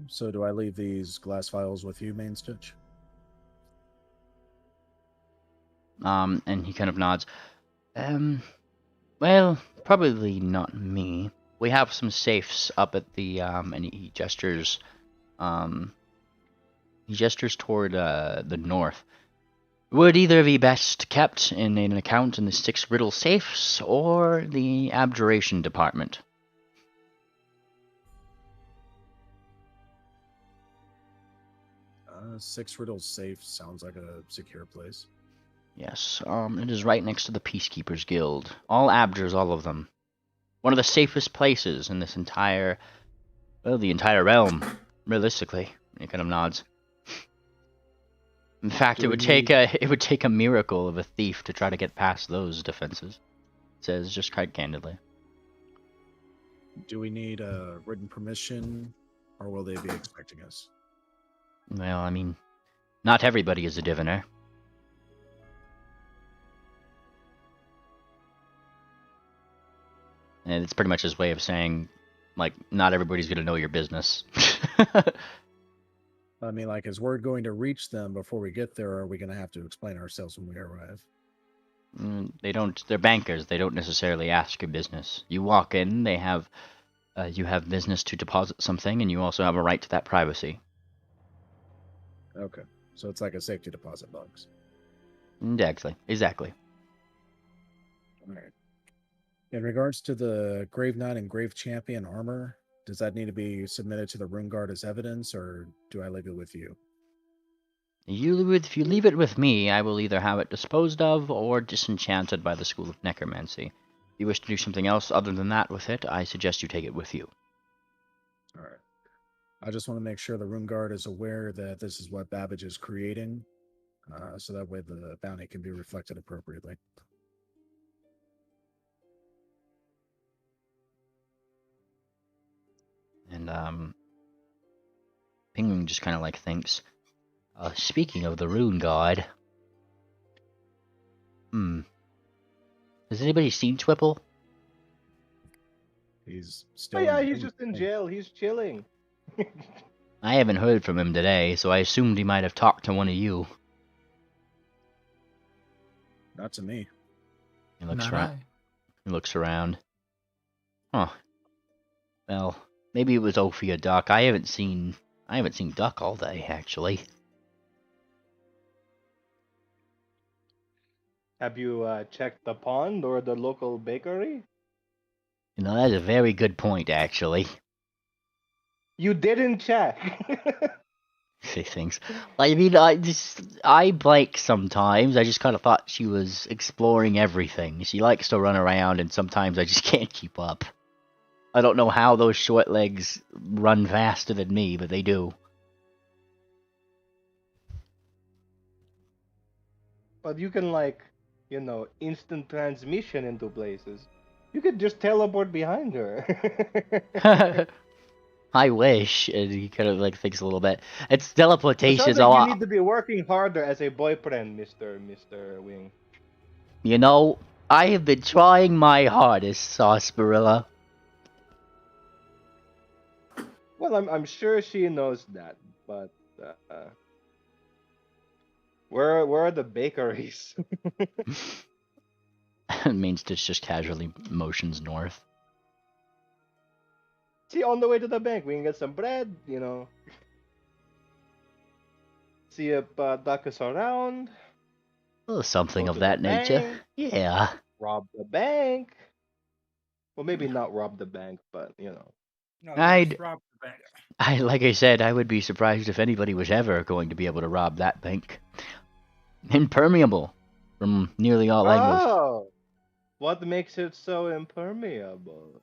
So do I leave these glass vials with you, Main Stitch? And he kind of nods. Well, probably not me. We have some safes up at the, and he gestures toward, the north. Would either be best kept in an account in the 6 riddle safes or the abjuration department? Six riddle safe sounds like a secure place. Yes, it is right next to the Peacekeepers Guild. All abjures, all of them. One of the safest places in this entire, well, the entire realm, realistically. He kind of nods. In fact, it would take a miracle of a thief to try to get past those defenses. Says just quite candidly. Do we need a written permission, or will they be expecting us? Well, I mean, not everybody is a diviner. And it's pretty much his way of saying, like, not everybody's going to know your business. I mean, like, is word going to reach them before we get there, or are we going to have to explain ourselves when we arrive? They don't. They're bankers. They don't necessarily ask your business. You walk in, they have, you have business to deposit something, and you also have a right to that privacy. Okay, so it's like a safety deposit box. Exactly. All right. In regards to the Grave Knight and Grave Champion armor, does that need to be submitted to the Rune Guard as evidence, or do I leave it with you? If you leave it with me, I will either have it disposed of or disenchanted by the School of Necromancy. If you wish to do something else other than that with it, I suggest you take it with you. All right. I just want to make sure the Rune Guard is aware that this is what Babbage is creating, so that way the bounty can be reflected appropriately. And, Penguin just kind of like thinks, speaking of the Rune Guard, has anybody seen Twipple? He's still. Oh yeah, he's just in jail. He's chilling. I haven't heard from him today, so I assumed he might have talked to one of you. Not to me. He looks around. He looks around. Huh. Well, maybe it was Ophi or Duck. I haven't seen Duck all day, actually. Have you checked the pond or the local bakery? You know, that's a very good point, actually. You didn't check. Say things. I mean, I blank sometimes. I just kind of thought she was exploring everything. She likes to run around, and sometimes I just can't keep up. I don't know how those short legs run faster than me, but they do. But you can, like, you know, instant transmission into places. You could just teleport behind her. I wish. And he kind of like thinks a little bit. It's teleportation is a a lot. lot. You need to be working harder as a boyfriend, Mr. Wing. You know, I have been trying my hardest, Sarsaparilla. Well, I'm sure she knows that, but where are the bakeries? Mainstitch just casually motions north. See, on the way to the bank, we can get some bread, you know. See if Duck is around. Oh, something of that nature. Bank, Yeah. rob the bank. Well, maybe not rob the bank, but you know. No, I'd rob the bank. like I said, I would be surprised if anybody was ever going to be able to rob that bank. Impermeable from nearly all angles. Oh, what makes it so impermeable?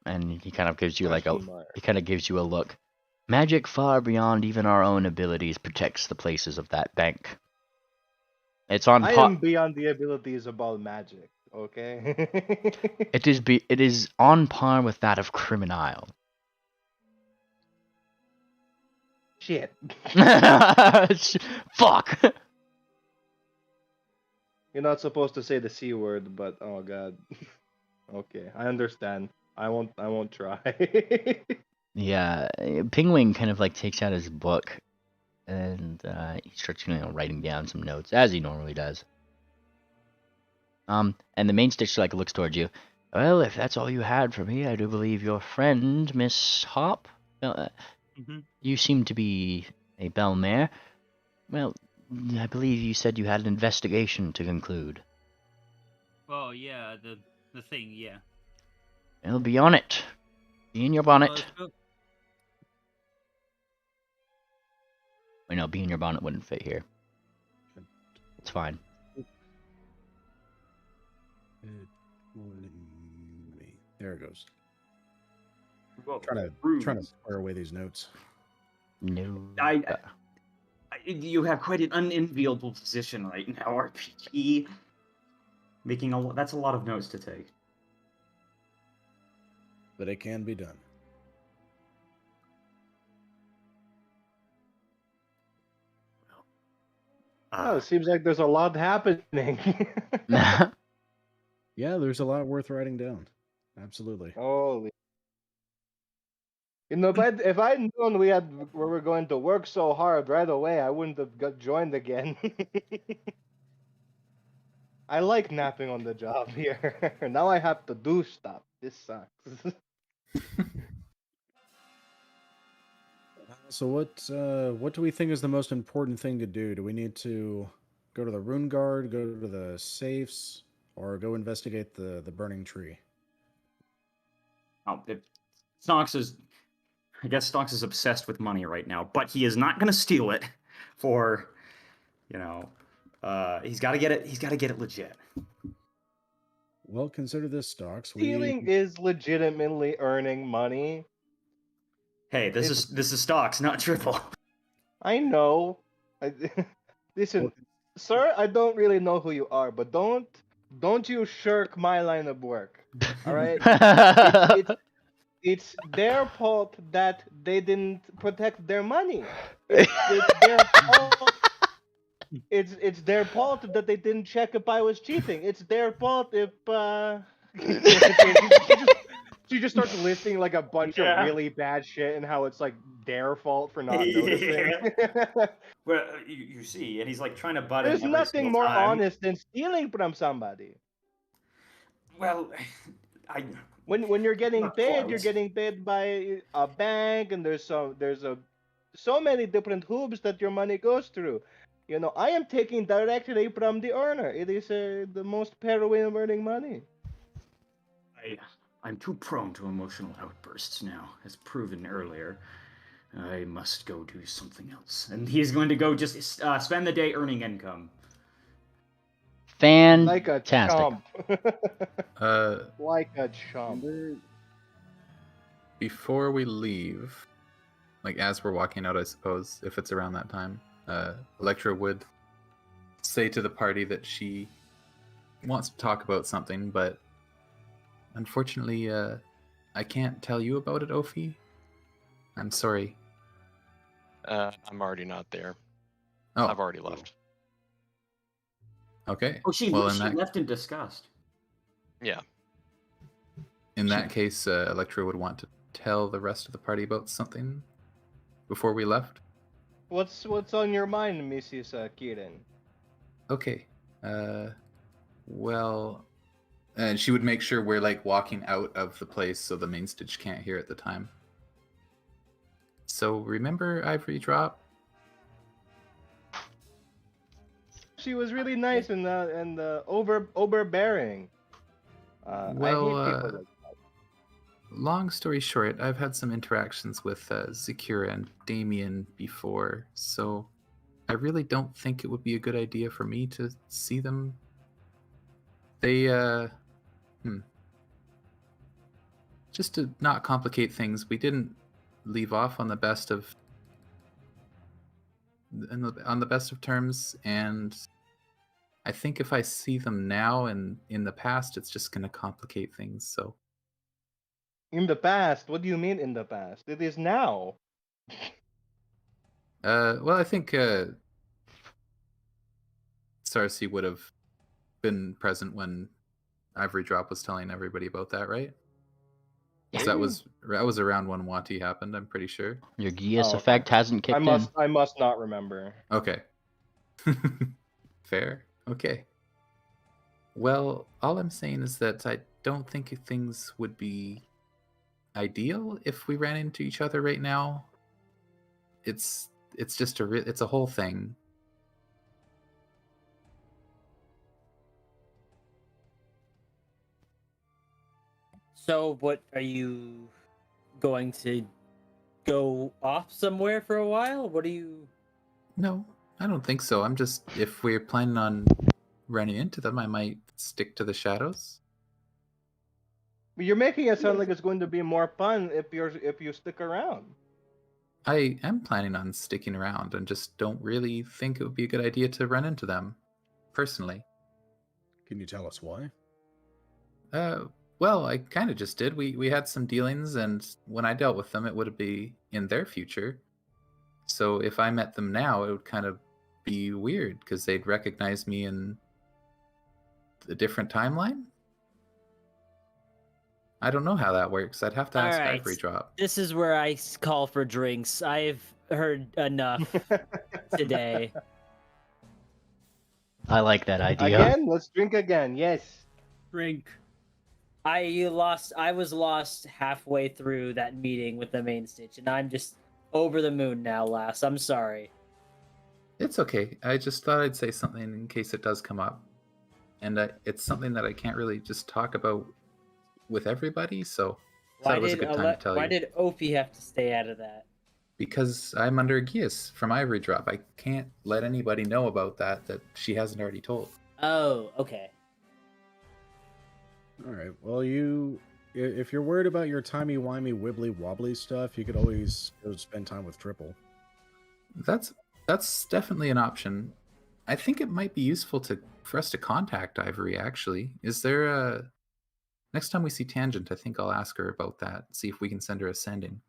And he kind of gives you like a Question mark. he kind of gives you a look. Magic far beyond even our own abilities protects the places of that bank. It's on I par. am beyond the abilities about magic. Okay. It is on par with that of Criminal. Shit. Fuck. You're not supposed to say the C word, but oh god. Okay, I understand. I won't try. Yeah, Penguin kind of like takes out his book and he starts writing down some notes as he normally does. And the main stitch like looks towards you. Well, if that's all you had for me, I do believe your friend Miss Hop. You seem to be a bell mare. Well, I believe you said you had an investigation to conclude. Oh yeah, the thing, yeah. It'll be on it. Be in your bonnet. Let's go. Wait, no, be in your bonnet wouldn't fit here. It's fine. There it goes. Well, Trying to square away these notes. No. You have quite an unenviable position right now, RPG. That's a lot of notes to take. But it can be done. Oh, it seems like there's a lot happening. Yeah, there's a lot worth writing down. Absolutely. Holy. You know, but if I'd known we were going to work so hard right away, I wouldn't have joined again. I like napping on the job here. Now I have to do stuff. This sucks. So what do we think is the most important thing to do? Do we need to go to the rune guard, go to the safes, or go investigate the burning tree? Oh, I guess Stonks is obsessed with money right now, but he is not going to steal it for, he's got to get it. He's got to get it legit. Well, consider this, Stocks. Stealing is legitimately earning money. Hey, this is Stocks, not Triple. I know. Listen, sir, I don't really know who you are, but don't you shirk my line of work. All right? It's their fault that they didn't protect their money. It's their fault. It's their fault that they didn't check if I was cheating. It's their fault if she just starts listing like a bunch of really bad shit and how it's like their fault for not noticing. Well, you see, and he's like trying to butt in. There's every nothing single more time. honest than stealing from somebody. Well, when you're getting Not paid, quite. you're getting paid by a bank, and there's so many different hoops that your money goes through. I am taking directly from the earner. It is the most fair way of earning money. I'm too prone to emotional outbursts now, as proven earlier. I must go do something else. And he's going to go just spend the day earning income. Fantastic. Like a chump. Like a chump. Before we leave, like as we're walking out, I suppose, if it's around that time, Electra would say to the party that she wants to talk about something, but unfortunately, I can't tell you about it, Ophi. I'm sorry. I'm already not there. Oh. I've already left. Okay. Oh, she left in disgust. Yeah. In that case, Electra would want to tell the rest of the party about something before we left. What's on your mind, Mrs. Kirin? Okay. Well, and she would make sure we're like walking out of the place so the main stage can't hear at the time. So remember Ivory Drop? She was really nice and overbearing. I hate people like that. Long story short, I've had some interactions with Zakira and Damien before, so I really don't think it would be a good idea for me to see them. They, just to not complicate things, we didn't leave off on the best of terms, and I think if I see them now and in the past, it's just going to complicate things. So, in the past, what do you mean in the past? It is now. Well, I think Sarsi would have been present when Ivory Drop was telling everybody about that, right? Yeah. That was around when Wati happened, I'm pretty sure. Your Gias effect hasn't kicked in. I must not remember. Okay. Fair. Okay. Well, all I'm saying is that I don't think things would be ideal if we ran into each other right now. It's just it's a whole thing. So, what are you going to go off somewhere for a while? What are you? No, I don't think so. I'm just, if we're planning on running into them, I might stick to the shadows. You're making it sound like it's going to be more fun if you stick around. I am planning on sticking around and just don't really think it would be a good idea to run into them, personally. Can you tell us why? Well, I kind of just did. We had some dealings, and when I dealt with them, it would be in their future. So if I met them now, it would kind of be weird because they'd recognize me in a different timeline. I don't know how that works. I'd have to ask Alright, Ivory Drop. This is where I call for drinks. I've heard enough today. I like that idea. Again, let's drink again. Yes. Drink. I was lost halfway through that meeting with the main stage, and I'm just over the moon now, lass. I'm sorry. It's okay. I just thought I'd say something in case it does come up. And it's something that I can't really just talk about with everybody, so I thought it was a good time to tell you. Why did Opie have to stay out of that? Because I'm under Geas from Ivory Drop. I can't let anybody know about that she hasn't already told. Oh, okay. All right. Well, if you're worried about your timey-wimey, wibbly-wobbly stuff, you could always go spend time with Triple. That's definitely an option. I think it might be useful for us to contact Ivory, actually. Is there a... Next time we see Tangent, I think I'll ask her about that. See if we can send her a sending.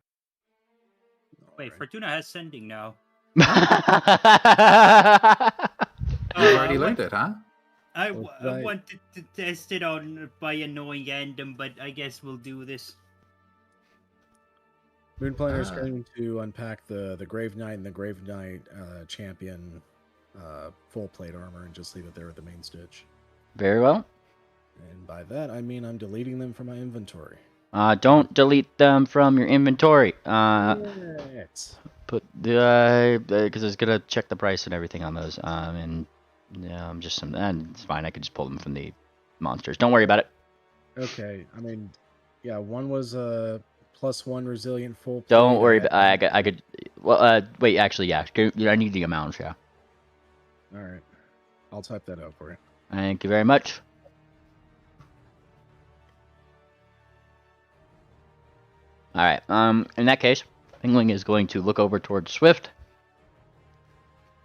Wait, Fortuna has sending now. You've already learned it, huh? I wanted to test it on by annoying Andom, but I guess we'll do this. Moonplaner is going to unpack the Grave Knight and the Grave Knight champion full plate armor and just leave it there with the main stitch. Very well. And by that, I mean I'm deleting them from my inventory. Don't delete them from your inventory. Put the because it's gonna check the price and everything on those. And it's fine. I could just pull them from the monsters. Don't worry about it. Okay. I mean, yeah, one was a +1 resilient full plate. Don't worry about. I could. Well, wait. Actually, yeah. I need the amounts. Yeah. All right. I'll type that out for you. Thank you very much. All right. In that case, Pingling is going to look over towards Swift,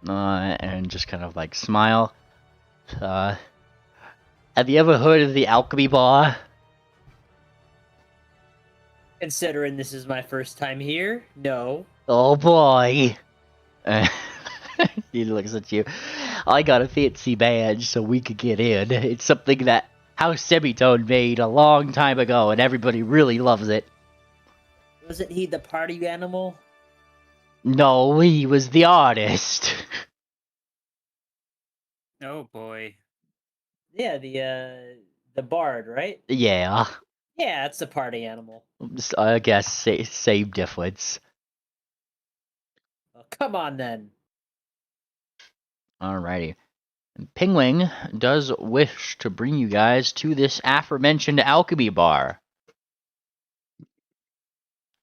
and just kind of like smile. Have you ever heard of the Alchemy Bar? Considering this is my first time here, no. Oh boy. He looks at you. I got a fancy badge so we could get in. It's something that House Semitone made a long time ago, and everybody really loves it. Wasn't he the party animal? No, he was the artist. Oh boy. Yeah, the bard, right? Yeah. Yeah, it's the party animal. I guess same difference. Oh, come on then. Alrighty. Pingling does wish to bring you guys to this aforementioned alchemy bar,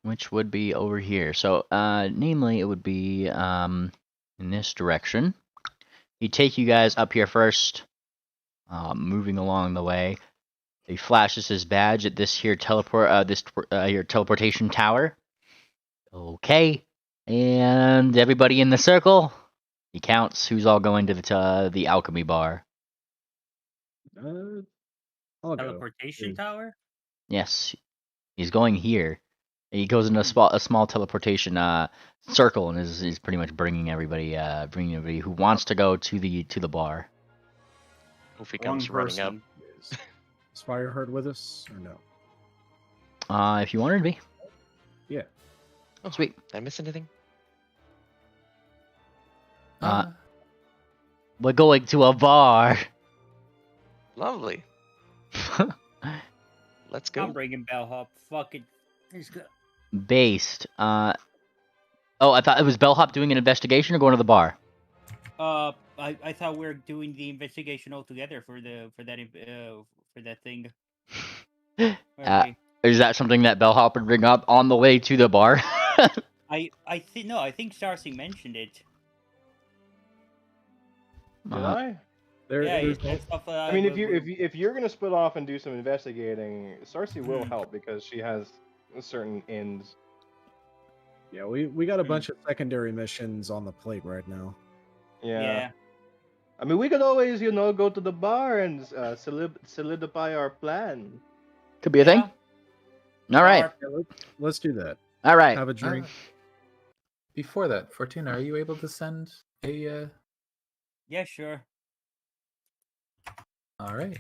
which would be over here. So, namely, it would be in this direction. He'd take you guys up here first, moving along the way. He flashes his badge at this here teleportation tower. Okay, and everybody in the circle. He counts who's all going to the alchemy bar. Teleportation tower? Yes, he's going here. He goes into a small teleportation circle and is pretty much bringing everybody who wants to go to the bar. If he comes running up. Is Fireheart with us or no? If you wanted to be. Yeah. Oh, sweet. Did I miss anything? We're going to a bar. Lovely. Let's go. I'm bringing Bellhop. Fuck it. Let's go. Based. I thought it was Bellhop doing an investigation or going to the bar. I thought we were doing the investigation all together for that thing. Is that something that Bellhop would bring up on the way to the bar? I think Starcy mentioned it. Did I? Yeah, he there's said stuff. I mean, if you're gonna split off and do some investigating, Sarcy will help because she has certain ends. Yeah, we got a bunch of secondary missions on the plate right now. Yeah. I mean, we could always, go to the bar and solidify our plan. Could be a thing. All right. Yeah, let's do that. All right. Have a drink. Before that, Fortuna, are you able to send a? Yeah, sure. All right.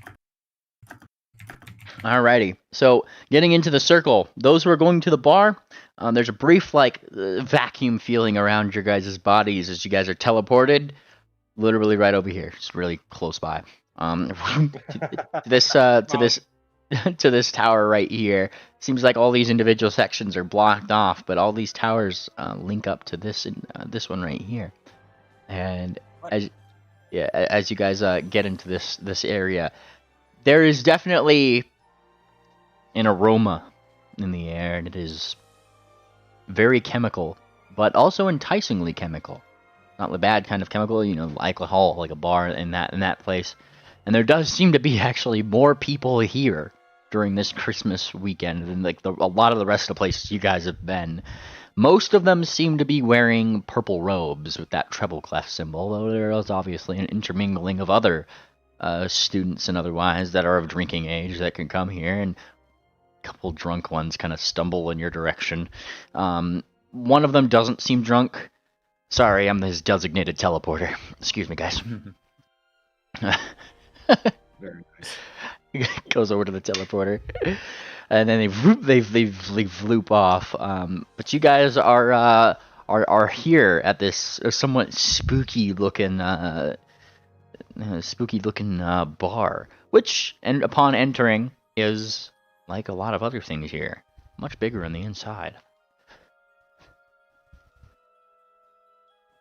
Alrighty. So, getting into the circle, those who are going to the bar, there's a brief vacuum feeling around your guys' bodies as you guys are teleported, literally right over here, just really close by. To this to this tower right here. Seems like all these individual sections are blocked off, but all these towers link up to this one right here. And as you guys get into this area, there is definitely an aroma in the air, and it is very chemical, but also enticingly chemical. Not the bad kind of chemical, alcohol, like a bar in that place. And there does seem to be actually more people here during this Christmas weekend than a lot of the rest of the places you guys have been. Most of them seem to be wearing purple robes with that treble clef symbol, though there is obviously an intermingling of other students and otherwise that are of drinking age that can come here, and a couple drunk ones kind of stumble in your direction. One of them doesn't seem drunk. Sorry, I'm his designated teleporter. Excuse me, guys. Very nice. Goes over to the teleporter, and then they loop off. But you guys are here at this somewhat spooky looking bar, which, and upon entering, is like a lot of other things here, much bigger on the inside.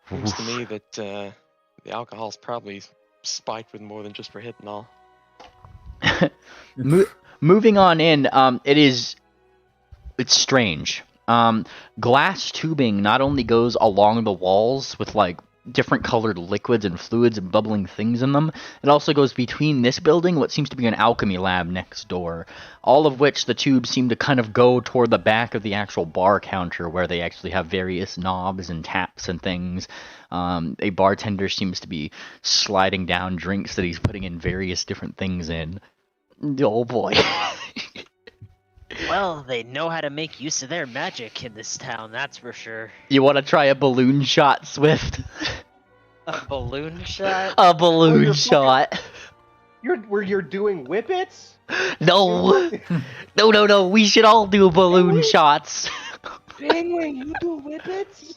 Seems to me that the alcohol's probably spiked with more than just for hitting all. Moving on in, it's strange. Glass tubing not only goes along the walls with different colored liquids and fluids and bubbling things in them, it also goes between this building, what seems to be an alchemy lab next door, all of which the tubes seem to kind of go toward the back of the actual bar counter where they actually have various knobs and taps and things. A bartender seems to be sliding down drinks that he's putting in various different things in. Oh boy. Well, they know how to make use of their magic in this town, that's for sure. You want to try a balloon shot, Swift? A balloon shot? A balloon shot. You're doing whippets? No. No. We should all do balloon shots. Penguin, you do whippets?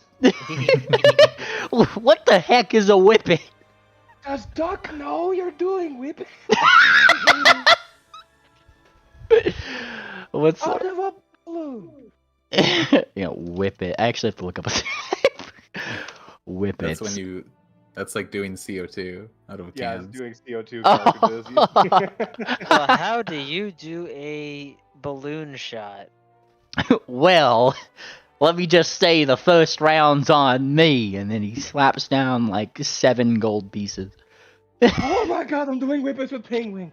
What the heck is a whippet? Does Duck know you're doing whippets? What's out of a balloon? Whip it. I actually have to look up a whip it. That's like doing CO2 out of cans. It's doing CO2 cartridges. Well, how do you do a balloon shot? Well, let me just say the first round's on me, and then he slaps down 7 gold pieces. Oh my god, I'm doing whippets with Penguin.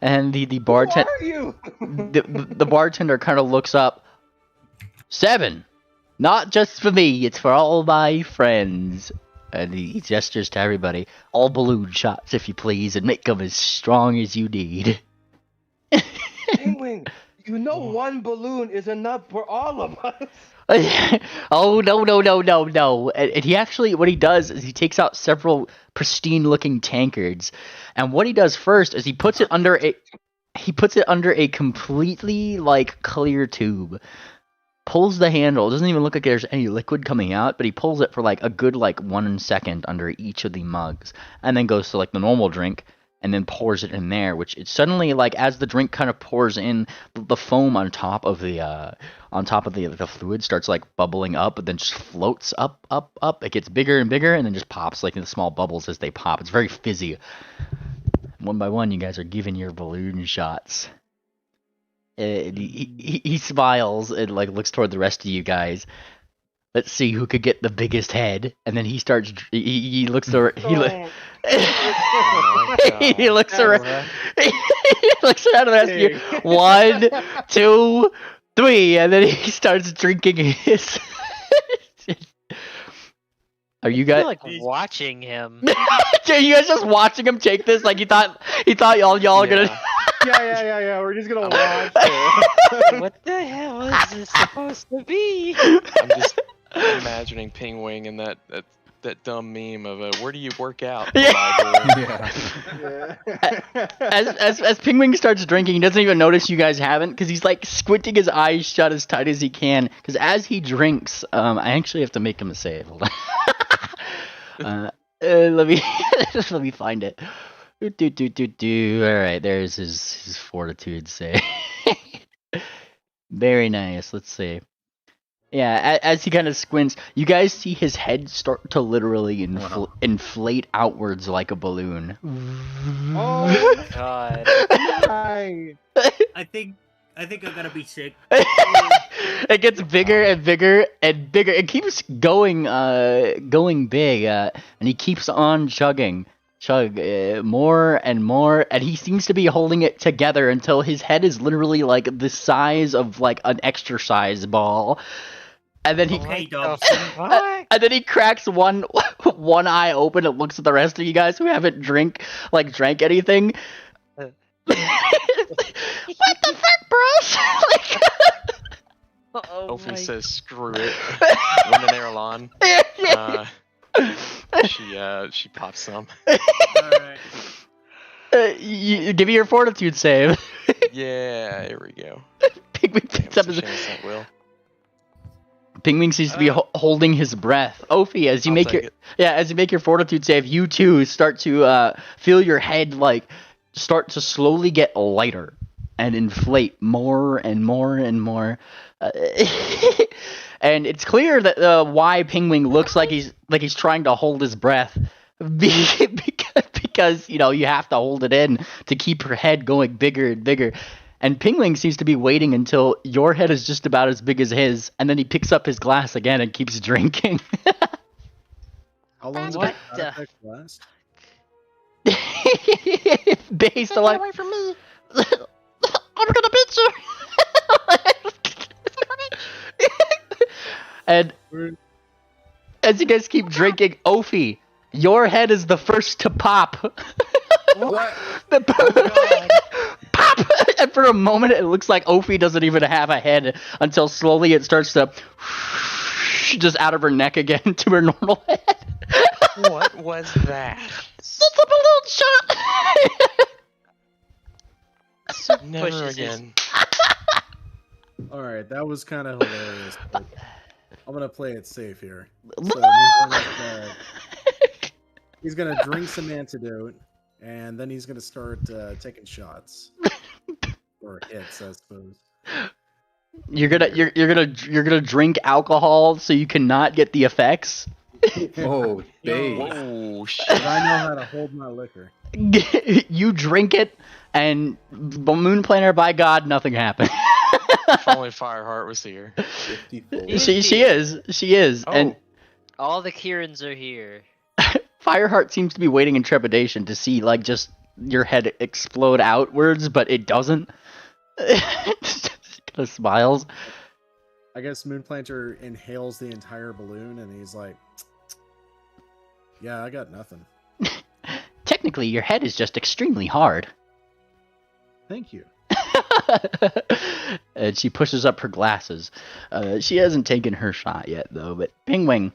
and the bartender. Who are you? the bartender kind of looks up. 7, not just for me, it's for all my friends. And he gestures to everybody. All balloon shots, if you please, and make them as strong as you need. Penguin, one balloon is enough for all of us. Oh, no. And he actually, what he does is he takes out several pristine-looking tankards, and what he does first is he puts it under a completely clear tube, pulls the handle, doesn't even look like there's any liquid coming out, but he pulls it for a good 1 second under each of the mugs, and then goes to the normal drink, and then pours it in there, which it suddenly, as the drink kind of pours in, the foam on top of the fluid starts bubbling up, but then just floats up. It gets bigger and bigger, and then just pops in small bubbles as they pop. It's very fizzy. One by one, you guys are giving your balloon shots. And he smiles and like looks toward the rest of you guys. Let's see who could get the biggest head, and then he starts. He looks over. He looks around. He looks around at the rest of you. 1, 2, 3, and then he starts drinking his. Are you guys like watching him? Are you guys just watching him take this? Like he thought y'all are gonna. Yeah. We're just gonna watch it. What the hell is this supposed to be? I'm just imagining Pingwing and that dumb meme of where do you work out? Yeah. As Pingwing starts drinking, he doesn't even notice you guys haven't, because he's like squinting his eyes shut as tight as he can. Because as he drinks, I actually have to make him a save. Hold on. Let me find it. All right, there's his fortitude save. Very nice. Let's see. Yeah, as he kind of squints, you guys see his head start to literally inflate outwards like a balloon. Oh God! I think I'm gonna be sick. It gets bigger and bigger and bigger. It keeps going big, and he keeps on chugging more and more, and he seems to be holding it together until his head is literally like the size of like an exercise ball. And then he and then he cracks one eye open and looks at the rest of you guys who haven't drank anything. What the fuck, bros? Ophi says screw it. When the Nerlon. She pops some. Alright. You give me your fortitude save. Yeah, here we go. Pingwing picks up his. Pingwing seems to be holding his breath. Ophi, as you make your fortitude save, you too start to feel your head like start to slowly get lighter and inflate more and more and more. And it's clear that why Pingwing looks like he's trying to hold his breath, because you have to hold it in to keep your head going bigger and bigger. And Pingwing seems to be waiting until your head is just about as big as his, and then he picks up his glass again and keeps drinking. How long does that effect last? Based on like, away from me! I'm gonna beat you. And as you guys keep drinking, Ophi, your head is the first to pop. What? Pop! And for a moment, it looks like Ophi doesn't even have a head until slowly it starts to just out of her neck again to her normal head. What was that? It's a balloon shot! Never again. Alright, that was kind of hilarious. But I'm gonna play it safe here. So he's gonna drink some antidote, and then he's gonna start taking shots or hits, I suppose. You're gonna drink alcohol so you cannot get the effects. Oh, Dave. Oh shit! I know how to hold my liquor. You drink it, and Moon Planner, by God, nothing happened. If only Fireheart was here. She is, Oh. and All the Kirans are here. Fireheart seems to be waiting in trepidation to see like just your head explode outwards, but it doesn't. Just kind of smiles. I guess Moonplanter inhales the entire balloon, and he's like, "Yeah, I got nothing." Technically, your head is just extremely hard. Thank you. And she pushes up her glasses. She hasn't taken her shot yet, though. But Pingwing,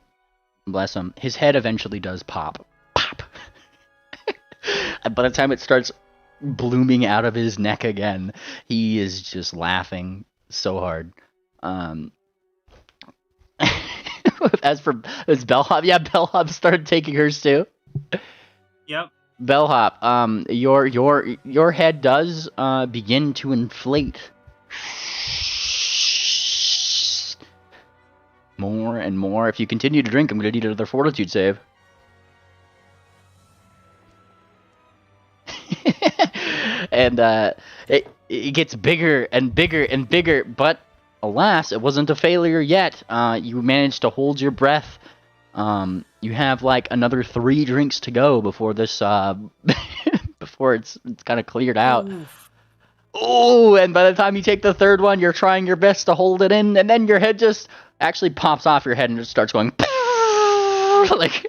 bless him, his head eventually does pop. Pop! And by the time it starts blooming out of his neck again, he is just laughing so hard. As Bellhop, yeah, Bellhop started taking hers too. Yep. Bellhop, your head does begin to inflate more and more. If you continue to drink, I'm going to need another fortitude save. and it gets bigger and bigger and bigger. But alas, it wasn't a failure yet. You managed to hold your breath. You have like another 3 drinks to go before this before it's kind of cleared out. Oh, and by the time you take the 3rd one, you're trying your best to hold it in, and then your head just actually pops off your head and it starts going like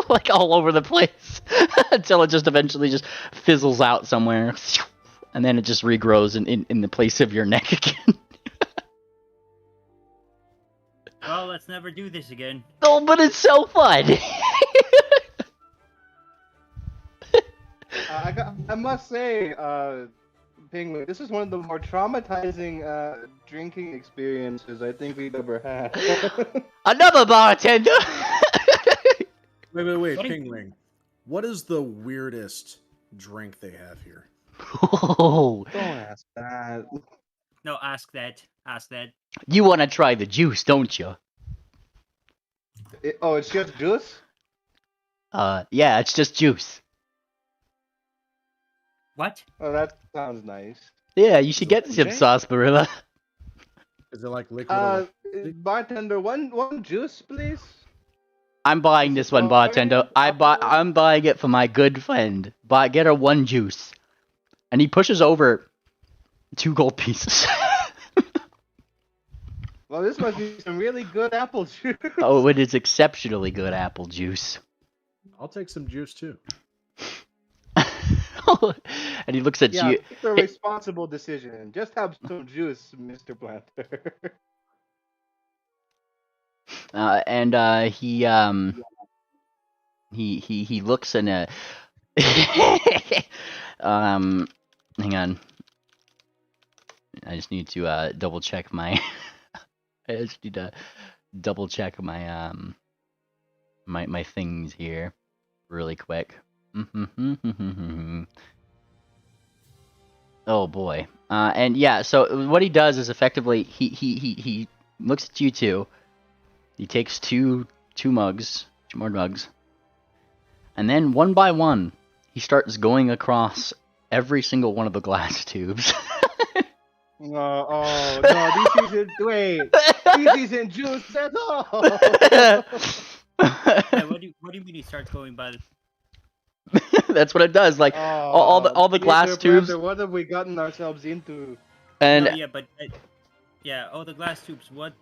like all over the place until it just eventually just fizzles out somewhere, and then it just regrows in the place of your neck again. Well, let's never do this again. Oh, but it's so fun. I must say, Penguin, this is one of the more traumatizing drinking experiences I think we've ever had. Another bartender. Wait, Penguin. What is the weirdest drink they have here? Oh. Don't ask that. No, ask that. Ask that. You want to try the juice, don't you? It's just juice? Yeah, it's just juice. What? Oh, that sounds nice. Yeah, you should get some sarsaparilla. Is it like liquid? Bartender, one juice, please. I'm buying this one, bartender. I'm buying it for my good friend. Get her 1 juice. And he pushes over 2 gold pieces. Well, this must be some really good apple juice. Oh, it is exceptionally good apple juice. I'll take some juice too. And he looks at you. It's a responsible decision. Just have some juice, Mr. Planter. And he looks in a hang on. I just need to double check my I just need to double check my my things here really quick. Oh boy. And yeah, so what he does is effectively he looks at you two. He takes two more mugs. And then one by one, he starts going across every single one of the glass tubes. No, this isn't. Wait, this isn't juice at all. Hey, what do you mean he starts going by the... That's what it does. Like all the glass Mr. tubes. Planter, what have we gotten ourselves into? And No, yeah, but the glass tubes. What?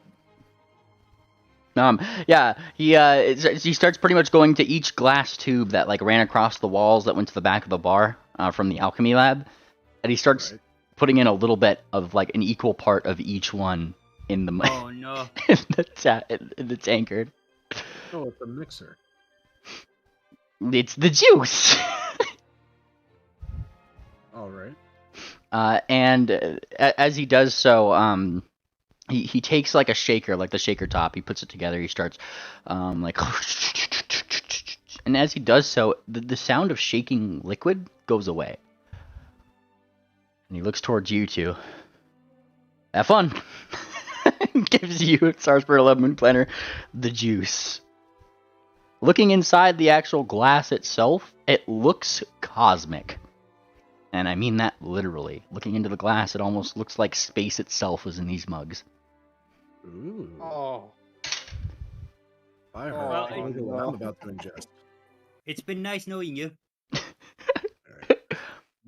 Yeah, he starts pretty much going to each glass tube that like ran across the walls that went to the back of the bar from the alchemy lab, and he starts putting in a little bit of like an equal part of each one in the Oh no! in the tankard. Oh, it's a mixer. It's the juice. All right. And as he does so, he takes like a shaker, like the shaker top. He puts it together. He starts like, and as he does so, the sound of shaking liquid goes away. And he looks towards you two. Have fun. Gives you Sarsaparilla Moon Planner the juice. Looking inside the actual glass itself, it looks cosmic. And I mean that literally. Looking into the glass, it almost looks like space itself was in these mugs. Ooh. Oh. I heard Well, I'm about to ingest. It's been nice knowing you.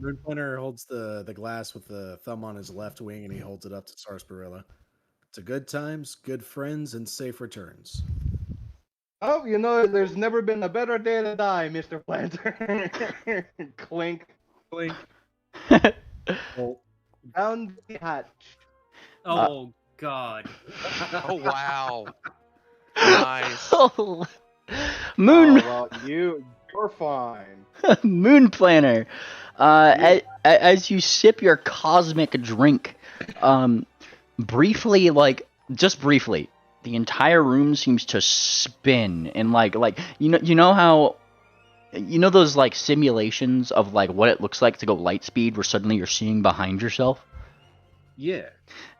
Moon Planner holds the glass with the thumb on his left wing, and he holds it up to Sarsaparilla. It's a good times, good friends, and safe returns. Oh, there's never been a better day to die, Mr. Planter. Clink, clink. Down the hatch. Oh God. Oh wow. Nice. Oh, Moon. Oh, well, you're fine. Moon Planner. As you sip your cosmic drink, briefly, just briefly, the entire room seems to spin and like you know how those like simulations of like what it looks like to go light speed where suddenly you're seeing behind yourself. Yeah.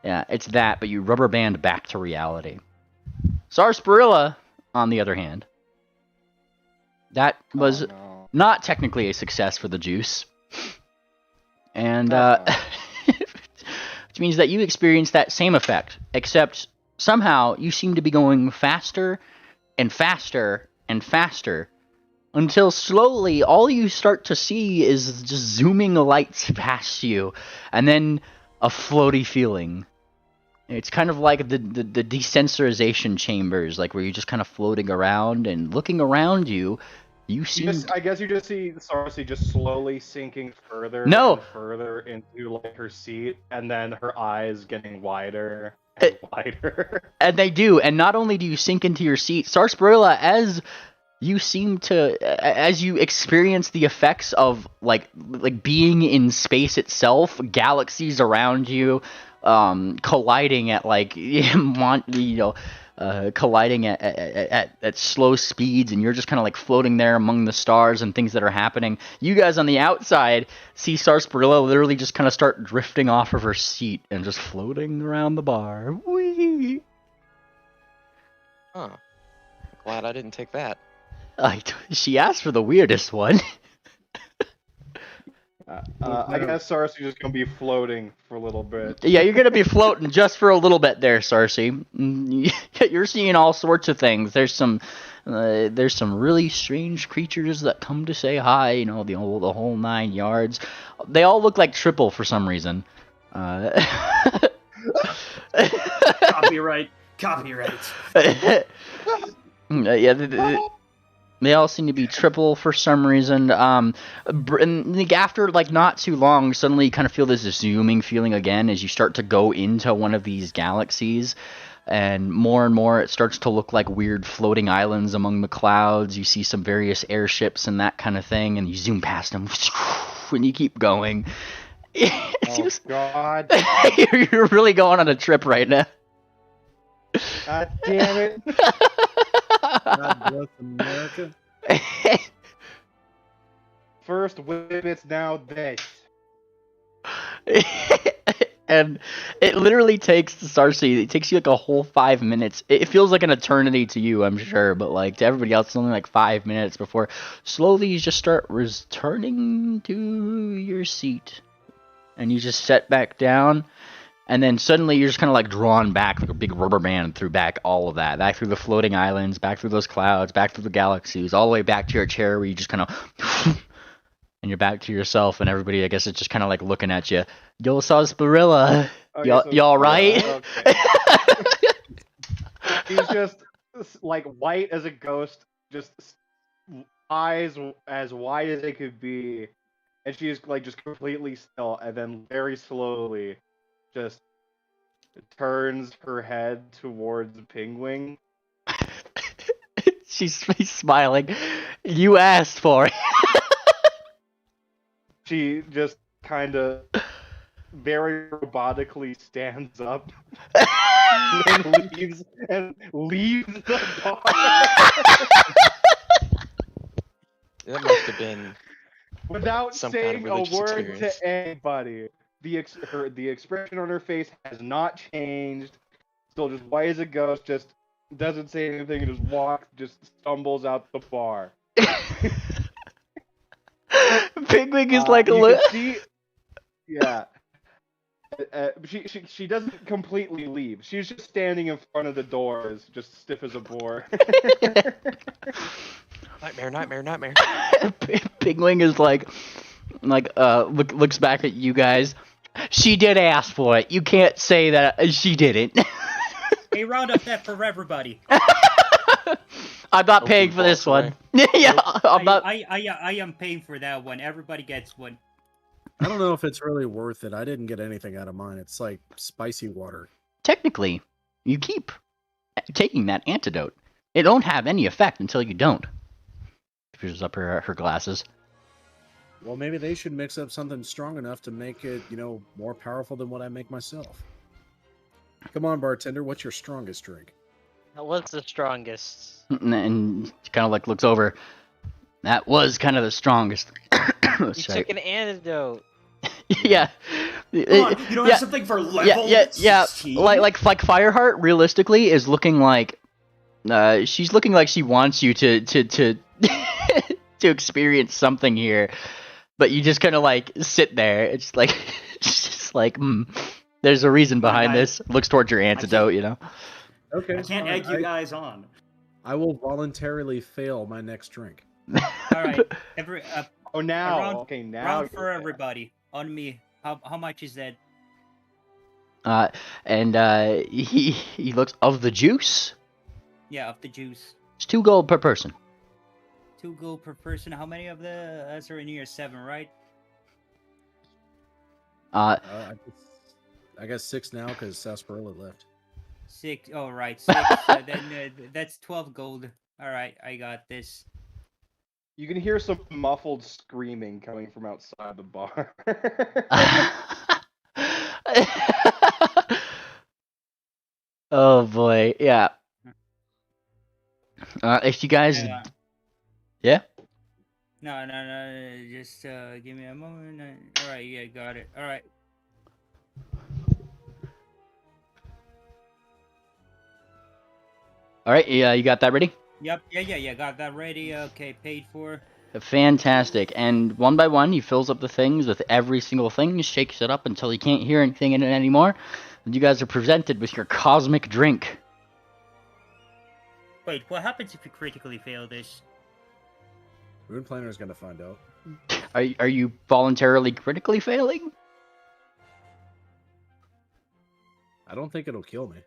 Yeah, it's that, but you rubber band back to reality. Sarsaparilla, on the other hand, that was not technically a success for the juice. and which means that you experience that same effect, except somehow you seem to be going faster and faster and faster until slowly all you start to see is just zooming lights past you, and then a floaty feeling. It's kind of like the desensorization chambers, like where you're just kind of floating around and looking around you. You see. I guess you just see Sarsi just slowly sinking further No. and further into like her seat, and then her eyes getting wider and wider. And they do. And not only do you sink into your seat, Sarsaparilla, as you experience the effects of like being in space itself, galaxies around you, colliding at like colliding at slow speeds, and you're just kind of like floating there among the stars and things that are happening. You guys on the outside see Sarsaparilla literally just kind of start drifting off of her seat and just floating around the bar. Whee! Huh. Glad I didn't take that. She asked for the weirdest one. I guess Sarsi just gonna be floating for a little bit. Yeah, you're gonna be floating just for a little bit there, Sarsi. You're seeing all sorts of things. There's some really strange creatures that come to say hi. You know, the whole 9 yards. They all look like Triple for some reason. Copyright. Yeah. They all seem to be Triple for some reason. And after like not too long, suddenly you kind of feel this zooming feeling again as you start to go into one of these galaxies, and more it starts to look like weird floating islands among the clouds. You see some various airships and that kind of thing, and you zoom past them, and you keep going. Oh God! You're really going on a trip right now. God damn it! God bless America. First whippets, now this. And it literally takes Sarsi. It takes you like a whole 5 minutes. It feels like an eternity to you, I'm sure, but like to everybody else, it's only like 5 minutes before slowly you just start returning to your seat, and you just set back down. And then suddenly you're just kind of like drawn back like a big rubber band through back all of that. Back through the floating islands, back through those clouds, back through the galaxies, all the way back to your chair where you just kind of... and you're back to yourself, and everybody, I guess, is just kind of like looking at you. Yo, Sarsaparilla. Y'all right? Okay. He's just like white as a ghost, just eyes as wide as they could be. And she's like just completely still, and then very slowly just turns her head towards Penguin. She's smiling. You asked for it. She just kind of very robotically stands up and leaves the bar. That must have been without some saying kind of a word experience. to anybody. The expression on her face has not changed. Still just white as a ghost. Just doesn't say anything. And just stumbles out the bar. Pigwig is like you can see, yeah. She doesn't completely leave. She's just standing in front of the doors, just stiff as a boar. Nightmare. Pigwing is looks back at you guys. She did ask for it. You can't say that she didn't. Hey, round up that for everybody. I'm not paying for this one. Yeah, I'm not. I am paying for that one. Everybody gets one. I don't know if it's really worth it. I didn't get anything out of mine. It's like spicy water. Technically, you keep taking that antidote. It don't have any effect until you don't. She pushes up her glasses. Well, maybe they should mix up something strong enough to make it, more powerful than what I make myself. Come on, bartender. What's your strongest drink? What's the strongest? And she kind of like looks over. That was kind of the strongest. You took an antidote. Yeah. Come on, you don't have something for level? Yeah. Like Fireheart realistically is looking like she's looking like she wants you to to experience something here. but you just kind of like sit there. It's like, it's just like, there's a reason behind this. Looks towards your antidote, you know. Okay, I can't egg you guys on. I will voluntarily fail my next drink. All right, Oh, now. round, Okay, now. round for everybody. On me. How much is that? And he looks of the juice. Yeah, of the juice. It's 2 gold per person. 2 gold per person. How many of the us are in here? 7, right? I guess 6 now because Sarsaparilla left. 6. Oh, right, 6. Then that's 12 gold. All right, I got this. You can hear some muffled screaming coming from outside the bar. Oh boy, yeah. If you guys, yeah. No. Just give me a moment. All right, yeah, got it. All right. All right, yeah, you got that ready? Yep. Yeah. Got that ready. Okay, paid for. Fantastic. And one by one, he fills up the things with every single thing, shakes it up until he can't hear anything in it anymore. And you guys are presented with your cosmic drink. Wait, what happens if you critically fail this? Rune Planner is gonna find out. Are you voluntarily critically failing? I don't think it'll kill me.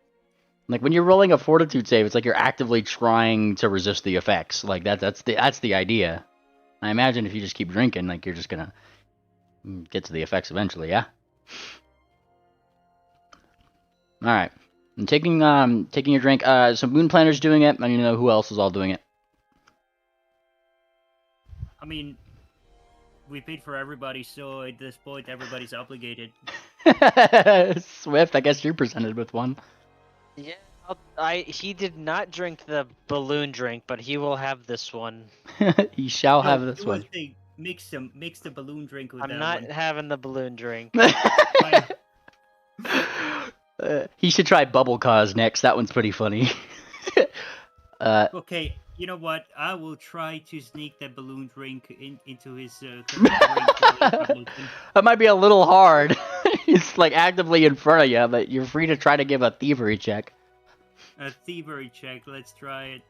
Like when you're rolling a fortitude save, it's like you're actively trying to resist the effects. Like that's the idea. I imagine if you just keep drinking, like you're just gonna get to the effects eventually, yeah. All right, I'm taking your drink. So Moon Planner's doing it. I need to know who else is all doing it. I mean, we paid for everybody, so at this point, everybody's obligated. Swift, I guess you're presented with one. Yeah, he did not drink the balloon drink, but he will have this one. He shall have this one. Mix the balloon drink with I'm that not one. having the balloon drink. He should try Bubble Cause next. That one's pretty funny. Okay, you know what? I will try to sneak that balloon drink into his drink. That might be a little hard. It's like actively in front of you, but you're free to try to give a thievery check. A thievery check. Let's try it.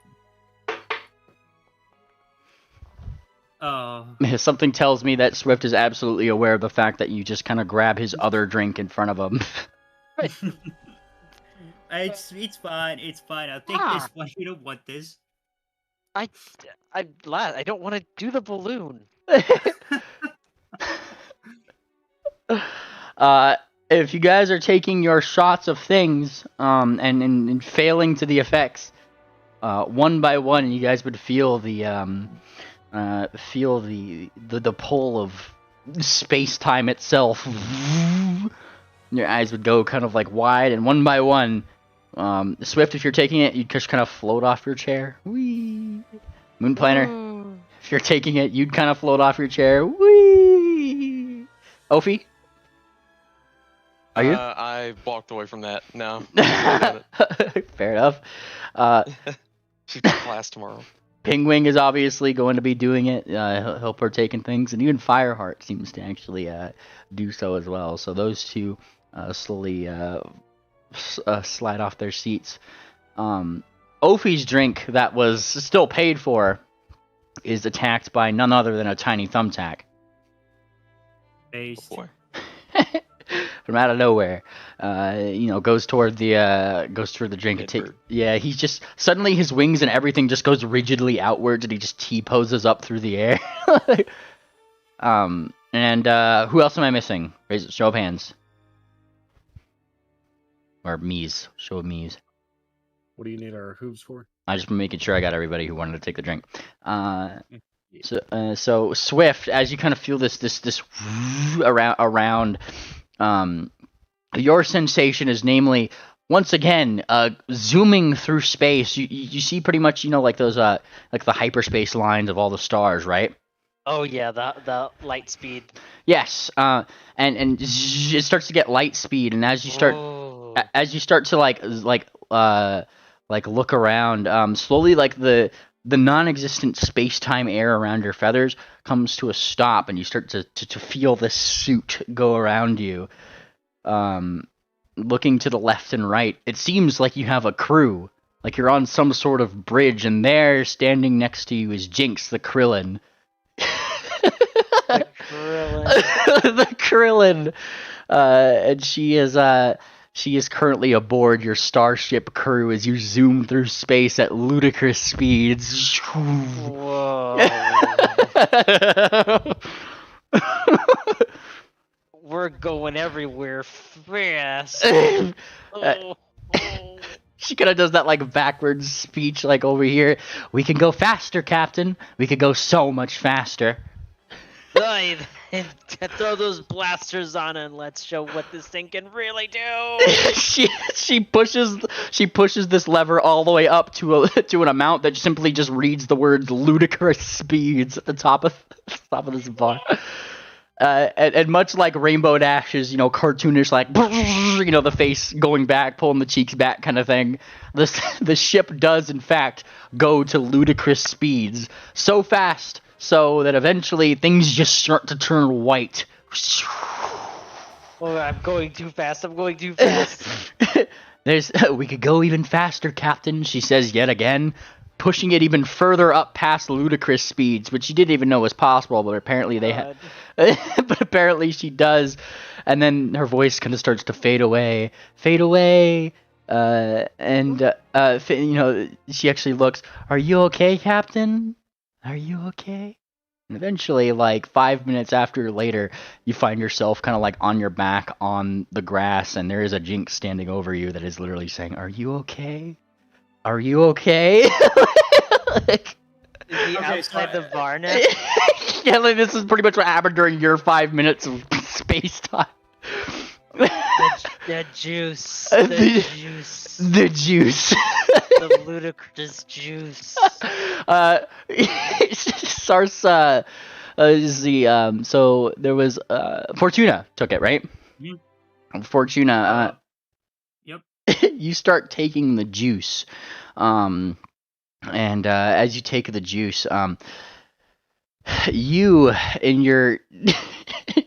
Oh. Something tells me that Swift is absolutely aware of the fact that you just kind of grab his other drink in front of him. It's fine. It's fine. I'll take this one. You don't want this. I don't want to do the balloon. If you guys are taking your shots of things, and failing to the effects, one by one, you guys would feel the pull of space-time itself. Your eyes would go kind of like wide, and one by one, Swift, if you're taking it, you'd just kind of float off your chair. Whee! Moon Planner, if you're taking it, you'd kind of float off your chair. Whee! Ophi? Are you? I walked away from that. No. Fair enough. She's got class tomorrow. Pingwing is obviously going to be doing it. He'll partake in things, and even Fireheart seems to actually do so as well. So those two slowly slide off their seats. Ophi's drink that was still paid for is attacked by none other than a tiny thumbtack. Based. Oh boy. From out of nowhere, goes toward the drink. He's just suddenly his wings and everything just goes rigidly outwards, and he just T-poses up through the air. And who else am I missing? Show of hands. Or me's. Show of me's. What do you need our hooves for? I just making sure I got everybody who wanted to take the drink. So Swift, as you kind of feel this around. Your sensation is namely once again zooming through space. You see pretty much like those like the hyperspace lines of all the stars, right? Oh yeah, the light speed. Yes, and it starts to get light speed, and as you start to like look around, slowly like the the non-existent space-time air around your feathers comes to a stop, and you start to feel this suit go around you. Looking to the left and right, it seems like you have a crew, like you're on some sort of bridge, and there, standing next to you, is Jinx the Krillin. The Krillin. The Krillin. And she is currently aboard your starship crew as you zoom through space at ludicrous speeds. Whoa. We're going everywhere fast. Oh. She kind of does that like backwards speech, like over here. We can go faster, Captain. We could go so much faster. Right. Throw those blasters on and let's show what this thing can really do. she pushes this lever all the way up to an amount that simply just reads the words ludicrous speeds at the top of this bar. And much like Rainbow Dash's, cartoonish, like, the face going back, pulling the cheeks back kind of thing, the ship does, in fact, go to ludicrous speeds. So fast, so that eventually things just start to turn white. Oh, I'm going too fast. We could go even faster, Captain, she says yet again, pushing it even further up past ludicrous speeds, which she didn't even know was possible, but apparently but apparently she does. And then her voice kind of starts to fade away, and she actually looks, "Are you okay, Captain? Are you okay?" And eventually, like 5 minutes later, you find yourself kind of like on your back on the grass, and there is a Jinx standing over you that is literally saying, "Are you okay? Are you okay?" Is he outside the bar now? Yeah, like, this is pretty much what happened during your 5 minutes of space time. The juice. The juice. The juice. The ludicrous juice. Sarsa is the so there was Fortuna took it, right? Mm-hmm. Fortuna, Yep. You start taking the juice, and as you take the juice, you in your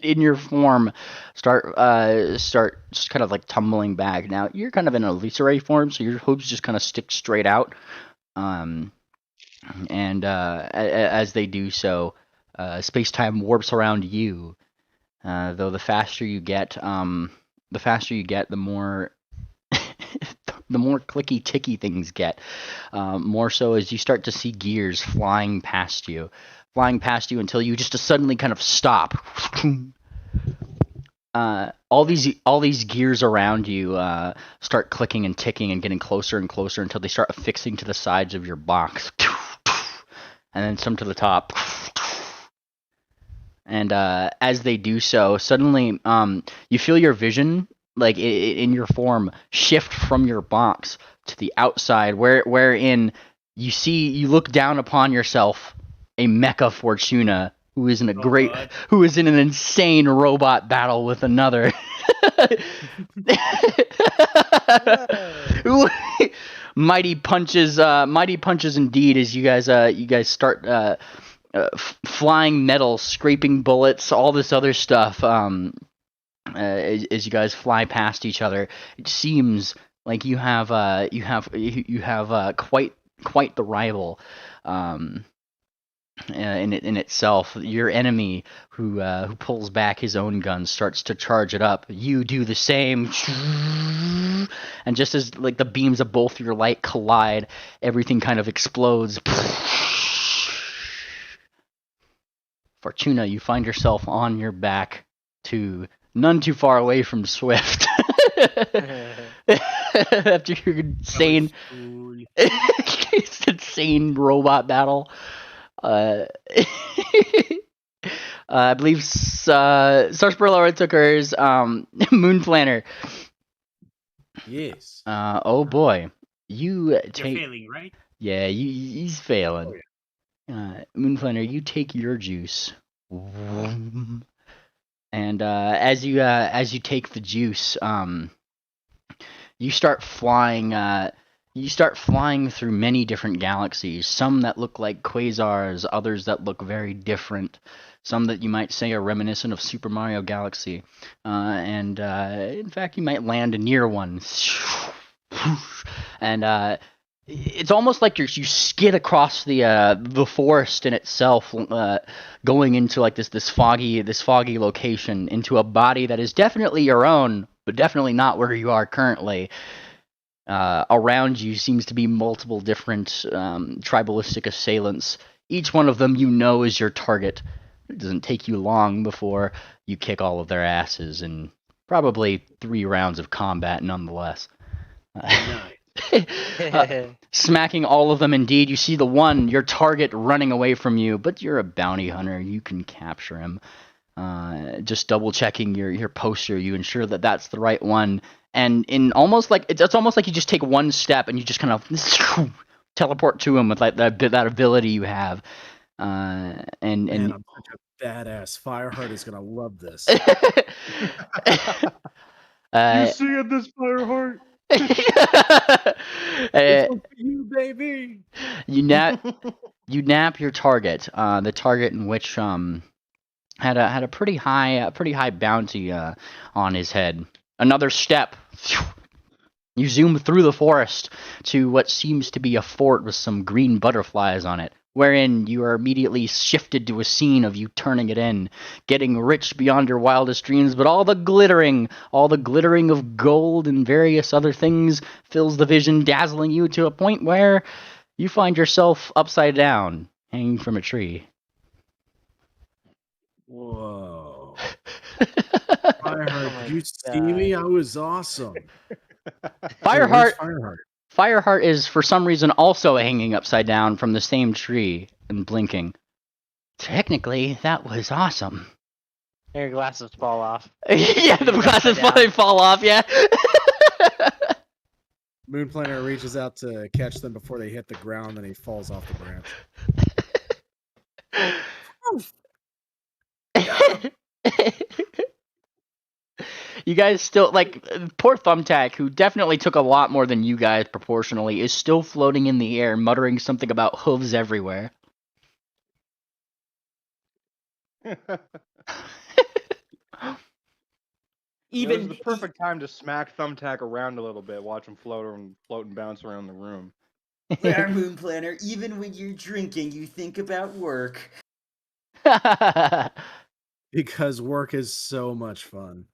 in your form start just kind of like tumbling back. Now you're kind of in a illusory form, so your hooves just kind of stick straight out, and as they do so, space-time warps around you. Though the faster you get, the more the more clicky ticky things get. More so as you start to see gears flying past you until you just suddenly kind of stop. All these gears around you start clicking and ticking and getting closer and closer until they start affixing to the sides of your box, and then some to the top. And as they do so, suddenly you feel your vision, like in your form, shift from your box to the outside, wherein you look down upon yourself, a Mecha Fortuna, who is in who is in an insane robot battle with another. Mighty punches indeed, as you guys start flying metal, scraping bullets, all this other stuff. As you guys fly past each other, it seems like you have quite the rival. In itself, your enemy who pulls back his own gun starts to charge it up. You do the same, and just as like the beams of both your light collide, everything kind of explodes. Fortuna, you find yourself on your back, none too far away from Swift. After your insane robot battle. I believe Sarspurl already took hers. Moon Planner. Yes. Oh boy, you're failing, right? Yeah, he's failing. Oh, yeah. Moon Planner, you take your juice, and as you take the juice, you start flying. You start flying through many different galaxies, some that look like quasars, others that look very different, some that you might say are reminiscent of Super Mario Galaxy. And in fact, you might land near one. And it's almost like you skid across the forest in itself, going into like this foggy location, into a body that is definitely your own, but definitely not where you are currently. Around you seems to be multiple different tribalistic assailants. Each one of them you know is your target. It doesn't take you long before you kick all of their asses in probably 3 rounds of combat nonetheless. Smacking all of them indeed. You see the one, your target, running away from you, but you're a bounty hunter. You can capture him. Just double checking your poster, you ensure that that's the right one. And in almost like it's almost like you just take one step and you just kind of teleport to him with like that ability you have. And Man, I'm such a badass. Fireheart is gonna love this. You see it, this Fireheart? It's for you, baby. You nap your target. The target in which had a pretty high bounty on his head. Another step. You zoom through the forest to what seems to be a fort with some green butterflies on it, wherein you are immediately shifted to a scene of you turning it in, getting rich beyond your wildest dreams, but all the glittering of gold and various other things fills the vision, dazzling you to a point where you find yourself upside down, hanging from a tree. Whoa. Fireheart, did you see me? I was awesome. Fireheart is for some reason also hanging upside down from the same tree and blinking. Technically, that was awesome. Your glasses fall off. Yeah, the glasses fall off, yeah. Moonplaner reaches out to catch them before they hit the ground, and he falls off the branch. You guys still, like, poor Thumbtack, who definitely took a lot more than you guys proportionally, is still floating in the air, muttering something about hooves everywhere. Even it was the perfect time to smack Thumbtack around a little bit, watch him float and bounce around the room. Yeah, Moonplaner, even when you're drinking, you think about work. Because work is so much fun.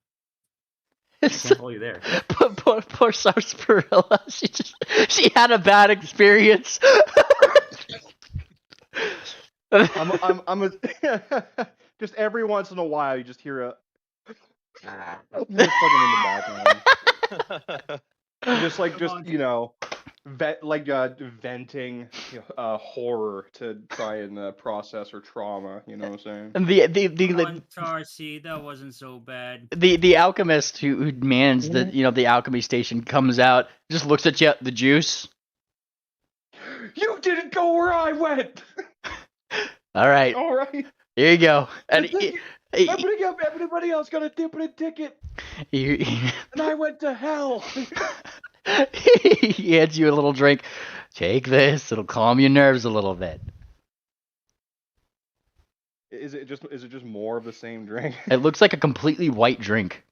I can't follow you there. Poor Sarsaparilla. She had a bad experience. I'm just every once in a while you just hear a just fucking in the background. Venting horror to try and process her trauma. You know what I'm saying? And Tarsi, that wasn't so bad. The alchemist who mans the alchemy station comes out, just looks at you, the juice. You didn't go where I went. All right. Here you go. And everybody else got a different ticket. And I went to hell. He hands you a little drink. Take this. It'll calm your nerves a little bit. Is it just more of the same drink? It looks like a completely white drink.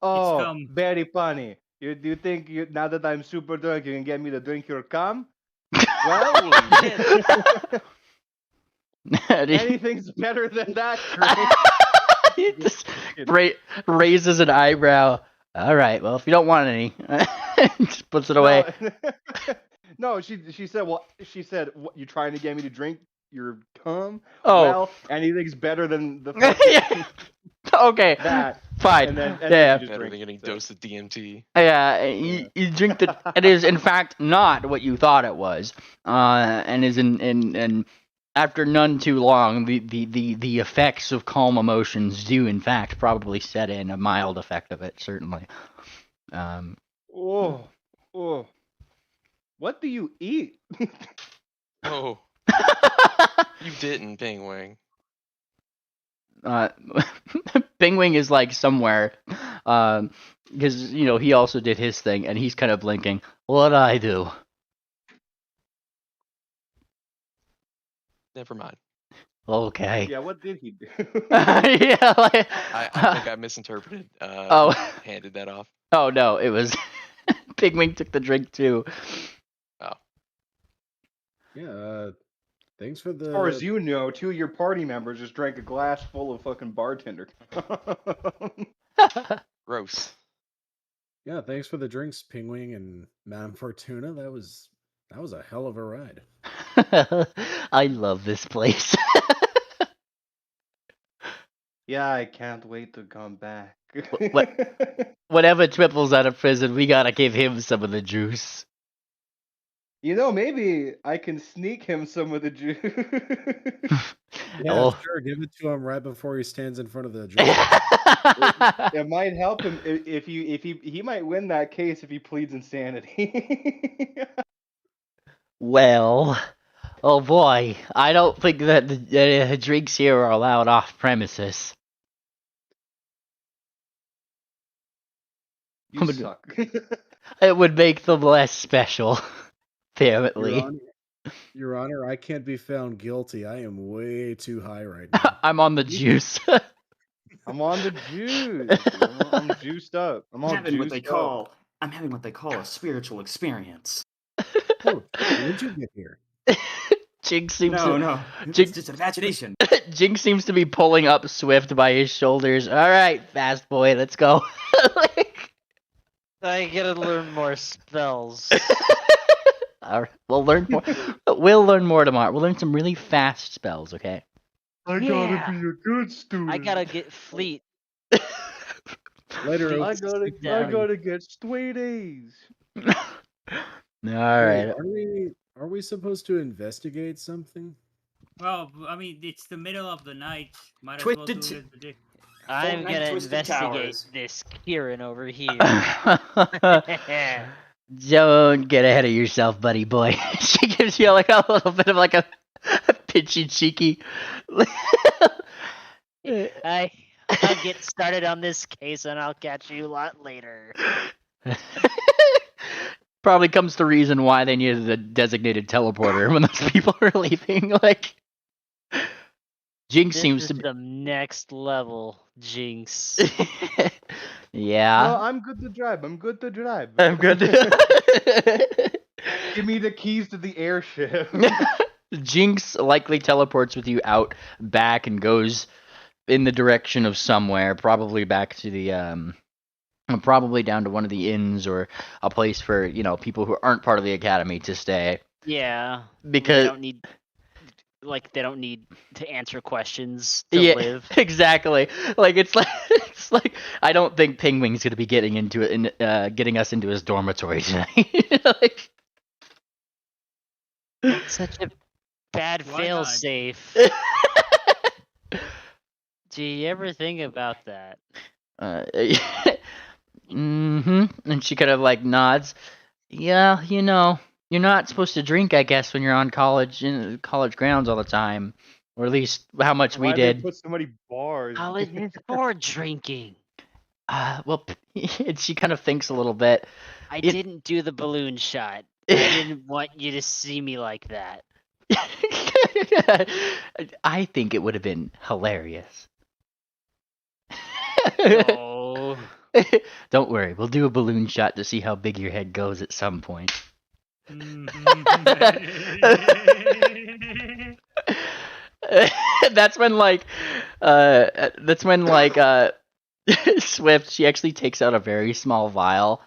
Oh, very funny. Do you think now that I'm super drunk, you can get me to drink your cum? Well, anything's better than that drink. He just raises an eyebrow. All right, well, if you don't want any, just puts it away. No, she said, what, you trying to get me to drink your cum? Oh. Well, anything's better than the fucking okay, that. Fine. And then better than getting dosed with DMT. Yeah, you drink the. It is in fact not what you thought it was, and is in after none too long, the effects of calm emotions do in fact probably set in, a mild effect of it certainly. Oh, what do you eat? Oh, you didn't, Bingwing. Bingwing is like somewhere. because he also did his thing, and he's kind of blinking. What'd I do? Never mind. Okay. Yeah, what did he do? Yeah, like, I think I misinterpreted. Oh. Handed that off. Oh no, it was Pigwing took the drink too. Oh. Yeah. Thanks for the. As far as you know, 2 of your party members just drank a glass full of fucking bartender. Gross. Yeah, thanks for the drinks, Pingwing and Madame Fortuna. That was a hell of a ride. I love this place. Yeah, I can't wait to come back. Whenever Tripple's out of prison, we gotta give him some of the juice. Maybe I can sneak him some of the juice. Yeah, Oh. sure. Give it to him right before he stands in front of the judge. It might help him if he might win that case if he pleads insanity. Well, oh boy, I don't think that the drinks here are allowed off premises. You suck. It would make them less special, apparently. Your Honor, I can't be found guilty. I am way too high right now. I'm on the juice. I'm on the juice. I'm juiced up. I'm having what they call a spiritual experience. Oh, when'd you get here? Jinx seems No, it's just an imagination. Jinx seems to be pulling up Swift by his shoulders. All right, fast boy, let's go. I gotta learn more spells. All right, we'll learn more. We'll learn more tomorrow. We'll learn some really fast spells, okay? I gotta be a good student. I gotta get fleet. Later, I gotta get straight A's. All right. Are we supposed to investigate something? Well, I mean, it's the middle of the night. Might as Twisted well do t- it today. I'm Night gonna Twisted investigate Towers. this Kieran over here. Don't get ahead of yourself, buddy boy. She gives you like a little bit of like a pitchy cheeky. I'll get started on this case and I'll catch you a lot later. Probably comes the reason why they needed a designated teleporter when those people are leaving. Like, Jinx This seems is to be. the next level, Jinx. Yeah. No, I'm good to drive. I'm good. Give me the keys to the airship. Jinx likely teleports with you out back and goes in the direction of somewhere, probably back to the probably down to one of the inns or a place for people who aren't part of the academy to stay. Yeah. Because they don't need to answer questions to live. Exactly. Like it's like I don't think Pingwing's gonna be getting into it getting us into his dormitory tonight. Like, such a bad fail safe. Do you ever think about that? And she kind of like nods. Yeah, you're not supposed to drink, I guess, when you're on college grounds all the time, or at least how much we Why did. they put so many bars? College is for drinking. Well, she kind of thinks a little bit. I didn't do the balloon shot. I didn't want you to see me like that. I think it would have been hilarious. Oh. Don't worry, we'll do a balloon shot to see how big your head goes at some point. That's when Swift, she actually takes out a very small vial,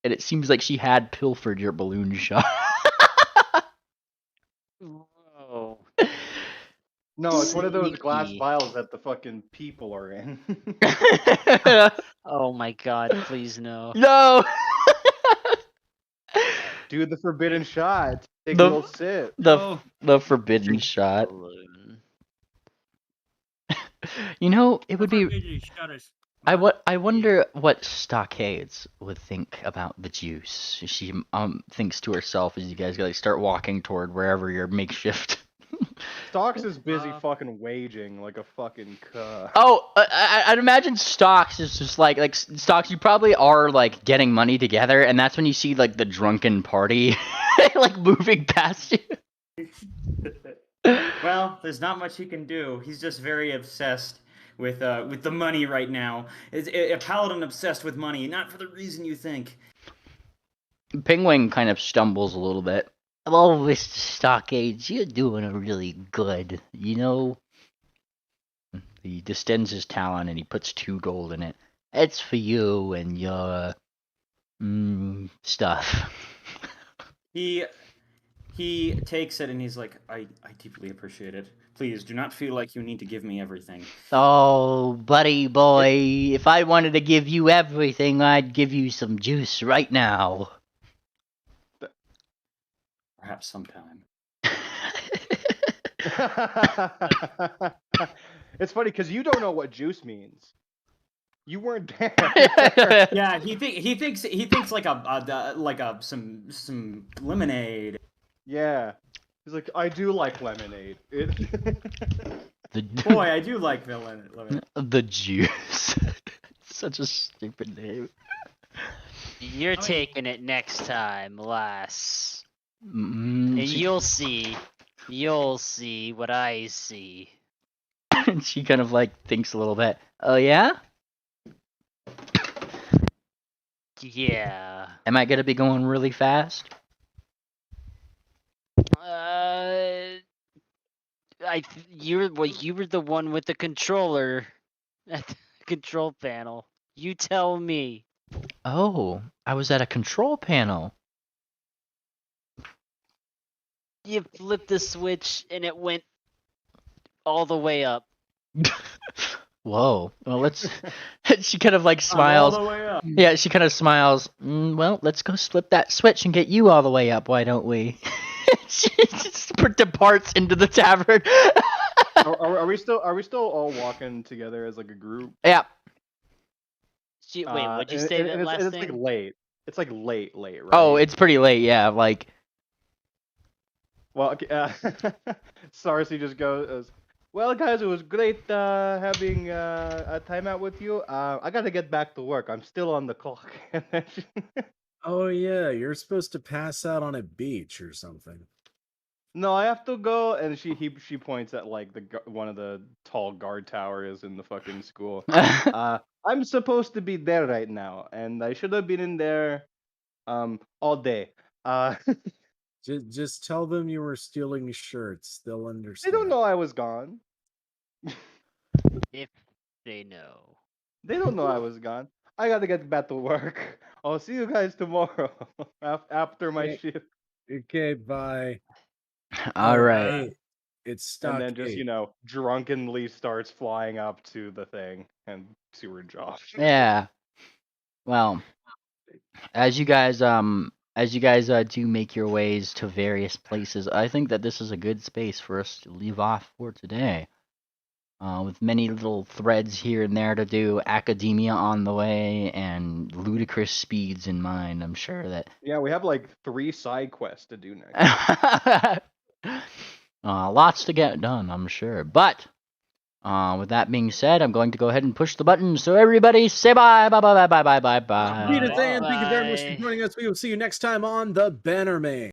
and it seems like she had pilfered your balloon shot. Whoa. No, it's one of those glass vials that the fucking people are in. Oh my god, please no. No! Do the forbidden shot. Take a little sip. The forbidden shot. It would be. I wonder what Stockades would think about the juice. She thinks to herself as you guys start walking toward wherever your makeshift Stocks is busy fucking waging like a fucking cuh. Oh, I'd imagine Stocks is just like Stocks. You probably are like getting money together, and that's when you see like the drunken party like moving past you. Well, there's not much he can do. He's just very obsessed with the money right now. It's a paladin obsessed with money, not for the reason you think. Penguin kind of stumbles a little bit. Oh, Mr. Stockades, you're doing really good. You know. He distends his talon and he puts 2 gold in it. It's for you and your stuff. He takes it and he's like, I deeply appreciate it. Please do not feel like you need to give me everything. Oh, buddy boy, if I wanted to give you everything, I'd give you some juice right now. Perhaps sometime. It's funny because you don't know what juice means. You weren't there. Yeah, he thinks like some lemonade. Yeah, he's like, I do like lemonade. Boy, I do like the lemonade. The juice. Such a stupid name. You're taking it next time, lass. Mm, And you'll see what I see. And she kind of like thinks a little bit. Oh yeah? Yeah. Am I gonna be going really fast? You were the one with the controller at the control panel. You tell me. Oh, I was at a control panel. You flipped the switch and it went all the way up. Whoa. Well, let's. She kind of like smiles. All the way up. Yeah, she kind of smiles. Well, let's go flip that switch and get you all the way up. Why don't we? She just departs into the tavern. are we still all walking together as like a group? Yeah. Wait, what'd you say that last it's thing? like late. It's like late, right? Oh, it's pretty late. Yeah, like. Well, okay, Sarsi just goes, well, guys, it was great having a time out with you. I gotta get back to work. I'm still on the clock. Oh yeah, you're supposed to pass out on a beach or something. No, I have to go. And she points at like one of the tall guard towers in the fucking school. I'm supposed to be there right now, and I should have been in there all day. Just tell them you were stealing shirts. They'll understand. They don't know I was gone. If they know. They don't know I was gone. I gotta get back to work. I'll see you guys tomorrow after my shift. Okay, bye. All right. Hey, it's stuck. And then just drunkenly starts flying up to the thing and Seward off. Yeah. Well, as you guys do make your ways to various places, I think that this is a good space for us to leave off for today. With many little threads here and there to do, academia on the way, and ludicrous speeds in mind. I'm sure that. Yeah, we have like 3 side quests to do next. Lots to get done, I'm sure. But with that being said, I'm going to go ahead and push the button. So everybody, say bye, bye, bye, bye, bye, bye, bye, bye. Thank you very much for joining us. We will see you next time on the Bannermanes.